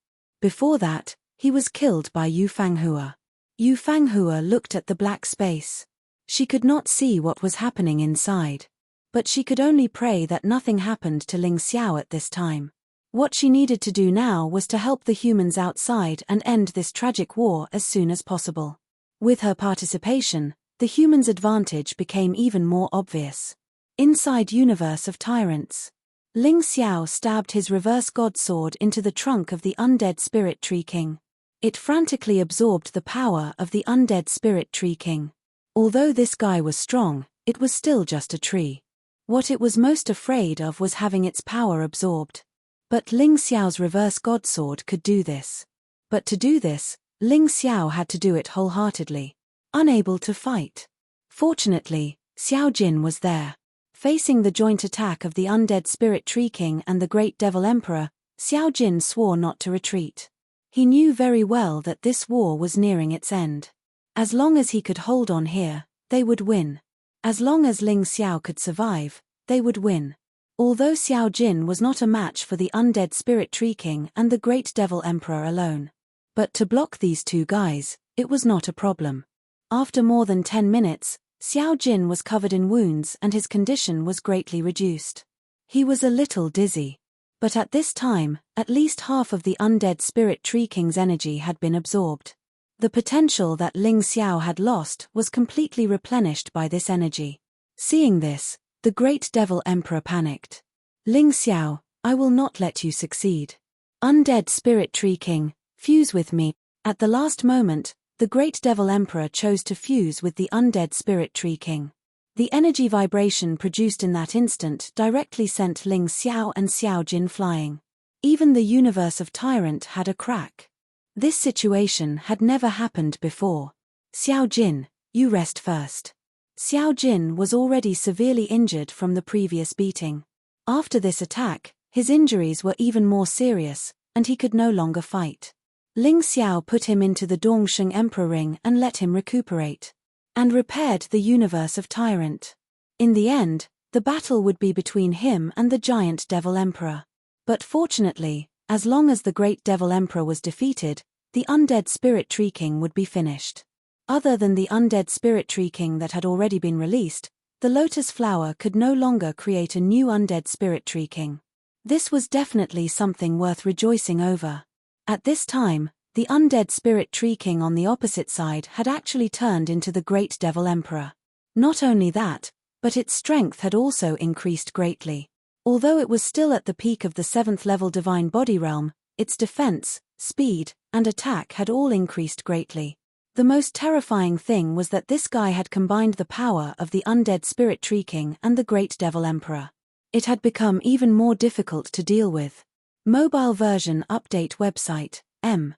Before that, he was killed by Yu Fanghua. Yu Fanghua looked at the black space. She could not see what was happening inside. But she could only pray that nothing happened to Ling Xiao at this time. What she needed to do now was to help the humans outside and end this tragic war as soon as possible. With her participation, the humans' advantage became even more obvious. Inside Universe of Tyrants, Ling Xiao stabbed his reverse god sword into the trunk of the undead spirit Tree King. It frantically absorbed the power of the undead spirit Tree King. Although this guy was strong, it was still just a tree. What it was most afraid of was having its power absorbed. But Ling Xiao's reverse god sword could do this. But to do this, Ling Xiao had to do it wholeheartedly. Unable to fight. Fortunately, Xiao Jin was there. Facing the joint attack of the undead spirit Tree King and the great devil emperor, Xiao Jin swore not to retreat. He knew very well that this war was nearing its end. As long as he could hold on here, they would win. As long as Ling Xiao could survive, they would win. Although Xiao Jin was not a match for the undead spirit Tree King and the great devil emperor alone. But to block these two guys, it was not a problem. After more than 10 minutes, Xiao Jin was covered in wounds and his condition was greatly reduced. He was a little dizzy. But at this time, at least half of the undead spirit Tree King's energy had been absorbed. The potential that Ling Xiao had lost was completely replenished by this energy. Seeing this, the great devil emperor panicked. Ling Xiao, I will not let you succeed. Undead spirit Tree King, fuse with me. At the last moment, the great devil emperor chose to fuse with the undead spirit Tree King. The energy vibration produced in that instant directly sent Ling Xiao and Xiao Jin flying. Even the universe of Tyrant had a crack. This situation had never happened before. Xiao Jin, you rest first. Xiao Jin was already severely injured from the previous beating. After this attack, his injuries were even more serious, and he could no longer fight. Ling Xiao put him into the Dongsheng Emperor Ring and let him recuperate. And repaired the universe of Tyrant. In the end, the battle would be between him and the giant devil emperor. But fortunately, as long as the great devil emperor was defeated, the undead spirit Tree King would be finished. Other than the undead spirit Tree King that had already been released, the lotus flower could no longer create a new undead spirit Tree King. This was definitely something worth rejoicing over. At this time, the undead spirit Tree King on the opposite side had actually turned into the great devil emperor. Not only that, but its strength had also increased greatly. Although it was still at the peak of the 7th level divine body realm, its defense, speed, and attack had all increased greatly. The most terrifying thing was that this guy had combined the power of the undead spirit Tree King and the great devil emperor. It had become even more difficult to deal with. Mobile version update website, M.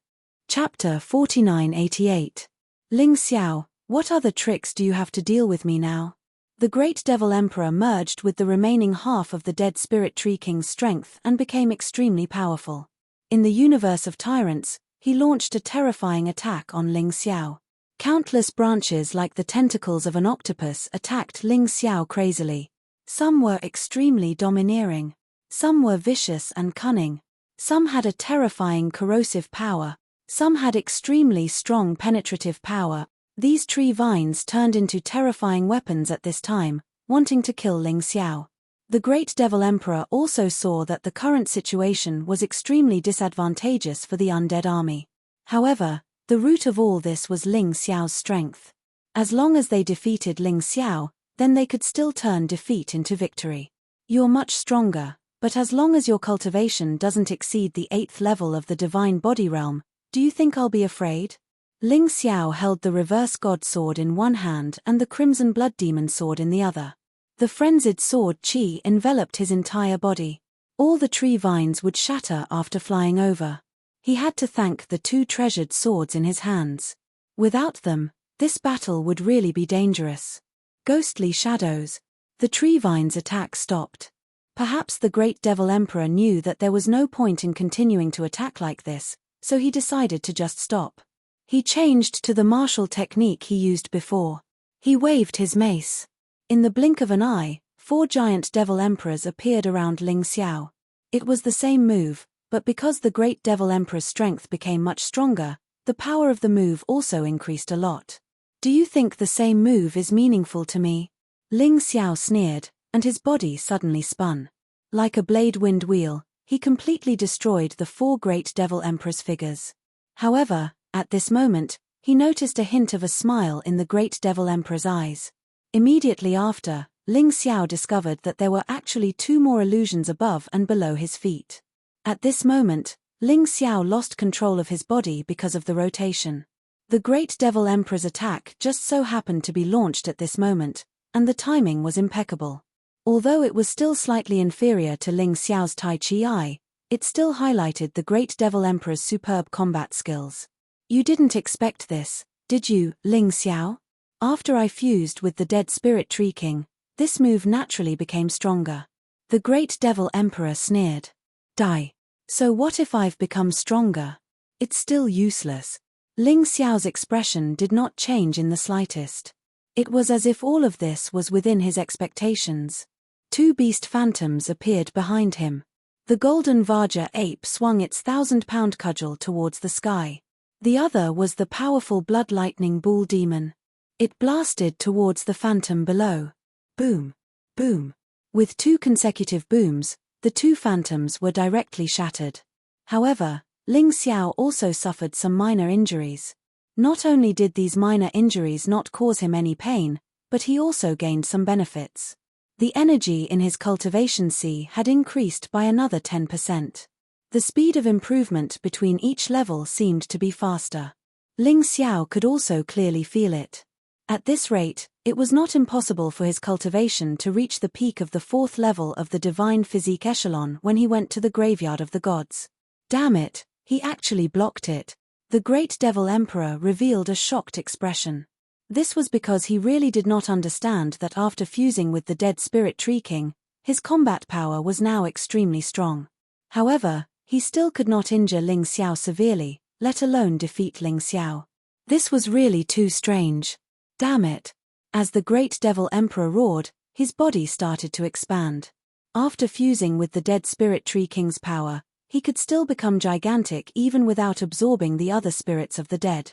Chapter 4988. Ling Xiao, what other tricks do you have to deal with me now? The great devil emperor merged with the remaining half of the dead spirit Tree King's strength and became extremely powerful. In the universe of Tyrants, he launched a terrifying attack on Ling Xiao. Countless branches like the tentacles of an octopus attacked Ling Xiao crazily. Some were extremely domineering. Some were vicious and cunning. Some had a terrifying corrosive power. Some had extremely strong penetrative power. These tree vines turned into terrifying weapons at this time, wanting to kill Ling Xiao. The great devil emperor also saw that the current situation was extremely disadvantageous for the undead army. However, the root of all this was Ling Xiao's strength. As long as they defeated Ling Xiao, then they could still turn defeat into victory. You're much stronger, but as long as your cultivation doesn't exceed the 8th level of the divine body realm, Do you think I'll be afraid? Ling Xiao held the reverse god sword in one hand and the crimson blood demon sword in the other. The frenzied sword qi enveloped his entire body. All the tree vines would shatter after flying over. He had to thank the two treasured swords in his hands. Without them, this battle would really be dangerous. Ghostly shadows. The tree vines' attack stopped. Perhaps the great devil emperor knew that there was no point in continuing to attack like this, so he decided to just stop. He changed to the martial technique he used before. He waved his mace. In the blink of an eye, 4 giant devil emperors appeared around Ling Xiao. It was the same move, but because the great devil emperor's strength became much stronger, the power of the move also increased a lot. Do you think the same move is meaningful to me? Ling Xiao sneered, and his body suddenly spun. Like a blade-wind wheel, he completely destroyed the 4 great devil emperors' figures. However, at this moment, he noticed a hint of a smile in the great devil emperor's eyes. Immediately after, Ling Xiao discovered that there were actually 2 more illusions above and below his feet. At this moment, Ling Xiao lost control of his body because of the rotation. The great devil emperor's attack just so happened to be launched at this moment, and the timing was impeccable. Although it was still slightly inferior to Ling Xiao's Tai Chi Eye, it still highlighted the great devil emperor's superb combat skills. You didn't expect this, did you, Ling Xiao? After I fused with the dead spirit tree king, this move naturally became stronger. The great devil emperor sneered. Die. So what if I've become stronger? It's still useless. Ling Xiao's expression did not change in the slightest. It was as if all of this was within his expectations. 2 beast phantoms appeared behind him. The golden Vajra ape swung its 1,000-pound cudgel towards the sky. The other was the powerful blood lightning bull demon. It blasted towards the phantom below. Boom. Boom. With 2 consecutive booms, the 2 phantoms were directly shattered. However, Ling Xiao also suffered some minor injuries. Not only did these minor injuries not cause him any pain, but he also gained some benefits. The energy in his cultivation sea had increased by another 10%. The speed of improvement between each level seemed to be faster. Ling Xiao could also clearly feel it. At this rate, it was not impossible for his cultivation to reach the peak of the 4th level of the divine physique echelon when he went to the graveyard of the gods. Damn it, he actually blocked it. The great devil emperor revealed a shocked expression. This was because he really did not understand that after fusing with the dead spirit tree king, his combat power was now extremely strong. However, he still could not injure Ling Xiao severely, let alone defeat Ling Xiao. This was really too strange. Damn it. As the great devil emperor roared, his body started to expand. After fusing with the dead spirit tree king's power, he could still become gigantic even without absorbing the other spirits of the dead.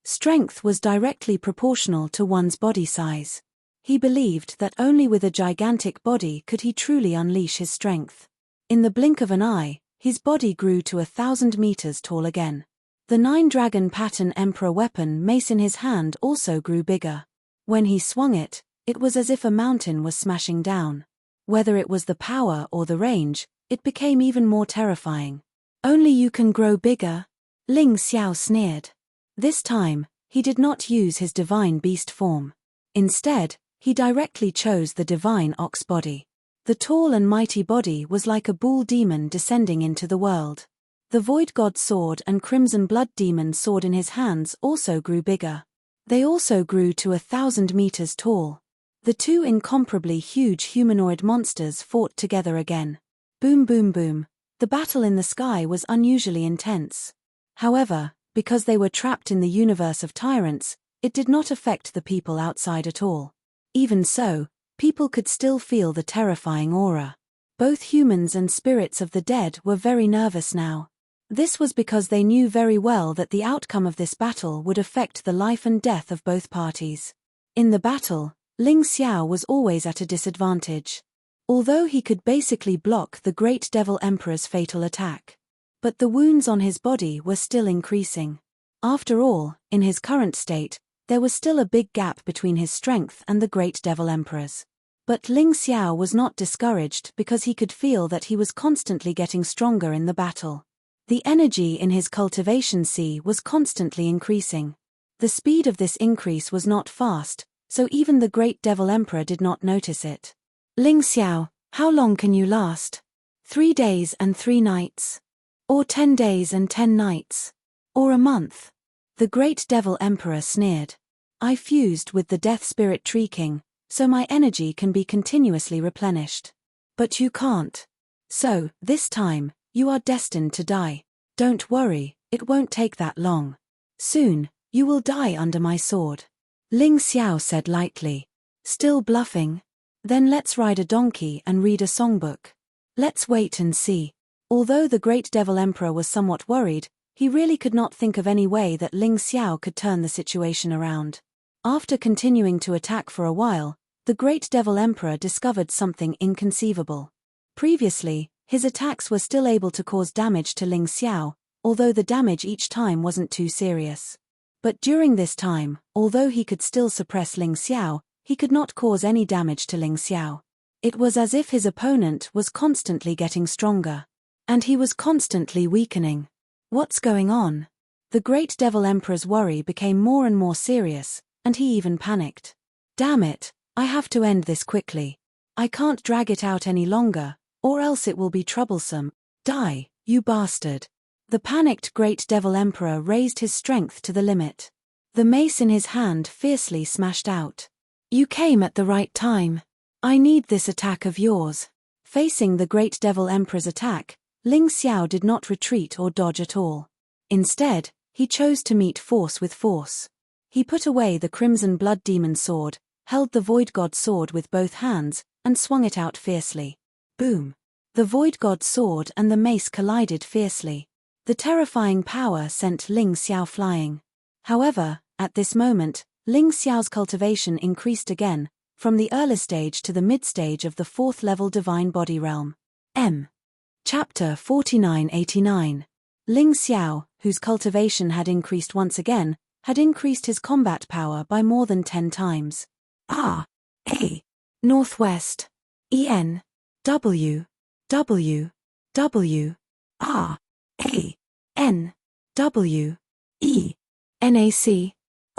Strength was directly proportional to one's body size. He believed that only with a gigantic body could he truly unleash his strength. In the blink of an eye, his body grew to 1,000 meters tall again. The 9-dragon pattern emperor weapon mace in his hand also grew bigger. When he swung it, it was as if a mountain was smashing down. Whether it was the power or the range, it became even more terrifying. Only you can grow bigger? Ling Xiao sneered. This time, he did not use his divine beast form. Instead, he directly chose the divine ox body. The tall and mighty body was like a bull demon descending into the world. The void god sword and crimson blood demon sword in his hands also grew bigger. They also grew to 1,000 meters tall. The 2 incomparably huge humanoid monsters fought together again. Boom boom boom. The battle in the sky was unusually intense. However, because they were trapped in the universe of tyrants, it did not affect the people outside at all. Even so, people could still feel the terrifying aura. Both humans and spirits of the dead were very nervous now. This was because they knew very well that the outcome of this battle would affect the life and death of both parties. In the battle, Ling Xiao was always at a disadvantage. Although he could basically block the great devil emperor's fatal attack. But the wounds on his body were still increasing. After all, in his current state, there was still a big gap between his strength and the great devil emperor's. But Ling Xiao was not discouraged because he could feel that he was constantly getting stronger in the battle. The energy in his cultivation sea was constantly increasing. The speed of this increase was not fast, so even the great devil emperor did not notice it. Ling Xiao, how long can you last? 3 days and 3 nights? Or 10 days and 10 nights? Or a month? The great devil emperor sneered. I fused with the death spirit tree king, so my energy can be continuously replenished. But you can't. So, this time, you are destined to die. Don't worry, it won't take that long. Soon, you will die under my sword. Ling Xiao said lightly. Still bluffing? Then let's ride a donkey and read a songbook. Let's wait and see. Although the great devil emperor was somewhat worried, he really could not think of any way that Ling Xiao could turn the situation around. After continuing to attack for a while, the great devil emperor discovered something inconceivable. Previously, his attacks were still able to cause damage to Ling Xiao, although the damage each time wasn't too serious. But during this time, although he could still suppress Ling Xiao, he could not cause any damage to Ling Xiao. It was as if his opponent was constantly getting stronger. And he was constantly weakening. What's going on? The great devil emperor's worry became more and more serious, and he even panicked. Damn it, I have to end this quickly. I can't drag it out any longer, or else it will be troublesome. Die, you bastard. The panicked great devil emperor raised his strength to the limit. The mace in his hand fiercely smashed out. You came at the right time. I need this attack of yours. Facing the great devil emperor's attack, Ling Xiao did not retreat or dodge at all. Instead, he chose to meet force with force. He put away the crimson blood demon sword, held the void god sword with both hands, and swung it out fiercely. Boom! The void god sword and the mace collided fiercely. The terrifying power sent Ling Xiao flying. However, at this moment, Ling Xiao's cultivation increased again, from the early stage to the mid-stage of the 4th level divine body realm. Chapter 4989. Ling Xiao, whose cultivation had increased once again, had increased his combat power by more than 10 times. A. Northwest. En. W. W. W. R. A. N. W. E. NAC.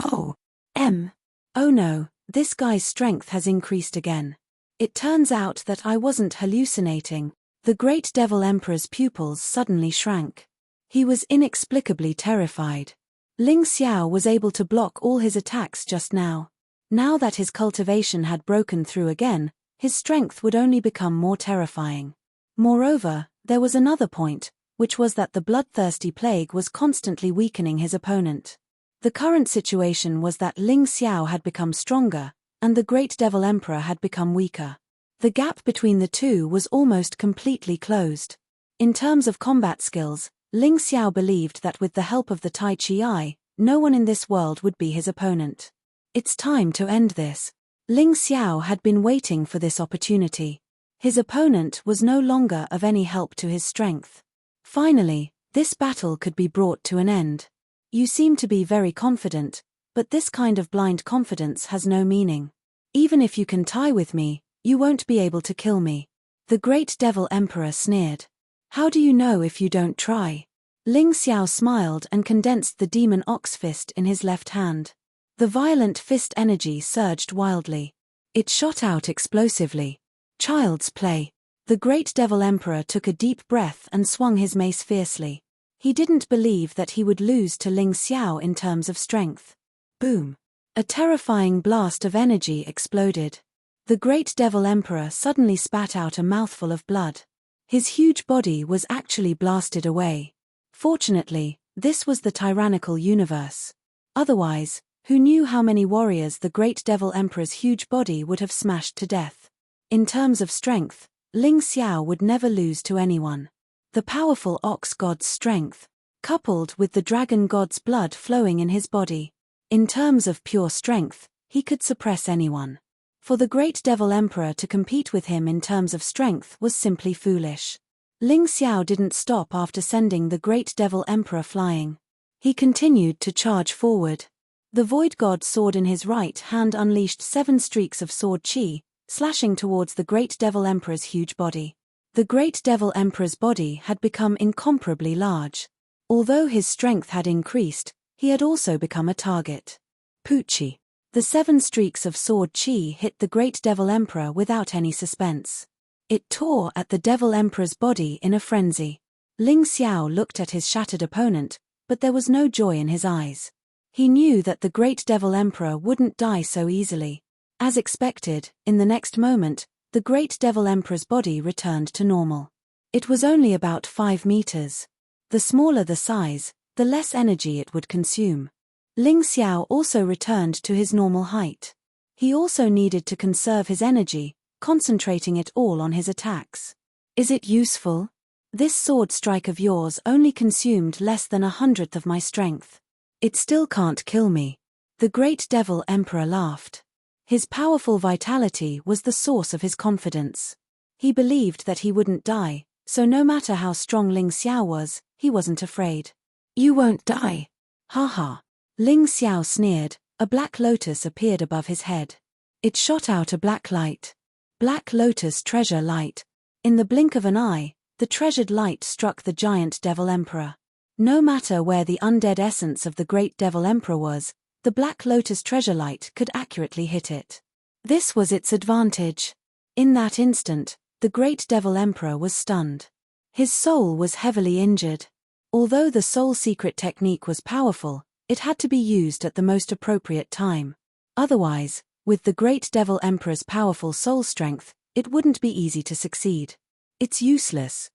O. M. Oh no, this guy's strength has increased again. It turns out that I wasn't hallucinating. The great devil emperor's pupils suddenly shrank. He was inexplicably terrified. Ling Xiao was able to block all his attacks just now. Now that his cultivation had broken through again, his strength would only become more terrifying. Moreover, there was another point, which was that the bloodthirsty plague was constantly weakening his opponent. The current situation was that Ling Xiao had become stronger, and the great devil emperor had become weaker. The gap between the two was almost completely closed. In terms of combat skills, Ling Xiao believed that with the help of the Tai Chi Eye, no one in this world would be his opponent. It's time to end this. Ling Xiao had been waiting for this opportunity. His opponent was no longer of any help to his strength. Finally, this battle could be brought to an end. You seem to be very confident, but this kind of blind confidence has no meaning. Even if you can tie with me, you won't be able to kill me. The great devil emperor sneered. How do you know if you don't try? Ling Xiao smiled and condensed the demon ox fist in his left hand. The violent fist energy surged wildly. It shot out explosively. Child's play. The great devil emperor took a deep breath and swung his mace fiercely. He didn't believe that he would lose to Ling Xiao in terms of strength. Boom! A terrifying blast of energy exploded. The great devil emperor suddenly spat out a mouthful of blood. His huge body was actually blasted away. Fortunately, this was the tyrannical universe. Otherwise, who knew how many warriors the great devil emperor's huge body would have smashed to death? In terms of strength, Ling Xiao would never lose to anyone. The powerful ox god's strength, coupled with the dragon god's blood flowing in his body. In terms of pure strength, he could suppress anyone. For the great devil emperor to compete with him in terms of strength was simply foolish. Ling Xiao didn't stop after sending the great devil emperor flying. He continued to charge forward. The void god's sword in his right hand unleashed 7 streaks of sword chi, slashing towards the great devil emperor's huge body. The great devil emperor's body had become incomparably large. Although his strength had increased, he had also become a target. Poochie. The 7 streaks of sword chi hit the great devil emperor without any suspense. It tore at the devil emperor's body in a frenzy. Ling Xiao looked at his shattered opponent, but there was no joy in his eyes. He knew that the great devil emperor wouldn't die so easily. As expected, in the next moment, the great devil emperor's body returned to normal. It was only about 5 meters. The smaller the size, the less energy it would consume. Ling Xiao also returned to his normal height. He also needed to conserve his energy, concentrating it all on his attacks. Is it useful? This sword strike of yours only consumed less than 1/100th of my strength. It still can't kill me. The great devil emperor laughed. His powerful vitality was the source of his confidence. He believed that he wouldn't die, so no matter how strong Ling Xiao was, he wasn't afraid. You won't die. Ha ha. Ling Xiao sneered. A black lotus appeared above his head. It shot out a black light. Black lotus treasure light. In the blink of an eye, the treasured light struck the giant devil emperor. No matter where the undead essence of the great devil emperor was, the black lotus treasure light could accurately hit it. This was its advantage. In that instant, the great devil emperor was stunned. His soul was heavily injured. Although the soul secret technique was powerful, it had to be used at the most appropriate time. Otherwise, with the great devil emperor's powerful soul strength, it wouldn't be easy to succeed. It's useless.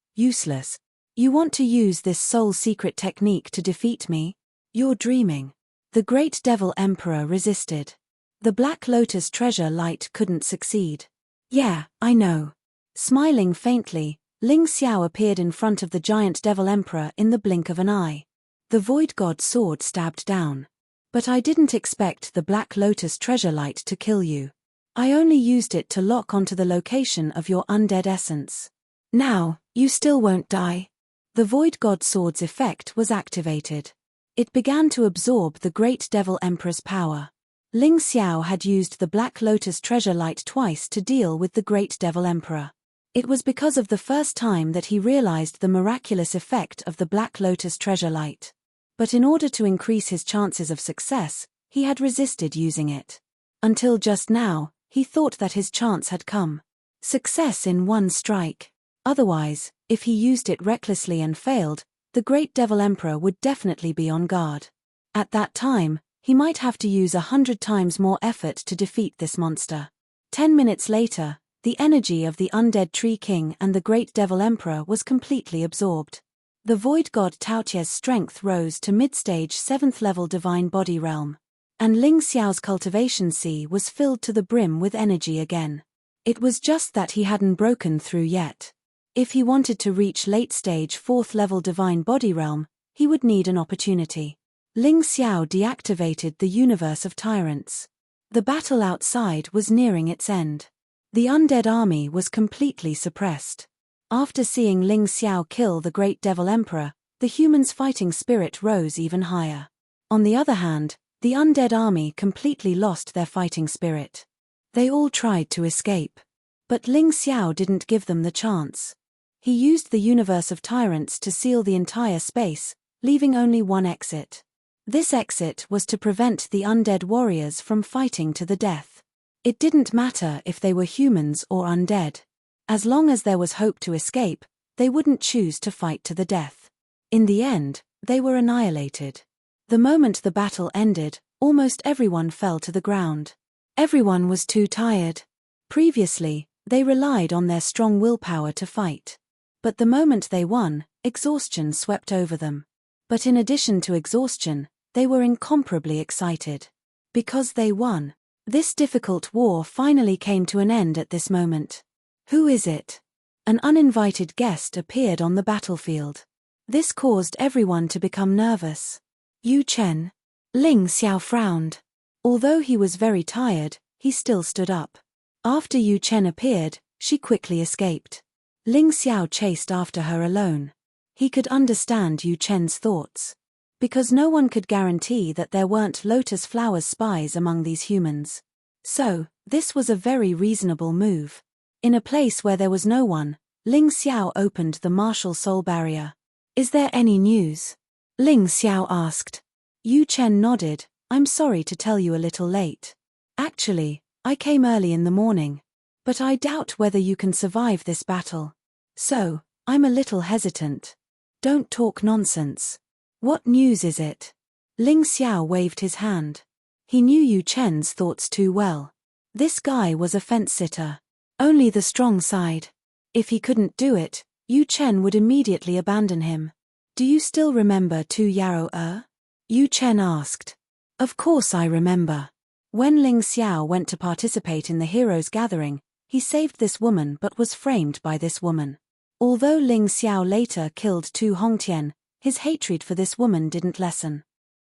You want to use this soul secret technique to defeat me? You're dreaming. The great devil emperor resisted. The black lotus treasure light couldn't succeed. Yeah, I know. Smiling faintly, Ling Xiao appeared in front of the giant devil emperor in the blink of an eye. The void god sword stabbed down. But I didn't expect the black lotus treasure light to kill you. I only used it to lock onto the location of your undead essence. Now, you still won't die. The void god sword's effect was activated. It began to absorb the great devil emperor's power. Ling Xiao had used the black lotus treasure light twice to deal with the great devil emperor. It was because of the first time that he realized the miraculous effect of the black lotus treasure light. But in order to increase his chances of success, he had resisted using it. Until just now, he thought that his chance had come. Success in one strike. Otherwise, if he used it recklessly and failed, the great devil emperor would definitely be on guard. At that time, he might have to use 100 times more effort to defeat this monster. 10 minutes later, the energy of the undead tree king and the great devil emperor was completely absorbed. The void god Taotia's strength rose to mid-stage 7th level divine body realm. And Ling Xiao's cultivation sea was filled to the brim with energy again. It was just that he hadn't broken through yet. If he wanted to reach late-stage 4th level divine body realm, he would need an opportunity. Ling Xiao deactivated the universe of tyrants. The battle outside was nearing its end. The undead army was completely suppressed. After seeing Ling Xiao kill the great devil emperor, the humans' fighting spirit rose even higher. On the other hand, the undead army completely lost their fighting spirit. They all tried to escape. But Ling Xiao didn't give them the chance. He used the universe of tyrants to seal the entire space, leaving only one exit. This exit was to prevent the undead warriors from fighting to the death. It didn't matter if they were humans or undead. As long as there was hope to escape, they wouldn't choose to fight to the death. In the end, they were annihilated. The moment the battle ended, almost everyone fell to the ground. Everyone was too tired. Previously, they relied on their strong willpower to fight. But the moment they won, exhaustion swept over them. But in addition to exhaustion, they were incomparably excited. Because they won. This difficult war finally came to an end at this moment. Who is it? An uninvited guest appeared on the battlefield. This caused everyone to become nervous. Yu Chen. Ling Xiao frowned. Although he was very tired, he still stood up. After Yu Chen appeared, she quickly escaped. Ling Xiao chased after her alone. He could understand Yu Chen's thoughts. Because no one could guarantee that there weren't Lotus Flowers spies among these humans. So, this was a very reasonable move. In a place where there was no one, Ling Xiao opened the martial soul barrier. Is there any news? Ling Xiao asked. Yu Chen nodded. I'm sorry to tell you a little late. Actually, I came early in the morning. But I doubt whether you can survive this battle. So, I'm a little hesitant. Don't talk nonsense. What news is it? Ling Xiao waved his hand. He knew Yu Chen's thoughts too well. This guy was a fence-sitter. Only the strong side. If he couldn't do it, Yu Chen would immediately abandon him. Do you still remember Tu Yarou? Yu Chen asked. Of course I remember. When Ling Xiao went to participate in the heroes' gathering, he saved this woman but was framed by this woman. Although Ling Xiao later killed Tu Hongtian, his hatred for this woman didn't lessen.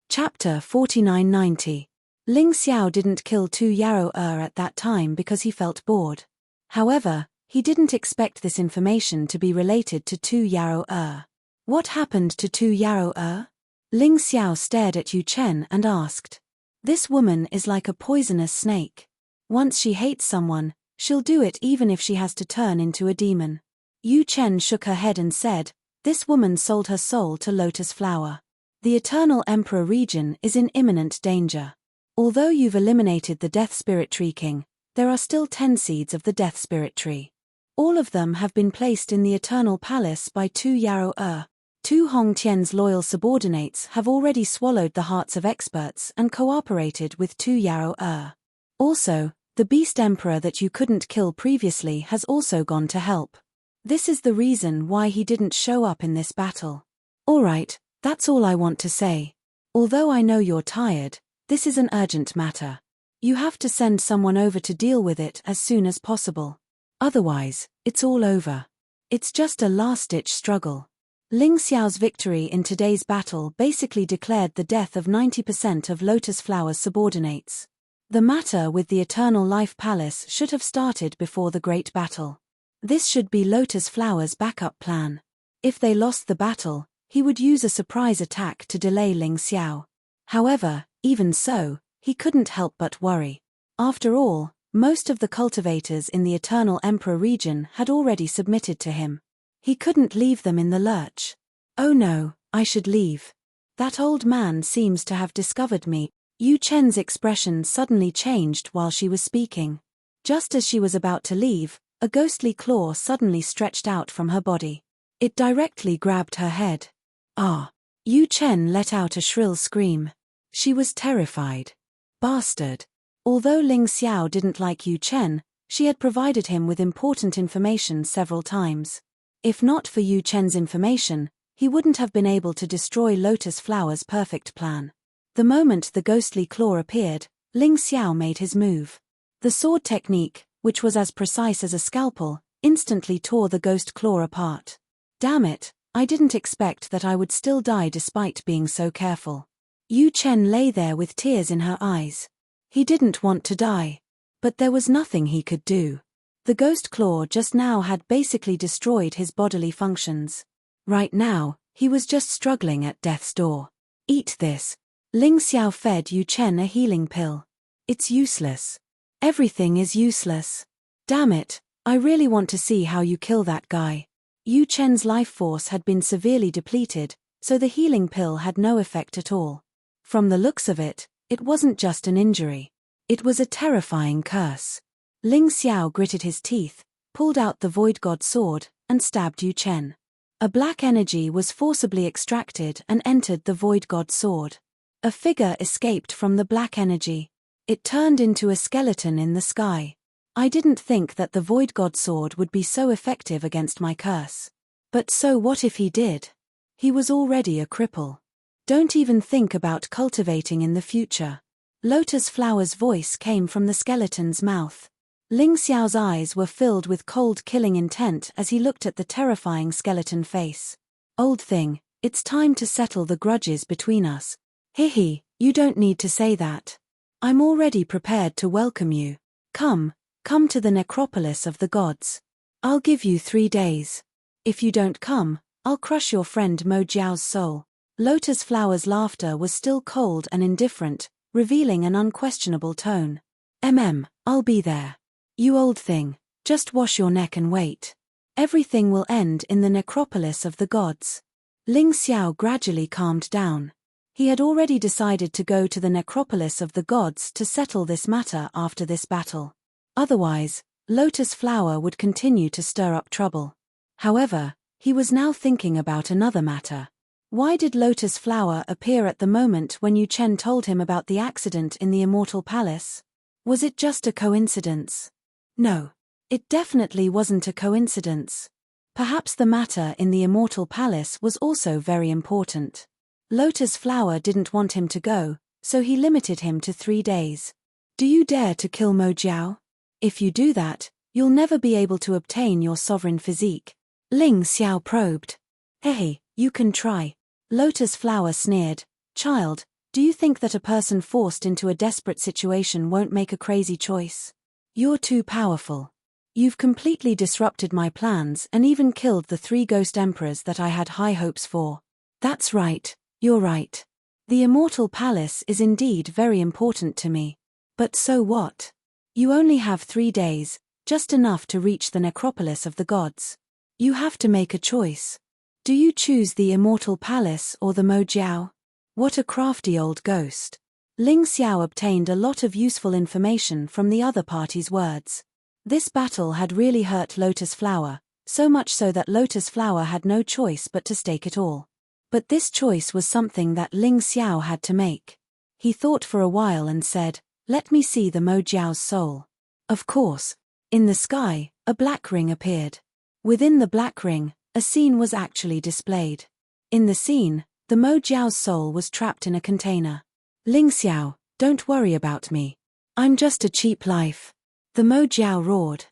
Chapter 4990. Ling Xiao didn't kill Tu Yarou at that time because he felt bored. However, he didn't expect this information to be related to Tu Yarou. What happened to Tu Yarou? Ling Xiao stared at Yu Chen and asked. This woman is like a poisonous snake. Once she hates someone, she'll do it even if she has to turn into a demon. Yu Chen shook her head and said, this woman sold her soul to Lotus Flower. The Eternal Emperor region is in imminent danger. Although you've eliminated the Death Spirit Tree King, there are still 10 seeds of the Death Spirit Tree. All of them have been placed in the Eternal Palace by Tu Yarou. Tu Hongtian's loyal subordinates have already swallowed the hearts of experts and cooperated with Tu Yarou. Also, the Beast Emperor that you couldn't kill previously has also gone to help. This is the reason why he didn't show up in this battle. Alright, that's all I want to say. Although I know you're tired, this is an urgent matter. You have to send someone over to deal with it as soon as possible. Otherwise, it's all over. It's just a last-ditch struggle. Ling Xiao's victory in today's battle basically declared the death of 90% of Lotus Flower's subordinates. The matter with the Eternal Life Palace should have started before the Great Battle. This should be Lotus Flower's backup plan. If they lost the battle, he would use a surprise attack to delay Ling Xiao. However, even so, he couldn't help but worry. After all, most of the cultivators in the Eternal Emperor region had already submitted to him. He couldn't leave them in the lurch. Oh no, I should leave. That old man seems to have discovered me. Yu Chen's expression suddenly changed while she was speaking. Just as she was about to leave, a ghostly claw suddenly stretched out from her body. It directly grabbed her head. Ah! Yu Chen let out a shrill scream. She was terrified. Bastard! Although Ling Xiao didn't like Yu Chen, she had provided him with important information several times. If not for Yu Chen's information, he wouldn't have been able to destroy Lotus Flower's perfect plan. The moment the ghostly claw appeared, Ling Xiao made his move. The sword technique, which was as precise as a scalpel, instantly tore the ghost claw apart. Damn it, I didn't expect that I would still die despite being so careful. Yu Chen lay there with tears in her eyes. He didn't want to die. But there was nothing he could do. The ghost claw just now had basically destroyed his bodily functions. Right now, he was just struggling at death's door. Eat this. Ling Xiao fed Yu Chen a healing pill. It's useless. Everything is useless. Damn it, I really want to see how you kill that guy. Yu Chen's life force had been severely depleted, so the healing pill had no effect at all. From the looks of it, it wasn't just an injury. It was a terrifying curse. Ling Xiao gritted his teeth, pulled out the Void God sword, and stabbed Yu Chen. A black energy was forcibly extracted and entered the Void God sword. A figure escaped from the black energy. It turned into a skeleton in the sky. I didn't think that the Void God sword would be so effective against my curse. But so what if he did? He was already a cripple. Don't even think about cultivating in the future. Lotus Flower's voice came from the skeleton's mouth. Ling Xiao's eyes were filled with cold killing intent as he looked at the terrifying skeleton face. Old thing, it's time to settle the grudges between us. Hihi, you don't need to say that. I'm already prepared to welcome you. Come to the necropolis of the gods. I'll give you 3 days. If you don't come, I'll crush your friend Mo Jiao's soul. Lotus Flower's laughter was still cold and indifferent, revealing an unquestionable tone. I'll be there. You old thing, just wash your neck and wait. Everything will end in the necropolis of the gods. Ling Xiao gradually calmed down. He had already decided to go to the necropolis of the gods to settle this matter after this battle. Otherwise, Lotus Flower would continue to stir up trouble. However, he was now thinking about another matter. Why did Lotus Flower appear at the moment when Yu Chen told him about the accident in the Immortal Palace? Was it just a coincidence? No. It definitely wasn't a coincidence. Perhaps the matter in the Immortal Palace was also very important. Lotus Flower didn't want him to go, so he limited him to 3 days. Do you dare to kill Mo Jiao? If you do that, you'll never be able to obtain your sovereign physique. Ling Xiao probed. Hey, you can try. Lotus Flower sneered. Child, do you think that a person forced into a desperate situation won't make a crazy choice? You're too powerful. You've completely disrupted my plans and even killed the 3 ghost emperors that I had high hopes for. That's right, you're right. The Immortal Palace is indeed very important to me. But so what? You only have 3 days, just enough to reach the necropolis of the gods. You have to make a choice. Do you choose the Immortal Palace or the Mo Jiao? What a crafty old ghost. Ling Xiao obtained a lot of useful information from the other party's words. This battle had really hurt Lotus Flower, so much so that Lotus Flower had no choice but to stake it all. But this choice was something that Ling Xiao had to make. He thought for a while and said, "Let me see the Mo Jiao's soul." Of course. In the sky, a black ring appeared. Within the black ring, a scene was actually displayed. In the scene, the Mo Jiao's soul was trapped in a container. Ling Xiao, don't worry about me. I'm just a cheap life. The Mo Jiao roared.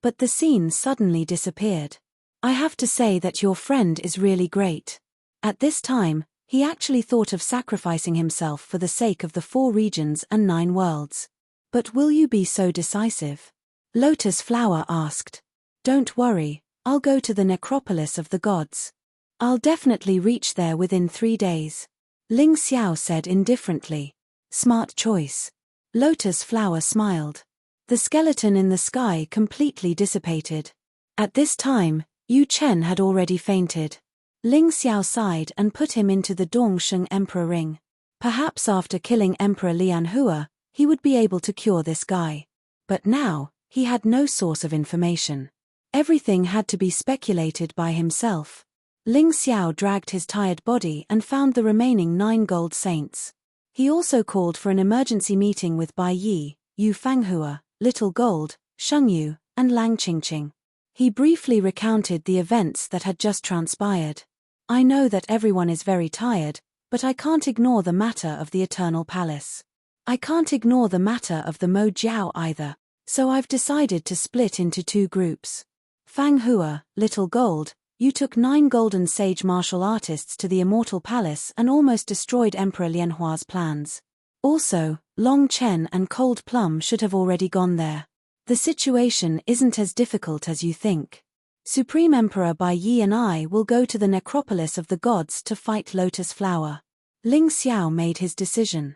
But the scene suddenly disappeared. I have to say that your friend is really great. At this time, he actually thought of sacrificing himself for the sake of the 4 regions and 9 worlds. But will you be so decisive? Lotus Flower asked. Don't worry, I'll go to the necropolis of the gods. I'll definitely reach there within 3 days. Ling Xiao said indifferently. Smart choice. Lotus Flower smiled. The skeleton in the sky completely dissipated. At this time, Yu Chen had already fainted. Ling Xiao sighed and put him into the Dongsheng Emperor ring. Perhaps after killing Emperor Lianhua, he would be able to cure this guy. But now, he had no source of information. Everything had to be speculated by himself. Ling Xiao dragged his tired body and found the remaining 9 gold saints. He also called for an emergency meeting with Bai Yi, Yu Fanghua, Little Gold, Sheng Yu, and Lang Qingqing. He briefly recounted the events that had just transpired. I know that everyone is very tired, but I can't ignore the matter of the Eternal Palace. I can't ignore the matter of the Mo Jiao either, so I've decided to split into 2 groups. Fanghua, Little Gold, you took 9 golden sage martial artists to the Immortal Palace and almost destroyed Emperor Lianhua's plans. Also, Long Chen and Cold Plum should have already gone there. The situation isn't as difficult as you think. Supreme Emperor Bai Yi and I will go to the necropolis of the gods to fight Lotus Flower. Ling Xiao made his decision.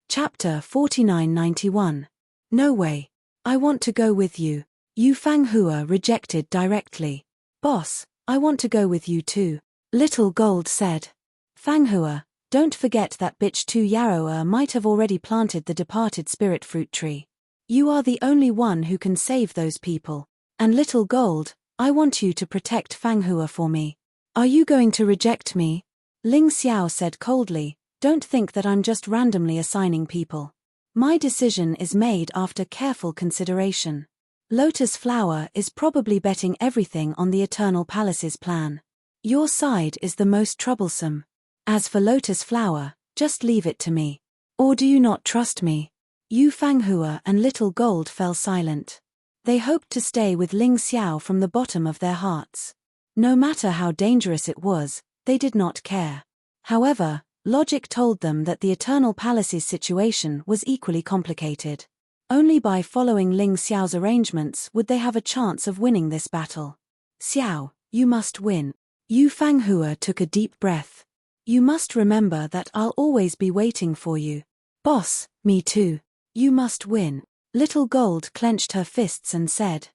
Chapter 4991. No way. I want to go with you. Yu Fanghua rejected directly. Boss, I want to go with you too. Little Gold said. Fanghua, don't forget that bitch Tu Yaroa might have already planted the departed spirit fruit tree. You are the only one who can save those people. And Little Gold, I want you to protect Fanghua for me. Are you going to reject me? Ling Xiao said coldly, don't think that I'm just randomly assigning people. My decision is made after careful consideration. Lotus Flower is probably betting everything on the Eternal Palace's plan. Your side is the most troublesome. As for Lotus Flower, just leave it to me. Or do you not trust me? Yu Fanghua and Little Gold fell silent. They hoped to stay with Ling Xiao from the bottom of their hearts. No matter how dangerous it was, they did not care. However, logic told them that the Eternal Palace's situation was equally complicated. Only by following Ling Xiao's arrangements would they have a chance of winning this battle. Xiao, you must win. Yu Fanghua took a deep breath. You must remember that I'll always be waiting for you. Boss, me too. You must win. Little Gold clenched her fists and said.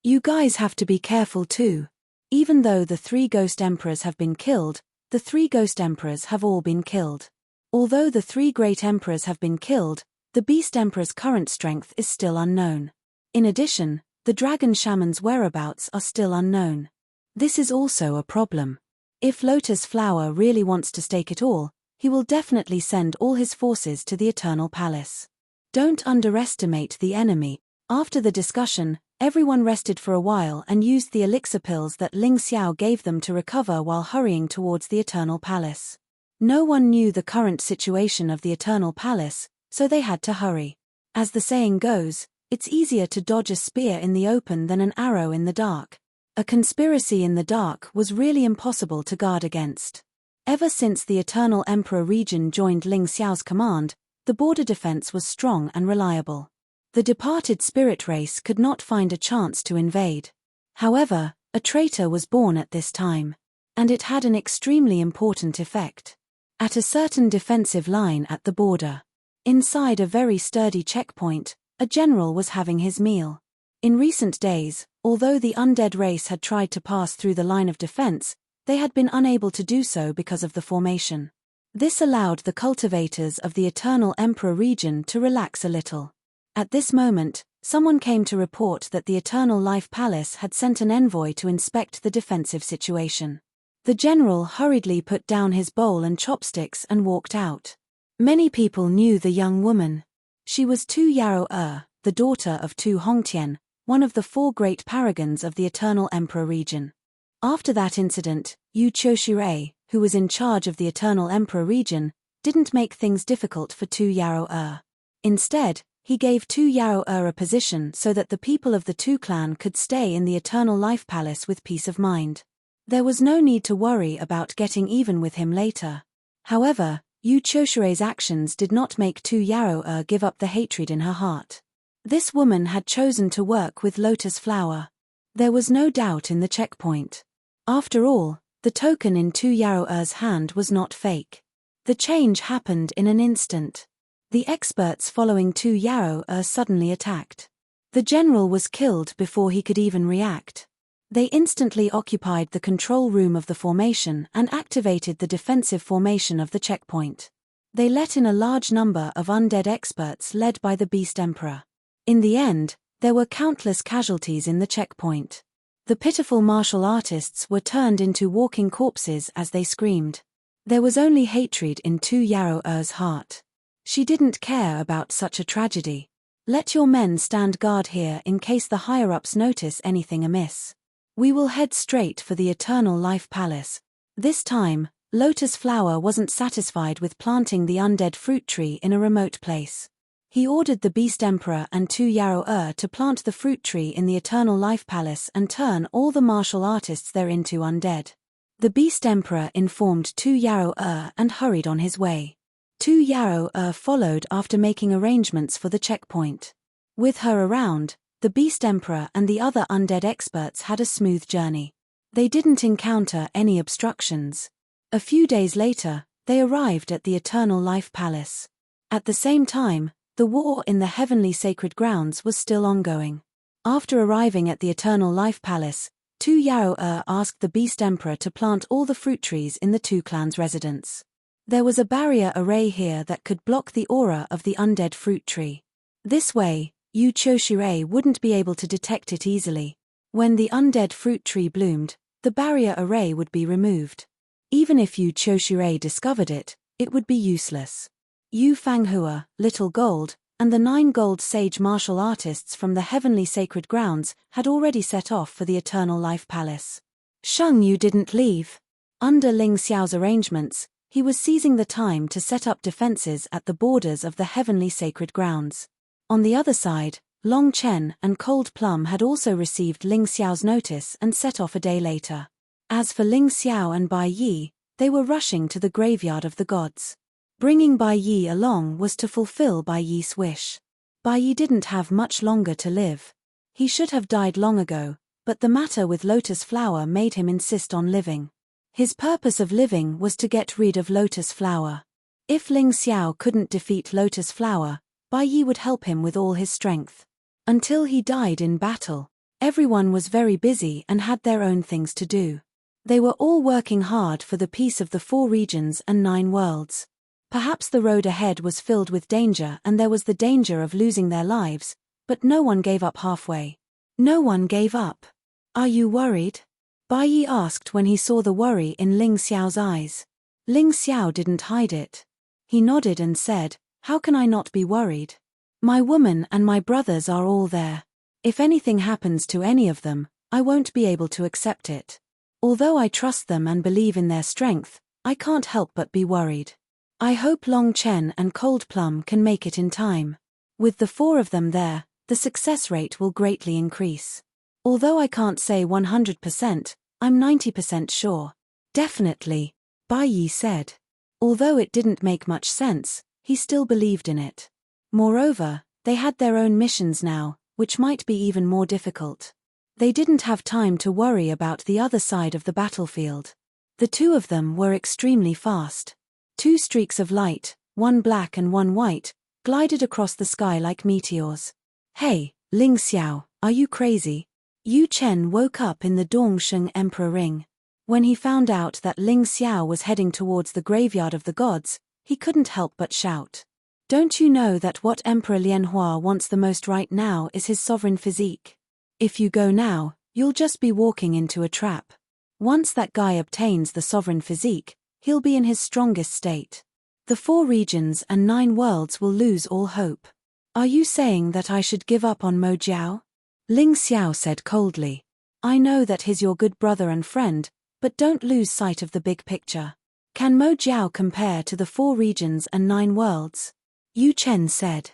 You guys have to be careful too. Even though the 3 ghost emperors have been killed, the 3 ghost emperors have all been killed. Although the 3 great emperors have been killed, the beast emperor's current strength is still unknown. In addition, the dragon shaman's whereabouts are still unknown. This is also a problem. If Lotus Flower really wants to stake it all, he will definitely send all his forces to the Eternal Palace. Don't underestimate the enemy. After the discussion, everyone rested for a while and used the elixir pills that Ling Xiao gave them to recover while hurrying towards the Eternal Palace. No one knew the current situation of the Eternal Palace, so they had to hurry. As the saying goes, it's easier to dodge a spear in the open than an arrow in the dark. A conspiracy in the dark was really impossible to guard against. Ever since the Eternal Emperor region joined Ling Xiao's command, the border defense was strong and reliable. The departed spirit race could not find a chance to invade. However, a traitor was born at this time. And it had an extremely important effect. At a certain defensive line at the border, inside a very sturdy checkpoint, a general was having his meal. In recent days, although the undead race had tried to pass through the line of defense, they had been unable to do so because of the formation. This allowed the cultivators of the Eternal Emperor region to relax a little. At this moment, someone came to report that the Eternal Life Palace had sent an envoy to inspect the defensive situation. The general hurriedly put down his bowl and chopsticks and walked out. Many people knew the young woman. She was Tu Yarou, the daughter of Tu Hongtian, one of the 4 great paragons of the Eternal Emperor region. After that incident, Yu Qiushirei, who was in charge of the Eternal Emperor region, didn't make things difficult for Tu Yarou. Instead, he gave Tu Yarou a position so that the people of the Tu clan could stay in the Eternal Life Palace with peace of mind. There was no need to worry about getting even with him later. However, Yu Qiushirei's actions did not make Tu Yarou give up the hatred in her heart. This woman had chosen to work with Lotus Flower. There was no doubt in the checkpoint. After all, the token in Tu Yarou's hand was not fake. The change happened in an instant. The experts following Tu Yarou suddenly attacked. The general was killed before he could even react. They instantly occupied the control room of the formation and activated the defensive formation of the checkpoint. They let in a large number of undead experts led by the Beast Emperor. In the end, there were countless casualties in the checkpoint. The pitiful martial artists were turned into walking corpses as they screamed. There was only hatred in Tu Yarou's heart. She didn't care about such a tragedy. Let your men stand guard here in case the higher-ups notice anything amiss. We will head straight for the Eternal Life Palace. This time, Lotus Flower wasn't satisfied with planting the undead fruit tree in a remote place. He ordered the Beast Emperor and Tu Yarou to plant the fruit tree in the Eternal Life Palace and turn all the martial artists there into undead. The Beast Emperor informed Tu Yarou and hurried on his way. Tu Yarou followed after making arrangements for the checkpoint. With her around, the Beast Emperor and the other undead experts had a smooth journey. They didn't encounter any obstructions. A few days later, they arrived at the Eternal Life Palace. At the same time, the war in the heavenly sacred grounds was still ongoing. After arriving at the Eternal Life Palace, Tu Yarou asked the Beast Emperor to plant all the fruit trees in the Tu clan's residence. There was a barrier array here that could block the aura of the undead fruit tree. This way, Yu Qiushirei wouldn't be able to detect it easily. When the undead fruit tree bloomed, the barrier array would be removed. Even if Yu Qiushirei discovered it, it would be useless. Yu Fanghua, Little Gold, and the 9 gold sage martial artists from the heavenly sacred grounds had already set off for the Eternal Life Palace. Sheng Yu didn't leave. Under Ling Xiao's arrangements, he was seizing the time to set up defenses at the borders of the heavenly sacred grounds. On the other side, Long Chen and Cold Plum had also received Ling Xiao's notice and set off a day later. As for Ling Xiao and Bai Yi, they were rushing to the graveyard of the gods. Bringing Bai Yi along was to fulfill Bai Yi's wish. Bai Yi didn't have much longer to live. He should have died long ago, but the matter with Lotus Flower made him insist on living. His purpose of living was to get rid of Lotus Flower. If Ling Xiao couldn't defeat Lotus Flower, Bai Yi would help him with all his strength. Until he died in battle. Everyone was very busy and had their own things to do. They were all working hard for the peace of the 4 regions and 9 worlds. Perhaps the road ahead was filled with danger and there was the danger of losing their lives, but no one gave up halfway. No one gave up. Are you worried? Bai Yi asked when he saw the worry in Ling Xiao's eyes. Ling Xiao didn't hide it. He nodded and said, "How can I not be worried? My woman and my brothers are all there. If anything happens to any of them, I won't be able to accept it. Although I trust them and believe in their strength, I can't help but be worried. I hope Long Chen and Cold Plum can make it in time. With the 4 of them there, the success rate will greatly increase. Although I can't say 100%, I'm 90% sure." "Definitely," Bai Yi said. Although it didn't make much sense, he still believed in it. Moreover, they had their own missions now, which might be even more difficult. They didn't have time to worry about the other side of the battlefield. The 2 of them were extremely fast. 2 streaks of light, one black and one white, glided across the sky like meteors. "Hey, Ling Xiao, are you crazy?" Yu Chen woke up in the Dongsheng Emperor Ring. When he found out that Ling Xiao was heading towards the graveyard of the gods, he couldn't help but shout. "Don't you know that what Emperor Lianhua wants the most right now is his sovereign physique? If you go now, you'll just be walking into a trap. Once that guy obtains the sovereign physique, he'll be in his strongest state. The 4 regions and 9 worlds will lose all hope. Are you saying that I should give up on Mo Jiao?" Ling Xiao said coldly. "I know that he's your good brother and friend, but don't lose sight of the big picture. Can Mo Jiao compare to the 4 regions and 9 worlds?" Yu Chen said.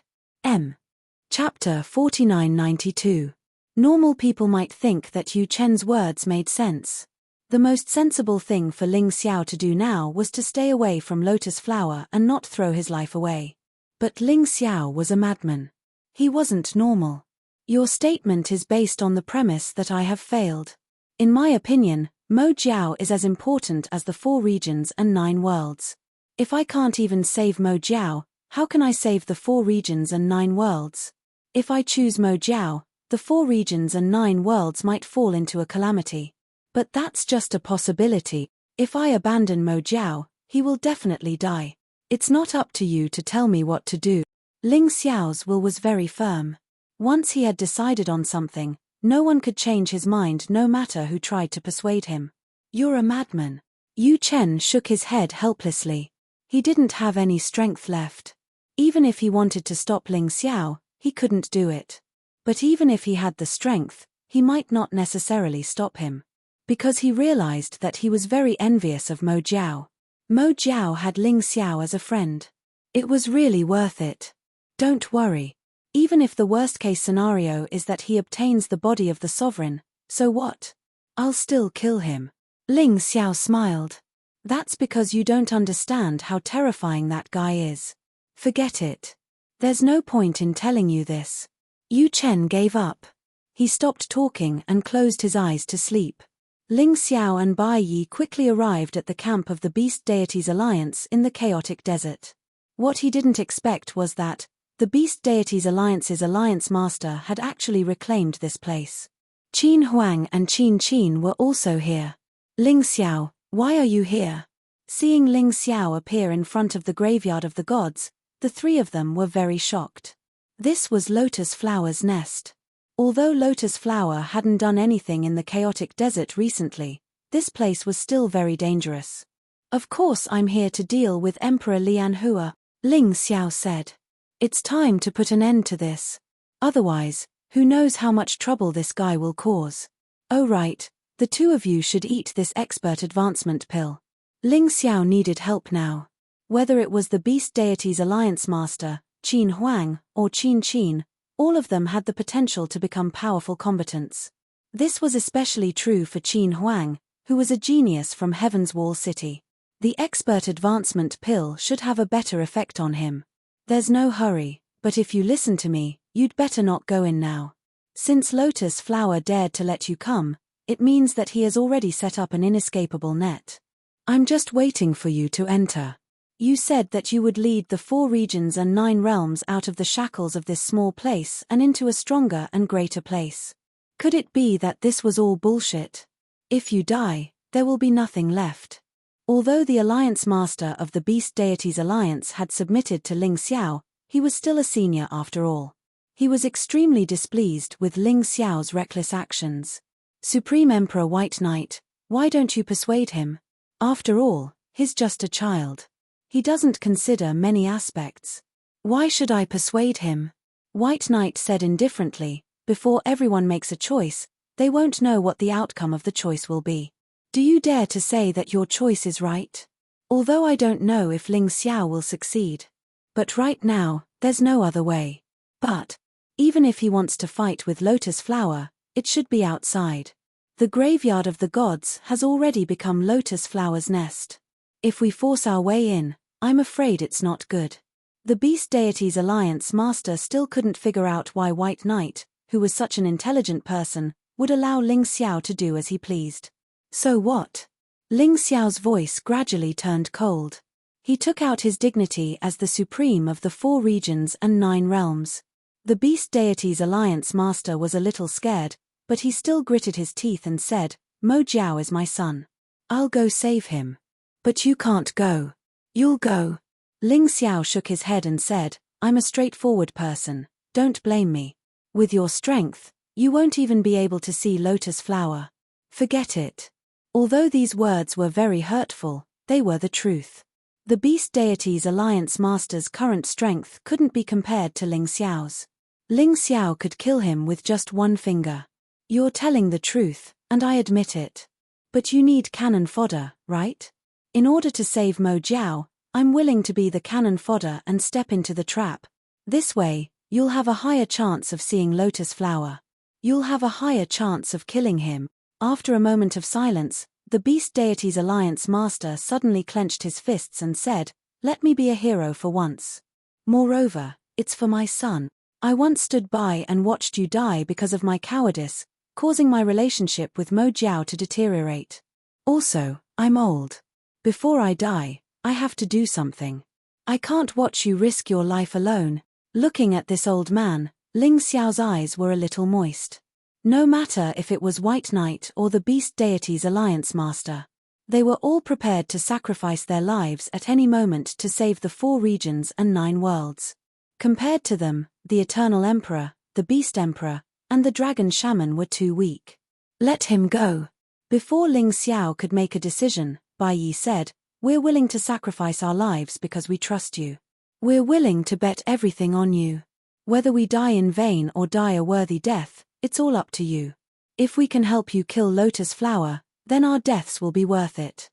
Chapter 4992. Normal people might think that Yu Chen's words made sense. The most sensible thing for Ling Xiao to do now was to stay away from Lotus Flower and not throw his life away. But Ling Xiao was a madman. He wasn't normal. "Your statement is based on the premise that I have failed. In my opinion, Mo Jiao is as important as the 4 regions and 9 worlds. If I can't even save Mo Jiao, how can I save the 4 regions and 9 worlds? If I choose Mo Jiao, the 4 regions and 9 worlds might fall into a calamity. But that's just a possibility. If I abandon Mo Jiao, he will definitely die. It's not up to you to tell me what to do." Ling Xiao's will was very firm. Once he had decided on something, no one could change his mind no matter who tried to persuade him. "You're a madman." Yu Chen shook his head helplessly. He didn't have any strength left. Even if he wanted to stop Ling Xiao, he couldn't do it. But even if he had the strength, he might not necessarily stop him. Because he realized that he was very envious of Mo Jiao. Mo Jiao had Ling Xiao as a friend. It was really worth it. "Don't worry. Even if the worst-case scenario is that he obtains the body of the sovereign, so what? I'll still kill him." Ling Xiao smiled. "That's because you don't understand how terrifying that guy is. Forget it. There's no point in telling you this." Yu Chen gave up. He stopped talking and closed his eyes to sleep. Ling Xiao and Bai Yi quickly arrived at the camp of the Beast Deities Alliance in the chaotic desert. What he didn't expect was that the Beast Deities Alliance's Alliance Master had actually reclaimed this place. Qin Huang and Qin Qin were also here. "Ling Xiao, why are you here?" Seeing Ling Xiao appear in front of the graveyard of the gods, the 3 of them were very shocked. This was Lotus Flower's nest. Although Lotus Flower hadn't done anything in the chaotic desert recently, this place was still very dangerous. "Of course I'm here to deal with Emperor Lianhua," Ling Xiao said. "It's time to put an end to this. Otherwise, who knows how much trouble this guy will cause. Oh right, the 2 of you should eat this expert advancement pill." Ling Xiao needed help now. Whether it was the Beast Deities Alliance Master, Qin Huang, or Qin Qin, all of them had the potential to become powerful combatants. This was especially true for Qin Huang, who was a genius from Heaven's Wall City. The expert advancement pill should have a better effect on him. "There's no hurry, but if you listen to me, you'd better not go in now. Since Lotus Flower dared to let you come, it means that he has already set up an inescapable net. I'm just waiting for you to enter. You said that you would lead the 4 regions and 9 realms out of the shackles of this small place and into a stronger and greater place. Could it be that this was all bullshit? If you die, there will be nothing left. Although the Alliance Master of the Beast Deities Alliance had submitted to Ling Xiao, he was still a senior after all. He was extremely displeased with Ling Xiao's reckless actions. Supreme Emperor White Knight, why don't you persuade him? After all, he's just a child. He doesn't consider many aspects. Why should I persuade him? White Knight said indifferently, before everyone makes a choice, they won't know what the outcome of the choice will be. Do you dare to say that your choice is right? Although I don't know if Ling Xiao will succeed. But right now, there's no other way. But, even if he wants to fight with Lotus Flower, it should be outside. The graveyard of the gods has already become Lotus Flower's nest. If we force our way in, I'm afraid it's not good. The Beast Deities Alliance Master still couldn't figure out why White Knight, who was such an intelligent person, would allow Ling Xiao to do as he pleased. So what? Ling Xiao's voice gradually turned cold. He took out his dignity as the supreme of the 4 regions and 9 realms. The Beast Deities Alliance Master was a little scared, but he still gritted his teeth and said, Mo Jiao is my son. I'll go save him. But you can't go. You'll go. Ling Xiao shook his head and said, I'm a straightforward person, don't blame me. With your strength, you won't even be able to see Lotus Flower. Forget it. Although these words were very hurtful, they were the truth. The Beast Deities Alliance Master's current strength couldn't be compared to Ling Xiao's. Ling Xiao could kill him with just one finger. You're telling the truth, and I admit it. But you need cannon fodder, right? In order to save Mo Jiao, I'm willing to be the cannon fodder and step into the trap. This way, you'll have a higher chance of seeing Lotus Flower. You'll have a higher chance of killing him. After a moment of silence, the Beast Deities Alliance Master suddenly clenched his fists and said, Let me be a hero for once. Moreover, it's for my son. I once stood by and watched you die because of my cowardice, causing my relationship with Mo Jiao to deteriorate. Also, I'm old. Before I die, I have to do something. I can't watch you risk your life alone. Looking at this old man, Ling Xiao's eyes were a little moist. No matter if it was White Knight or the Beast Deities Alliance Master, they were all prepared to sacrifice their lives at any moment to save the 4 regions and 9 worlds. Compared to them, the Eternal Emperor, the Beast Emperor, and the Dragon Shaman were too weak. Let him go. Before Ling Xiao could make a decision, Bai Yi said, We're willing to sacrifice our lives because we trust you. We're willing to bet everything on you. Whether we die in vain or die a worthy death, it's all up to you. If we can help you kill Lotus Flower, then our deaths will be worth it.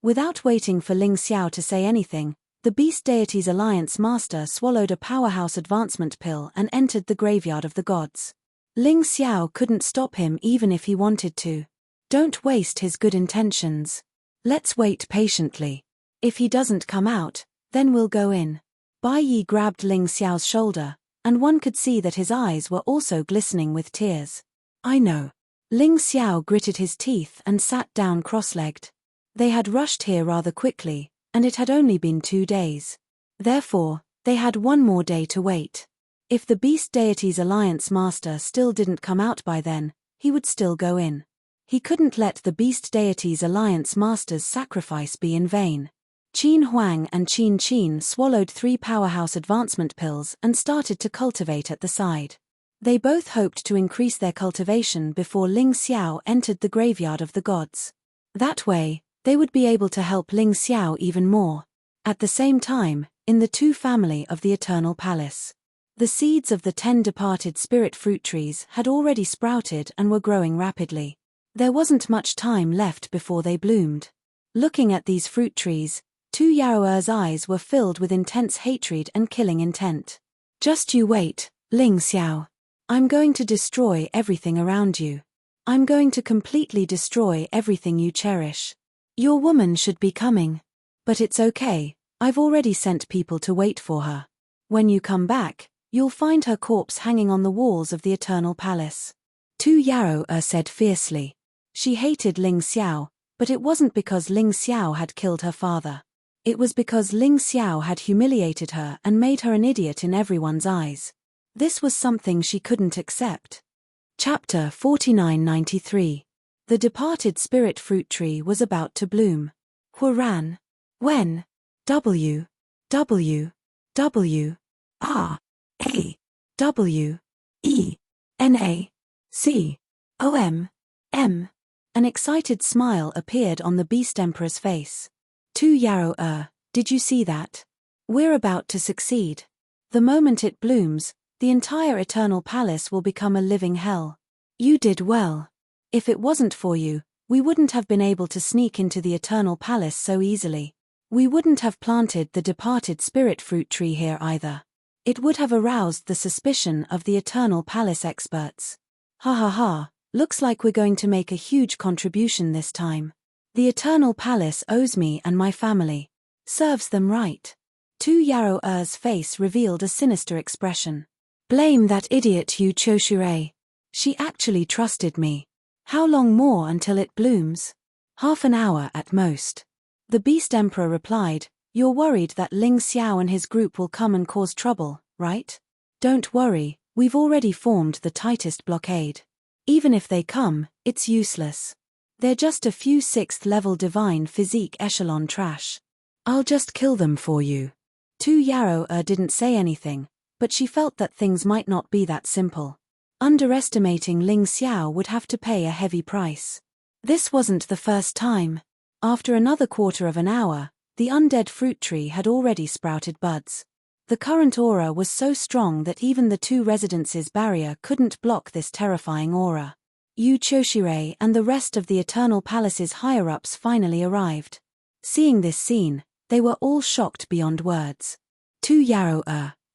Without waiting for Ling Xiao to say anything, the Beast Deities Alliance Master swallowed a powerhouse advancement pill and entered the graveyard of the gods. Ling Xiao couldn't stop him even if he wanted to. Don't waste his good intentions. Let's wait patiently. If he doesn't come out, then we'll go in. Bai Yi grabbed Ling Xiao's shoulder, and one could see that his eyes were also glistening with tears. I know. Ling Xiao gritted his teeth and sat down cross-legged. They had rushed here rather quickly, and it had only been 2 days. Therefore, they had 1 more day to wait. If the Beast Deities Alliance Master still didn't come out by then, he would still go in. He couldn't let the Beast Deities Alliance Master's sacrifice be in vain. Qin Huang and Qin Qin swallowed 3 powerhouse advancement pills and started to cultivate at the side. They both hoped to increase their cultivation before Ling Xiao entered the graveyard of the gods. That way, they would be able to help Ling Xiao even more. At the same time, in the 2 family of the Eternal Palace, the seeds of the 10 departed spirit fruit trees had already sprouted and were growing rapidly. There wasn't much time left before they bloomed. Looking at these fruit trees, Tu Yaoer's eyes were filled with intense hatred and killing intent. Just you wait, Ling Xiao. I'm going to destroy everything around you. I'm going to completely destroy everything you cherish. Your woman should be coming. But it's okay, I've already sent people to wait for her. When you come back, you'll find her corpse hanging on the walls of the Eternal Palace. Tu Yaoer said fiercely. She hated Ling Xiao, but it wasn't because Ling Xiao had killed her father. It was because Ling Xiao had humiliated her and made her an idiot in everyone's eyes. This was something she couldn't accept. Chapter 4993. The departed spirit fruit tree was about to bloom. Huran. When? W. W. W. R. A. W. E. N. A. C. O. M. M. An excited smile appeared on the Beast Emperor's face. Tu Yarrow, did you see that? We're about to succeed. The moment it blooms, the entire Eternal Palace will become a living hell. You did well. If it wasn't for you, we wouldn't have been able to sneak into the Eternal Palace so easily. We wouldn't have planted the departed spirit fruit tree here either. It would have aroused the suspicion of the Eternal Palace experts. Ha ha ha, looks like we're going to make a huge contribution this time. The Eternal Palace owes me and my family. Serves them right. Tu Yarrow's face revealed a sinister expression. Blame that idiot Yu Choshire. She actually trusted me. How long more until it blooms? Half an hour at most. The Beast Emperor replied, You're worried that Ling Xiao and his group will come and cause trouble, right? Don't worry, we've already formed the tightest blockade. Even if they come, it's useless. They're just a few 6th level divine physique echelon trash. I'll just kill them for you. Tu Yarrow didn't say anything, but she felt that things might not be that simple. Underestimating Ling Xiao would have to pay a heavy price. This wasn't the first time. After another quarter of an hour, the undead fruit tree had already sprouted buds. The current aura was so strong that even the 2 residences barrier couldn't block this terrifying aura. Yu Choshire and the rest of the Eternal Palace's higher-ups finally arrived. Seeing this scene, they were all shocked beyond words. Tu Yarrow,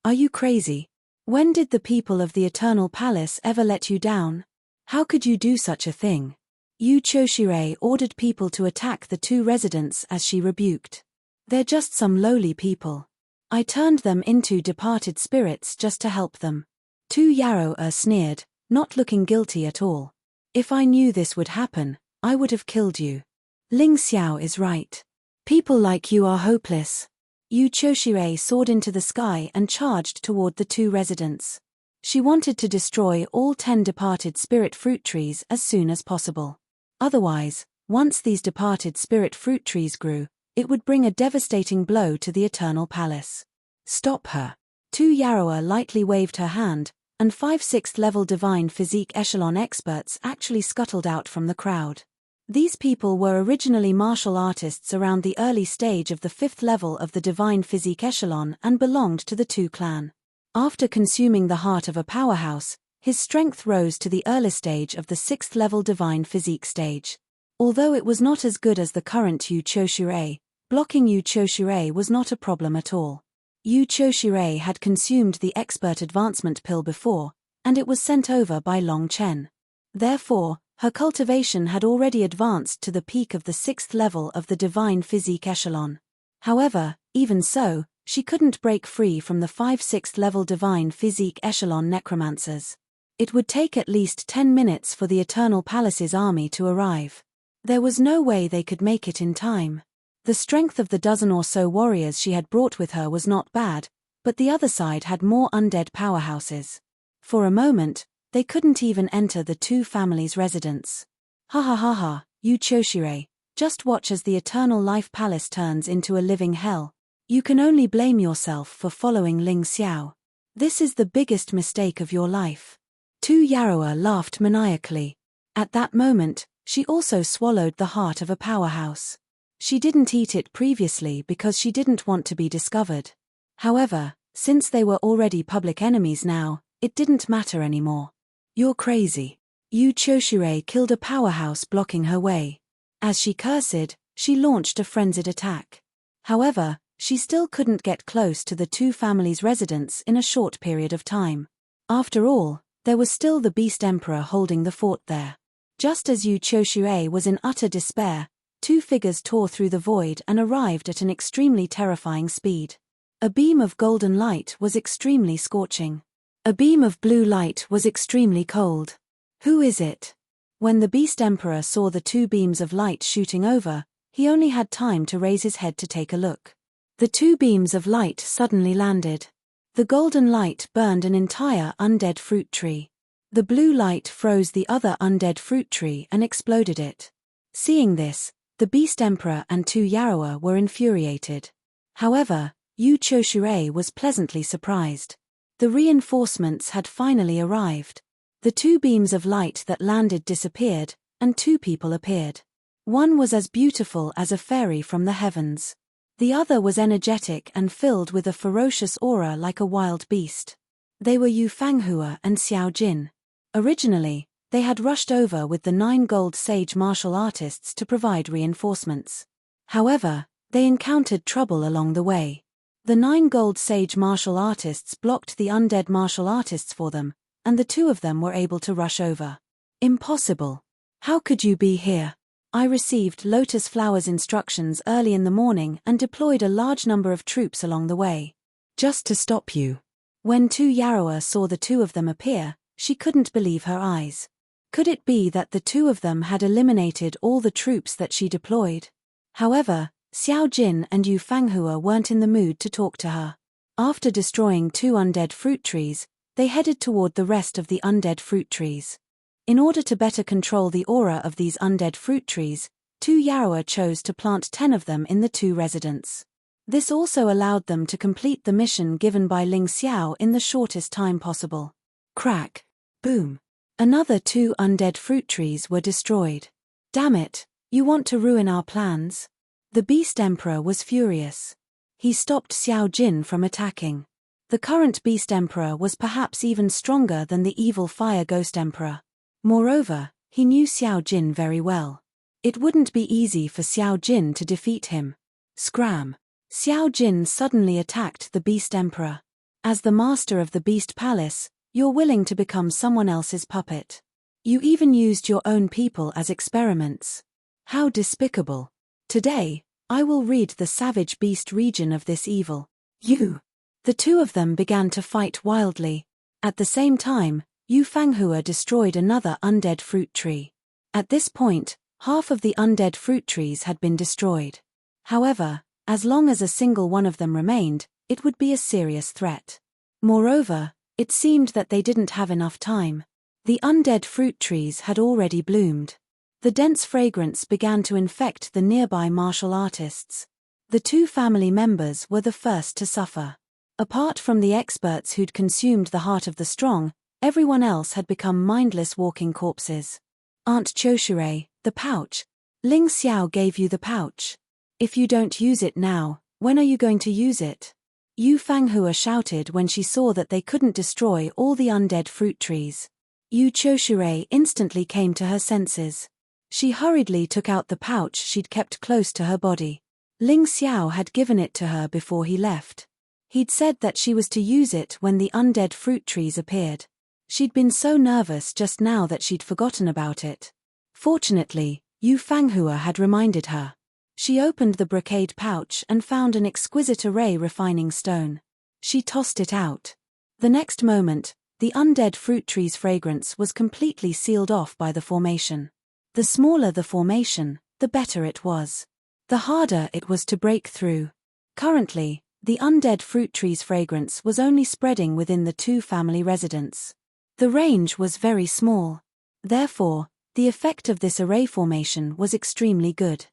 are you crazy? When did the people of the Eternal Palace ever let you down? How could you do such a thing? Yu Choshire ordered people to attack the 2 residents as she rebuked. They're just some lowly people. I turned them into departed spirits just to help them. Tu Yarrow sneered, not looking guilty at all. If I knew this would happen, I would have killed you. Ling Xiao is right. People like you are hopeless. Yu Choshire soared into the sky and charged toward the 2 residents. She wanted to destroy all 10 departed spirit fruit trees as soon as possible. Otherwise, once these departed spirit fruit trees grew, it would bring a devastating blow to the Eternal Palace. Stop her. Tu Yarrow lightly waved her hand, and 5 6th level divine physique echelon experts actually scuttled out from the crowd. These people were originally martial artists around the early stage of the 5th level of the divine physique echelon and belonged to the Tu clan. After consuming the heart of a powerhouse, his strength rose to the early stage of the 6th level divine physique stage. Although it was not as good as the current Yu Choshire, blocking Yu Choshire was not a problem at all. Yu Choshire had consumed the expert advancement pill before, and it was sent over by Long Chen. Therefore, her cultivation had already advanced to the peak of the 6th level of the divine physique echelon. However, even so, she couldn't break free from the 5 6th level divine physique echelon necromancers. It would take at least 10 minutes for the Eternal Palace's army to arrive. There was no way they could make it in time. The strength of the dozen or so warriors she had brought with her was not bad, but the other side had more undead powerhouses. For a moment, they couldn't even enter the 2 families' residence. Ha ha ha ha, Yu Choshire, just watch as the Eternal Life Palace turns into a living hell. You can only blame yourself for following Ling Xiao. This is the biggest mistake of your life. Tu Yarrow laughed maniacally. At that moment, she also swallowed the heart of a powerhouse. She didn't eat it previously because she didn't want to be discovered. However, since they were already public enemies now, it didn't matter anymore. You're crazy. Yu Choshire killed a powerhouse blocking her way. As she cursed, she launched a frenzied attack. However, she still couldn't get close to the 2 families' residence in a short period of time. After all, there was still the Beast Emperor holding the fort there. Just as Yu Choshire was in utter despair, 2 figures tore through the void and arrived at an extremely terrifying speed. A beam of golden light was extremely scorching. A beam of blue light was extremely cold. Who is it? When the Beast Emperor saw the 2 beams of light shooting over, he only had time to raise his head to take a look. The 2 beams of light suddenly landed. The golden light burned an entire undead fruit tree. The blue light froze the other undead fruit tree and exploded it. Seeing this, the Beast Emperor and Tu Yarrow were infuriated. However, Yu Choshure was pleasantly surprised. The reinforcements had finally arrived. The two beams of light that landed disappeared, and two people appeared. One was as beautiful as a fairy from the heavens. The other was energetic and filled with a ferocious aura like a wild beast. They were Yu Fanghua and Xiao Jin. Originally, they had rushed over with the 9 gold sage martial artists to provide reinforcements. However, they encountered trouble along the way. The 9 gold sage martial artists blocked the undead martial artists for them, and the two of them were able to rush over. Impossible. How could you be here? I received Lotus Flower's instructions early in the morning and deployed a large number of troops along the way. Just to stop you. When Tu Yarrow saw the two of them appear, she couldn't believe her eyes. Could it be that the two of them had eliminated all the troops that she deployed? However, Xiao Jin and Yu Fanghua weren't in the mood to talk to her. After destroying 2 undead fruit trees, they headed toward the rest of the undead fruit trees. In order to better control the aura of these undead fruit trees, Tu Yarrow chose to plant 10 of them in the 2 residents. This also allowed them to complete the mission given by Ling Xiao in the shortest time possible. Crack. Boom. Another 2 undead fruit trees were destroyed. Damn it, you want to ruin our plans? The Beast Emperor was furious. He stopped Xiao Jin from attacking. The current Beast Emperor was perhaps even stronger than the evil Fire Ghost Emperor. Moreover, he knew Xiao Jin very well. It wouldn't be easy for Xiao Jin to defeat him. Scram! Xiao Jin suddenly attacked the Beast Emperor. As the master of the Beast Palace, you're willing to become someone else's puppet. You even used your own people as experiments. How despicable. Today, I will rid the savage beast region of this evil. You! The two of them began to fight wildly. At the same time, Yu Fanghua destroyed another undead fruit tree. At this point, half of the undead fruit trees had been destroyed. However, as long as a single one of them remained, it would be a serious threat. Moreover, it seemed that they didn't have enough time. The undead fruit trees had already bloomed. The dense fragrance began to infect the nearby martial artists. The 2 family members were the first to suffer. Apart from the experts who'd consumed the heart of the strong, everyone else had become mindless walking corpses. Aunt Choshure, the pouch. Ling Xiao gave you the pouch. If you don't use it now, when are you going to use it? Yu Fanghua shouted when she saw that they couldn't destroy all the undead fruit trees. Yu Choshure instantly came to her senses. She hurriedly took out the pouch she'd kept close to her body. Ling Xiao had given it to her before he left. He'd said that she was to use it when the undead fruit trees appeared. She'd been so nervous just now that she'd forgotten about it. Fortunately, Yu Fanghua had reminded her. She opened the brocade pouch and found an exquisite array refining stone. She tossed it out. The next moment, the undead fruit tree's fragrance was completely sealed off by the formation. The smaller the formation, the better it was. The harder it was to break through. Currently, the undead fruit tree's fragrance was only spreading within the 2 family residents. The range was very small. Therefore, the effect of this array formation was extremely good.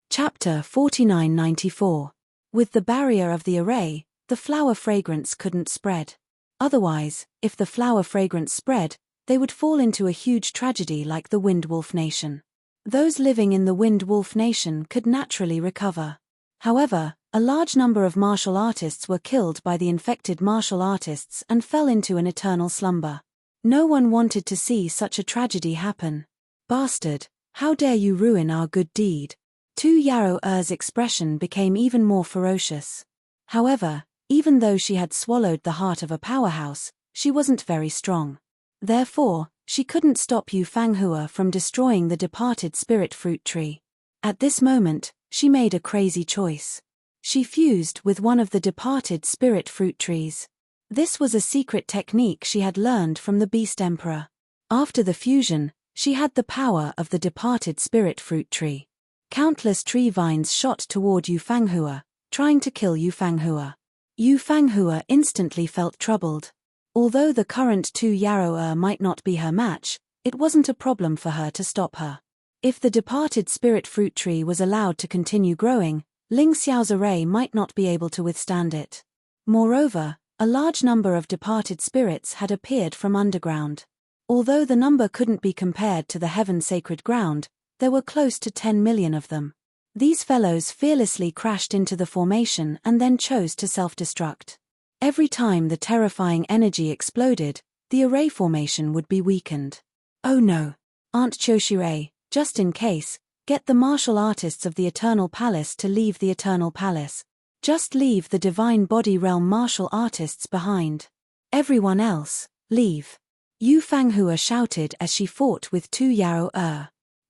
Chapter 4994. With the barrier of the array, the flower fragrance couldn't spread. Otherwise, if the flower fragrance spread, they would fall into a huge tragedy like the Wind Wolf Nation. Those living in the Wind Wolf Nation could naturally recover. However, a large number of martial artists were killed by the infected martial artists and fell into an eternal slumber. No one wanted to see such a tragedy happen. Bastard, how dare you ruin our good deed? Tu Yarrow's expression became even more ferocious. However, even though she had swallowed the heart of a powerhouse, she wasn't very strong. Therefore, she couldn't stop Yu Fanghua from destroying the departed spirit fruit tree. At this moment, she made a crazy choice. She fused with one of the departed spirit fruit trees. This was a secret technique she had learned from the Beast Emperor. After the fusion, she had the power of the departed spirit fruit tree. Countless tree vines shot toward Yu Fanghua, trying to kill Yu Fanghua. Yu Fanghua instantly felt troubled. Although the current 2 Yarrow might not be her match, it wasn't a problem for her to stop her. If the departed spirit fruit tree was allowed to continue growing, Ling Xiao's array might not be able to withstand it. Moreover, a large number of departed spirits had appeared from underground. Although the number couldn't be compared to the heaven sacred ground, there were close to 10 million of them. These fellows fearlessly crashed into the formation and then chose to self-destruct. Every time the terrifying energy exploded, the array formation would be weakened. Oh no! Aunt Choshire, just in case, get the martial artists of the Eternal Palace to leave the Eternal Palace. Just leave the Divine Body Realm martial artists behind. Everyone else, leave. Yu Fanghua shouted as she fought with 2 Yarrow.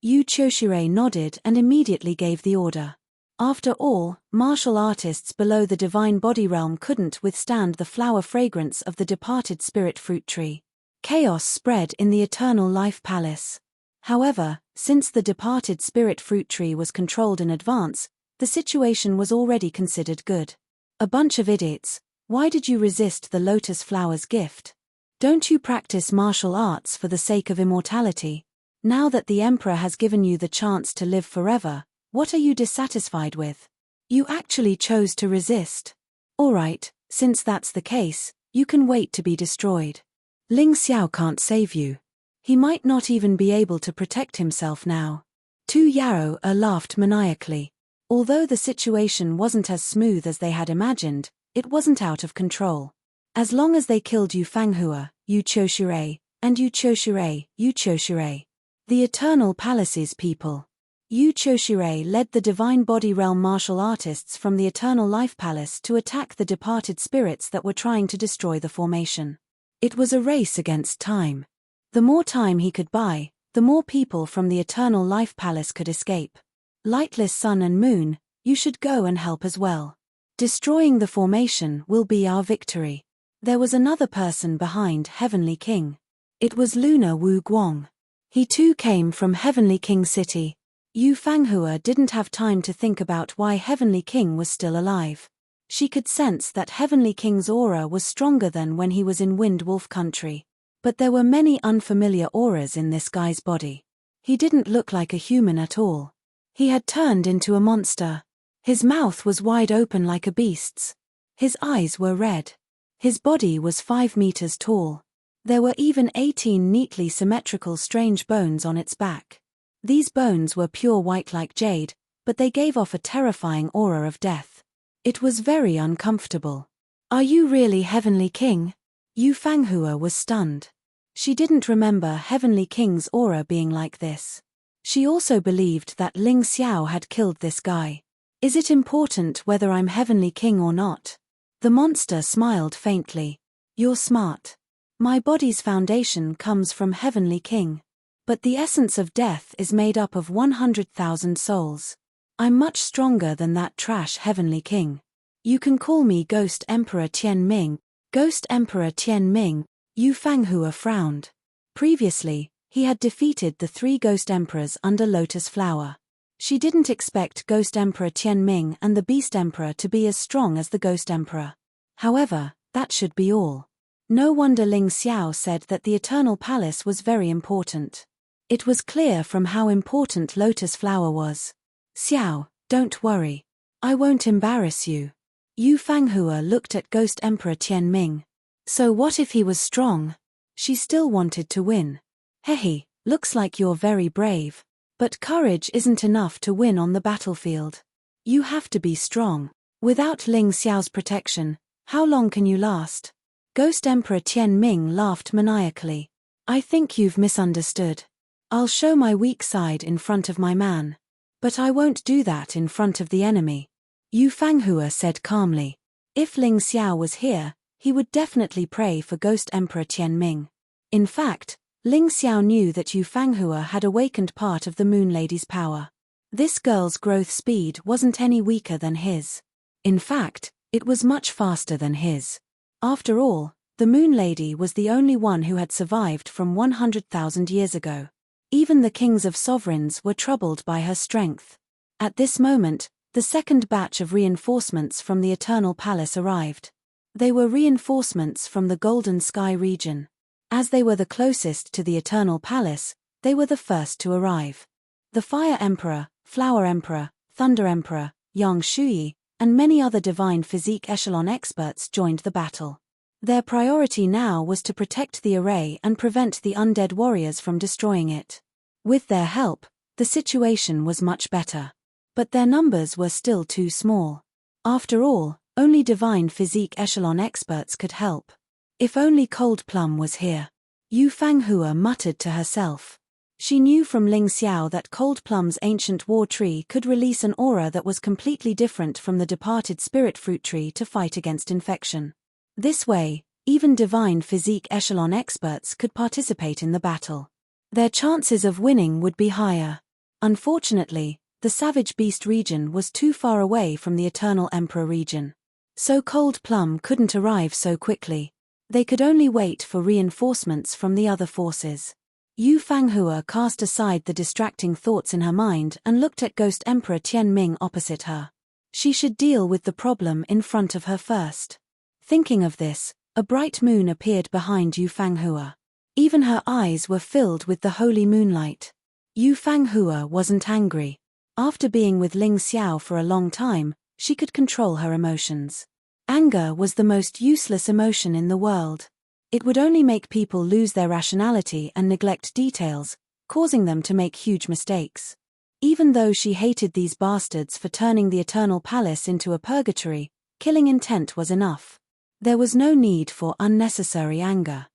Yu Choshire nodded and immediately gave the order. After all, martial artists below the Divine Body Realm couldn't withstand the flower fragrance of the departed spirit fruit tree. Chaos spread in the Eternal Life Palace. However, since the departed spirit fruit tree was controlled in advance, the situation was already considered good. A bunch of idiots, why did you resist the lotus flower's gift? Don't you practice martial arts for the sake of immortality? Now that the Emperor has given you the chance to live forever, what are you dissatisfied with? You actually chose to resist. Alright, since that's the case, you can wait to be destroyed. Ling Xiao can't save you. He might not even be able to protect himself now. 2 Yarrow laughed maniacally. Although the situation wasn't as smooth as they had imagined, it wasn't out of control. As long as they killed Yu Fanghua, Yu Choshire, and Yu Choshire, Yu Choshire. The Eternal Palace's people. Yu Choshire led the Divine Body Realm martial artists from the Eternal Life Palace to attack the departed spirits that were trying to destroy the formation. It was a race against time. The more time he could buy, the more people from the Eternal Life Palace could escape. Lightless Sun and Moon, you should go and help as well. Destroying the formation will be our victory. There was another person behind Heavenly King. It was Lunar Wu Guang. He too came from Heavenly King City. Yu Fanghua didn't have time to think about why Heavenly King was still alive. She could sense that Heavenly King's aura was stronger than when he was in Wind Wolf country. But there were many unfamiliar auras in this guy's body. He didn't look like a human at all. He had turned into a monster. His mouth was wide open like a beast's. His eyes were red. His body was 5 meters tall. There were even 18 neatly symmetrical strange bones on its back. These bones were pure white like jade, but they gave off a terrifying aura of death. It was very uncomfortable. Are you really Heavenly King? Yu Fanghua was stunned. She didn't remember Heavenly King's aura being like this. She also believed that Ling Xiao had killed this guy. Is it important whether I'm Heavenly King or not? The monster smiled faintly. You're smart. My body's foundation comes from Heavenly King. But the essence of death is made up of 100,000 souls. I'm much stronger than that trash Heavenly King. You can call me Ghost Emperor Tian Ming. Ghost Emperor Tian Ming, Yu Fanghua frowned. Previously, he had defeated the 3 Ghost Emperors under Lotus Flower. She didn't expect Ghost Emperor Tian Ming and the Beast Emperor to be as strong as the Ghost Emperor. However, that should be all. No wonder Ling Xiao said that the Eternal Palace was very important. It was clear from how important Lotus Flower was. Xiao, don't worry. I won't embarrass you. Yu Fanghua looked at Ghost Emperor Tian Ming. So what if he was strong? She still wanted to win. Hehe, looks like you're very brave. But courage isn't enough to win on the battlefield. You have to be strong. Without Ling Xiao's protection, how long can you last? Ghost Emperor Tian Ming laughed maniacally. I think you've misunderstood. I'll show my weak side in front of my man. But I won't do that in front of the enemy. Yu Fanghua said calmly. If Ling Xiao was here, he would definitely pray for Ghost Emperor Tian Ming. In fact, Ling Xiao knew that Yu Fanghua had awakened part of the Moon Lady's power. This girl's growth speed wasn't any weaker than his. In fact, it was much faster than his. After all, the Moon Lady was the only one who had survived from 100,000 years ago. Even the kings of sovereigns were troubled by her strength. At this moment, the second batch of reinforcements from the Eternal Palace arrived. They were reinforcements from the Golden Sky region. As they were the closest to the Eternal Palace, they were the first to arrive. The Fire Emperor, Flower Emperor, Thunder Emperor, Yang Shuyi, and many other divine physique echelon experts joined the battle. Their priority now was to protect the array and prevent the undead warriors from destroying it. With their help, the situation was much better. But their numbers were still too small. After all, only divine physique echelon experts could help. If only Cold Plum was here. Yu Fanghua muttered to herself. She knew from Ling Xiao that Cold Plum's ancient war tree could release an aura that was completely different from the departed spirit fruit tree to fight against infection. This way, even divine physique echelon experts could participate in the battle. Their chances of winning would be higher. Unfortunately, the Savage Beast region was too far away from the Eternal Emperor region. So Cold Plum couldn't arrive so quickly. They could only wait for reinforcements from the other forces. Yu Fanghua cast aside the distracting thoughts in her mind and looked at Ghost Emperor Tian Ming opposite her. She should deal with the problem in front of her first. Thinking of this, a bright moon appeared behind Yu Fanghua. Even her eyes were filled with the holy moonlight. Yu Fanghua wasn't angry. After being with Ling Xiao for a long time, she could control her emotions. Anger was the most useless emotion in the world. It would only make people lose their rationality and neglect details, causing them to make huge mistakes. Even though she hated these bastards for turning the Eternal Palace into a purgatory, killing intent was enough. There was no need for unnecessary anger.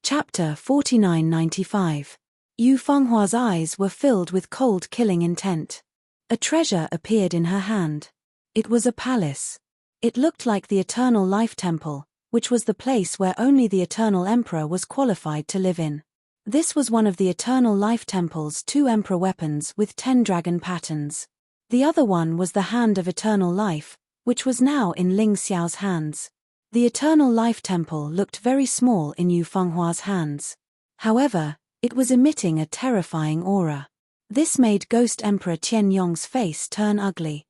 Chapter 4995. Yu Fenghua's eyes were filled with cold killing intent. A treasure appeared in her hand. It was a palace. It looked like the Eternal Life Temple, which was the place where only the Eternal Emperor was qualified to live in. This was one of the Eternal Life Temple's 2 Emperor weapons with 10 dragon patterns. The other one was the Hand of Eternal Life, which was now in Ling Xiao's hands. The Eternal Life Temple looked very small in Yu Fenghua's hands. However, it was emitting a terrifying aura. This made Ghost Emperor Tian Yong's face turn ugly.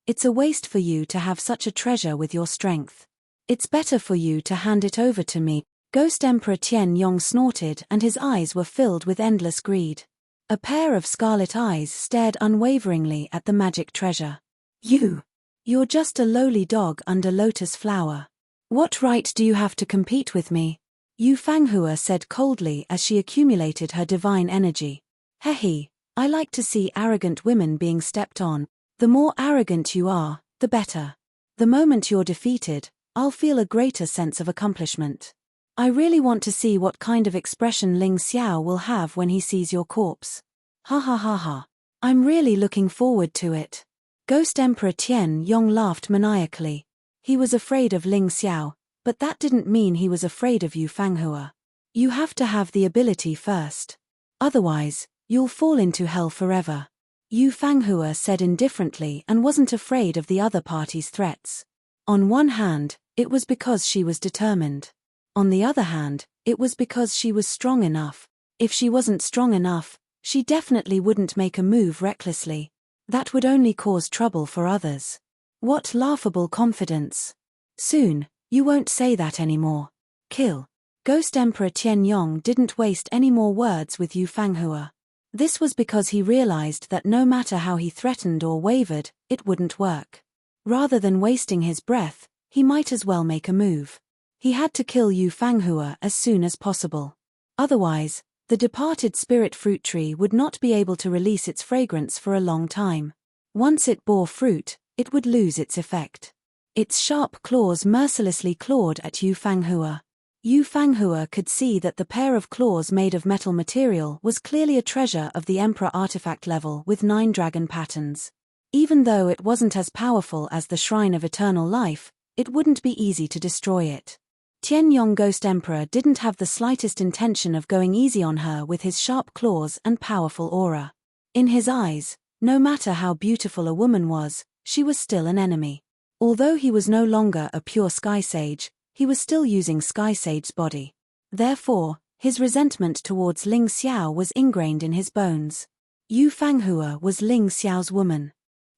It's a waste for you to have such a treasure with your strength. It's better for you to hand it over to me. Ghost Emperor Tian Yong snorted and his eyes were filled with endless greed. A pair of scarlet eyes stared unwaveringly at the magic treasure. You're just a lowly dog under lotus flower. What right do you have to compete with me? Yu Fanghua said coldly as she accumulated her divine energy. Hehe, I like to see arrogant women being stepped on. The more arrogant you are, the better. The moment you're defeated, I'll feel a greater sense of accomplishment. I really want to see what kind of expression Ling Xiao will have when he sees your corpse. Ha ha ha ha. I'm really looking forward to it. Ghost Emperor Tian Yong laughed maniacally. He was afraid of Ling Xiao, but that didn't mean he was afraid of Yu Fanghua. You have to have the ability first. Otherwise, you'll fall into hell forever. Yu Fanghua said indifferently and wasn't afraid of the other party's threats. On one hand, it was because she was determined. On the other hand, it was because she was strong enough. If she wasn't strong enough, she definitely wouldn't make a move recklessly. That would only cause trouble for others. What laughable confidence. Soon, you won't say that anymore. Kill. Ghost Emperor Tian Yong didn't waste any more words with Yu Fanghua. This was because he realized that no matter how he threatened or wavered, it wouldn't work. Rather than wasting his breath, he might as well make a move. He had to kill Yu Fanghua as soon as possible. Otherwise, the departed spirit fruit tree would not be able to release its fragrance for a long time. Once it bore fruit, it would lose its effect. Its sharp claws mercilessly clawed at Yu Fanghua. Yu Fanghua could see that the pair of claws made of metal material was clearly a treasure of the Emperor artifact level with 9 dragon patterns. Even though it wasn't as powerful as the Shrine of Eternal Life, it wouldn't be easy to destroy it. Tian Yong Ghost Emperor didn't have the slightest intention of going easy on her with his sharp claws and powerful aura. In his eyes, no matter how beautiful a woman was, she was still an enemy. Although he was no longer a pure Sky Sage, he was still using Sky Sage's body. Therefore, his resentment towards Ling Xiao was ingrained in his bones. Yu Fanghua was Ling Xiao's woman.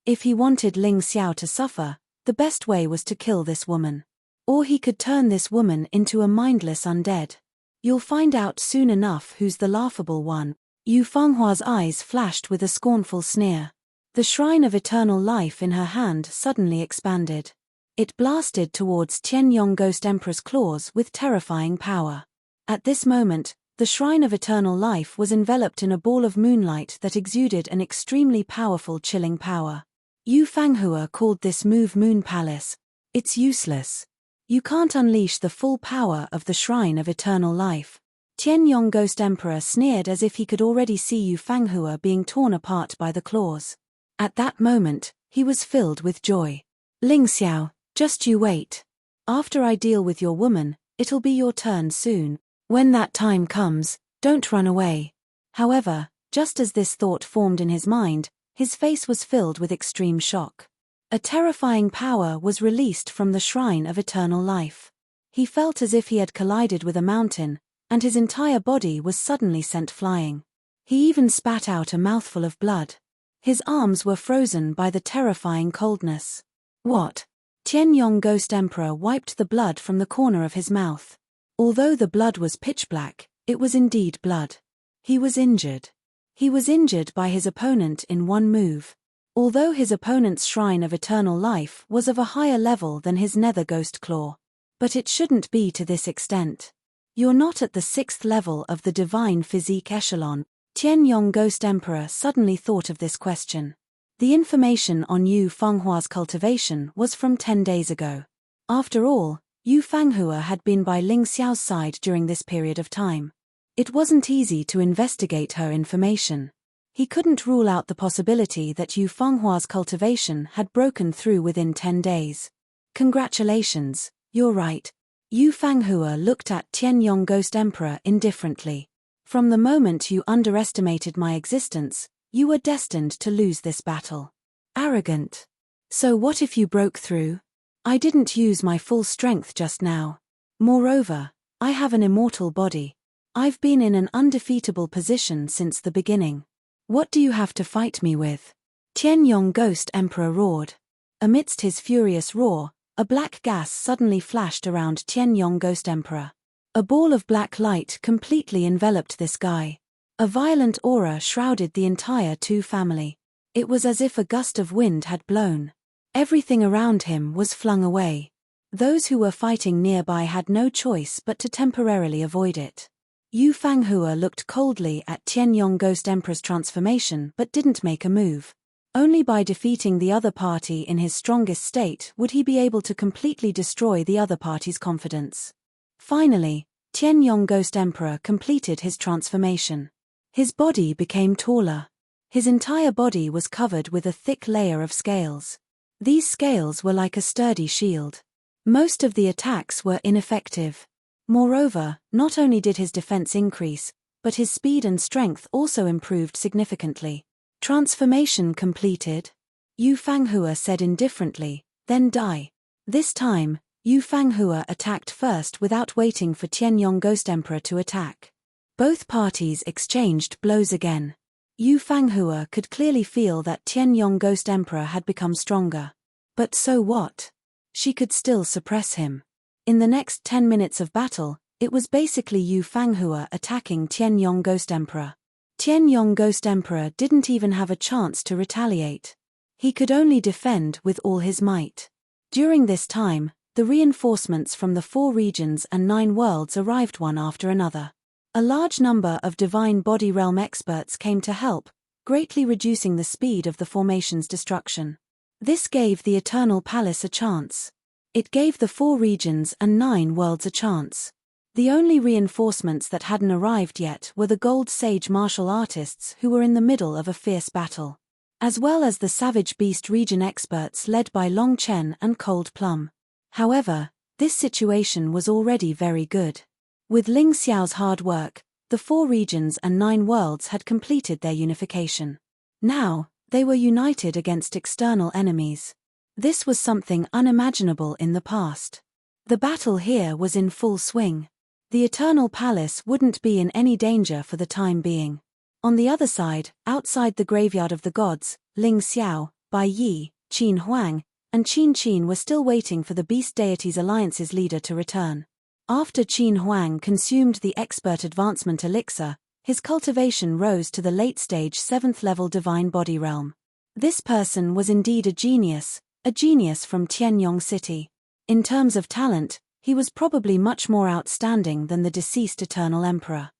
If he wanted Ling Xiao to suffer, the best way was to kill this woman. Or he could turn this woman into a mindless undead. You'll find out soon enough who's the laughable one. Yu Fenghua's eyes flashed with a scornful sneer. The shrine of eternal life in her hand suddenly expanded. It blasted towards Tianyong Ghost Emperor's claws with terrifying power. At this moment, the shrine of eternal life was enveloped in a ball of moonlight that exuded an extremely powerful chilling power. Yu Fanghua called this move Moon Palace. It's useless. You can't unleash the full power of the shrine of eternal life. Tianyong Ghost Emperor sneered as if he could already see Yu Fanghua being torn apart by the claws. At that moment, he was filled with joy. Ling Xiao, just you wait. After I deal with your woman, it'll be your turn soon. When that time comes, don't run away. However, just as this thought formed in his mind, his face was filled with extreme shock. A terrifying power was released from the shrine of eternal life. He felt as if he had collided with a mountain, and his entire body was suddenly sent flying. He even spat out a mouthful of blood. His arms were frozen by the terrifying coldness. What? Tianyong Ghost Emperor wiped the blood from the corner of his mouth. Although the blood was pitch black, it was indeed blood. He was injured. He was injured by his opponent in one move. Although his opponent's shrine of eternal life was of a higher level than his nether ghost claw. But it shouldn't be to this extent. You're not at the 6th level of the divine physique echelon. Tianyong Ghost Emperor suddenly thought of this question. The information on Yu Fenghua's cultivation was from 10 days ago. After all, Yu Fanghua had been by Ling Xiao's side during this period of time. It wasn't easy to investigate her information. He couldn't rule out the possibility that Yu Fenghua's cultivation had broken through within 10 days. Congratulations, you're right. Yu Fanghua looked at Tianyong Ghost Emperor indifferently. From the moment you underestimated my existence, you were destined to lose this battle. Arrogant. So what if you broke through? I didn't use my full strength just now. Moreover, I have an immortal body. I've been in an undefeatable position since the beginning. What do you have to fight me with? Tianyong Ghost Emperor roared. Amidst his furious roar, a black gas suddenly flashed around Tianyong Ghost Emperor. A ball of black light completely enveloped this guy. A violent aura shrouded the entire Tu family. It was as if a gust of wind had blown. Everything around him was flung away. Those who were fighting nearby had no choice but to temporarily avoid it. Yu Fanghua looked coldly at Tianyong Ghost Emperor's transformation but didn't make a move. Only by defeating the other party in his strongest state would he be able to completely destroy the other party's confidence. Finally, Tianyong Ghost Emperor completed his transformation. His body became taller. His entire body was covered with a thick layer of scales. These scales were like a sturdy shield. Most of the attacks were ineffective. Moreover, not only did his defense increase, but his speed and strength also improved significantly. Transformation completed. Yu Fanghua said indifferently, then die. This time, Yu Fanghua attacked first without waiting for Tianyong Ghost Emperor to attack. Both parties exchanged blows again. Yu Fanghua could clearly feel that Tianyong Ghost Emperor had become stronger. But so what? She could still suppress him. In the next 10 minutes of battle, it was basically Yu Fanghua attacking Tianyong Ghost Emperor. Tianyong Ghost Emperor didn't even have a chance to retaliate. He could only defend with all his might. During this time, the reinforcements from the 4 regions and 9 worlds arrived one after another. A large number of Divine Body Realm experts came to help, greatly reducing the speed of the formation's destruction. This gave the Eternal Palace a chance. It gave the 4 regions and 9 worlds a chance. The only reinforcements that hadn't arrived yet were the Gold Sage martial artists who were in the middle of a fierce battle, as well as the Savage Beast region experts led by Long Chen and Cold Plum. However, this situation was already very good. With Ling Xiao's hard work, the 4 regions and 9 worlds had completed their unification. Now, they were united against external enemies. This was something unimaginable in the past. The battle here was in full swing. The Eternal Palace wouldn't be in any danger for the time being. On the other side, outside the Graveyard of the Gods, Ling Xiao, Bai Yi, Qin Huang, and Qin were still waiting for the Beast Deities Alliance's leader to return. After Qin Huang consumed the Expert Advancement Elixir, his cultivation rose to the late-stage 7th-level Divine Body Realm. This person was indeed a genius from Tianyong City. In terms of talent, he was probably much more outstanding than the deceased Eternal Emperor.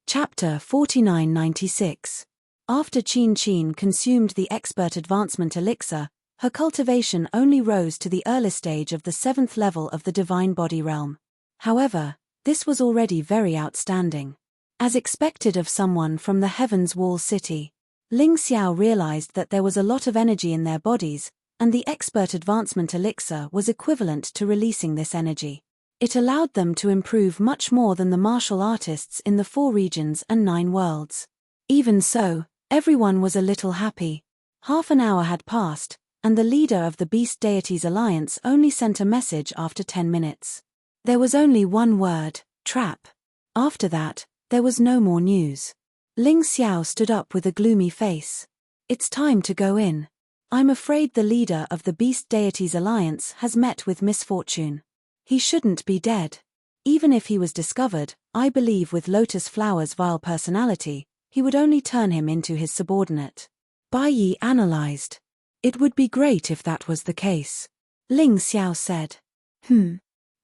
Chapter 4996. After Qin consumed the Expert Advancement Elixir, her cultivation only rose to the early stage of the 7th level of the Divine Body Realm. However, this was already very outstanding. As expected of someone from the Heaven's Wall City, Ling Xiao realized that there was a lot of energy in their bodies, and the Expert Advancement Elixir was equivalent to releasing this energy. It allowed them to improve much more than the martial artists in the 4 regions and 9 worlds. Even so, everyone was a little happy. Half an hour had passed, and the leader of the Beast Deities Alliance only sent a message after 10 minutes. There was only one word: trap. After that, there was no more news. Ling Xiao stood up with a gloomy face. It's time to go in. I'm afraid the leader of the Beast Deities Alliance has met with misfortune. He shouldn't be dead. Even if he was discovered, I believe with Lotus Flower's vile personality, he would only turn him into his subordinate. Bai Yi analyzed. It would be great if that was the case. Ling Xiao said.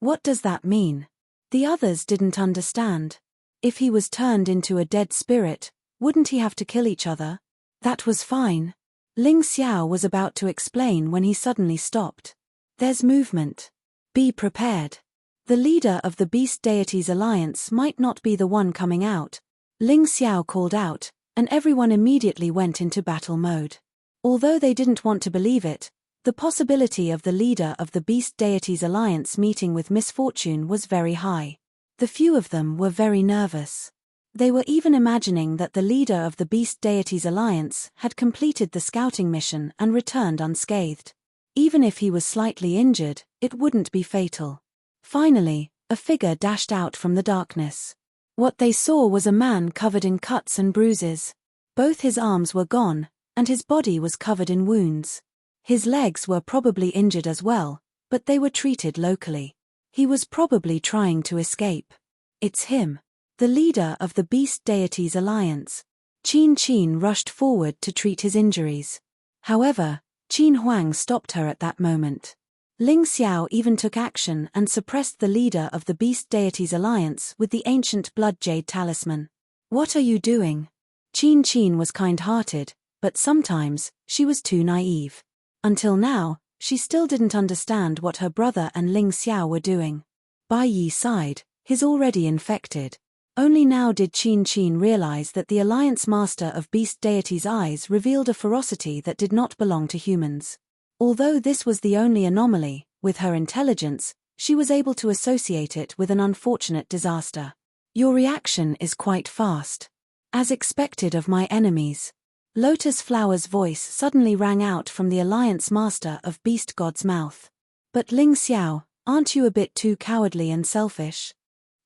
What does that mean? The others didn't understand. If he was turned into a dead spirit, wouldn't he have to kill each other? That was fine. Ling Xiao was about to explain when he suddenly stopped. There's movement. Be prepared. The leader of the Beast Deities Alliance might not be the one coming out. Ling Xiao called out, and everyone immediately went into battle mode. Although they didn't want to believe it, the possibility of the leader of the Beast Deities Alliance meeting with misfortune was very high. The few of them were very nervous. They were even imagining that the leader of the Beast Deities Alliance had completed the scouting mission and returned unscathed. Even if he was slightly injured, it wouldn't be fatal. Finally, a figure dashed out from the darkness. What they saw was a man covered in cuts and bruises. Both his arms were gone, and his body was covered in wounds. His legs were probably injured as well, but they were treated locally. He was probably trying to escape. It's him. The leader of the Beast Deities Alliance. Qin rushed forward to treat his injuries. However, Qin Huang stopped her at that moment. Ling Xiao even took action and suppressed the leader of the Beast Deities Alliance with the ancient blood jade talisman. What are you doing? Qin was kind-hearted, but sometimes, she was too naive. Until now, she still didn't understand what her brother and Ling Xiao were doing. Bai Yi sighed, he's already infected. Only now did Qin realize that the Alliance Master of Beast Deities' eyes revealed a ferocity that did not belong to humans. Although this was the only anomaly, with her intelligence, she was able to associate it with an unfortunate disaster. Your reaction is quite fast. As expected of my enemies. Lotus Flower's voice suddenly rang out from the Alliance Master of Beast God's mouth. But Ling Xiao, aren't you a bit too cowardly and selfish?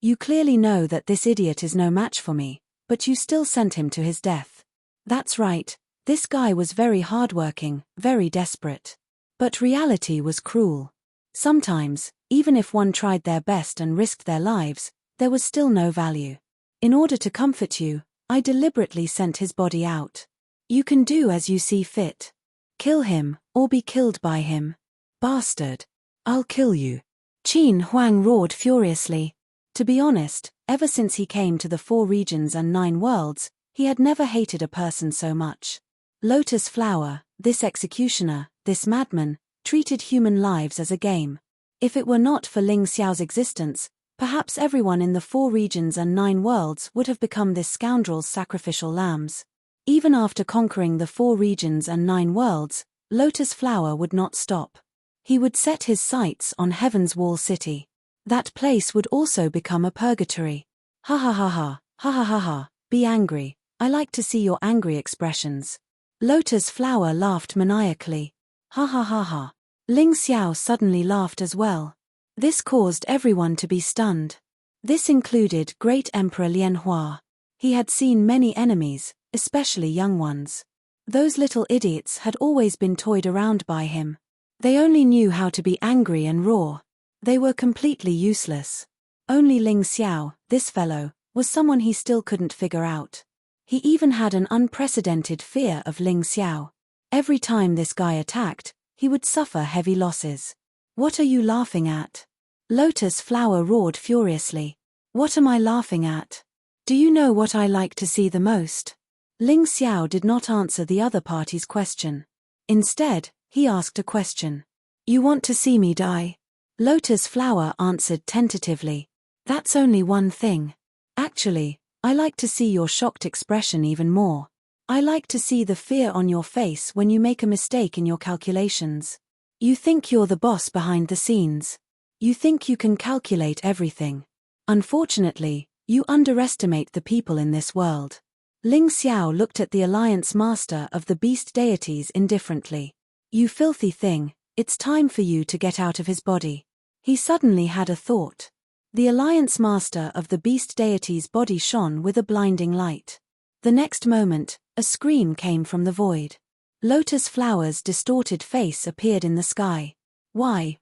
You clearly know that this idiot is no match for me, but you still sent him to his death. That's right, this guy was very hardworking, very desperate. But reality was cruel. Sometimes, even if one tried their best and risked their lives, there was still no value. In order to comfort you, I deliberately sent his body out. You can do as you see fit. Kill him, or be killed by him. Bastard. I'll kill you. Qin Huang roared furiously. To be honest, ever since he came to the 4 regions and 9 worlds, he had never hated a person so much. Lotus Flower, this executioner, this madman, treated human lives as a game. If it were not for Ling Xiao's existence, perhaps everyone in the 4 regions and 9 worlds would have become this scoundrel's sacrificial lambs. Even after conquering the 4 regions and 9 worlds, Lotus Flower would not stop. He would set his sights on Heaven's Wall City. That place would also become a purgatory. Ha ha ha ha, ha ha ha ha, be angry, I like to see your angry expressions. Lotus Flower laughed maniacally. Ha ha ha ha. Ling Xiao suddenly laughed as well. This caused everyone to be stunned. This included Great Emperor Lianhua. He had seen many enemies, especially young ones. Those little idiots had always been toyed around by him. They only knew how to be angry and raw. They were completely useless. Only Ling Xiao, this fellow, was someone he still couldn't figure out. He even had an unprecedented fear of Ling Xiao. Every time this guy attacked, he would suffer heavy losses. What are you laughing at? Lotus Flower roared furiously. What am I laughing at? Do you know what I like to see the most? Ling Xiao did not answer the other party's question. Instead, he asked a question. You want to see me die? Lotus Flower answered tentatively. That's only one thing. Actually, I like to see your shocked expression even more. I like to see the fear on your face when you make a mistake in your calculations. You think you're the boss behind the scenes. You think you can calculate everything. Unfortunately, you underestimate the people in this world. Ling Xiao looked at the Alliance Master of the Beast Deities indifferently. You filthy thing, it's time for you to get out of his body. He suddenly had a thought. The Alliance Master of the Beast Deity's body shone with a blinding light. The next moment, a scream came from the void. Lotus Flower's distorted face appeared in the sky. Why,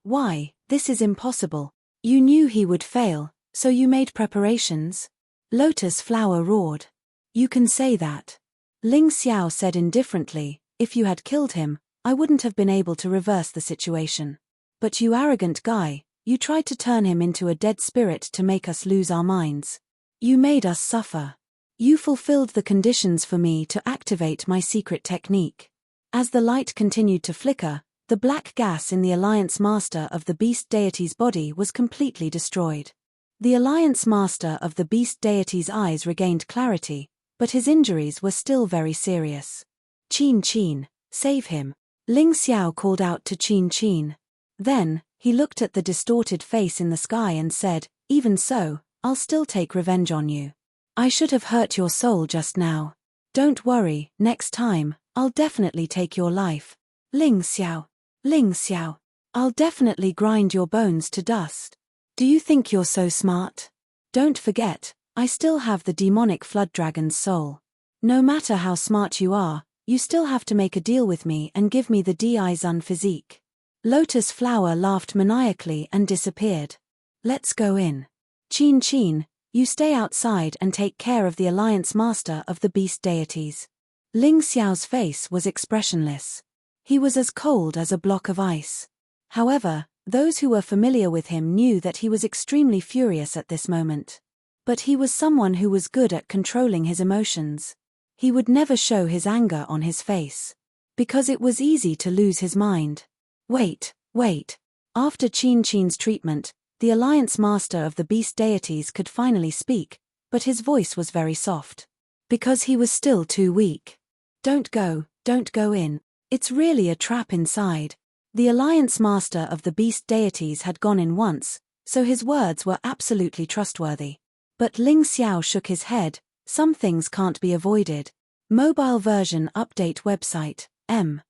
this is impossible. You knew he would fail, so you made preparations? Lotus Flower roared. You can say that. Ling Xiao said indifferently, if you had killed him, I wouldn't have been able to reverse the situation. But you arrogant guy, you tried to turn him into a dead spirit to make us lose our minds. You made us suffer. You fulfilled the conditions for me to activate my secret technique. As the light continued to flicker, the black gas in the Alliance Master of the Beast Deity's body was completely destroyed. The Alliance Master of the Beast Deity's eyes regained clarity, but his injuries were still very serious. Qin Qin, save him. Ling Xiao called out to Qin Qin. Then, he looked at the distorted face in the sky and said, even so, I'll still take revenge on you. I should have hurt your soul just now. Don't worry, next time, I'll definitely take your life. Ling Xiao, I'll definitely grind your bones to dust. Do you think you're so smart? Don't forget, I still have the demonic flood dragon's soul. No matter how smart you are, you still have to make a deal with me and give me the Di Zun physique. Lotus Flower laughed maniacally and disappeared. Let's go in. Qin Qin, you stay outside and take care of the Alliance Master of the Beast Deities. Ling Xiao's face was expressionless. He was as cold as a block of ice. However, those who were familiar with him knew that he was extremely furious at this moment. But he was someone who was good at controlling his emotions. He would never show his anger on his face. Because it was easy to lose his mind. Wait. After Qin Qin's treatment, the Alliance Master of the Beast Deities could finally speak, but his voice was very soft. Because he was still too weak. Don't go in. It's really a trap inside. The Alliance Master of the Beast Deities had gone in once, so his words were absolutely trustworthy. But Ling Xiao shook his head. Some things can't be avoided. Mobile version update website, M.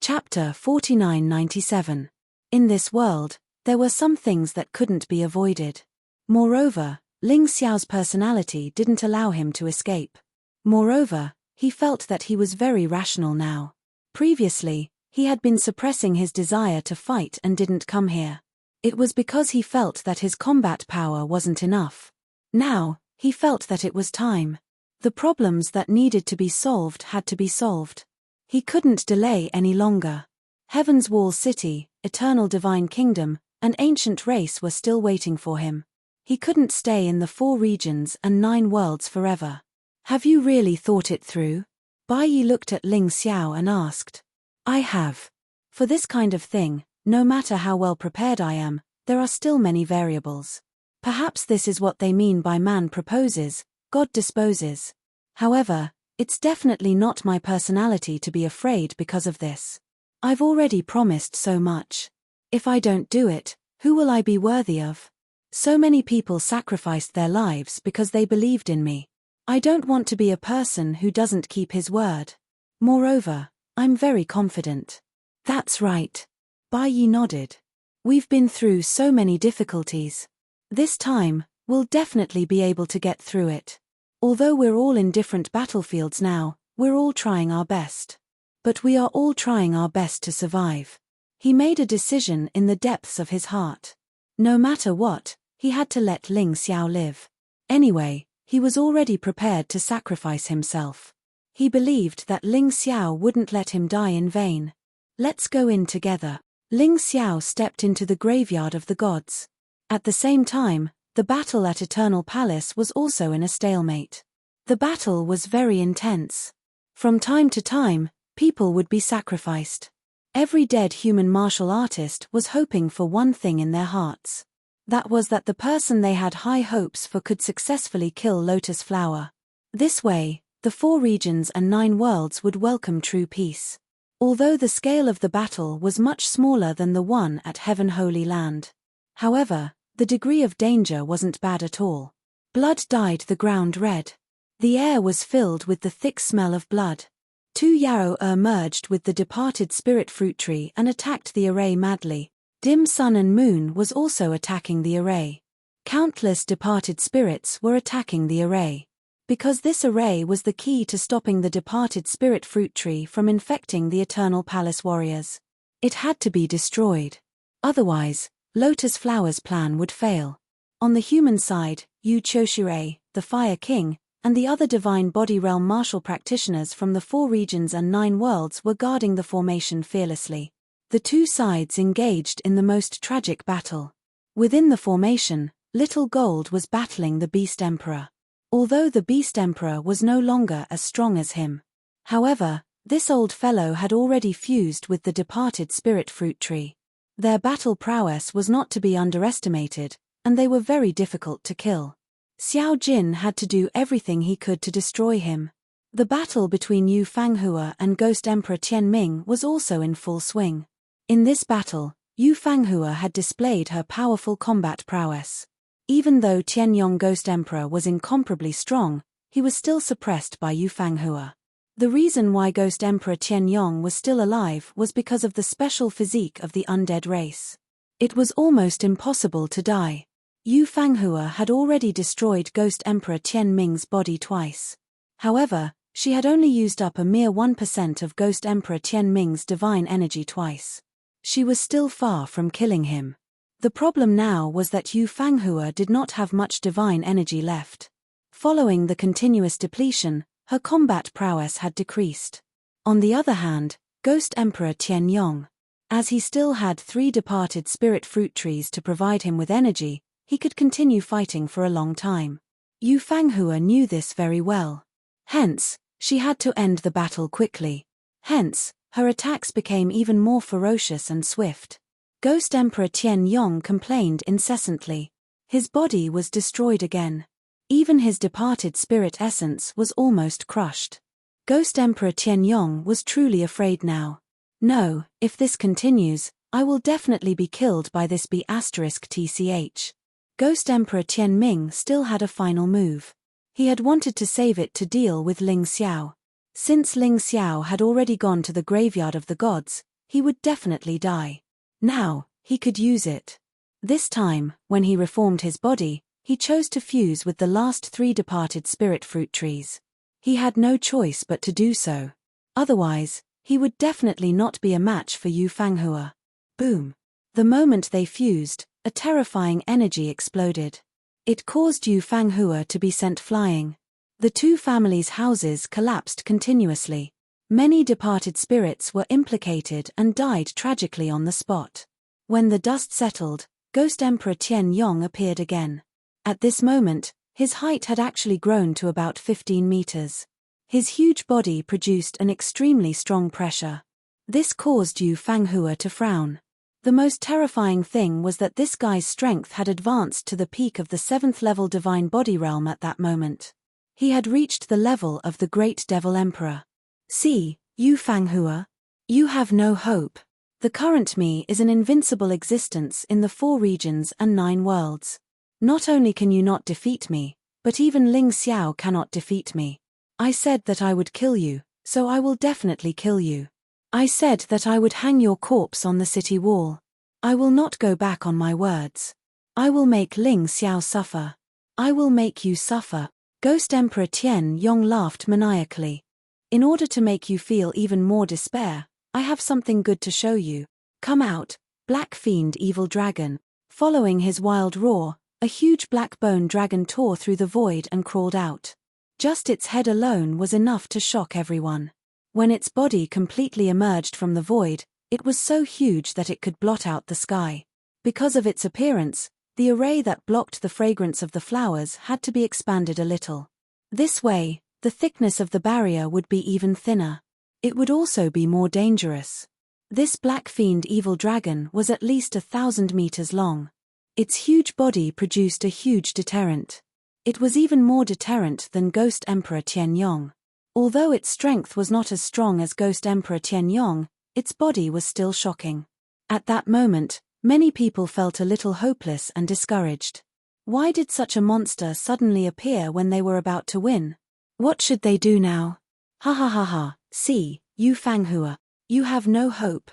Chapter 4997. In this world, there were some things that couldn't be avoided. Moreover, Ling Xiao's personality didn't allow him to escape. Moreover, he felt that he was very rational now. Previously, he had been suppressing his desire to fight and didn't come here. It was because he felt that his combat power wasn't enough. Now, he felt that it was time. The problems that needed to be solved had to be solved. He couldn't delay any longer. Heaven's Wall City, Eternal Divine Kingdom, and Ancient Race were still waiting for him. He couldn't stay in the 4 regions and 9 worlds forever. Have you really thought it through? Bai Yi looked at Ling Xiao and asked. I have. For this kind of thing, no matter how well prepared I am, there are still many variables. Perhaps this is what they mean by man proposes, God disposes. However, it's definitely not my personality to be afraid because of this. I've already promised so much. If I don't do it, who will I be worthy of? So many people sacrificed their lives because they believed in me. I don't want to be a person who doesn't keep his word. Moreover, I'm very confident. That's right. Bai Yi nodded. We've been through so many difficulties. This time, we'll definitely be able to get through it. Although we're all in different battlefields now, we're all trying our best. But we are all trying our best to survive. He made a decision in the depths of his heart. No matter what, he had to let Ling Xiao live. Anyway, he was already prepared to sacrifice himself. He believed that Ling Xiao wouldn't let him die in vain. Let's go in together. Ling Xiao stepped into the graveyard of the gods. At the same time, the battle at Eternal Palace was also in a stalemate. The battle was very intense. From time to time, people would be sacrificed. Every dead human martial artist was hoping for one thing in their hearts. That was that the person they had high hopes for could successfully kill Lotus Flower. This way, the 4 regions and 9 worlds would welcome true peace. Although the scale of the battle was much smaller than the one at Heaven Holy Land. However, the degree of danger wasn't bad at all. Blood dyed the ground red. The air was filled with the thick smell of blood. 2 Yarrow merged with the departed spirit fruit tree and attacked the array madly. Dim Sun and Moon was also attacking the array. Countless departed spirits were attacking the array. Because this array was the key to stopping the departed spirit fruit tree from infecting the Eternal Palace warriors. It had to be destroyed. Otherwise, Lotus Flower's plan would fail. On the human side, Yu Choshire, the Fire King, and the other Divine Body Realm martial practitioners from the 4 regions and 9 worlds were guarding the formation fearlessly. The 2 sides engaged in the most tragic battle. Within the formation, Little Gold was battling the Beast Emperor. Although the Beast Emperor was no longer as strong as him. However, this old fellow had already fused with the departed spirit fruit tree. Their battle prowess was not to be underestimated, and they were very difficult to kill. Xiao Jin had to do everything he could to destroy him. The battle between Yu Fanghua and Ghost Emperor Tianming was also in full swing. In this battle, Yu Fanghua had displayed her powerful combat prowess. Even though Tianyong Ghost Emperor was incomparably strong, he was still suppressed by Yu Fanghua. The reason why Ghost Emperor Tianyong was still alive was because of the special physique of the undead race. It was almost impossible to die. Yu Fanghua had already destroyed Ghost Emperor Tianming's body twice. However, she had only used up a mere 1% of Ghost Emperor Tianming's divine energy twice. She was still far from killing him. The problem now was that Yu Fanghua did not have much divine energy left. Following the continuous depletion, her combat prowess had decreased. On the other hand, Ghost Emperor Tianyong, as he still had 3 departed spirit fruit trees to provide him with energy, he could continue fighting for a long time. Yu Fanghua knew this very well. Hence, she had to end the battle quickly. Hence, her attacks became even more ferocious and swift. Ghost Emperor Tianyong complained incessantly. His body was destroyed again. Even his departed spirit essence was almost crushed. Ghost Emperor Tianyong was truly afraid now. No, if this continues, I will definitely be killed by this B*TCH. Ghost Emperor Tianming still had a final move. He had wanted to save it to deal with Ling Xiao. Since Ling Xiao had already gone to the graveyard of the gods, he would definitely die. Now, he could use it. This time, when he reformed his body, he chose to fuse with the last 3 departed spirit fruit trees. He had no choice but to do so. Otherwise, he would definitely not be a match for Yu Fanghua. Boom. The moment they fused, a terrifying energy exploded. It caused Yu Fanghua to be sent flying. The 2 families' houses collapsed continuously. Many departed spirits were implicated and died tragically on the spot. When the dust settled, Ghost Emperor Tianyong appeared again. At this moment, his height had actually grown to about 15 meters. His huge body produced an extremely strong pressure. This caused Yu Fanghua to frown. The most terrifying thing was that this guy's strength had advanced to the peak of the 7th level Divine Body Realm at that moment. He had reached the level of the Great Devil Emperor. See, Yu Fanghua? You have no hope. The current me is an invincible existence in the 4 regions and 9 worlds. Not only can you not defeat me, but even Ling Xiao cannot defeat me. I said that I would kill you, so I will definitely kill you. I said that I would hang your corpse on the city wall. I will not go back on my words. I will make Ling Xiao suffer. I will make you suffer. Ghost Emperor Tianyong laughed maniacally. In order to make you feel even more despair, I have something good to show you. "Come out, black fiend evil dragon." Following his wild roar, a huge black bone dragon tore through the void and crawled out. Just its head alone was enough to shock everyone. When its body completely emerged from the void, it was so huge that it could blot out the sky. Because of its appearance, the array that blocked the fragrance of the flowers had to be expanded a little. This way, the thickness of the barrier would be even thinner. It would also be more dangerous. This black fiend evil dragon was at least 1,000 meters long. Its huge body produced a huge deterrent. It was even more deterrent than Ghost Emperor Tianyong. Although its strength was not as strong as Ghost Emperor Tianyong, its body was still shocking. At that moment, many people felt a little hopeless and discouraged. Why did such a monster suddenly appear when they were about to win? What should they do now? Ha ha ha ha, see, you Fanghua. You have no hope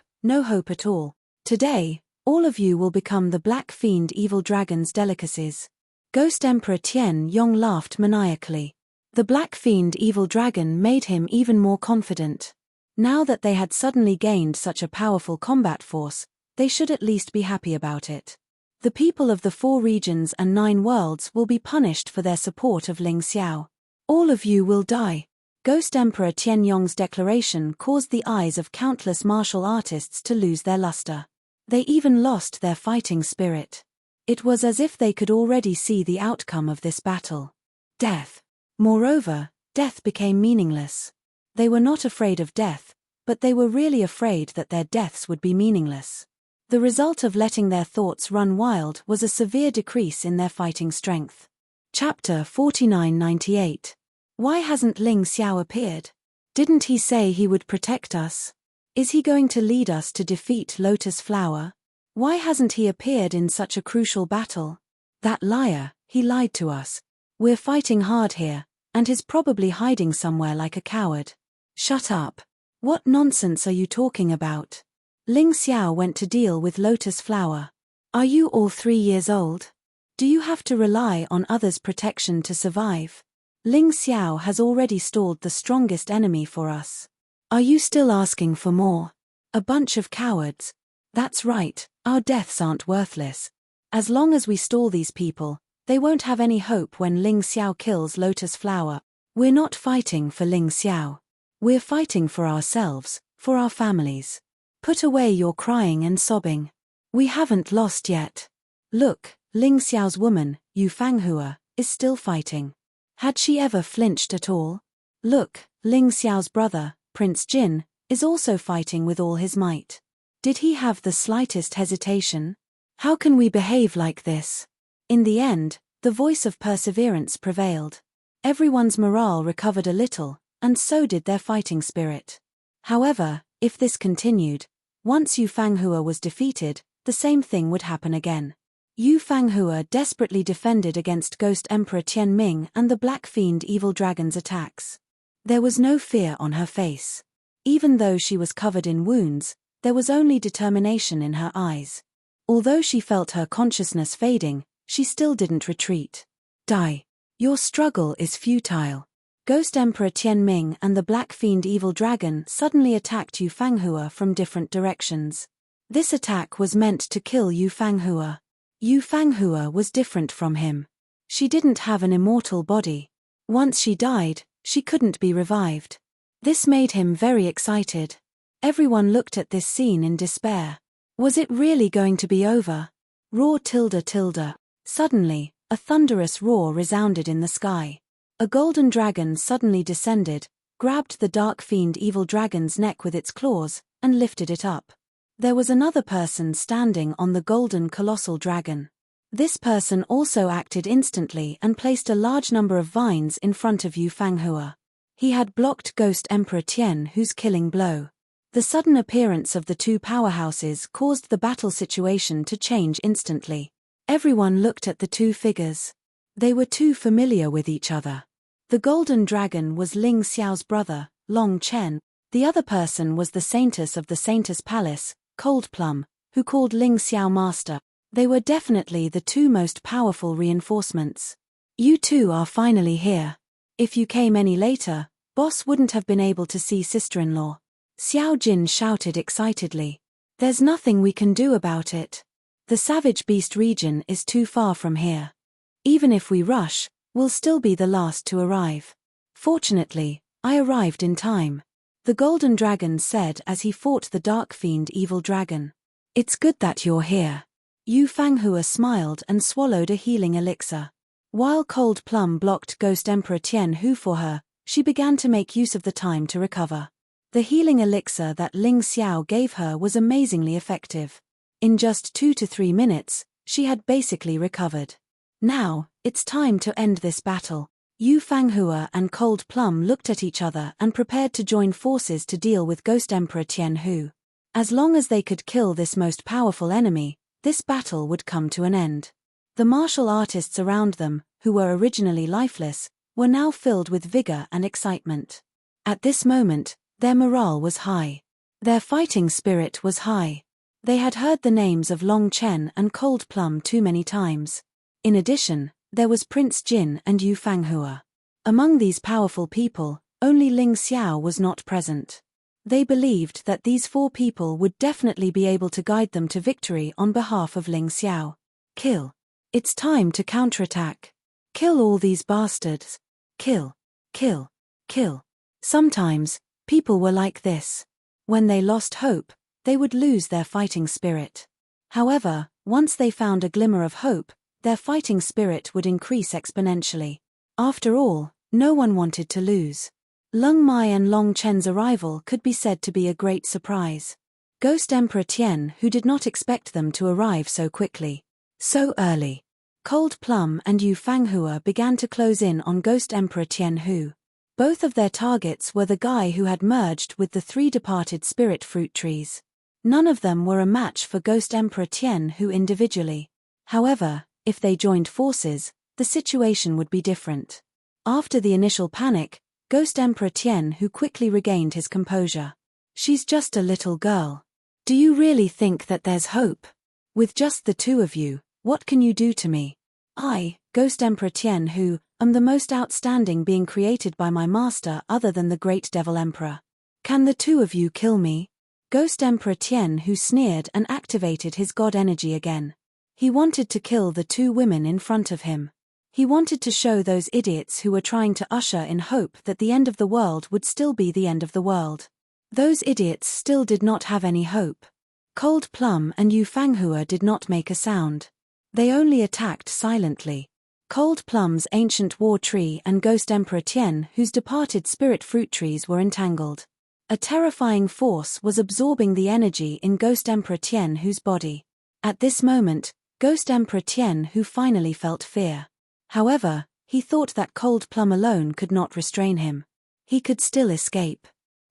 at all. Today, all of you will become the Black Fiend Evil Dragon's delicacies. Ghost Emperor Tianyong laughed maniacally. The Black Fiend Evil Dragon made him even more confident. Now that they had suddenly gained such a powerful combat force, they should at least be happy about it. The people of the 4 regions and 9 worlds will be punished for their support of Ling Xiao. All of you will die. Ghost Emperor Tianyong's declaration caused the eyes of countless martial artists to lose their luster. They even lost their fighting spirit. It was as if they could already see the outcome of this battle. Death. Moreover, death became meaningless. They were not afraid of death, but they were really afraid that their deaths would be meaningless. The result of letting their thoughts run wild was a severe decrease in their fighting strength. Chapter 4998. Why hasn't Ling Xiao appeared? Didn't he say he would protect us? Is he going to lead us to defeat Lotus Flower? Why hasn't he appeared in such a crucial battle? That liar, he lied to us. We're fighting hard here, and he's probably hiding somewhere like a coward. Shut up. What nonsense are you talking about? Ling Xiao went to deal with Lotus Flower. Are you all 3 years old? Do you have to rely on others' protection to survive? Ling Xiao has already stalled the strongest enemy for us. Are you still asking for more? A bunch of cowards. That's right, our deaths aren't worthless. As long as we stall these people, they won't have any hope when Ling Xiao kills Lotus Flower. We're not fighting for Ling Xiao. We're fighting for ourselves, for our families. Put away your crying and sobbing. We haven't lost yet. Look, Ling Xiao's woman, Yu Fanghua, is still fighting. Had she ever flinched at all? Look, Ling Xiao's brother, Prince Jin, is also fighting with all his might. Did he have the slightest hesitation? How can we behave like this? In the end, the voice of perseverance prevailed. Everyone's morale recovered a little, and so did their fighting spirit. However, if this continued, once Yu Fanghua was defeated, the same thing would happen again. Yu Fanghua desperately defended against Ghost Emperor Tianming and the Black Fiend Evil Dragon's attacks. There was no fear on her face. Even though she was covered in wounds, there was only determination in her eyes. Although she felt her consciousness fading, she still didn't retreat. Die. Your struggle is futile. Ghost Emperor Tianming and the Black Fiend Evil Dragon suddenly attacked Yu Fanghua from different directions. This attack was meant to kill Yu Fanghua. Yu Fanghua was different from him. She didn't have an immortal body. Once she died, she couldn't be revived. This made him very excited. Everyone looked at this scene in despair. Was it really going to be over? Roar tilde tilde. Suddenly, a thunderous roar resounded in the sky. A golden dragon suddenly descended, grabbed the Dark Fiend Evil Dragon's neck with its claws, and lifted it up. There was another person standing on the golden colossal dragon. This person also acted instantly and placed a large number of vines in front of Yu Fanghua. He had blocked Ghost Emperor Tianhu's killing blow. The sudden appearance of the 2 powerhouses caused the battle situation to change instantly. Everyone looked at the 2 figures. They were too familiar with each other. The golden dragon was Ling Xiao's brother, Long Chen. The other person was the Saintess of the Saintess Palace, Cold Plum, who called Ling Xiao master. They were definitely the 2 most powerful reinforcements. You 2 are finally here. If you came any later, boss wouldn't have been able to see sister-in-law. Xiao Jin shouted excitedly. There's nothing we can do about it. The savage beast region is too far from here. Even if we rush, we'll still be the last to arrive. Fortunately, I arrived in time, the golden dragon said as he fought the dark fiend evil dragon. It's good that you're here. Yu Fanghua smiled and swallowed a healing elixir. While Cold Plum blocked Ghost Emperor Tian Hu for her, she began to make use of the time to recover. The healing elixir that Ling Xiao gave her was amazingly effective. In just 2 to 3 minutes, she had basically recovered. Now, it's time to end this battle. Yu Fanghua and Cold Plum looked at each other and prepared to join forces to deal with Ghost Emperor Tian Hu. As long as they could kill this most powerful enemy, this battle would come to an end. The martial artists around them, who were originally lifeless, were now filled with vigor and excitement. At this moment, their morale was high. Their fighting spirit was high. They had heard the names of Long Chen and Cold Plum too many times. In addition, there was Prince Jin and Yu Fanghua. Among these powerful people, only Ling Xiao was not present. They believed that these 4 people would definitely be able to guide them to victory on behalf of Ling Xiao. Kill. It's time to counterattack. Kill all these bastards. Kill. Kill. Kill. Sometimes, people were like this. When they lost hope, they would lose their fighting spirit. However, once they found a glimmer of hope, their fighting spirit would increase exponentially. After all, no one wanted to lose. Lung Mai and Long Chen's arrival could be said to be a great surprise. Ghost Emperor Tian Hu did not expect them to arrive so quickly. So early. Cold Plum and Yu Fanghua began to close in on Ghost Emperor Tian Hu. Both of their targets were the guy who had merged with the 3 departed spirit fruit trees. None of them were a match for Ghost Emperor Tian Hu individually. However, if they joined forces, the situation would be different. After the initial panic, Ghost Emperor Tian Hu quickly regained his composure. She's just a little girl. Do you really think that there's hope? With just the 2 of you, what can you do to me? I, Ghost Emperor Tian Hu, am the most outstanding being created by my master other than the Great Devil Emperor. Can the 2 of you kill me? Ghost Emperor Tian Hu sneered and activated his god energy again. He wanted to kill the 2 women in front of him. He wanted to show those idiots who were trying to usher in hope that the end of the world would still be the end of the world. Those idiots still did not have any hope. Cold Plum and Yu Fanghua did not make a sound. They only attacked silently. Cold Plum's ancient war tree and Ghost Emperor Tian Hu's departed spirit fruit trees were entangled. A terrifying force was absorbing the energy in Ghost Emperor Tian Hu's body. At this moment, Ghost Emperor Tian Hu finally felt fear. However, he thought that Cold Plum alone could not restrain him. He could still escape.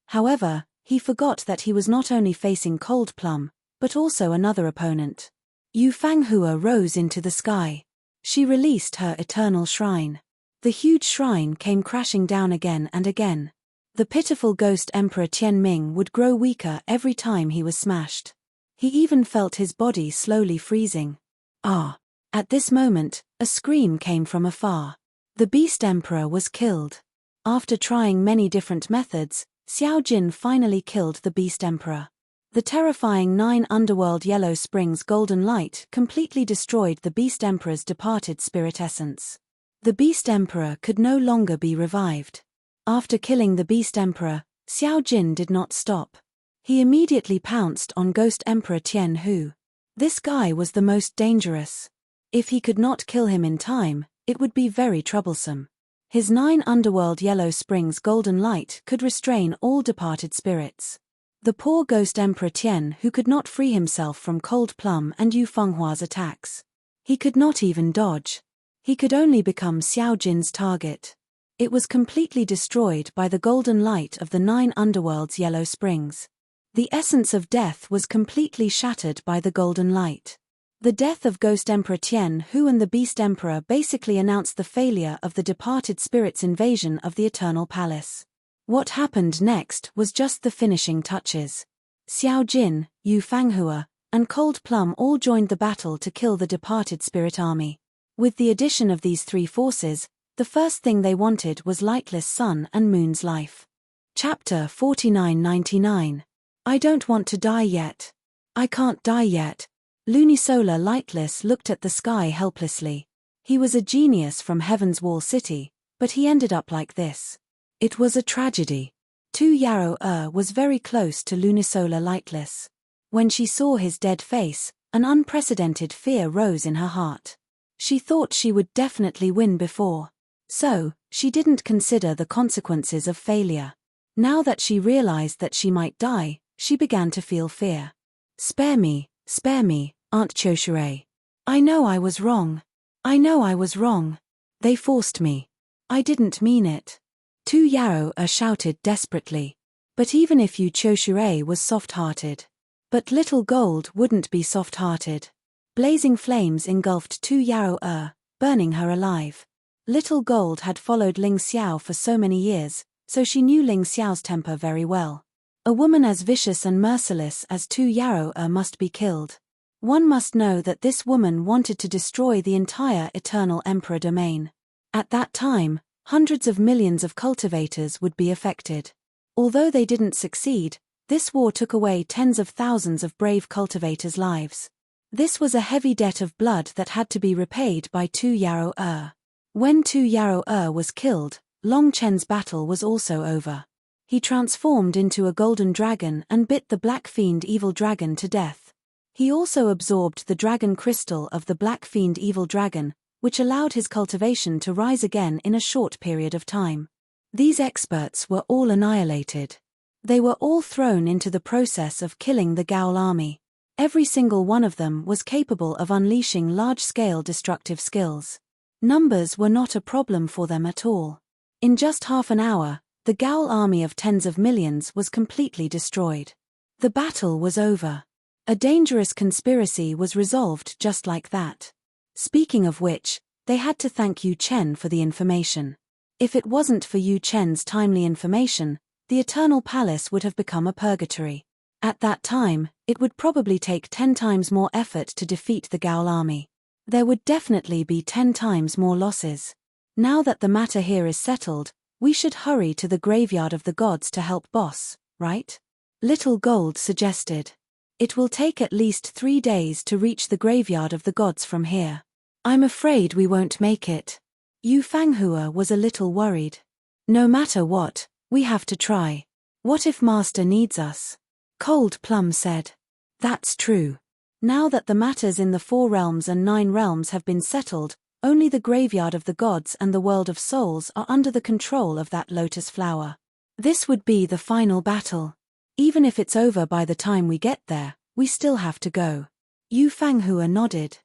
However, he forgot that he was not only facing Cold Plum, but also another opponent. Yu Fanghua rose into the sky. She released her eternal shrine. The huge shrine came crashing down again and again. The pitiful Ghost Emperor Tian Ming would grow weaker every time he was smashed. He even felt his body slowly freezing. Ah! At this moment, a scream came from afar. The Beast Emperor was killed. After trying many different methods, Xiao Jin finally killed the Beast Emperor. The terrifying 9 Underworld Yellow Springs golden light completely destroyed the Beast Emperor's departed spirit essence. The Beast Emperor could no longer be revived. After killing the Beast Emperor, Xiao Jin did not stop. He immediately pounced on Ghost Emperor Tian Hu. This guy was the most dangerous. If he could not kill him in time, it would be very troublesome. His 9 Underworld Yellow Springs golden light could restrain all departed spirits. The poor Ghost Emperor Tian Hu could not free himself from Cold Plum and Yu Fenghua's attacks. He could not even dodge. He could only become Xiao Jin's target. It was completely destroyed by the golden light of the 9 Underworld's Yellow Springs. The essence of death was completely shattered by the golden light. The death of Ghost Emperor Tian Hu and the Beast Emperor basically announced the failure of the departed spirit's invasion of the Eternal Palace. What happened next was just the finishing touches. Xiao Jin, Yu Fanghua, and Cold Plum all joined the battle to kill the departed spirit army. With the addition of these 3 forces, the first thing they wanted was lightless sun and moon's life. Chapter 4999. I don't want to die yet. I can't die yet. Lunisolar Lightless looked at the sky helplessly. He was a genius from Heaven's Wall City, but he ended up like this. It was a tragedy. Tu Yarrow was very close to Lunisolar Lightless. When she saw his dead face, an unprecedented fear rose in her heart. She thought she would definitely win before. So, she didn't consider the consequences of failure. Now that she realized that she might die, she began to feel fear. Spare me, Aunt Choshure. I know I was wrong. I know I was wrong. They forced me. I didn't mean it. Tu Yarrow shouted desperately. But even if you Choshure was soft-hearted. But Little Gold wouldn't be soft-hearted. Blazing flames engulfed Tu Yarrow burning her alive. Little Gold had followed Ling Xiao for so many years, so she knew Ling Xiao's temper very well. A woman as vicious and merciless as Tu Yarrow must be killed. One must know that this woman wanted to destroy the entire Eternal Emperor domain. At that time, hundreds of millions of cultivators would be affected. Although they didn't succeed, this war took away tens of thousands of brave cultivators' lives. This was a heavy debt of blood that had to be repaid by Tu Yarrow. When Tu Yarrow was killed, Long Chen's battle was also over. He transformed into a golden dragon and bit the Black Fiend Evil Dragon to death. He also absorbed the dragon crystal of the Black Fiend Evil Dragon, which allowed his cultivation to rise again in a short period of time. These experts were all annihilated. They were all thrown into the process of killing the Gaol army. Every single one of them was capable of unleashing large-scale destructive skills. Numbers were not a problem for them at all. In just half an hour, the Gaol army of tens of millions was completely destroyed. The battle was over. A dangerous conspiracy was resolved just like that. Speaking of which, they had to thank Yu Chen for the information. If it wasn't for Yu Chen's timely information, the Eternal Palace would have become a purgatory. At that time, it would probably take 10 times more effort to defeat the Gaol army. There would definitely be 10 times more losses. Now that the matter here is settled, we should hurry to the graveyard of the gods to help boss, right? Little Gold suggested. It will take at least 3 days to reach the graveyard of the gods from here. I'm afraid we won't make it. Yu Fanghua was a little worried. No matter what, we have to try. What if Master needs us? Cold Plum said. That's true. Now that the matters in the 4 realms and 9 realms have been settled, only the graveyard of the gods and the world of souls are under the control of that lotus flower. This would be the final battle. Even if it's over by the time we get there, we still have to go. Yu Fanghua nodded.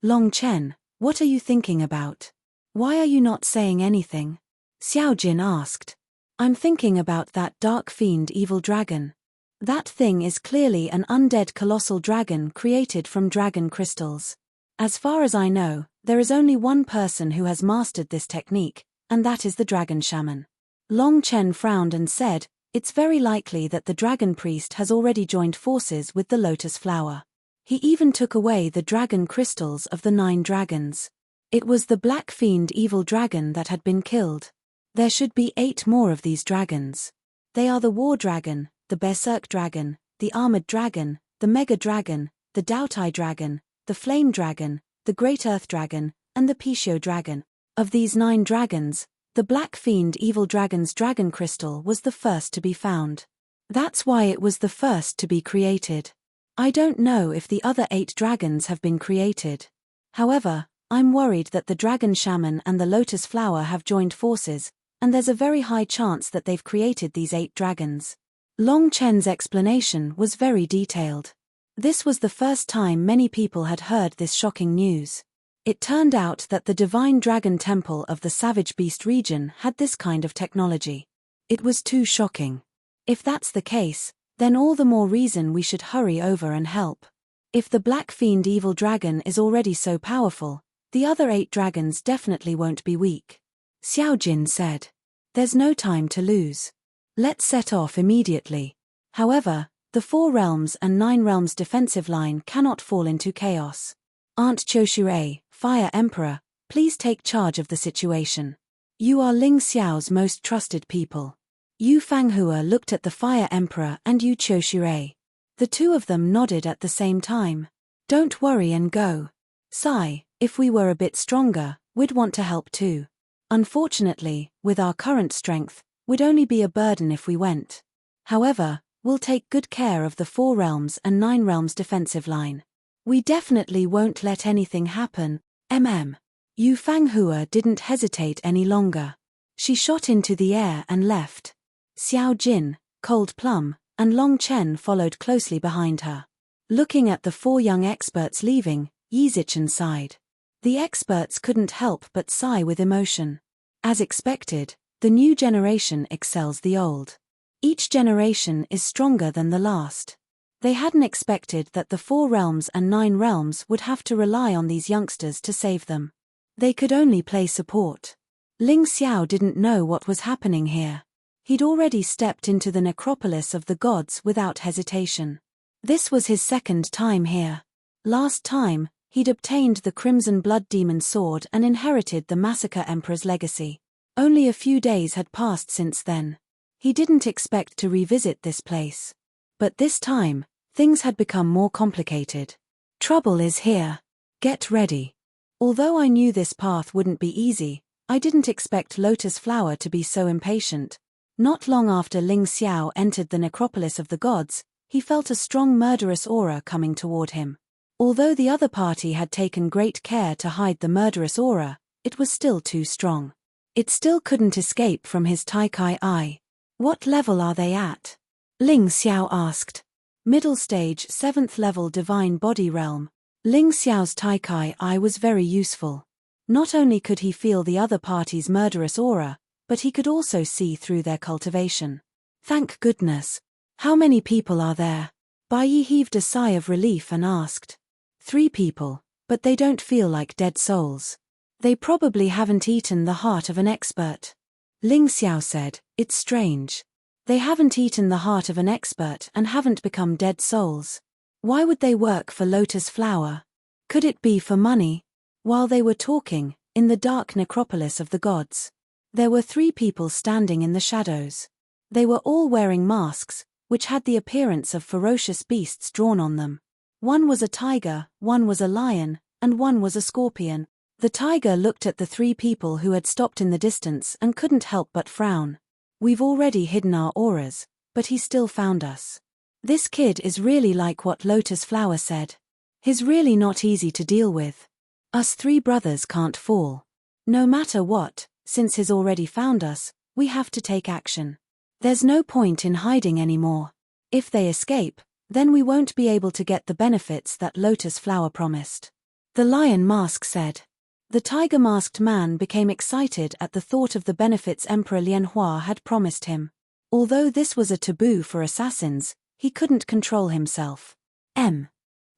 Long Chen, what are you thinking about? Why are you not saying anything? Xiao Jin asked. I'm thinking about that dark fiend evil dragon. That thing is clearly an undead colossal dragon created from dragon crystals. As far as I know, there is only one person who has mastered this technique, and that is the dragon shaman. Long Chen frowned and said, it's very likely that the dragon priest has already joined forces with the lotus flower. He even took away the dragon crystals of the 9 dragons. It was the Black Fiend Evil Dragon that had been killed. There should be 8 more of these dragons. They are the War Dragon, the Berserk Dragon, the Armored Dragon, the Mega Dragon, the Daotai Dragon, the Flame Dragon, the Great Earth Dragon, and the Pishio Dragon. Of these 9 dragons, the Black Fiend Evil Dragon's dragon crystal was the first to be found. That's why it was the first to be created. I don't know if the other 8 dragons have been created. However, I'm worried that the dragon shaman and the lotus flower have joined forces, and there's a very high chance that they've created these 8 dragons. Long Chen's explanation was very detailed. This was the first time many people had heard this shocking news. It turned out that the Divine Dragon Temple of the Savage Beast region had this kind of technology. It was too shocking. If that's the case, then all the more reason we should hurry over and help. If the Black Fiend Evil Dragon is already so powerful, the other 8 dragons definitely won't be weak. Xiao Jin said. There's no time to lose. Let's set off immediately. However, the 4 realms and 9 realms defensive line cannot fall into chaos. Aunt Choshure, Fire Emperor, please take charge of the situation. You are Ling Xiao's most trusted people. Yu Fanghua looked at the Fire Emperor and Yu Choshure. The two of them nodded at the same time. Don't worry and go. Sigh, if we were a bit stronger, we'd want to help too. Unfortunately, with our current strength, we'd only be a burden if we went. However, we'll take good care of the 4 realms and 9 realms defensive line. We definitely won't let anything happen, Yu Fanghua didn't hesitate any longer. She shot into the air and left. Xiao Jin, Cold Plum, and Long Chen followed closely behind her. Looking at the 4 young experts leaving, Yizichen sighed. The experts couldn't help but sigh with emotion. As expected, the new generation excels the old. Each generation is stronger than the last. They hadn't expected that the 4 realms and 9 realms would have to rely on these youngsters to save them. They could only play support. Ling Xiao didn't know what was happening here. He'd already stepped into the necropolis of the gods without hesitation. This was his 2nd time here. Last time, he'd obtained the Crimson Blood Demon Sword and inherited the Massacre Emperor's legacy. Only a few days had passed since then. He didn't expect to revisit this place. But this time, things had become more complicated. Trouble is here. Get ready. Although I knew this path wouldn't be easy, I didn't expect Lotus Flower to be so impatient. Not long after Ling Xiao entered the necropolis of the gods, he felt a strong murderous aura coming toward him. Although the other party had taken great care to hide the murderous aura, it was still too strong. It still couldn't escape from his Taikai eye. What level are they at? Ling Xiao asked. Middle stage 7th level divine body realm. Ling Xiao's Taikai eye was very useful. Not only could he feel the other party's murderous aura, but he could also see through their cultivation. Thank goodness. How many people are there? Bai Yi heaved a sigh of relief and asked. 3 people, but they don't feel like dead souls. They probably haven't eaten the heart of an expert. Ling Xiao said, it's strange. They haven't eaten the heart of an expert and haven't become dead souls. Why would they work for Lotus Flower? Could it be for money? While they were talking, in the dark necropolis of the gods, there were 3 people standing in the shadows. They were all wearing masks, which had the appearance of ferocious beasts drawn on them. One was a tiger, one was a lion, and one was a scorpion. The tiger looked at the 3 people who had stopped in the distance and couldn't help but frown. We've already hidden our auras, but he still found us. This kid is really like what Lotus Flower said. He's really not easy to deal with. Us 3 brothers can't fall. No matter what, since he's already found us, we have to take action. There's no point in hiding anymore. If they escape, then we won't be able to get the benefits that Lotus Flower promised. The lion mask said. The tiger-masked man became excited at the thought of the benefits Emperor Lianhua had promised him. Although this was a taboo for assassins, he couldn't control himself.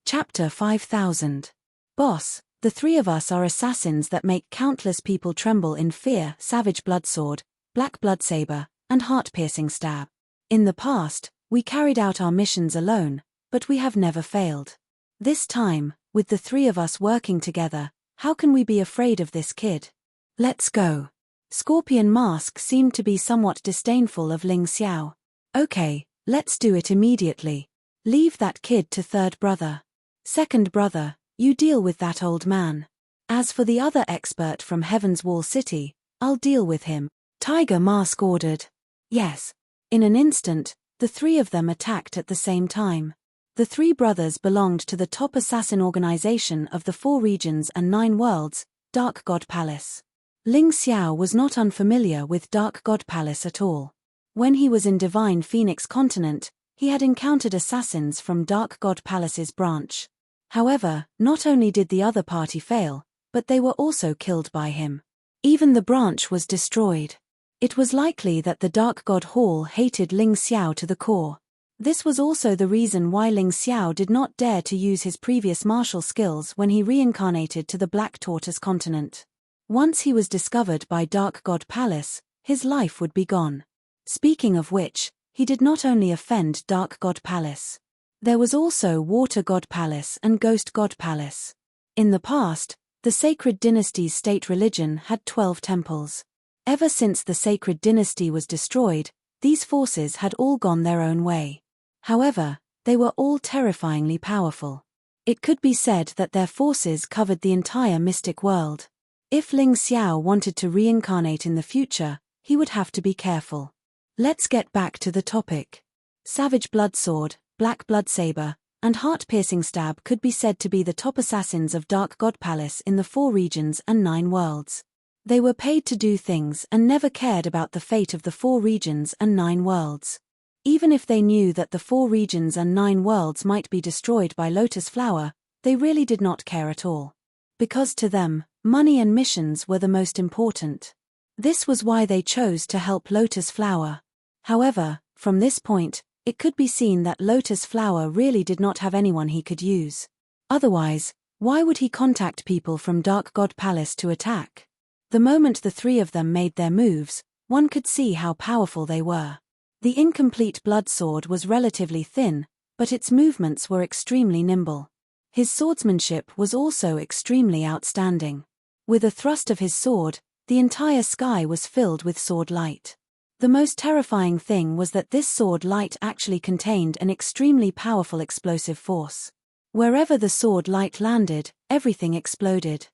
Chapter 5000. Boss, the 3 of us are assassins that make countless people tremble in fear. Savage Bloodsword, Black Bloodsaber, and Heart-Piercing Stab. In the past, we carried out our missions alone, but we have never failed. This time, with the 3 of us working together, how can we be afraid of this kid? Let's go. Scorpion Mask seemed to be somewhat disdainful of Ling Xiao. Okay, let's do it immediately. Leave that kid to 3rd brother. 2nd brother, you deal with that old man. As for the other expert from Heaven's Wall City, I'll deal with him. Tiger Mask ordered. Yes. In an instant, the 3 of them attacked at the same time. The 3 brothers belonged to the top assassin organization of the 4 regions and 9 worlds, Dark God Palace. Ling Xiao was not unfamiliar with Dark God Palace at all. When he was in Divine Phoenix Continent, he had encountered assassins from Dark God Palace's branch. However, not only did the other party fail, but they were also killed by him. Even the branch was destroyed. It was likely that the Dark God Hall hated Ling Xiao to the core. This was also the reason why Ling Xiao did not dare to use his previous martial skills when he reincarnated to the Black Tortoise continent. Once he was discovered by Dark God Palace, his life would be gone. Speaking of which, he did not only offend Dark God Palace. There was also Water God Palace and Ghost God Palace. In the past, the Sacred Dynasty's state religion had 12 temples. Ever since the Sacred Dynasty was destroyed, these forces had all gone their own way. However, They were all terrifyingly powerful. It could be said that their forces covered the entire mystic world. If Ling Xiao wanted to reincarnate in the future, he would have to be careful. Let's get back to the topic. Savage Blood Sword, Black Blood Saber, and Heart-Piercing Stab could be said to be the top assassins of Dark God Palace in the 4 regions and 9 worlds. They were paid to do things and never cared about the fate of the 4 regions and 9 worlds. Even if they knew that the 4 regions and 9 worlds might be destroyed by Lotus Flower, they really did not care at all. Because to them, money and missions were the most important. This was why they chose to help Lotus Flower. However, from this point, it could be seen that Lotus Flower really did not have anyone he could use. Otherwise, why would he contact people from Dark God Palace to attack? The moment the 3 of them made their moves, one could see how powerful they were. The incomplete blood sword was relatively thin, but its movements were extremely nimble. His swordsmanship was also extremely outstanding. With a thrust of his sword, the entire sky was filled with sword light. The most terrifying thing was that this sword light actually contained an extremely powerful explosive force. Wherever the sword light landed, everything exploded.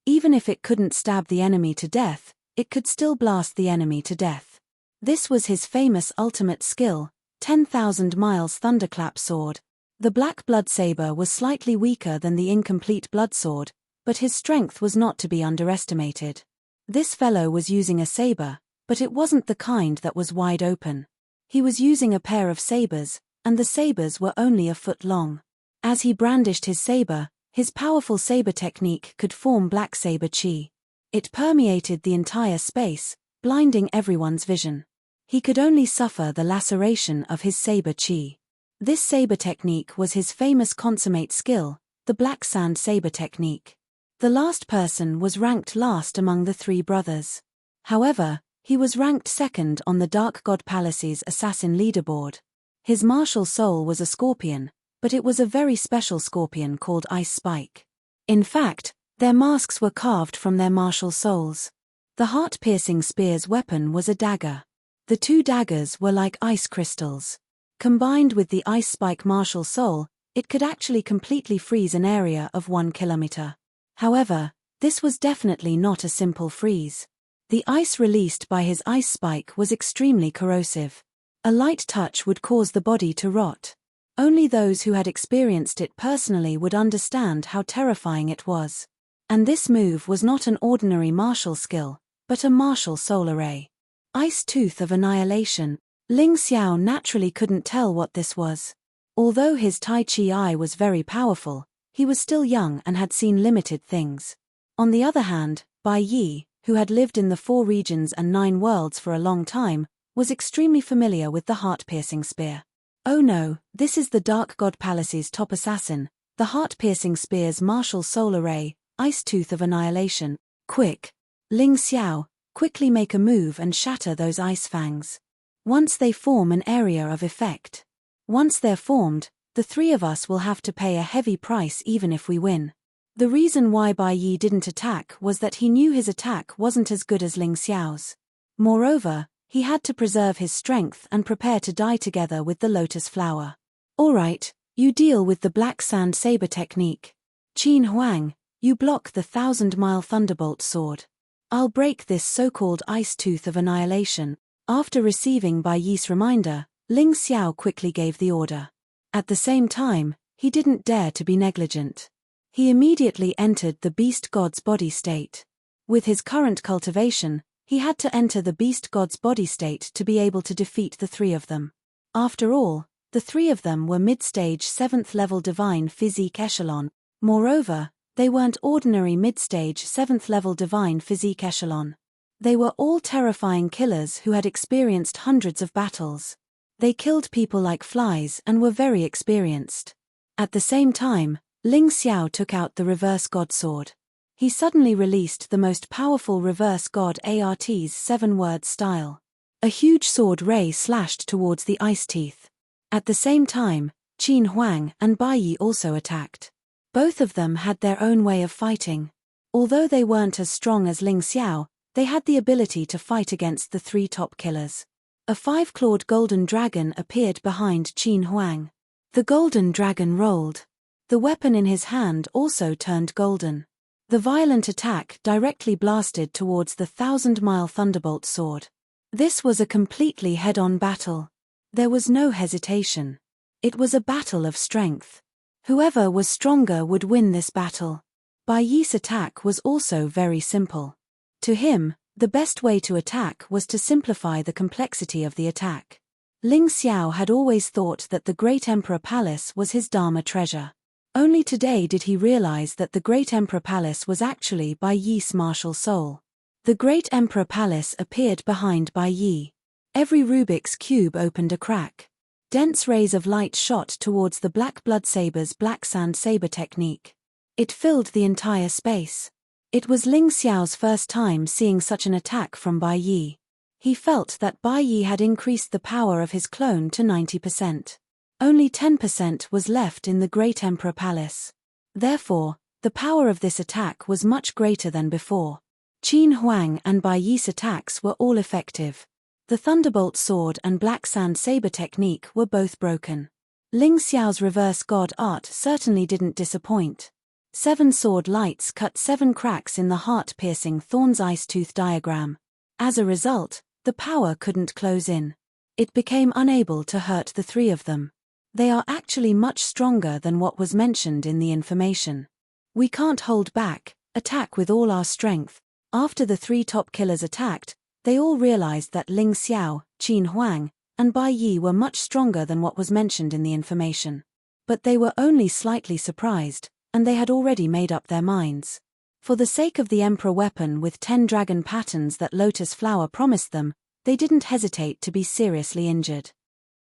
Even if it couldn't stab the enemy to death, it could still blast the enemy to death. This was his famous ultimate skill, 10,000 miles Thunderclap Sword. The Black Blood Saber was slightly weaker than the incomplete blood sword, but his strength was not to be underestimated. This fellow was using a saber, but it wasn't the kind that was wide open. He was using a pair of sabers, and the sabers were only a foot long. As he brandished his saber, his powerful saber technique could form black saber chi. It permeated the entire space, blinding everyone's vision. He could only suffer the laceration of his saber chi. This saber technique was his famous consummate skill, the Black Sand Saber technique. The last person was ranked last among the 3 brothers. However, he was ranked second on the Dark God Palace's assassin leaderboard. His martial soul was a scorpion, but it was a very special scorpion called Ice Spike. In fact, their masks were carved from their martial souls. The heart-piercing spear's weapon was a dagger. The 2 daggers were like ice crystals. Combined with the Ice Spike martial soul, it could actually completely freeze an area of 1 kilometer. However, this was definitely not a simple freeze. The ice released by his Ice Spike was extremely corrosive. A light touch would cause the body to rot. Only those who had experienced it personally would understand how terrifying it was. And this move was not an ordinary martial skill, but a martial soul array. Ice Tooth of Annihilation. Ling Xiao naturally couldn't tell what this was. Although his Tai Chi eye was very powerful, he was still young and had seen limited things. On the other hand, Bai Yi, who had lived in the 4 regions and 9 worlds for a long time, was extremely familiar with the heart-piercing spear. Oh no, this is the Dark God Palace's top assassin, the heart-piercing spear's martial soul array, Ice Tooth of Annihilation. Quick! Ling Xiao, quickly make a move and shatter those ice fangs. Once they form an area of effect. Once they're formed, the 3 of us will have to pay a heavy price even if we win. The reason why Bai Yi didn't attack was that he knew his attack wasn't as good as Ling Xiao's. Moreover, he had to preserve his strength and prepare to die together with the Lotus Flower. Alright, you deal with the Black Sand Saber technique. Qin Huang, you block the 1,000-mile Thunderbolt Sword. I'll break this so-called Ice Tooth of Annihilation. After receiving Bai Yi's reminder, Ling Xiao quickly gave the order. At the same time, he didn't dare to be negligent. He immediately entered the Beast God's body state. With his current cultivation, he had to enter the Beast God's body state to be able to defeat the 3 of them. After all, the 3 of them were mid-stage 7th level divine physique echelon. Moreover, they weren't ordinary mid-stage 7th level divine physique echelon. They were all terrifying killers who had experienced hundreds of battles. They killed people like flies and were very experienced. At the same time, Ling Xiao took out the Reverse God Sword. He suddenly released the most powerful Reverse God ART's 7-word style. A huge sword ray slashed towards the ice teeth. At the same time, Qin Huang and Bai Yi also attacked. Both of them had their own way of fighting. Although they weren't as strong as Ling Xiao, they had the ability to fight against the 3 top killers. A 5-clawed golden dragon appeared behind Qin Huang. The golden dragon rolled. The weapon in his hand also turned golden. The violent attack directly blasted towards the 1,000-mile thunderbolt sword. This was a completely head-on battle. There was no hesitation. It was a battle of strength. Whoever was stronger would win this battle. Bai Yi's attack was also very simple. To him, the best way to attack was to simplify the complexity of the attack. Ling Xiao had always thought that the Great Emperor Palace was his Dharma treasure. Only today did he realize that the Great Emperor Palace was actually Bai Yi's martial soul. The Great Emperor Palace appeared behind Bai Yi. Every Rubik's Cube opened a crack. Dense rays of light shot towards the Black Blood Saber's Black Sand Saber technique. It filled the entire space. It was Ling Xiao's first time seeing such an attack from Bai Yi. He felt that Bai Yi had increased the power of his clone to 90%. Only 10% was left in the Great Emperor Palace. Therefore, the power of this attack was much greater than before. Qin Huang and Bai Yi's attacks were all effective. The Thunderbolt Sword and Black Sand Saber technique were both broken. Ling Xiao's reverse god art certainly didn't disappoint. 7 sword lights cut 7 cracks in the heart-piercing Thorn's Ice Tooth diagram. As a result, the power couldn't close in. It became unable to hurt the 3 of them. They are actually much stronger than what was mentioned in the information. We can't hold back, attack with all our strength. After the 3 top killers attacked, they all realized that Ling Xiao, Qin Huang, and Bai Yi were much stronger than what was mentioned in the information. But they were only slightly surprised, and they had already made up their minds. For the sake of the Emperor weapon with 10 dragon patterns that Lotus Flower promised them, they didn't hesitate to be seriously injured.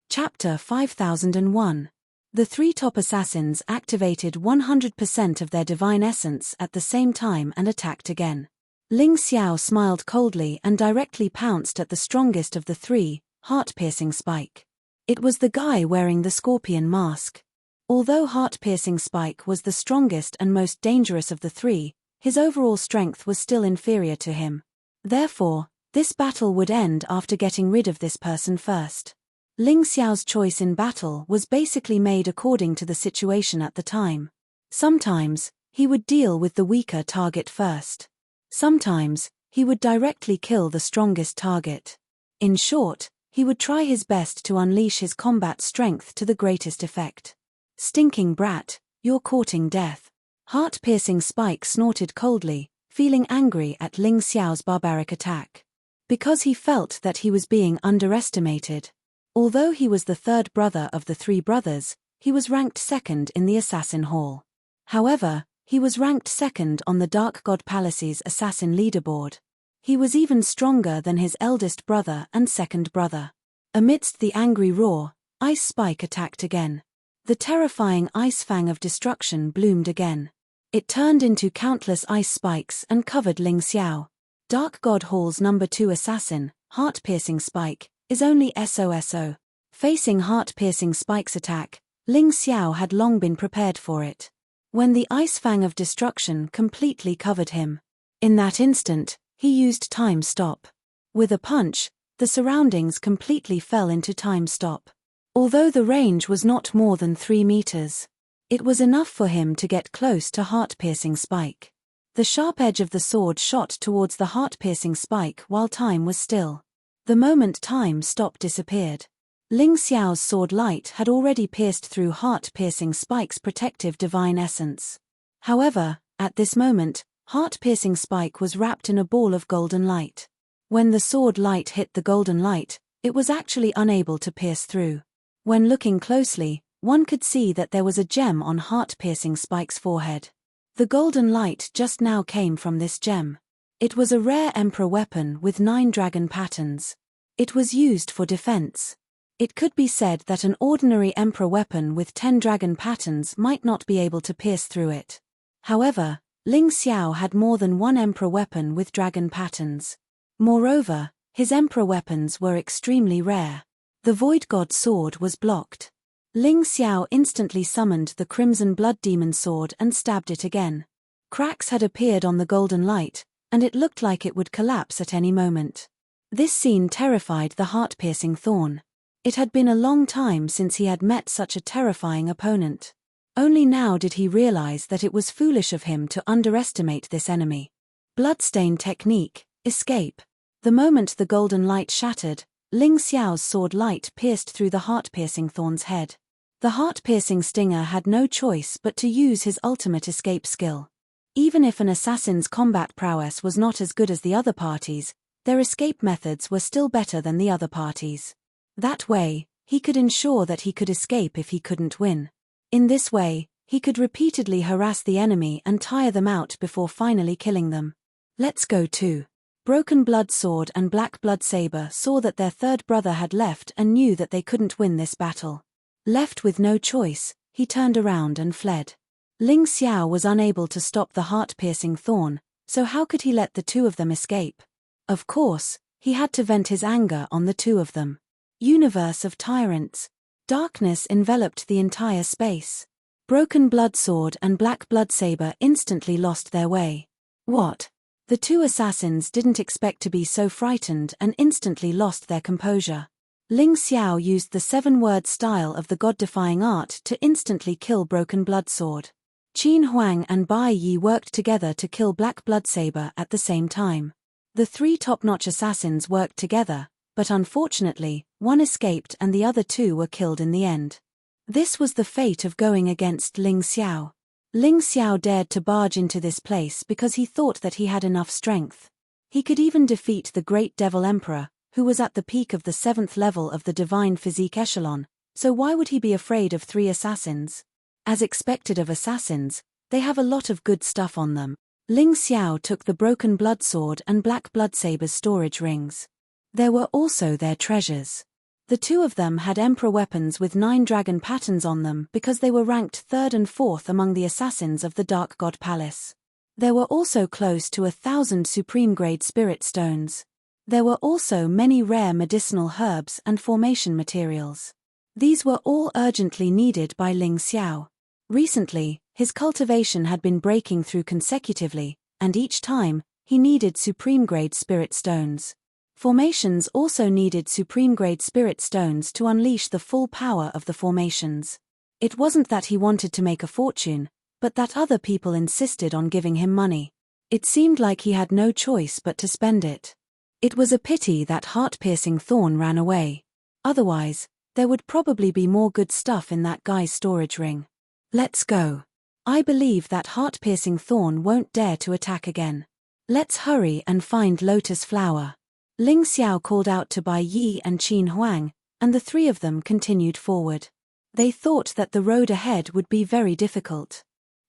Chapter 5001. The 3 top assassins activated 100% of their divine essence at the same time and attacked again. Ling Xiao smiled coldly and directly pounced at the strongest of the 3, Heart-Piercing Spike. It was the guy wearing the scorpion mask. Although Heart-Piercing Spike was the strongest and most dangerous of the 3, his overall strength was still inferior to him. Therefore, this battle would end after getting rid of this person first. Ling Xiao's choice in battle was basically made according to the situation at the time. Sometimes, he would deal with the weaker target first. Sometimes, he would directly kill the strongest target. In short, he would try his best to unleash his combat strength to the greatest effect. Stinking brat, you're courting death. Heart-Piercing Spike snorted coldly, feeling angry at Ling Xiao's barbaric attack. Because he felt that he was being underestimated. Although he was the 3rd brother of the 3 brothers, he was ranked 2nd in the Assassin Hall. However, he was ranked 2nd on the Dark God Palace's Assassin Leaderboard. He was even stronger than his eldest brother and 2nd brother. Amidst the angry roar, Ice Spike attacked again. The terrifying Ice Fang of Destruction bloomed again. It turned into countless ice spikes and covered Ling Xiao. Dark God Hall's number 2 assassin, Heart-Piercing Spike, is only SOSO. Facing Heart-Piercing Spike's attack, Ling Xiao had long been prepared for it. When the Ice Fang of Destruction completely covered him. In that instant, he used Time Stop. With a punch, the surroundings completely fell into Time Stop. Although the range was not more than 3 meters, it was enough for him to get close to Heart-Piercing Spike. The sharp edge of the sword shot towards the Heart-Piercing Spike while time was still. The moment Time Stop disappeared, Ling Xiao's sword light had already pierced through Heart-Piercing Spike's protective divine essence. However, at this moment, Heart-Piercing Spike was wrapped in a ball of golden light. When the sword light hit the golden light, it was actually unable to pierce through. When looking closely, one could see that there was a gem on Heart-Piercing Spike's forehead. The golden light just now came from this gem. It was a rare Emperor weapon with 9 dragon patterns. It was used for defense. It could be said that an ordinary Emperor weapon with 10 dragon patterns might not be able to pierce through it. However, Ling Xiao had more than one Emperor weapon with dragon patterns. Moreover, his Emperor weapons were extremely rare. The Void God sword was blocked. Ling Xiao instantly summoned the Crimson Blood Demon sword and stabbed it again. Cracks had appeared on the golden light, and it looked like it would collapse at any moment. This scene terrified the Heart-Piercing Thorn. It had been a long time since he had met such a terrifying opponent. Only now did he realize that it was foolish of him to underestimate this enemy. Bloodstain technique, escape. The moment the golden light shattered, Ling Xiao's sword light pierced through the heart-piercing thorn's head. The heart-piercing stinger had no choice but to use his ultimate escape skill. Even if an assassin's combat prowess was not as good as the other parties, their escape methods were still better than the other parties. That way, he could ensure that he could escape if he couldn't win. In this way, he could repeatedly harass the enemy and tire them out before finally killing them. Let's go too. Broken Blood Sword and Black Blood Saber saw that their third brother had left and knew that they couldn't win this battle. Left with no choice, he turned around and fled. Ling Xiao was unable to stop the heart-piercing thorn, so how could he let the two of them escape? Of course, he had to vent his anger on the two of them. Universe of Tyrants. Darkness enveloped the entire space. Broken Blood Sword and Black Blood Saber instantly lost their way. What? The two assassins didn't expect to be so frightened and instantly lost their composure. Ling Xiao used the 7-word style of the god-defying art to instantly kill Broken Blood Sword. Qin Huang and Bai Yi worked together to kill Black Blood Saber at the same time. The three top-notch assassins worked together, but unfortunately, one escaped and the other two were killed in the end. This was the fate of going against Ling Xiao. Ling Xiao dared to barge into this place because he thought that he had enough strength. He could even defeat the Great Devil Emperor, who was at the peak of the 7th level of the Divine Physique Echelon, so why would he be afraid of 3 assassins? As expected of assassins, they have a lot of good stuff on them. Ling Xiao took the Broken Blood Sword and Black Blood Saber's storage rings. There were also their treasures. The two of them had Emperor weapons with 9 dragon patterns on them because they were ranked 3rd and 4th among the assassins of the Dark God Palace. There were also close to 1,000 supreme-grade spirit stones. There were also many rare medicinal herbs and formation materials. These were all urgently needed by Ling Xiao. Recently, his cultivation had been breaking through consecutively, and each time, he needed supreme-grade spirit stones. Formations also needed supreme-grade spirit stones to unleash the full power of the formations. It wasn't that he wanted to make a fortune, but that other people insisted on giving him money. It seemed like he had no choice but to spend it. It was a pity that heart-piercing thorn ran away. Otherwise, there would probably be more good stuff in that guy's storage ring. Let's go. I believe that heart-piercing thorn won't dare to attack again. Let's hurry and find Lotus Flower. Ling Xiao called out to Bai Yi and Qin Huang, and the three of them continued forward. They thought that the road ahead would be very difficult.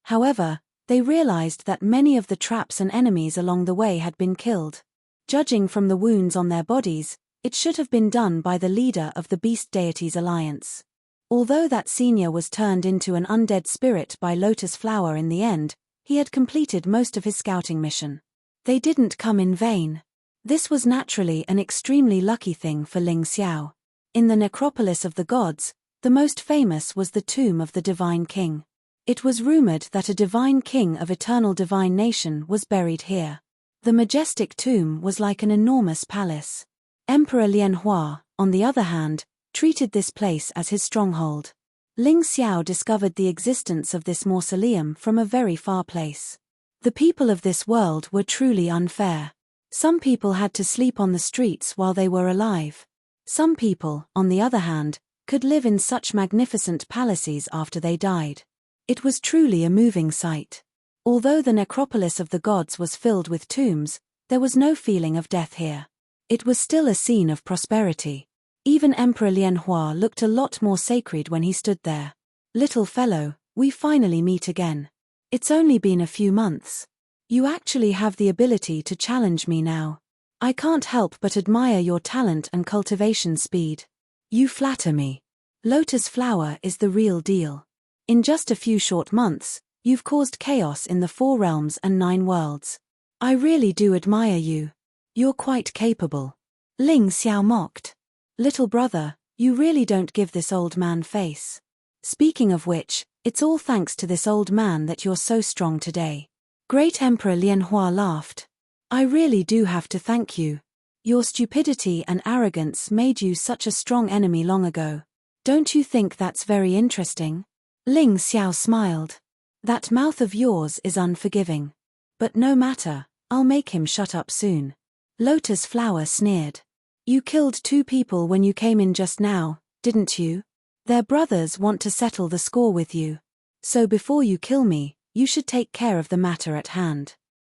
However, they realized that many of the traps and enemies along the way had been killed. Judging from the wounds on their bodies, it should have been done by the leader of the Beast Deities Alliance. Although that senior was turned into an undead spirit by Lotus Flower in the end, he had completed most of his scouting mission. They didn't come in vain. This was naturally an extremely lucky thing for Ling Xiao. In the necropolis of the gods, the most famous was the tomb of the Divine King. It was rumored that a Divine King of eternal divine nation was buried here. The majestic tomb was like an enormous palace. Emperor Lianhua, on the other hand, treated this place as his stronghold. Ling Xiao discovered the existence of this mausoleum from a very far place. The people of this world were truly unfair. Some people had to sleep on the streets while they were alive. Some people, on the other hand, could live in such magnificent palaces after they died. It was truly a moving sight. Although the necropolis of the gods was filled with tombs, there was no feeling of death here. It was still a scene of prosperity. Even Emperor Lianhua looked a lot more sacred when he stood there. Little fellow, we finally meet again. It's only been a few months. You actually have the ability to challenge me now. I can't help but admire your talent and cultivation speed. You flatter me. Lotus Flower is the real deal. In just a few short months, you've caused chaos in the 4 realms and 9 worlds. I really do admire you. You're quite capable. Ling Xiao mocked. Little brother, you really don't give this old man face. Speaking of which, it's all thanks to this old man that you're so strong today. Great Emperor Lianhua laughed. I really do have to thank you. Your stupidity and arrogance made you such a strong enemy long ago. Don't you think that's very interesting? Ling Xiao smiled. That mouth of yours is unforgiving. But no matter, I'll make him shut up soon. Lotus Flower sneered. You killed 2 people when you came in just now, didn't you? Their brothers want to settle the score with you. So before you kill me, you should take care of the matter at hand.